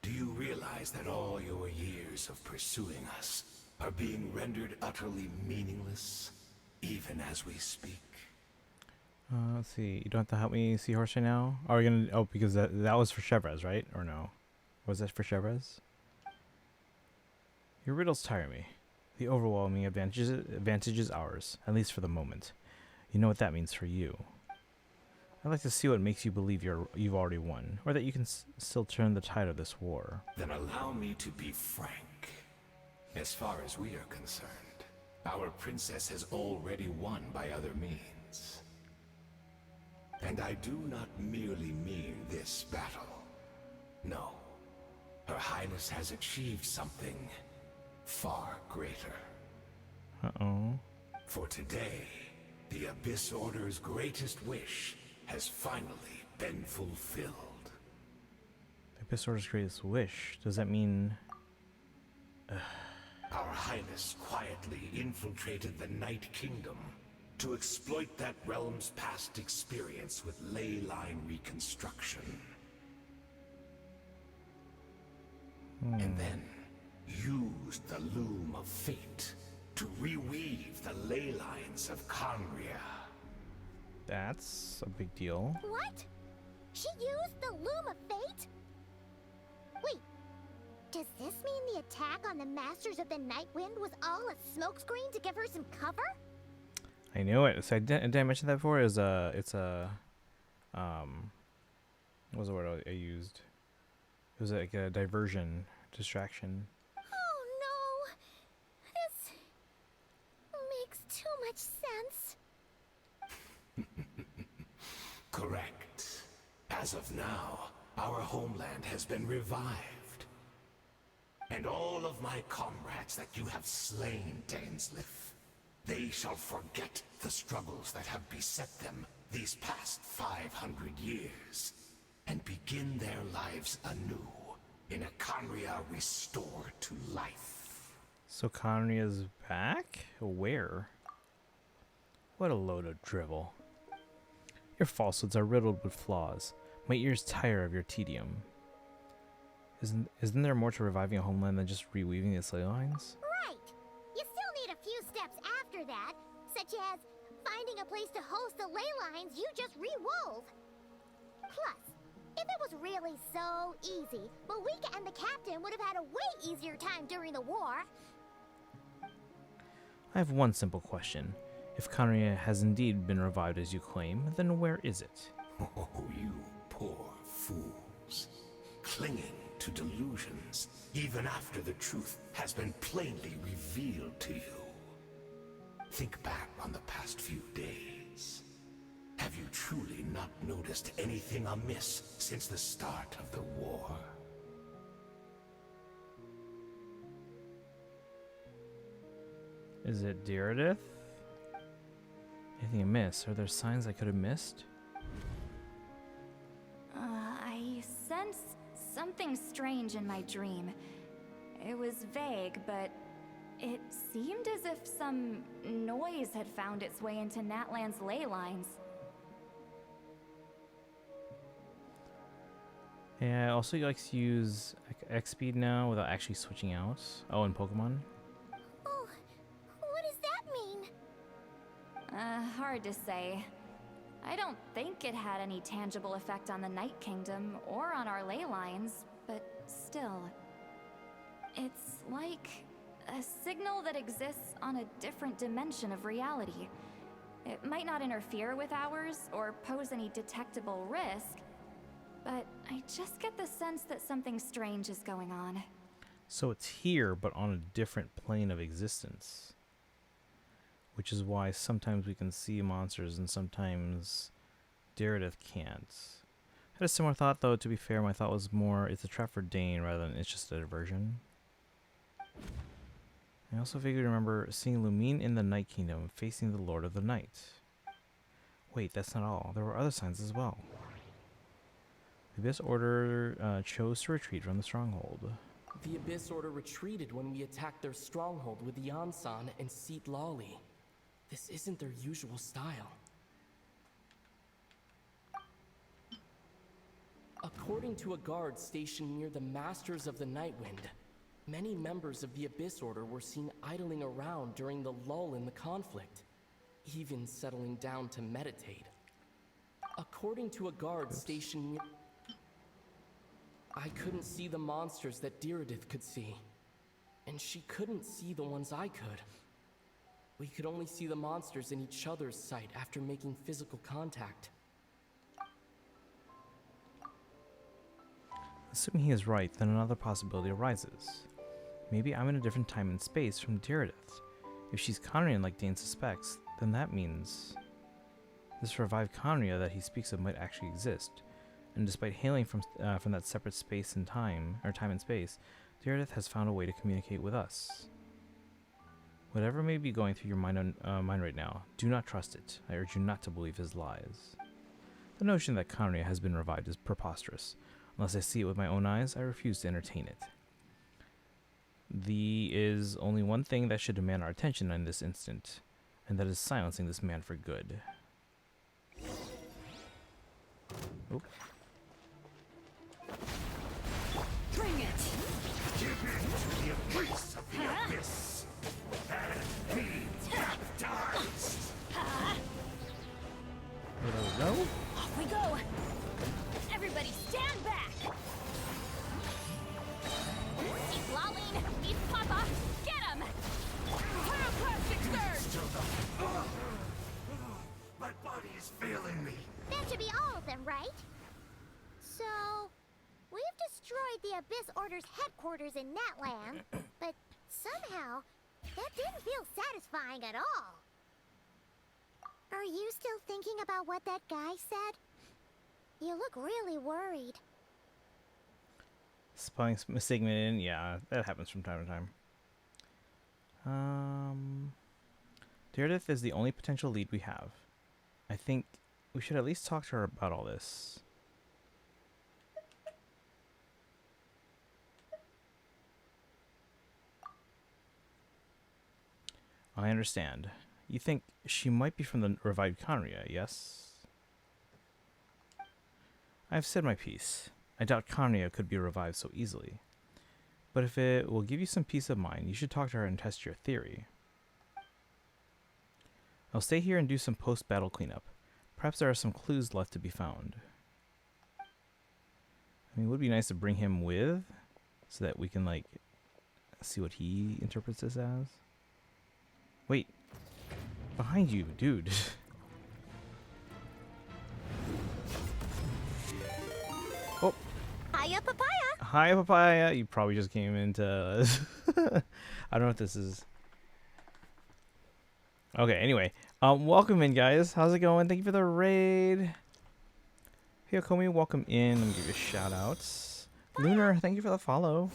Do you realize that all your years of pursuing us are being rendered utterly meaningless, even as we speak? Let's see. You don't have to help me see horse right now. Are we gonna? Oh, because that was for Chevres, right? Or no? Was that for Chevres? Your riddles tire me. The overwhelming advantage is ours, at least for the moment. You know what that means for you. I'd like to see what makes you believe you've already won, or that you can still turn the tide of this war. Then allow me to be frank. As far as we are concerned, our princess has already won by other means. And I do not merely mean this battle. No. Her Highness has achieved something far greater. Uh-oh. For today, the Abyss Order's greatest wish has finally been fulfilled. The Abyss Order's greatest wish? Does that mean... Our Highness quietly infiltrated the Night Kingdom to exploit that realm's past experience with ley line reconstruction. And then used the loom of fate to reweave the ley lines of Conria. That's a big deal. What? She used the Loom of Fate? Wait, does this mean the attack on the Masters of the Night Wind was all a smokescreen to give her some cover? I knew it. So did I mention that before? It's a what was the word I used? It was like a diversion, distraction. Oh no! This makes too much sense. Correct. As of now, our homeland has been revived. And all of my comrades that you have slain, Dainsleif, they shall forget the struggles that have beset them these past 500 years, and begin their lives anew in a Khaenri'ah restored to life. So Khaenri'ah's back? Where? What a load of drivel. Your falsehoods are riddled with flaws. My ears tire of your tedium. Isn't there more to reviving a homeland than just reweaving its ley lines? Right! You still need a few steps after that, such as finding a place to host the ley lines you just re-wove. Plus, if it was really so easy, Mawika and the captain would have had a way easier time during the war. I have one simple question. If Khaenri'ah has indeed been revived as you claim, then where is it? Oh, you poor fools. Clinging to delusions, even after the truth has been plainly revealed to you. Think back on the past few days. Have you truly not noticed anything amiss since the start of the war? Is it Deirdre? Anything amiss? Are there signs I could have missed? I sensed something strange in my dream. It was vague, but it seemed as if some noise had found its way into Natlan's ley lines. Yeah, also he likes to use X speed now without actually switching out. Oh, in Pokemon? Oh, what does that mean? Hard to say. I don't think it had any tangible effect on the Night Kingdom or on our ley lines, but still. It's like a signal that exists on a different dimension of reality. It might not interfere with ours or pose any detectable risk, but I just get the sense that something strange is going on. So it's here, but on a different plane of existence. Which is why sometimes we can see monsters and sometimes Deirdre can't. I had a similar thought, though. To be fair, my thought was more it's a trap for Dane rather than it's just a diversion. I also vaguely remember seeing Lumine in the Night Kingdom facing the Lord of the Night. Wait, that's not all. There were other signs as well. The Abyss Order chose to retreat from the stronghold. The Abyss Order retreated when we attacked their stronghold with Yansan and Seat Lawley. This isn't their usual style. According to a guard stationed near the Masters of the Nightwind, many members of the Abyss Order were seen idling around during the lull in the conflict, even settling down to meditate. According to a guard stationed near... I couldn't see the monsters that Deirdre could see, and she couldn't see the ones I could. We could only see the monsters in each other's sight after making physical contact. Assuming he is right, then another possibility arises. Maybe I'm in a different time and space from Deirdre. If she's Khaenri'ah like Dane suspects, then that means this revived Khaenri'ah that he speaks of might actually exist. And despite hailing from that separate space and time, or time and space, Deirdre has found a way to communicate with us. Whatever may be going through your mind right now, do not trust it. I urge you not to believe his lies. The notion that Khaenri'ah has been revived is preposterous. Unless I see it with my own eyes, I refuse to entertain it. There is only one thing that should demand our attention in this instant, and that is silencing this man for good. Oop. Bring it! Give in to the embrace of the abyss, and be baptized! Hello? Off we go! Everybody stand back! Keep lolling! Beef Papa! Get him! Pyroclastic surge! My body is failing me. That should be all of them, right? So, we've destroyed the quarters in Netland, but somehow that didn't feel satisfying at all. Are you still thinking about what that guy said? You look really worried. Spelling mistaken in, yeah, that happens from time to time. Daredevil is the only potential lead we have. I think we should at least talk to her about all this. I understand. You think she might be from the revived Conria, yes? I've said my piece. I doubt Conria could be revived so easily. But if it will give you some peace of mind, you should talk to her and test your theory. I'll stay here and do some post-battle cleanup. Perhaps there are some clues left to be found. I mean, it would be nice to bring him with, so that we can, like, see what he interprets this as. Wait. Behind you, dude. Oh. Hiya, papaya. Hi, papaya. You probably just came into... I don't know what this is. Okay, anyway. Welcome in, guys. How's it going? Thank you for the raid. Hey, Okomi, welcome in. Let me give you a shout out. Lunar, thank you for the follow.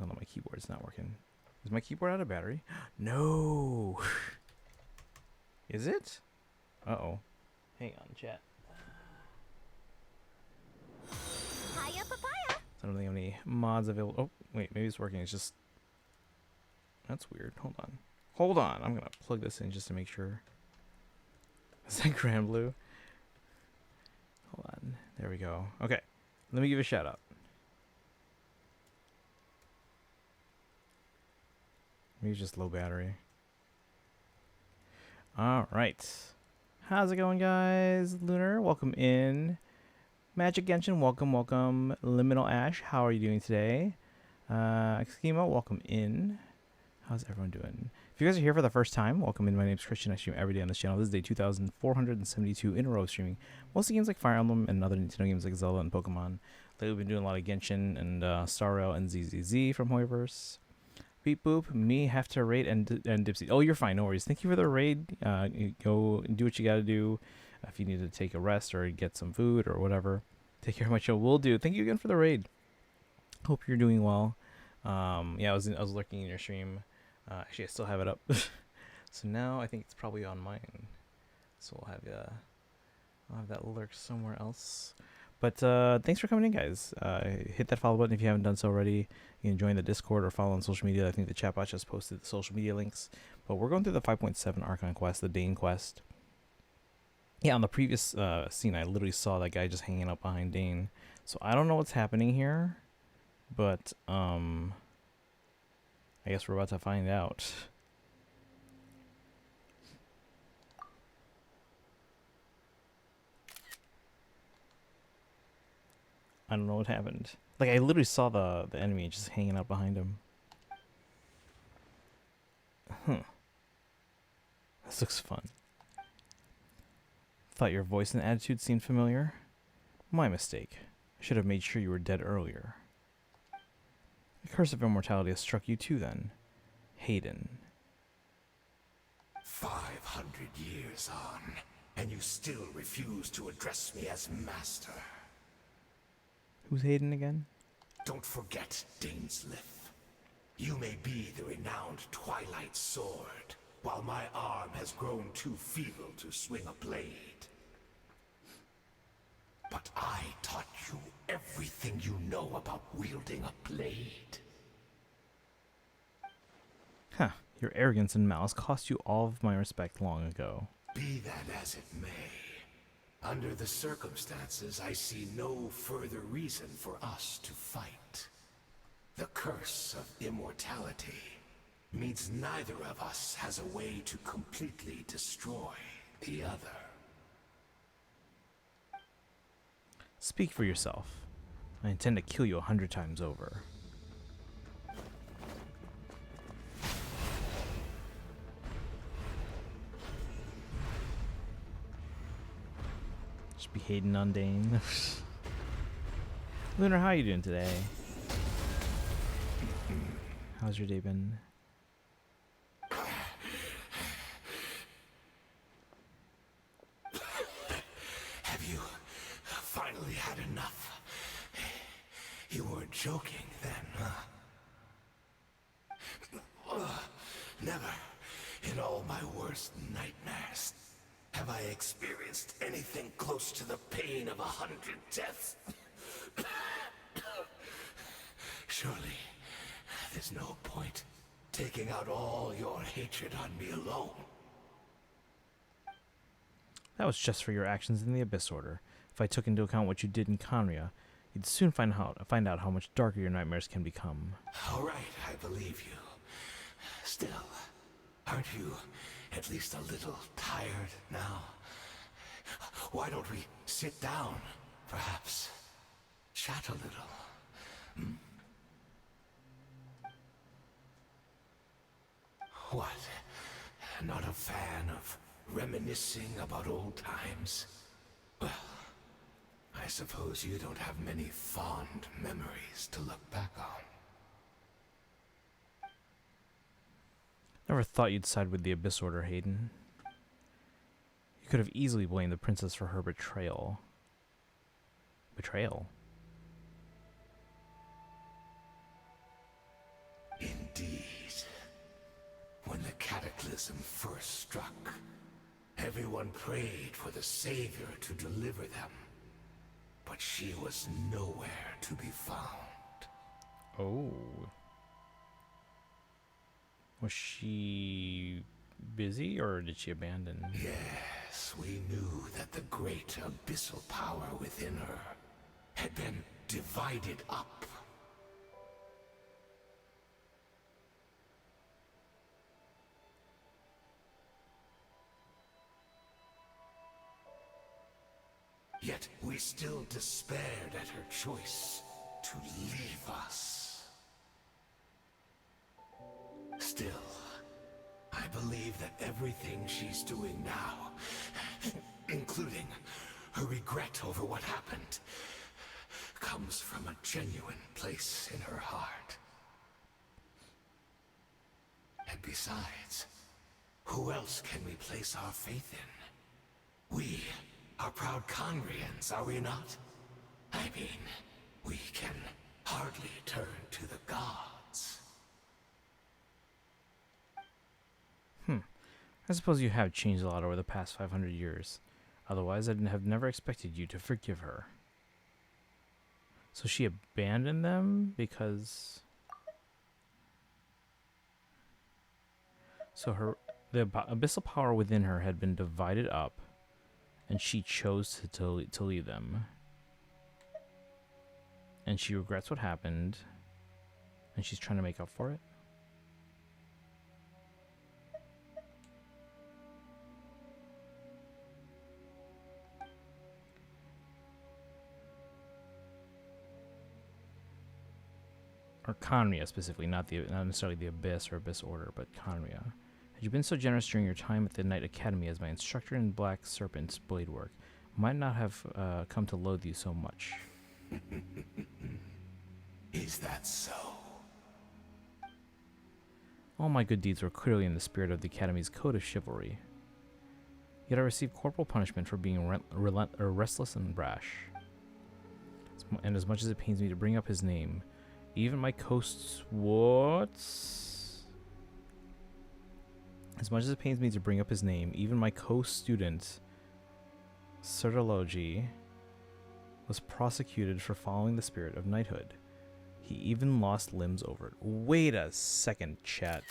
Oh no, my keyboard's not working. Is my keyboard out of battery? No. Is it? Uh-oh. Hang on, chat. Hiya, papaya. I don't think I have any mods available. Oh, wait, maybe it's working. It's just... That's weird. Hold on. Hold on. I'm going to plug this in just to make sure. Is that Grand Blue? Hold on. There we go. Okay. Let me give a shout out. Maybe just low battery. All right. How's it going, guys? Lunar, welcome in. Magic Genshin, welcome, welcome. Liminal Ash, how are you doing today? Eskimo, welcome in. How's everyone doing? If you guys are here for the first time, welcome in. My name's Christian. I stream every day on this channel. This is day 2472 in a row of streaming. Mostly games like Fire Emblem and other Nintendo games like Zelda and Pokemon. Lately, we've been doing a lot of Genshin and Star Rail and ZZZ from Hoyoverse. Beep boop, me have to raid and Dipsy. Oh, you're fine, no worries. Thank you for the raid. You go and do what you gotta do. If you need to take a rest or get some food or whatever, take care of my show. Will do. Thank you again for the raid. Hope you're doing well. Yeah, I was lurking in your stream. Actually, I still have it up. So now I think it's probably on mine. So I'll have that lurk somewhere else. But thanks for coming in, guys. Hit that follow button if you haven't done so already. You can join the Discord or follow on social media. I think the chatbot just posted the social media links. But we're going through the 5.7 Archon quest, the Dane quest. Yeah, on the previous scene, I literally saw that guy just hanging out behind Dane. So I don't know what's happening here. But I guess we're about to find out. I don't know what happened. Like, I literally saw the enemy just hanging out behind him. Huh. This looks fun. Thought your voice and attitude seemed familiar. My mistake. I should have made sure you were dead earlier. The curse of immortality has struck you too, then. Hayden. 500 years on, and you still refuse to address me as master. Who's Hayden again? Don't forget, Daneslith. You may be the renowned Twilight Sword, while my arm has grown too feeble to swing a blade. But I taught you everything you know about wielding a blade. Huh. Your arrogance and malice cost you all of my respect long ago. Be that as it may, under the circumstances, I see no further reason for us to fight. The curse of immortality means neither of us has a way to completely destroy the other. Speak for yourself. I intend to kill you 100 times over. Just be hating on Dane. Lunar, how are you doing today? How's your day been? Have you finally had enough? You weren't joking then, huh? Never in all my worst nightmares have I experienced anything close to the pain of 100 deaths. Surely, there's no point taking out all your hatred on me alone. That was just for your actions in the Abyss Order. If I took into account what you did in Conria, you'd soon find out how much darker your nightmares can become. All right, I believe you. Still, aren't you at least a little tired now? Why don't we sit down, perhaps? Chat a little. Hmm? What? Not a fan of reminiscing about old times? Well, I suppose you don't have many fond memories to look back on. Never thought you'd side with the Abyss Order, Hayden. You could have easily blamed the princess for her betrayal. Betrayal? Indeed. When the cataclysm first struck, everyone prayed for the Savior to deliver them. But she was nowhere to be found. Oh. Was she busy, or did she abandon? Yes, we knew that the great abyssal power within her had been divided up. Yet we still despaired at her choice to leave us. Still, I believe that everything she's doing now, including her regret over what happened, comes from a genuine place in her heart. And besides, who else can we place our faith in? We are proud Conrians, are we not? I mean, we can hardly turn to the gods. I suppose you have changed a lot over the past 500 years. Otherwise, I'd have never expected you to forgive her. So she abandoned them because... So the abyssal power within her had been divided up, and she chose to leave them. And she regrets what happened, and she's trying to make up for it. Or Conria specifically, not necessarily the Abyss or Abyss Order, but Conria. Had you been so generous during your time at the Knight Academy as my instructor in Black Serpent's blade work, might not have come to loathe you so much. Is that so? All my good deeds were clearly in the spirit of the Academy's code of chivalry. Yet I received corporal punishment for being restless and brash. And as much as it pains me to bring up his name, even my As much as it pains me to bring up his name, even my co-student, Sertology, was prosecuted for following the spirit of knighthood. He even lost limbs over it. Wait a second, chat.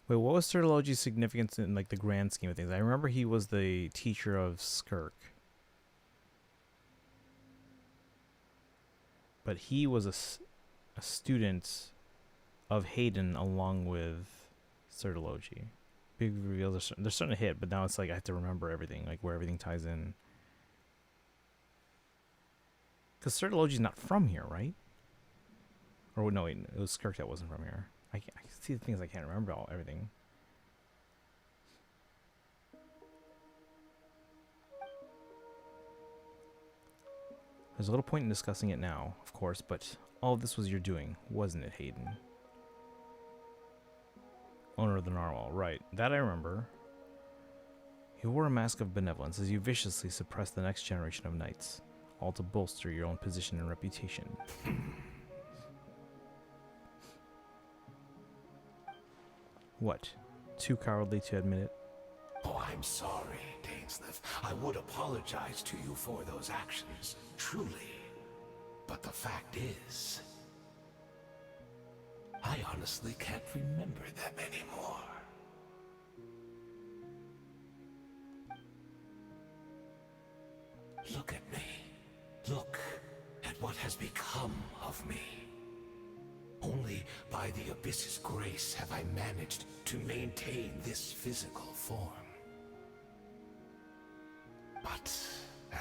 Wait, what was Sertology's significance in like the grand scheme of things? I remember he was the teacher of Skirk. But he was a student of Hayden along with Sertology. Big reveals they're starting to hit, but now it's like I have to remember everything, like where everything ties in. Because Sertology's not from here, right? Or no, wait, it was Skirk that wasn't from here. I see the things I can't remember everything. There's a little point in discussing it now, of course, but all of this was your doing, wasn't it, Hayden? Owner of the narwhal, right. That I remember. You wore a mask of benevolence as you viciously suppressed the next generation of knights, all to bolster your own position and reputation. What? Too cowardly to admit it? Oh, I'm sorry, Dainsleif. I would apologize to you for those actions, truly. But the fact is, I honestly can't remember them anymore. Look at me. Look at what has become of me. Only by the Abyss's grace have I managed to maintain this physical form. But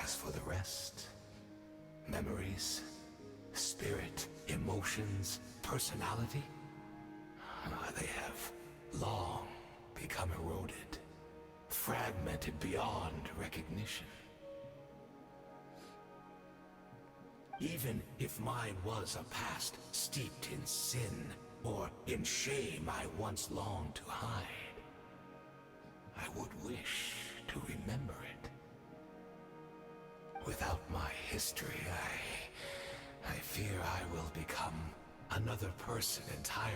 as for the rest, memories, spirit, emotions, personality, they have long become eroded, fragmented beyond recognition. Even if mine was a past steeped in sin, or in shame I once longed to hide, I would wish to remember it. Without my history, I fear I will become another person entirely.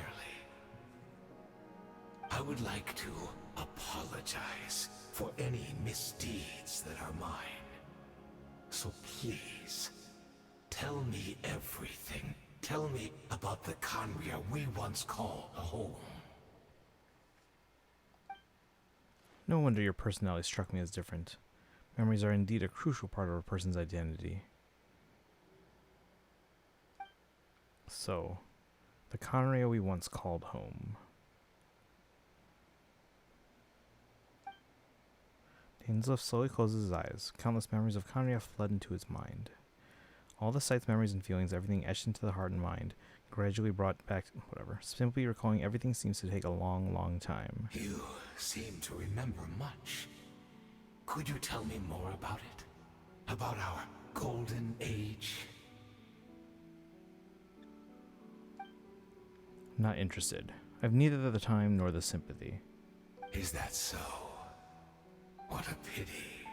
I would like to apologize for any misdeeds that are mine. So please, tell me everything. Tell me about the Khaenri'ah we once called home. No wonder your personality struck me as different. Memories are indeed a crucial part of a person's identity. So, the Khaenri'ah we once called home. Dainsleif slowly closes his eyes. Countless memories of Khaenri'ah flood into his mind. All the sights, memories, and feelings, everything etched into the heart and mind, gradually brought back, whatever. Simply recalling everything seems to take a long, long time. You seem to remember much. Could you tell me more about it? About our golden age? Not interested. I've neither the time nor the sympathy. Is that so? What a pity.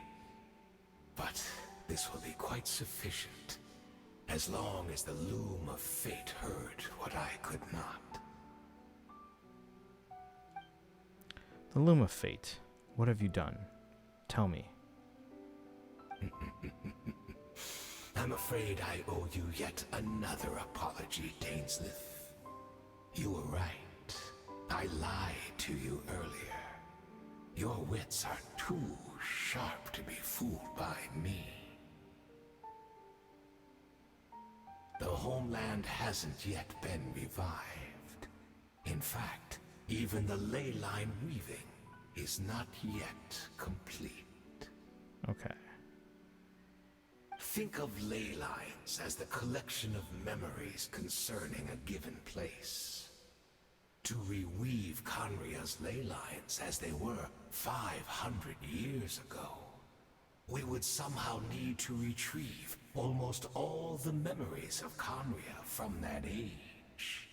But this will be quite sufficient, as long as the loom of fate heard what I could not. The loom of fate. What have you done? Tell me. I'm afraid I owe you yet another apology, Dainsleif. You were right. I lied to you earlier. Your wits are too sharp to be fooled by me. The homeland hasn't yet been revived. In fact, even the ley line weaving is not yet complete. Okay. Think of ley lines as the collection of memories concerning a given place. To reweave Khaenri'ah's ley lines as they were 500 years ago, we would somehow need to retrieve almost all the memories of Khaenri'ah from that age.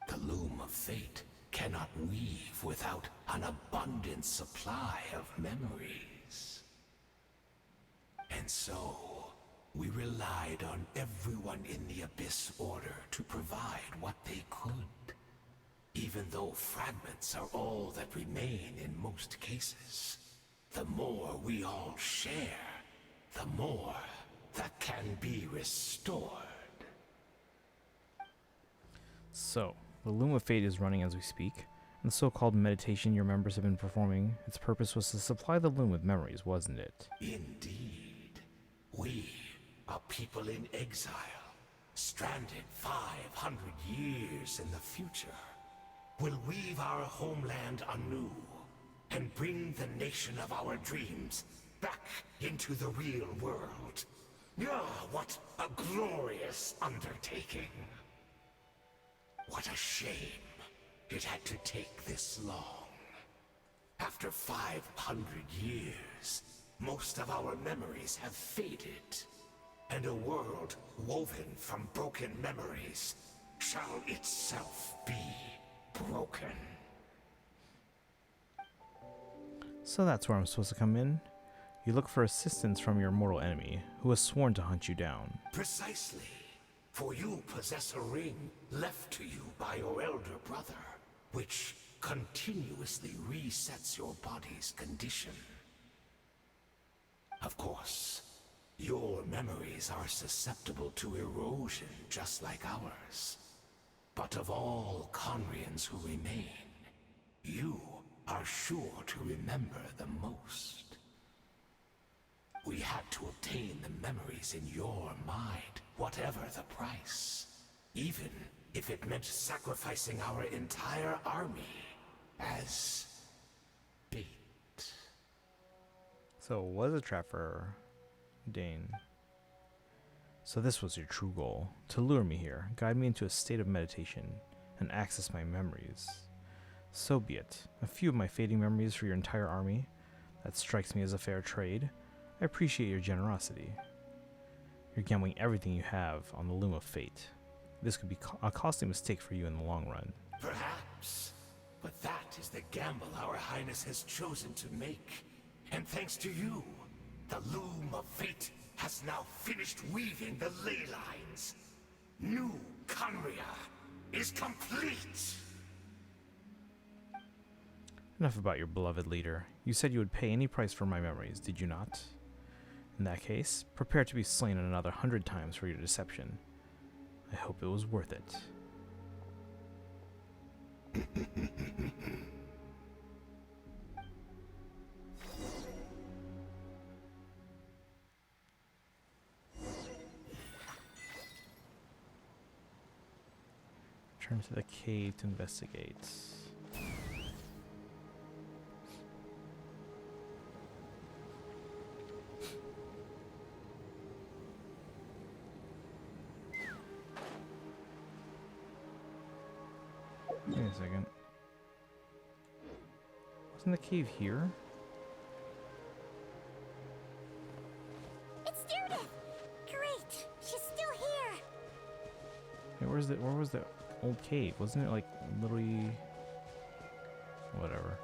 The loom of fate cannot weave without an abundant supply of memories. And so, we relied on everyone in the Abyss Order to provide what they could, even though fragments are all that remain in most cases. The more we all share, the more that can be restored. So, the Loom of Fate is running as we speak, and the so-called meditation your members have been performing, its purpose was to supply the Loom with memories, wasn't it? Indeed. We, a people in exile, stranded 500 years in the future, will weave our homeland anew and bring the nation of our dreams back into the real world. Ah, what a glorious undertaking! What a shame it had to take this long. After 500 years, most of our memories have faded, and a world woven from broken memories shall itself be broken. So that's where I'm supposed to come in. You look for assistance from your mortal enemy, who has sworn to hunt you down. Precisely. For you possess a ring left to you by your elder brother, which continuously resets your body's condition. Of course, your memories are susceptible to erosion just like ours. But of all Conrians who remain, you are sure to remember the most. We had to obtain the memories in your mind, whatever the price. Even if it meant sacrificing our entire army as bait. So it was a trap for Dane. So this was your true goal, to lure me here, guide me into a state of meditation, and access my memories. So be it. A few of my fading memories for your entire army. That strikes me as a fair trade. I appreciate your generosity. You're gambling everything you have on the loom of fate. This could be a costly mistake for you in the long run. Perhaps. But that is the gamble our Highness has chosen to make. And thanks to you, the loom of fate has now finished weaving the ley lines. New Conria is complete! Enough about your beloved leader. You said you would pay any price for my memories, did you not? In that case, prepare to be slain another 100 times for your deception. I hope it was worth it. Return to the cave to investigate. Wait a second. Wasn't the cave here? It's Judith! Great! She's still here! Hey, where was the old cave? Wasn't it like literally whatever?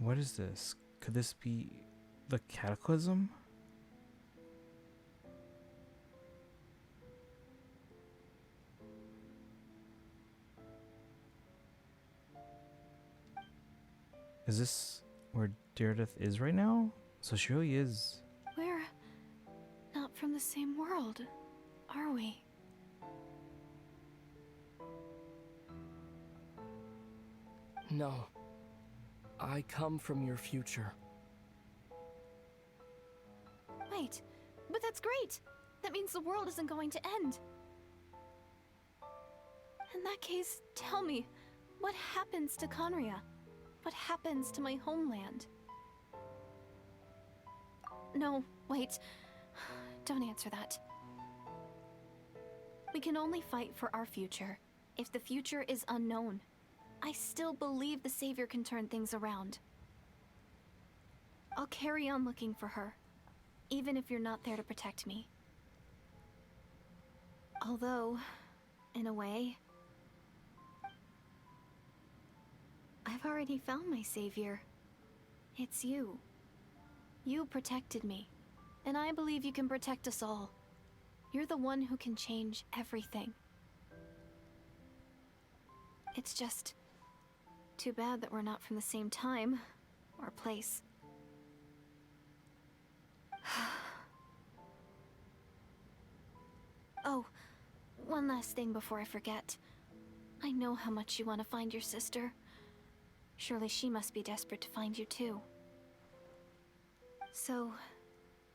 What is this? Could this be the Cataclysm? Is this where Deirdre is right now? So she really is. We're not from the same world, are we? No. I come from your future. Wait, but that's great! That means the world isn't going to end. In that case, tell me, what happens to Conria? What happens to my homeland? No, wait. Don't answer that. We can only fight for our future. If the future is unknown, I still believe the Savior can turn things around. I'll carry on looking for her, even if you're not there to protect me. Although, in a way, I've already found my Savior. It's you. You protected me, and I believe you can protect us all. You're the one who can change everything. It's just too bad that we're not from the same time or place. Oh, one last thing before I forget. I know how much you want to find your sister. Surely she must be desperate to find you too. So,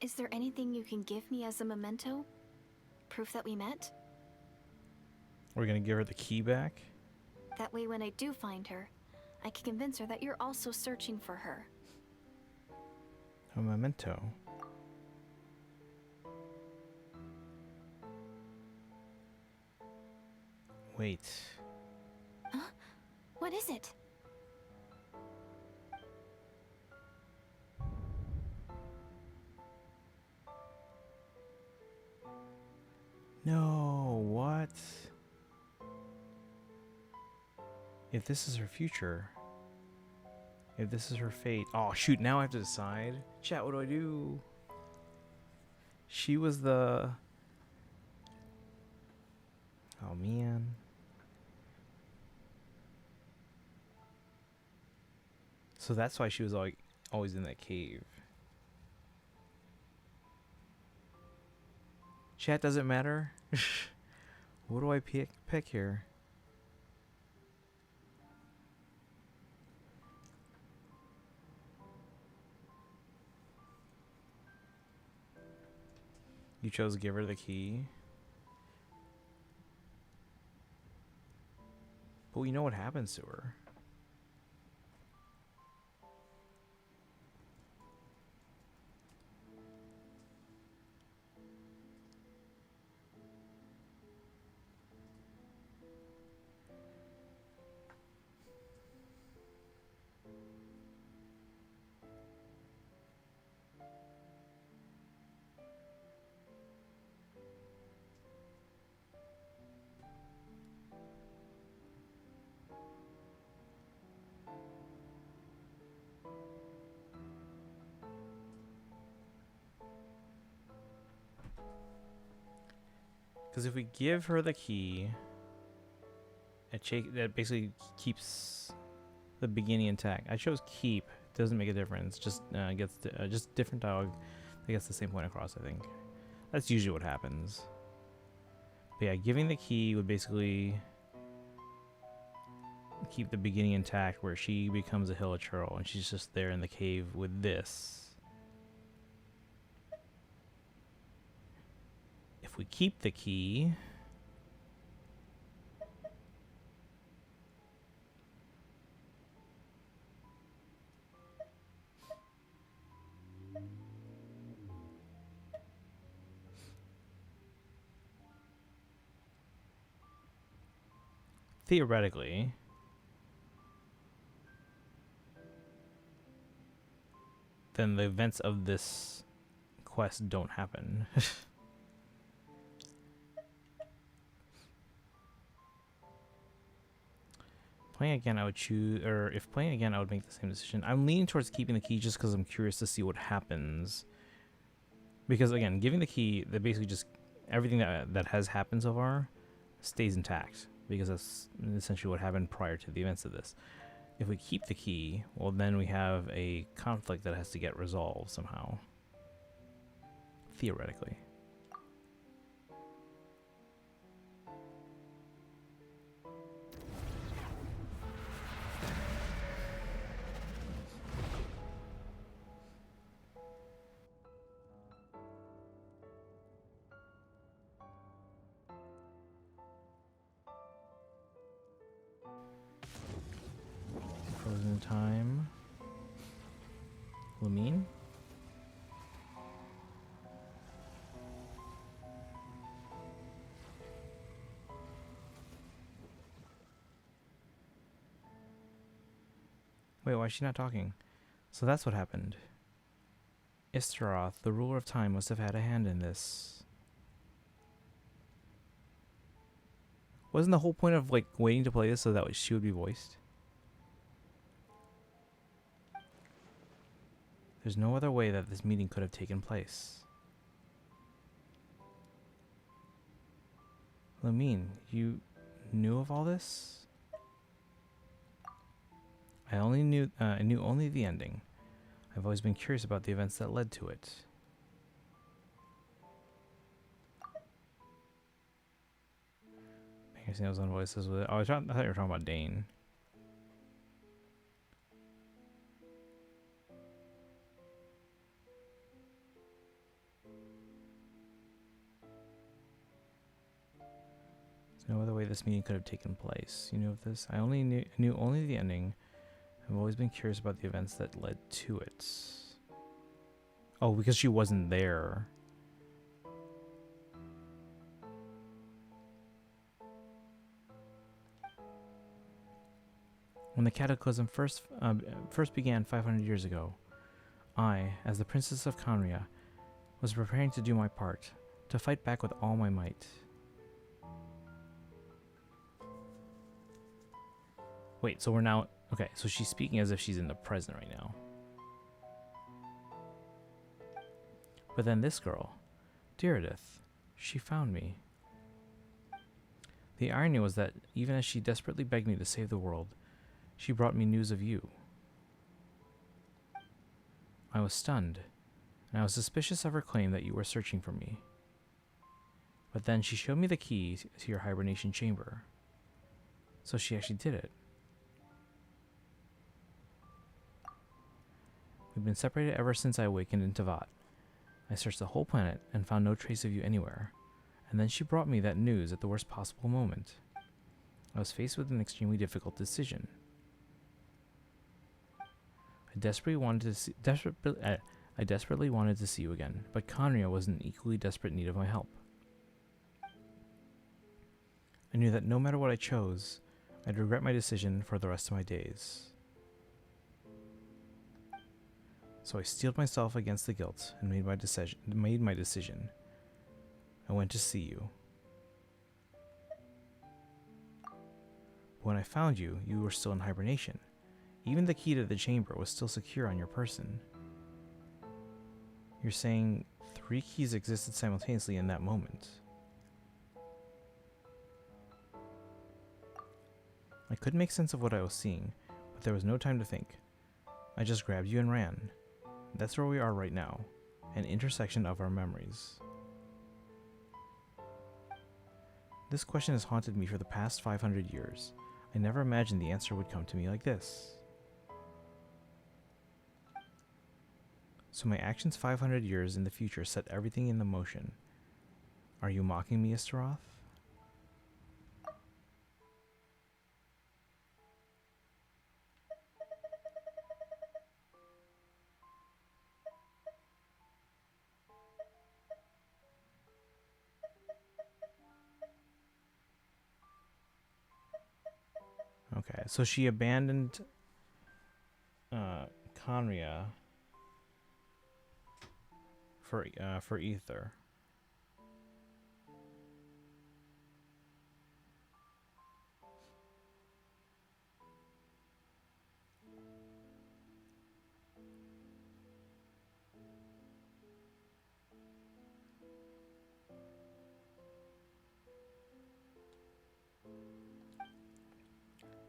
is there anything you can give me as a memento? Proof that we met? We're gonna give her the key back? That way when I do find her, I can convince her that you're also searching for her. A memento. Wait. Huh? What is it? No, what? If this is her future, if this is her fate. Oh, shoot, now I have to decide. Chat, what do I do? She was the... Oh, man. So that's why she was like always in that cave. Chat, doesn't matter. What do I pick here? You chose give her the key. But we know what happens to her. Because if we give her the key, that basically keeps the beginning intact. I chose keep. Doesn't make a difference. Just gets just different dog that gets the same point across. I think that's usually what happens. But yeah, giving the key would basically keep the beginning intact, where she becomes a hill of churl and she's just there in the cave with this. If we keep the key, theoretically, then the events of this quest don't happen. Playing again, I would choose, or if playing again, I would make the same decision. I'm leaning towards keeping the key just because I'm curious to see what happens. Because again, giving the key, that basically just everything that has happened so far stays intact, because that's essentially what happened prior to the events of this. If we keep the key, well, then we have a conflict that has to get resolved somehow. Theoretically. Frozen time. Lamine? Wait, why is she not talking? So that's what happened. Istaroth, the ruler of time, must have had a hand in this. Wasn't the whole point of like waiting to play this so that she would be voiced? There's no other way that this meeting could have taken place. Lamine, you knew of all this? I knew only the ending. I've always been curious about the events that led to it. Hearing Snail's own voices with it. Oh, I thought you were talking about Dane. There's no other way this meeting could have taken place. You knew of this? I only knew only the ending. I've always been curious about the events that led to it. Oh, because she wasn't there. When the cataclysm first began 500 years ago, I, as the Princess of Conria, was preparing to do my part, to fight back with all my might. Wait, so we're now... Okay, so she's speaking as if she's in the present right now. But then this girl, Deirdith, she found me. The irony was that even as she desperately begged me to save the world, she brought me news of you. I was stunned, and I was suspicious of her claim that you were searching for me. But then she showed me the key to your hibernation chamber. So she actually did it. We've been separated ever since I awakened in Tavat. I searched the whole planet and found no trace of you anywhere. And then she brought me that news at the worst possible moment. I was faced with an extremely difficult decision. I desperately wanted to see you again, but Conria was in equally desperate need of my help. I knew that no matter what I chose, I'd regret my decision for the rest of my days. So I steeled myself against the guilt and made my decision. I went to see you. But when I found you, you were still in hibernation. Even the key to the chamber was still secure on your person. You're saying 3 keys existed simultaneously in that moment. I couldn't make sense of what I was seeing, but there was no time to think. I just grabbed you and ran. That's where we are right now, an intersection of our memories. This question has haunted me for the past 500 years. I never imagined the answer would come to me like this. So my actions 500 years in the future set everything into motion. Are you mocking me, Astaroth? Okay, so she abandoned Conria for Ether.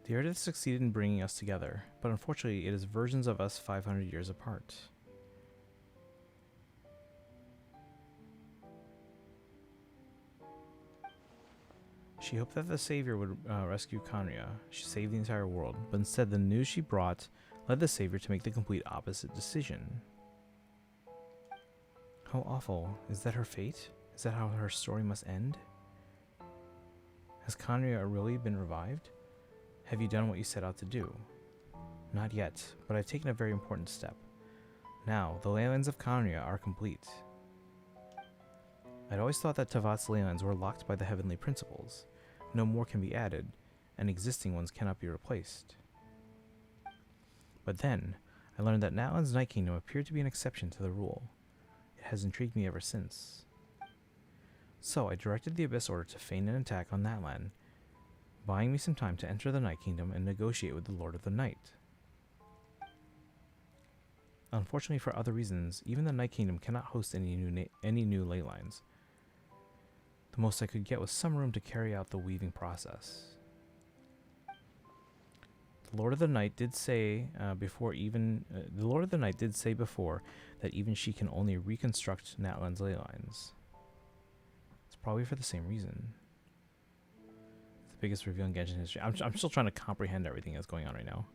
The Erdith succeeded in bringing us together, but unfortunately it is versions of us 500 years apart. She hoped that the Savior would rescue Conria. She saved the entire world, but instead the news she brought led the Savior to make the complete opposite decision. How awful. Is that her fate? Is that how her story must end? Has Conria really been revived? Have you done what you set out to do? Not yet, but I've taken a very important step. Now, the leylands of Conria are complete. I'd always thought that Tavat's leylands were locked by the heavenly principles. No more can be added, and existing ones cannot be replaced. But then, I learned that Natlan's Night Kingdom appeared to be an exception to the rule. It has intrigued me ever since. So I directed the Abyss Order to feign an attack on Natlan, buying me some time to enter the Night Kingdom and negotiate with the Lord of the Night. Unfortunately, for other reasons, even the Night Kingdom cannot host any new ley lines. The most I could get was some room to carry out the weaving process. The Lord of the Night did say before that even she can only reconstruct Natlan's ley lines. It's probably for the same reason. biggest reveal in Genshin history. I'm still trying to comprehend everything that's going on right now.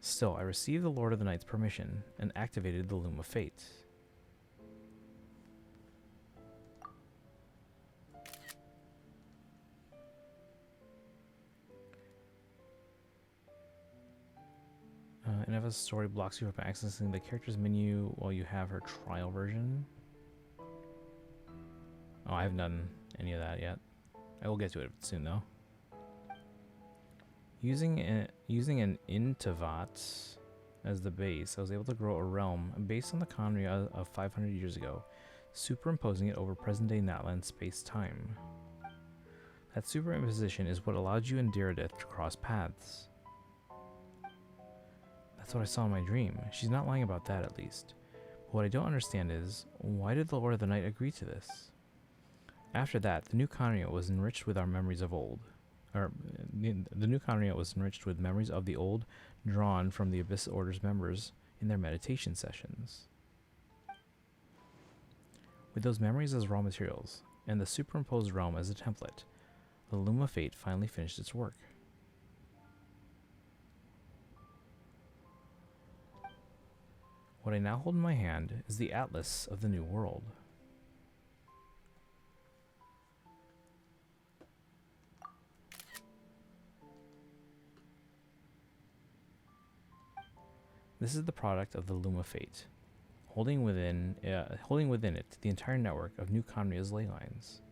Still, I received the Lord of the Night's permission and activated the Loom of Fate. Ineva's story blocks you from accessing the character's menu while you have her trial version. Oh, I haven't done any of that yet. I will get to it soon, though. Using an Intavat as the base, I was able to grow a realm based on the Khaenri'ah of 500 years ago, superimposing it over present-day Natlan space-time. That superimposition is what allowed you and Diridith to cross paths. That's what I saw in my dream. She's not lying about that, at least. But what I don't understand is, why did the Lord of the Night agree to this? After that, the new Khaenri'ah was enriched with our memories of old. The new Khaenri'ah was enriched with memories of the old, drawn from the Abyss Order's members in their meditation sessions. With those memories as raw materials, and the superimposed realm as a template, the Loom of Fate finally finished its work. What I now hold in my hand is the Atlas of the New World. This is the product of the Loom of Fate, holding within it the entire network of New Khaenri'ah's ley lines.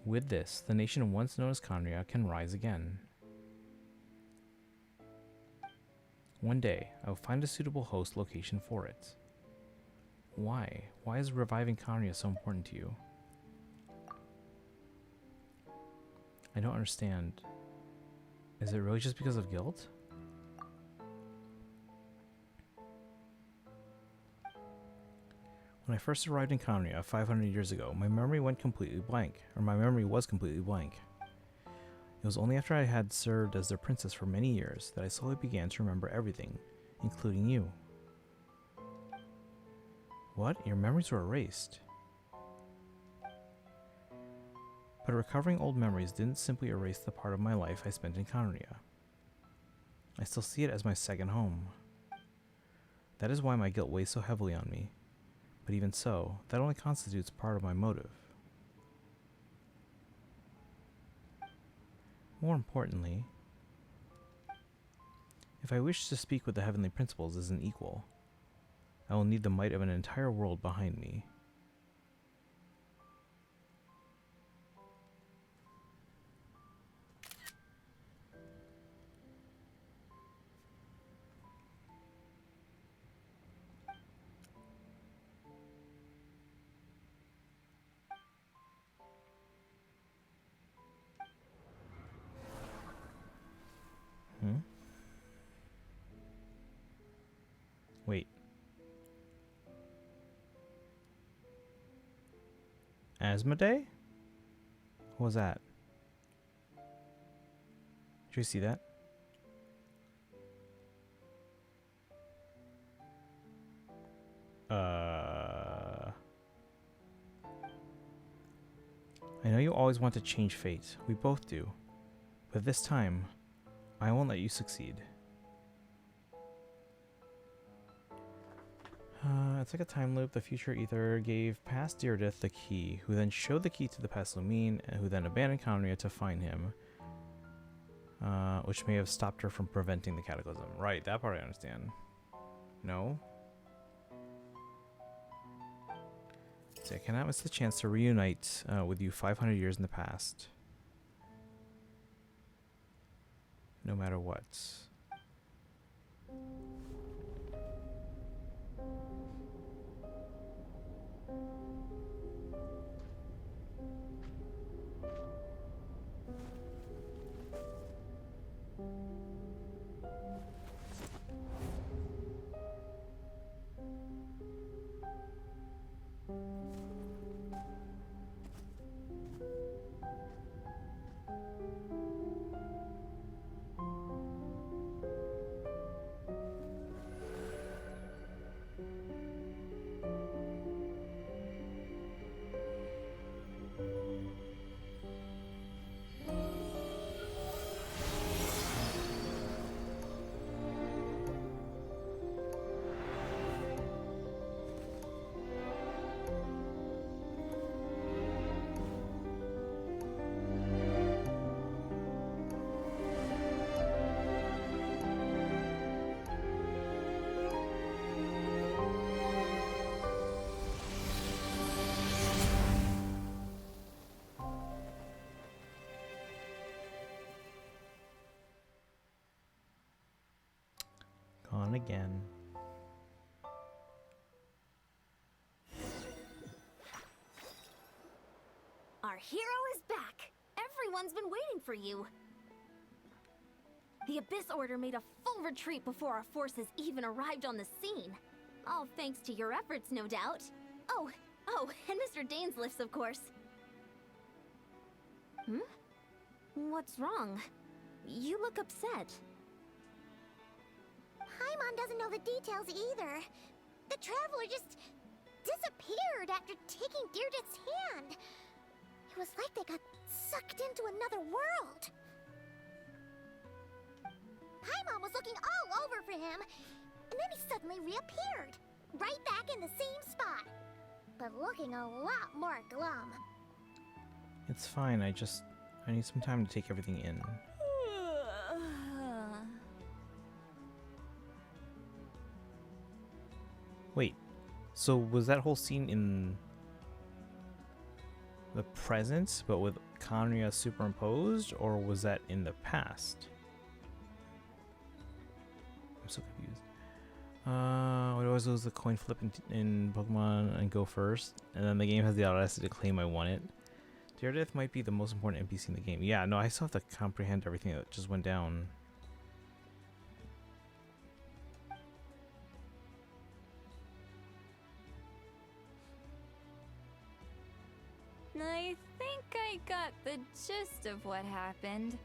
With this, the nation once known as Khaenri'ah can rise again. One day, I will find a suitable host location for it. Why? Why is reviving Khaenri'ah so important to you? I don't understand. Is it really just because of guilt? When I first arrived in Khaenri'ah 500 years ago, my memory was completely blank. It was only after I had served as their princess for many years that I slowly began to remember everything, including you. What? Your memories were erased? But recovering old memories didn't simply erase the part of my life I spent in Khaenri'ah. I still see it as my second home. That is why my guilt weighs so heavily on me. But even so, that only constitutes part of my motive. More importantly, if I wish to speak with the heavenly principles as an equal, I will need the might of an entire world behind me. Wait. Asmodee? What was that? Did you see that? I know you always want to change fate. We both do. But this time, I won't let you succeed. It's like a time loop. The future Ether gave past Diridith the key, who then showed the key to the past Lumine, and who then abandoned Khaenri'ah to find him, which may have stopped her from preventing the cataclysm. Right, that part I understand. No? So I cannot miss the chance to reunite with you 500 years in the past. No matter what. Dawn again. Our hero is back! Everyone's been waiting for you! The Abyss Order made a full retreat before our forces even arrived on the scene. All thanks to your efforts, no doubt. Oh, and Mr. Dainsliff's, of course. What's wrong? You look upset. Paimon doesn't know the details either. The Traveler just disappeared after taking Deirdre's hand. It was like they got sucked into another world. Paimon was looking all over for him, and then he suddenly reappeared, right back in the same spot, but looking a lot more glum. It's fine, I need some time to take everything in. Wait, so was that whole scene in the present, but with Conria superimposed, or was that in the past? I'm so confused. What always lose the coin flip in Pokemon and go first, and then the game has the audacity to claim I won it. Daredeth might be the most important NPC in the game. Yeah, no, I still have to comprehend everything that just went down. I think I got the gist of what happened.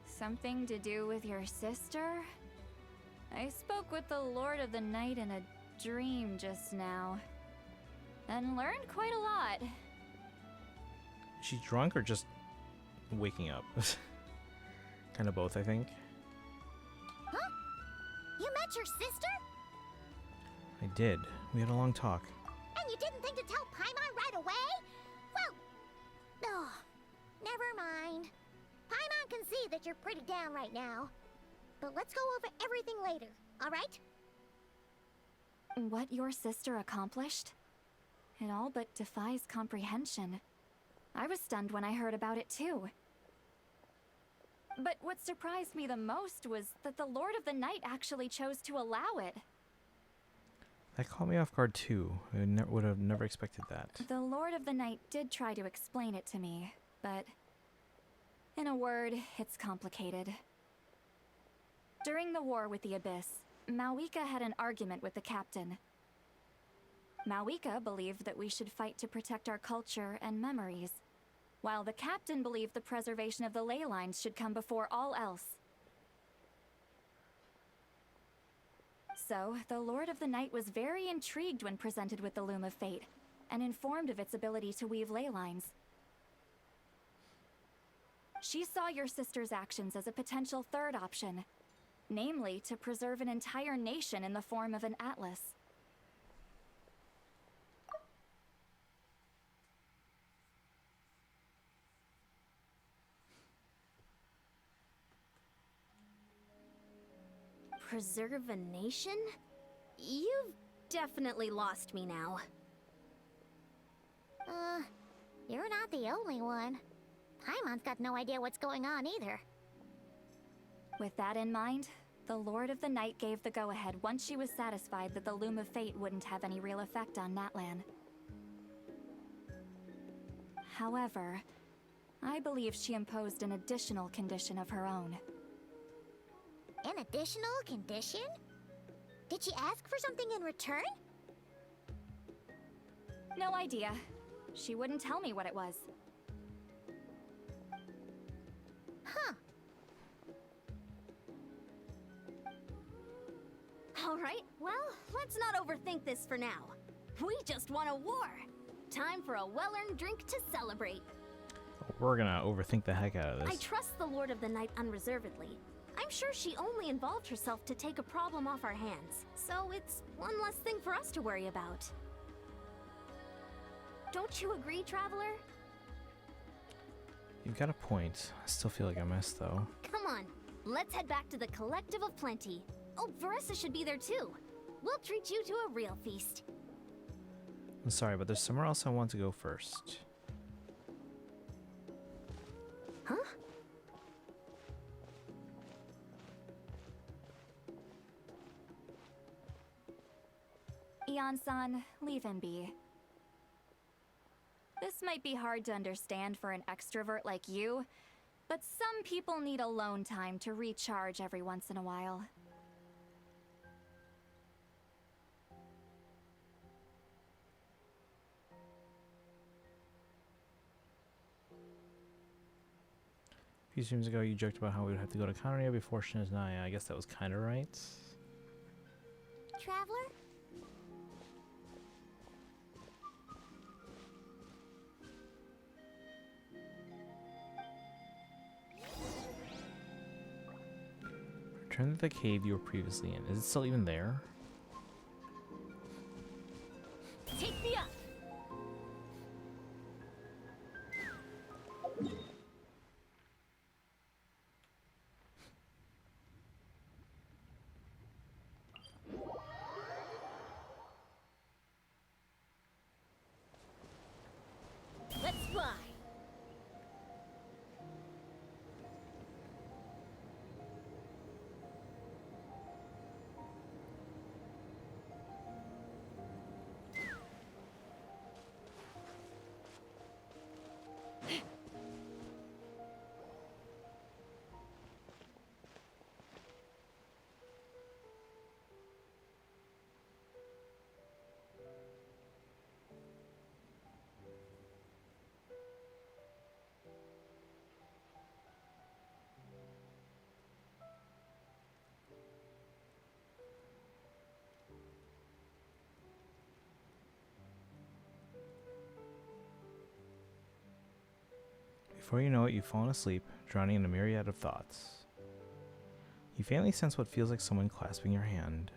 Something to do with your sister? I spoke with the Lord of the Night in a dream just now, and learned quite a lot. Is she drunk or just waking up? Kind of both, I think. Huh? You met your sister? I did. We had a long talk. And you didn't think to tell Paimon right away? Well, never mind. Paimon can see that you're pretty down right now. But let's go over everything later, alright? What your sister accomplished? It all but defies comprehension. I was stunned when I heard about it too. But what surprised me the most was that the Lord of the Night actually chose to allow it. That caught me off guard too. I would have never expected that. The Lord of the Night did try to explain it to me, but in a word, it's complicated. During the war with the Abyss, Malwika had an argument with the captain. Malwika believed that we should fight to protect our culture and memories, while the captain believed the preservation of the ley lines should come before all else. So, the Lord of the Night was very intrigued when presented with the Loom of Fate, and informed of its ability to weave ley lines. She saw your sister's actions as a potential third option, namely to preserve an entire nation in the form of an atlas. Preserve a nation? You've definitely lost me now. You're not the only one. Paimon's got no idea what's going on either. With that in mind, the Lord of the Night gave the go-ahead once she was satisfied that the Loom of Fate wouldn't have any real effect on Natlan. However, I believe she imposed an additional condition of her own. An additional condition? Did she ask for something in return? No idea. She wouldn't tell me what it was. Huh. Alright, well, let's not overthink this for now. We just won a war. Time for a well-earned drink to celebrate. We're gonna overthink the heck out of I this. trust the Lord of the Night unreservedly. I'm sure she only involved herself to take a problem off our hands, so it's one less thing for us to worry about. Don't you agree, Traveler? You've got a point. I still feel like I messed though. Come on, let's head back to the Collective of Plenty. Oh, Veressa should be there too. We'll treat you to a real feast. I'm sorry, but there's somewhere else I want to go first. Huh? Leon-san, leave him be. This might be hard to understand for an extrovert like you, but some people need alone time to recharge every once in a while. A few streams ago, you joked about how we would have to go to Conria before Shin is Naya. I guess that was kind of right. Traveler? Return to the cave you were previously in. Is it still even there? Take me up! Let's fly! Before you know it, you've fallen asleep, drowning in a myriad of thoughts. You faintly sense what feels like someone clasping your hand.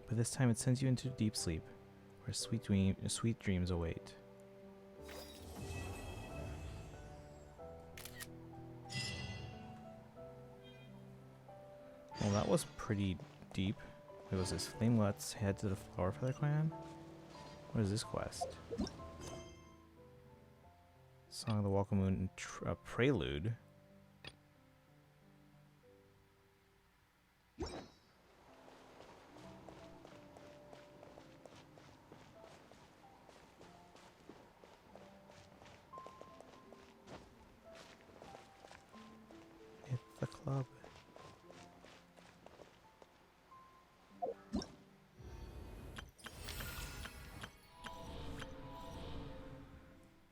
But this time it sends you into deep sleep, where sweet dreams await. Well, that was pretty deep. It was this flame. Let's head to the Flower Feather Clan. What is this quest? Song of the Welcome Moon Prelude. Hit the club.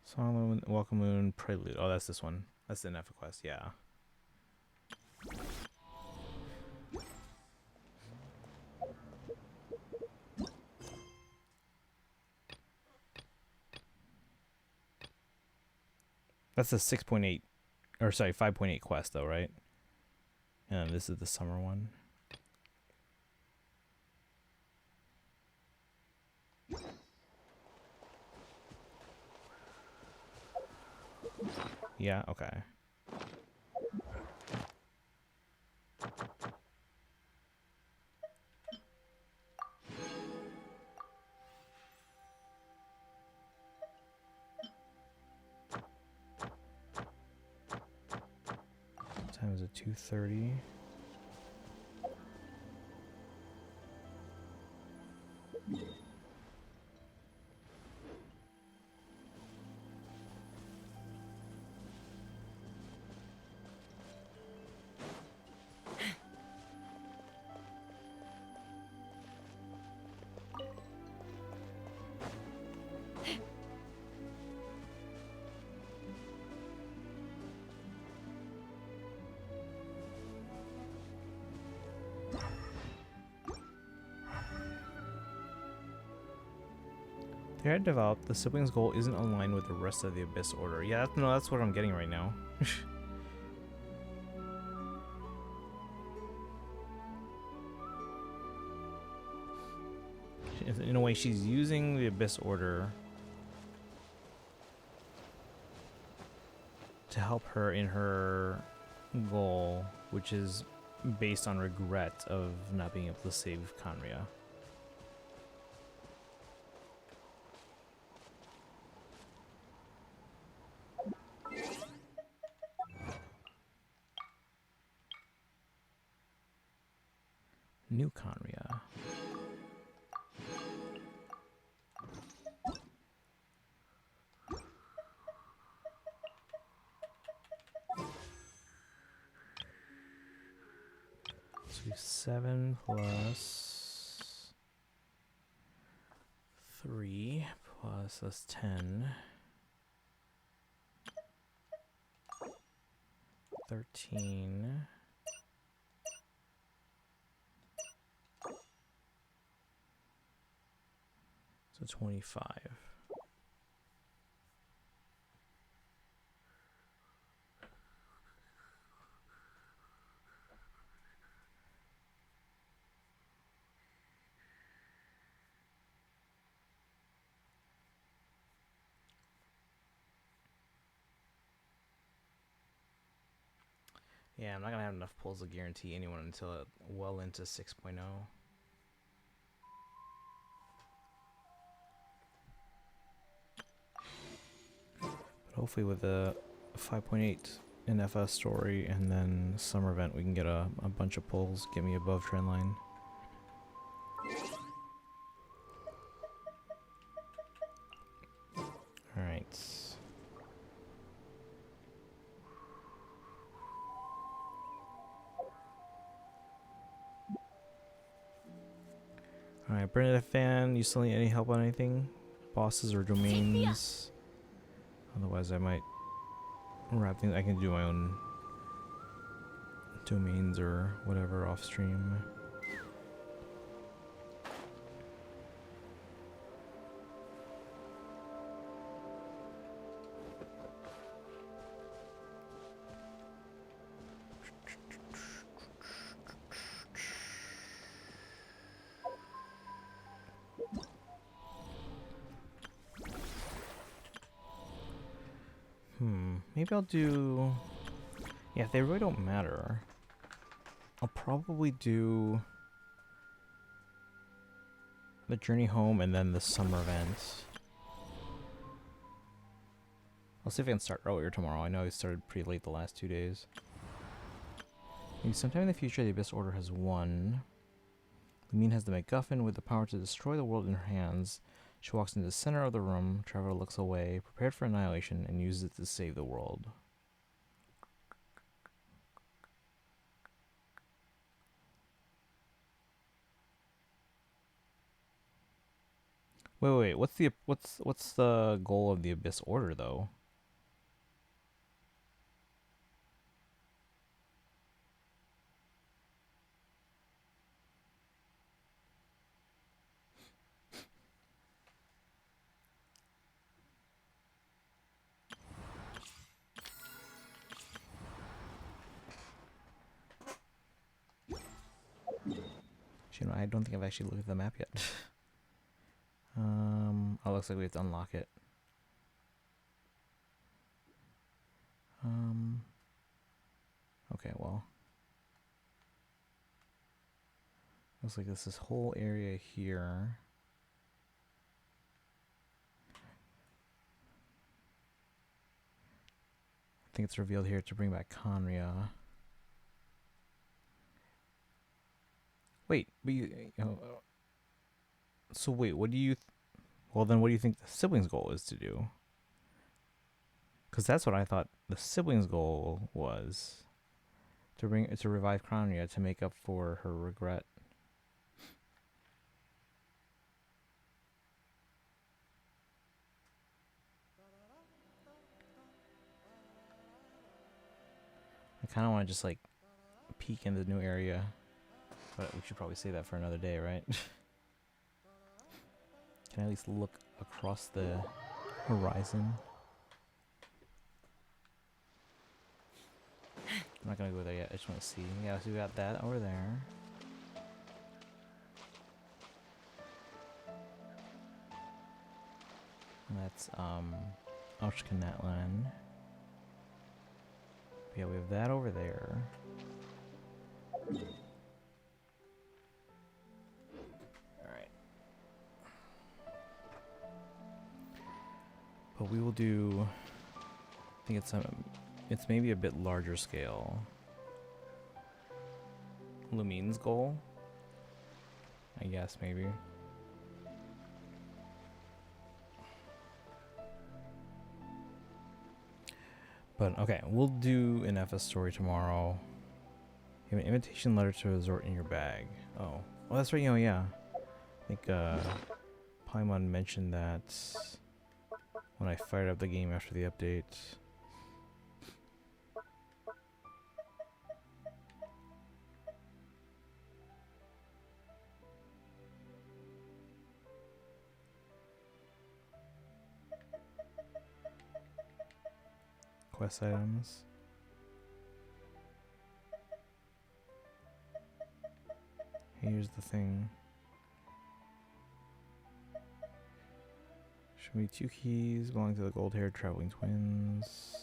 Song of the Welcome Moon Prelude. Oh, that's this one. That's the Nefa quest, yeah. That's a 6.8, or sorry, 5.8 quest though, right? And this is the summer one. Yeah, okay. Time is at 2:30. They are developed. The siblings' goal isn't aligned with the rest of the Abyss Order. Yeah, no, that's what I'm getting right now. In a way, she's using the Abyss Order to help her in her goal, which is based on regret of not being able to save Conria. New Conria. do 7 plus 3 plus that's 10. 13. So 25. Yeah, I'm not gonna have enough pulls to guarantee anyone until well into 6.0. But hopefully with a 5.8 NFS story and then summer event, we can get a bunch of pulls, get me above trend line. Alright. Alright, Bernadette fan, you still need any help on anything? Bosses or domains? Otherwise I might wrap things. I can do my own domains or whatever off stream. Maybe I'll do... Yeah, if they really don't matter, I'll probably do the journey home and then the summer event. I'll see if I can start earlier tomorrow. I know I started pretty late the last 2 days. Maybe sometime in the future the Abyss Order has won. Lumine has the MacGuffin with the power to destroy the world in her hands. She walks into the center of the room. Traveler looks away, prepared for annihilation, and uses it to save the world. Wait, what's the goal of the Abyss Order though? You know, I don't think I've actually looked at the map yet. Oh, looks like we have to unlock it. Okay, well. Looks like this whole area here. I think it's revealed here to bring back Conria. Wait, but so wait, what do you... Well, then what do you think the siblings' goal is to do? Because that's what I thought the siblings' goal was. To revive Conria to make up for her regret. I kind of want to just like peek in the new area, but we should probably save that for another day, right? Can I at least look across the horizon? I'm not gonna go there yet. I just want to see. Yeah, so we got that over there. And that's Aushkanatlan. Yeah, we have that over there. Alright. But we will do... I think it's maybe a bit larger scale. Lumine's goal? I guess, maybe. But okay, we'll do an FS story tomorrow. You have an invitation letter to a resort in your bag. Oh. Oh, that's right. You know, yeah. I think Paimon mentioned that when I fired up the game after the update. Quest items. Here's the thing. Show me 2 keys belonging to the gold-haired traveling twins.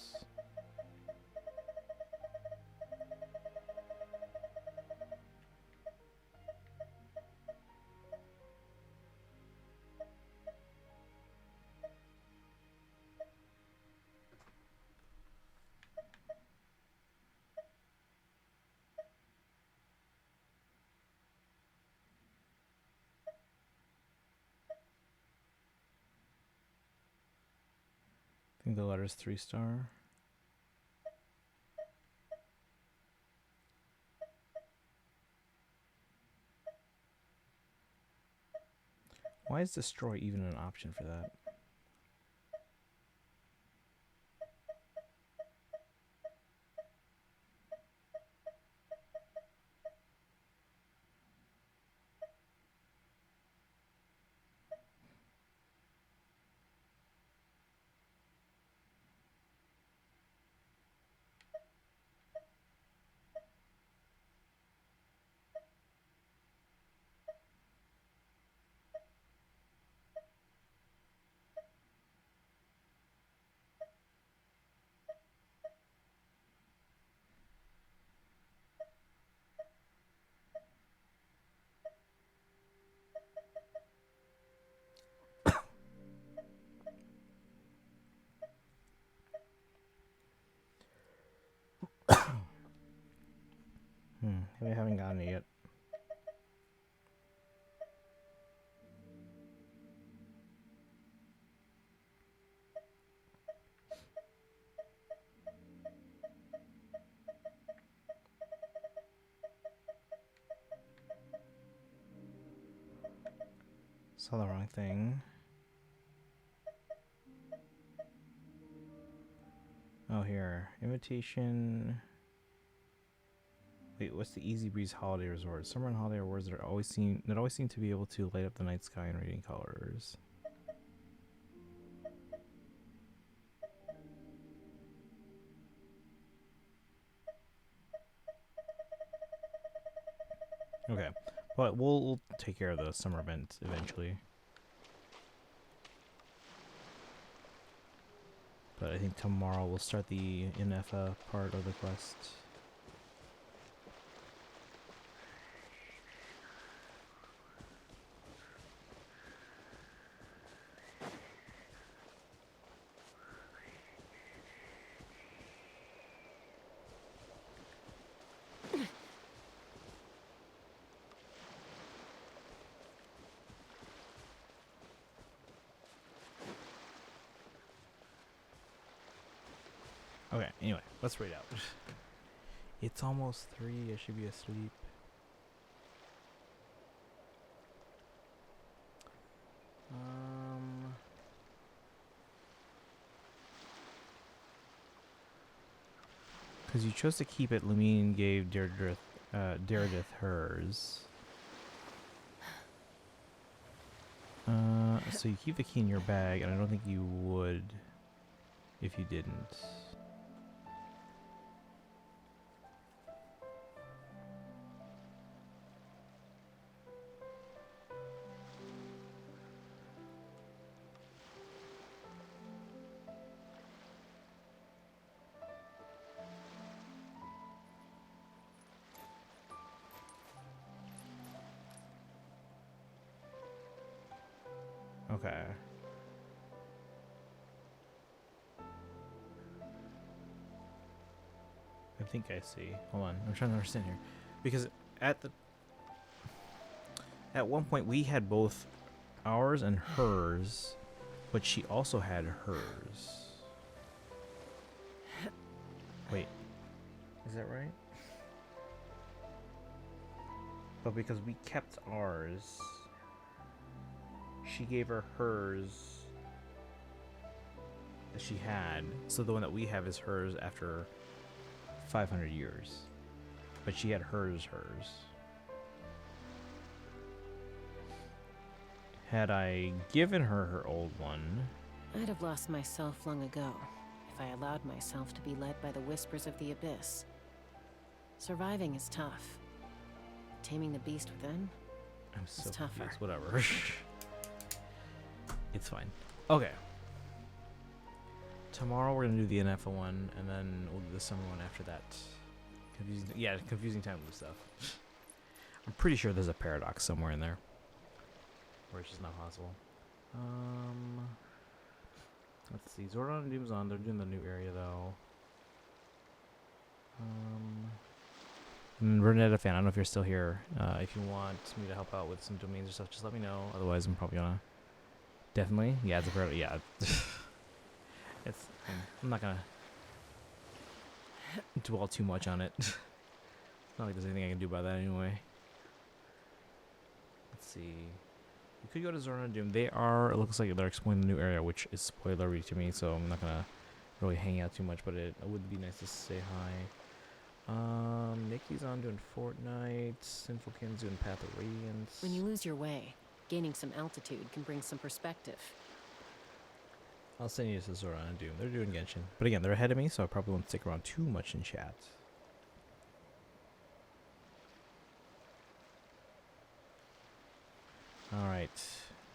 I think the letter's 3-star. Why is destroy even an option for that? Maybe I haven't gotten it yet. Saw the wrong thing. Oh, here. Invitation. Wait, what's the Easy Breeze Holiday Resort? Summer and holiday rewards that always seem to be able to light up the night sky in radiant colors. Okay, but we'll take care of the summer event eventually. But I think tomorrow we'll start the Inefa part of the quest. Okay, anyway, let's read out. It's almost 3, I should be asleep. Because you chose to keep it, Lumine gave Deirdre hers. So you keep the key in your bag, and I don't think you would if you didn't. Okay. I think I see. Hold on, I'm trying to understand here, because at one point we had both ours and hers, but she also had hers. Wait, is that right? But because we kept ours, she gave her hers that she had. So the one that we have is hers after 500 years. But she had hers. Had I given her her old one, I'd have lost myself long ago if I allowed myself to be led by the whispers of the abyss. Surviving is tough. Taming the beast within I'm so is tougher. confused. Whatever. It's fine. Okay. Tomorrow we're gonna do the NFA one, and then we'll do the summer one after that. Confusing time with stuff. I'm pretty sure there's a paradox somewhere in there, where it's just not possible. Let's see. Zordon and Doom's on. They're doing the new area though. Renetta fan, I don't know if you're still here. If you want me to help out with some domains or stuff, just let me know. Otherwise, I'm probably gonna definitely. Yeah, it's a paradox. Yeah, it's. I'm not gonna dwell too much on it. It's not like there's anything I can do about that anyway. Let's see. We could go to Zordon and Doom. They are. It looks like they're exploring the new area, which is spoilery to me, so I'm not gonna really hang out too much. But it would be nice to say hi. Nikki's on doing Fortnite. Sinful Kin's doing Path of Radiance. When you lose your way, gaining some altitude can bring some perspective. I'll send you to Zordon and Doom. They're doing Genshin. But again, they're ahead of me, so I probably won't stick around too much in chat. Alright.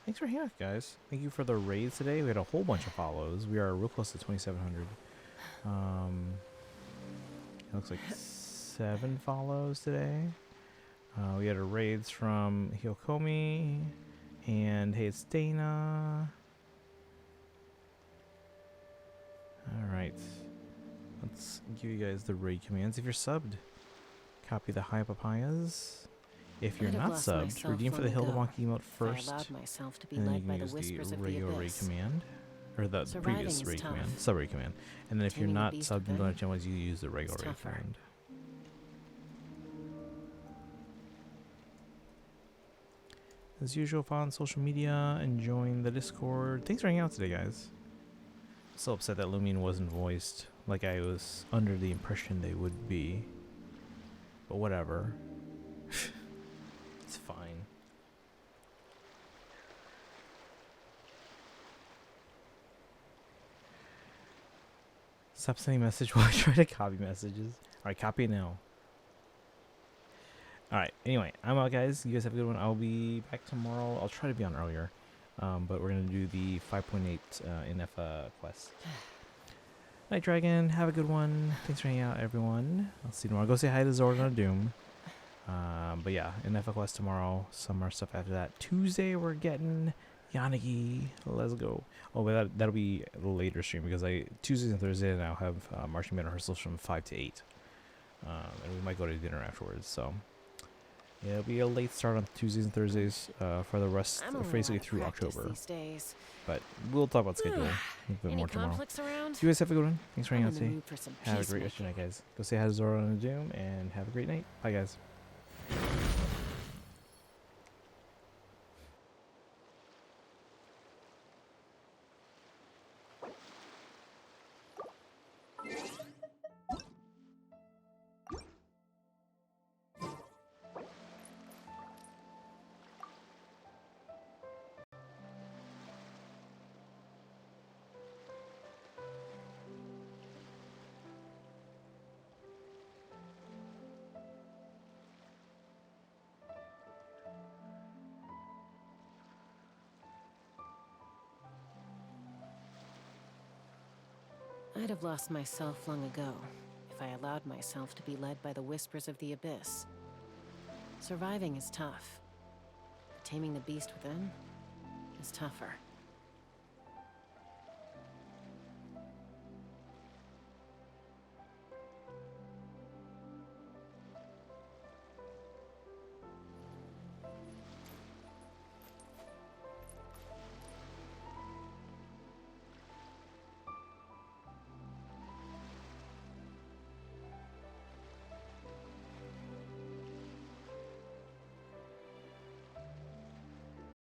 Thanks for hanging out, guys. Thank you for the raids today. We had a whole bunch of follows. We are real close to 2,700. It looks like 7 follows today. We had a raids from Hyokomi and Hey It's Dana. Alright. Let's give you guys the raid commands. If you're subbed, copy the High Papayas. If you're not subbed, redeem for the Hildewonk emote first. And then you can use the regular raid command. Or the previous raid command, sub-raid command. And then if you're not subbed and don't have channels, you use the regular raid command. As usual, follow on social media and join the Discord. Thanks for hanging out today, guys. I'm so upset that Lumine wasn't voiced like I was under the impression they would be. But whatever. It's fine. Stop sending message while I try to copy messages. Alright, copy it now. Alright, anyway, I'm out, guys. You guys have a good one. I'll be back tomorrow. I'll try to be on earlier. But we're going to do the 5.8 NF quest. Night, Dragon. Have a good one. Thanks for hanging out, everyone. I'll see you tomorrow. Go say hi to Zordon and Doom. But yeah, NF quest tomorrow. Summer stuff after that. Tuesday, we're getting Yanagi. Let's go. Oh, but that'll be a later stream because Tuesdays and Thursdays now have marching band rehearsals from 5 to 8. And we might go to dinner afterwards. So yeah, it'll be a late start on Tuesdays and Thursdays for the rest, basically through October. But we'll talk about schedule a bit more tomorrow. You guys have a good one. Thanks for hanging out today. Have a great rest of your night, guys. Go say hi to Zordon and Doom and have a great night. Bye, guys. I'd have lost myself long ago if I allowed myself to be led by the whispers of the abyss. Surviving is tough. Taming the beast within is tougher.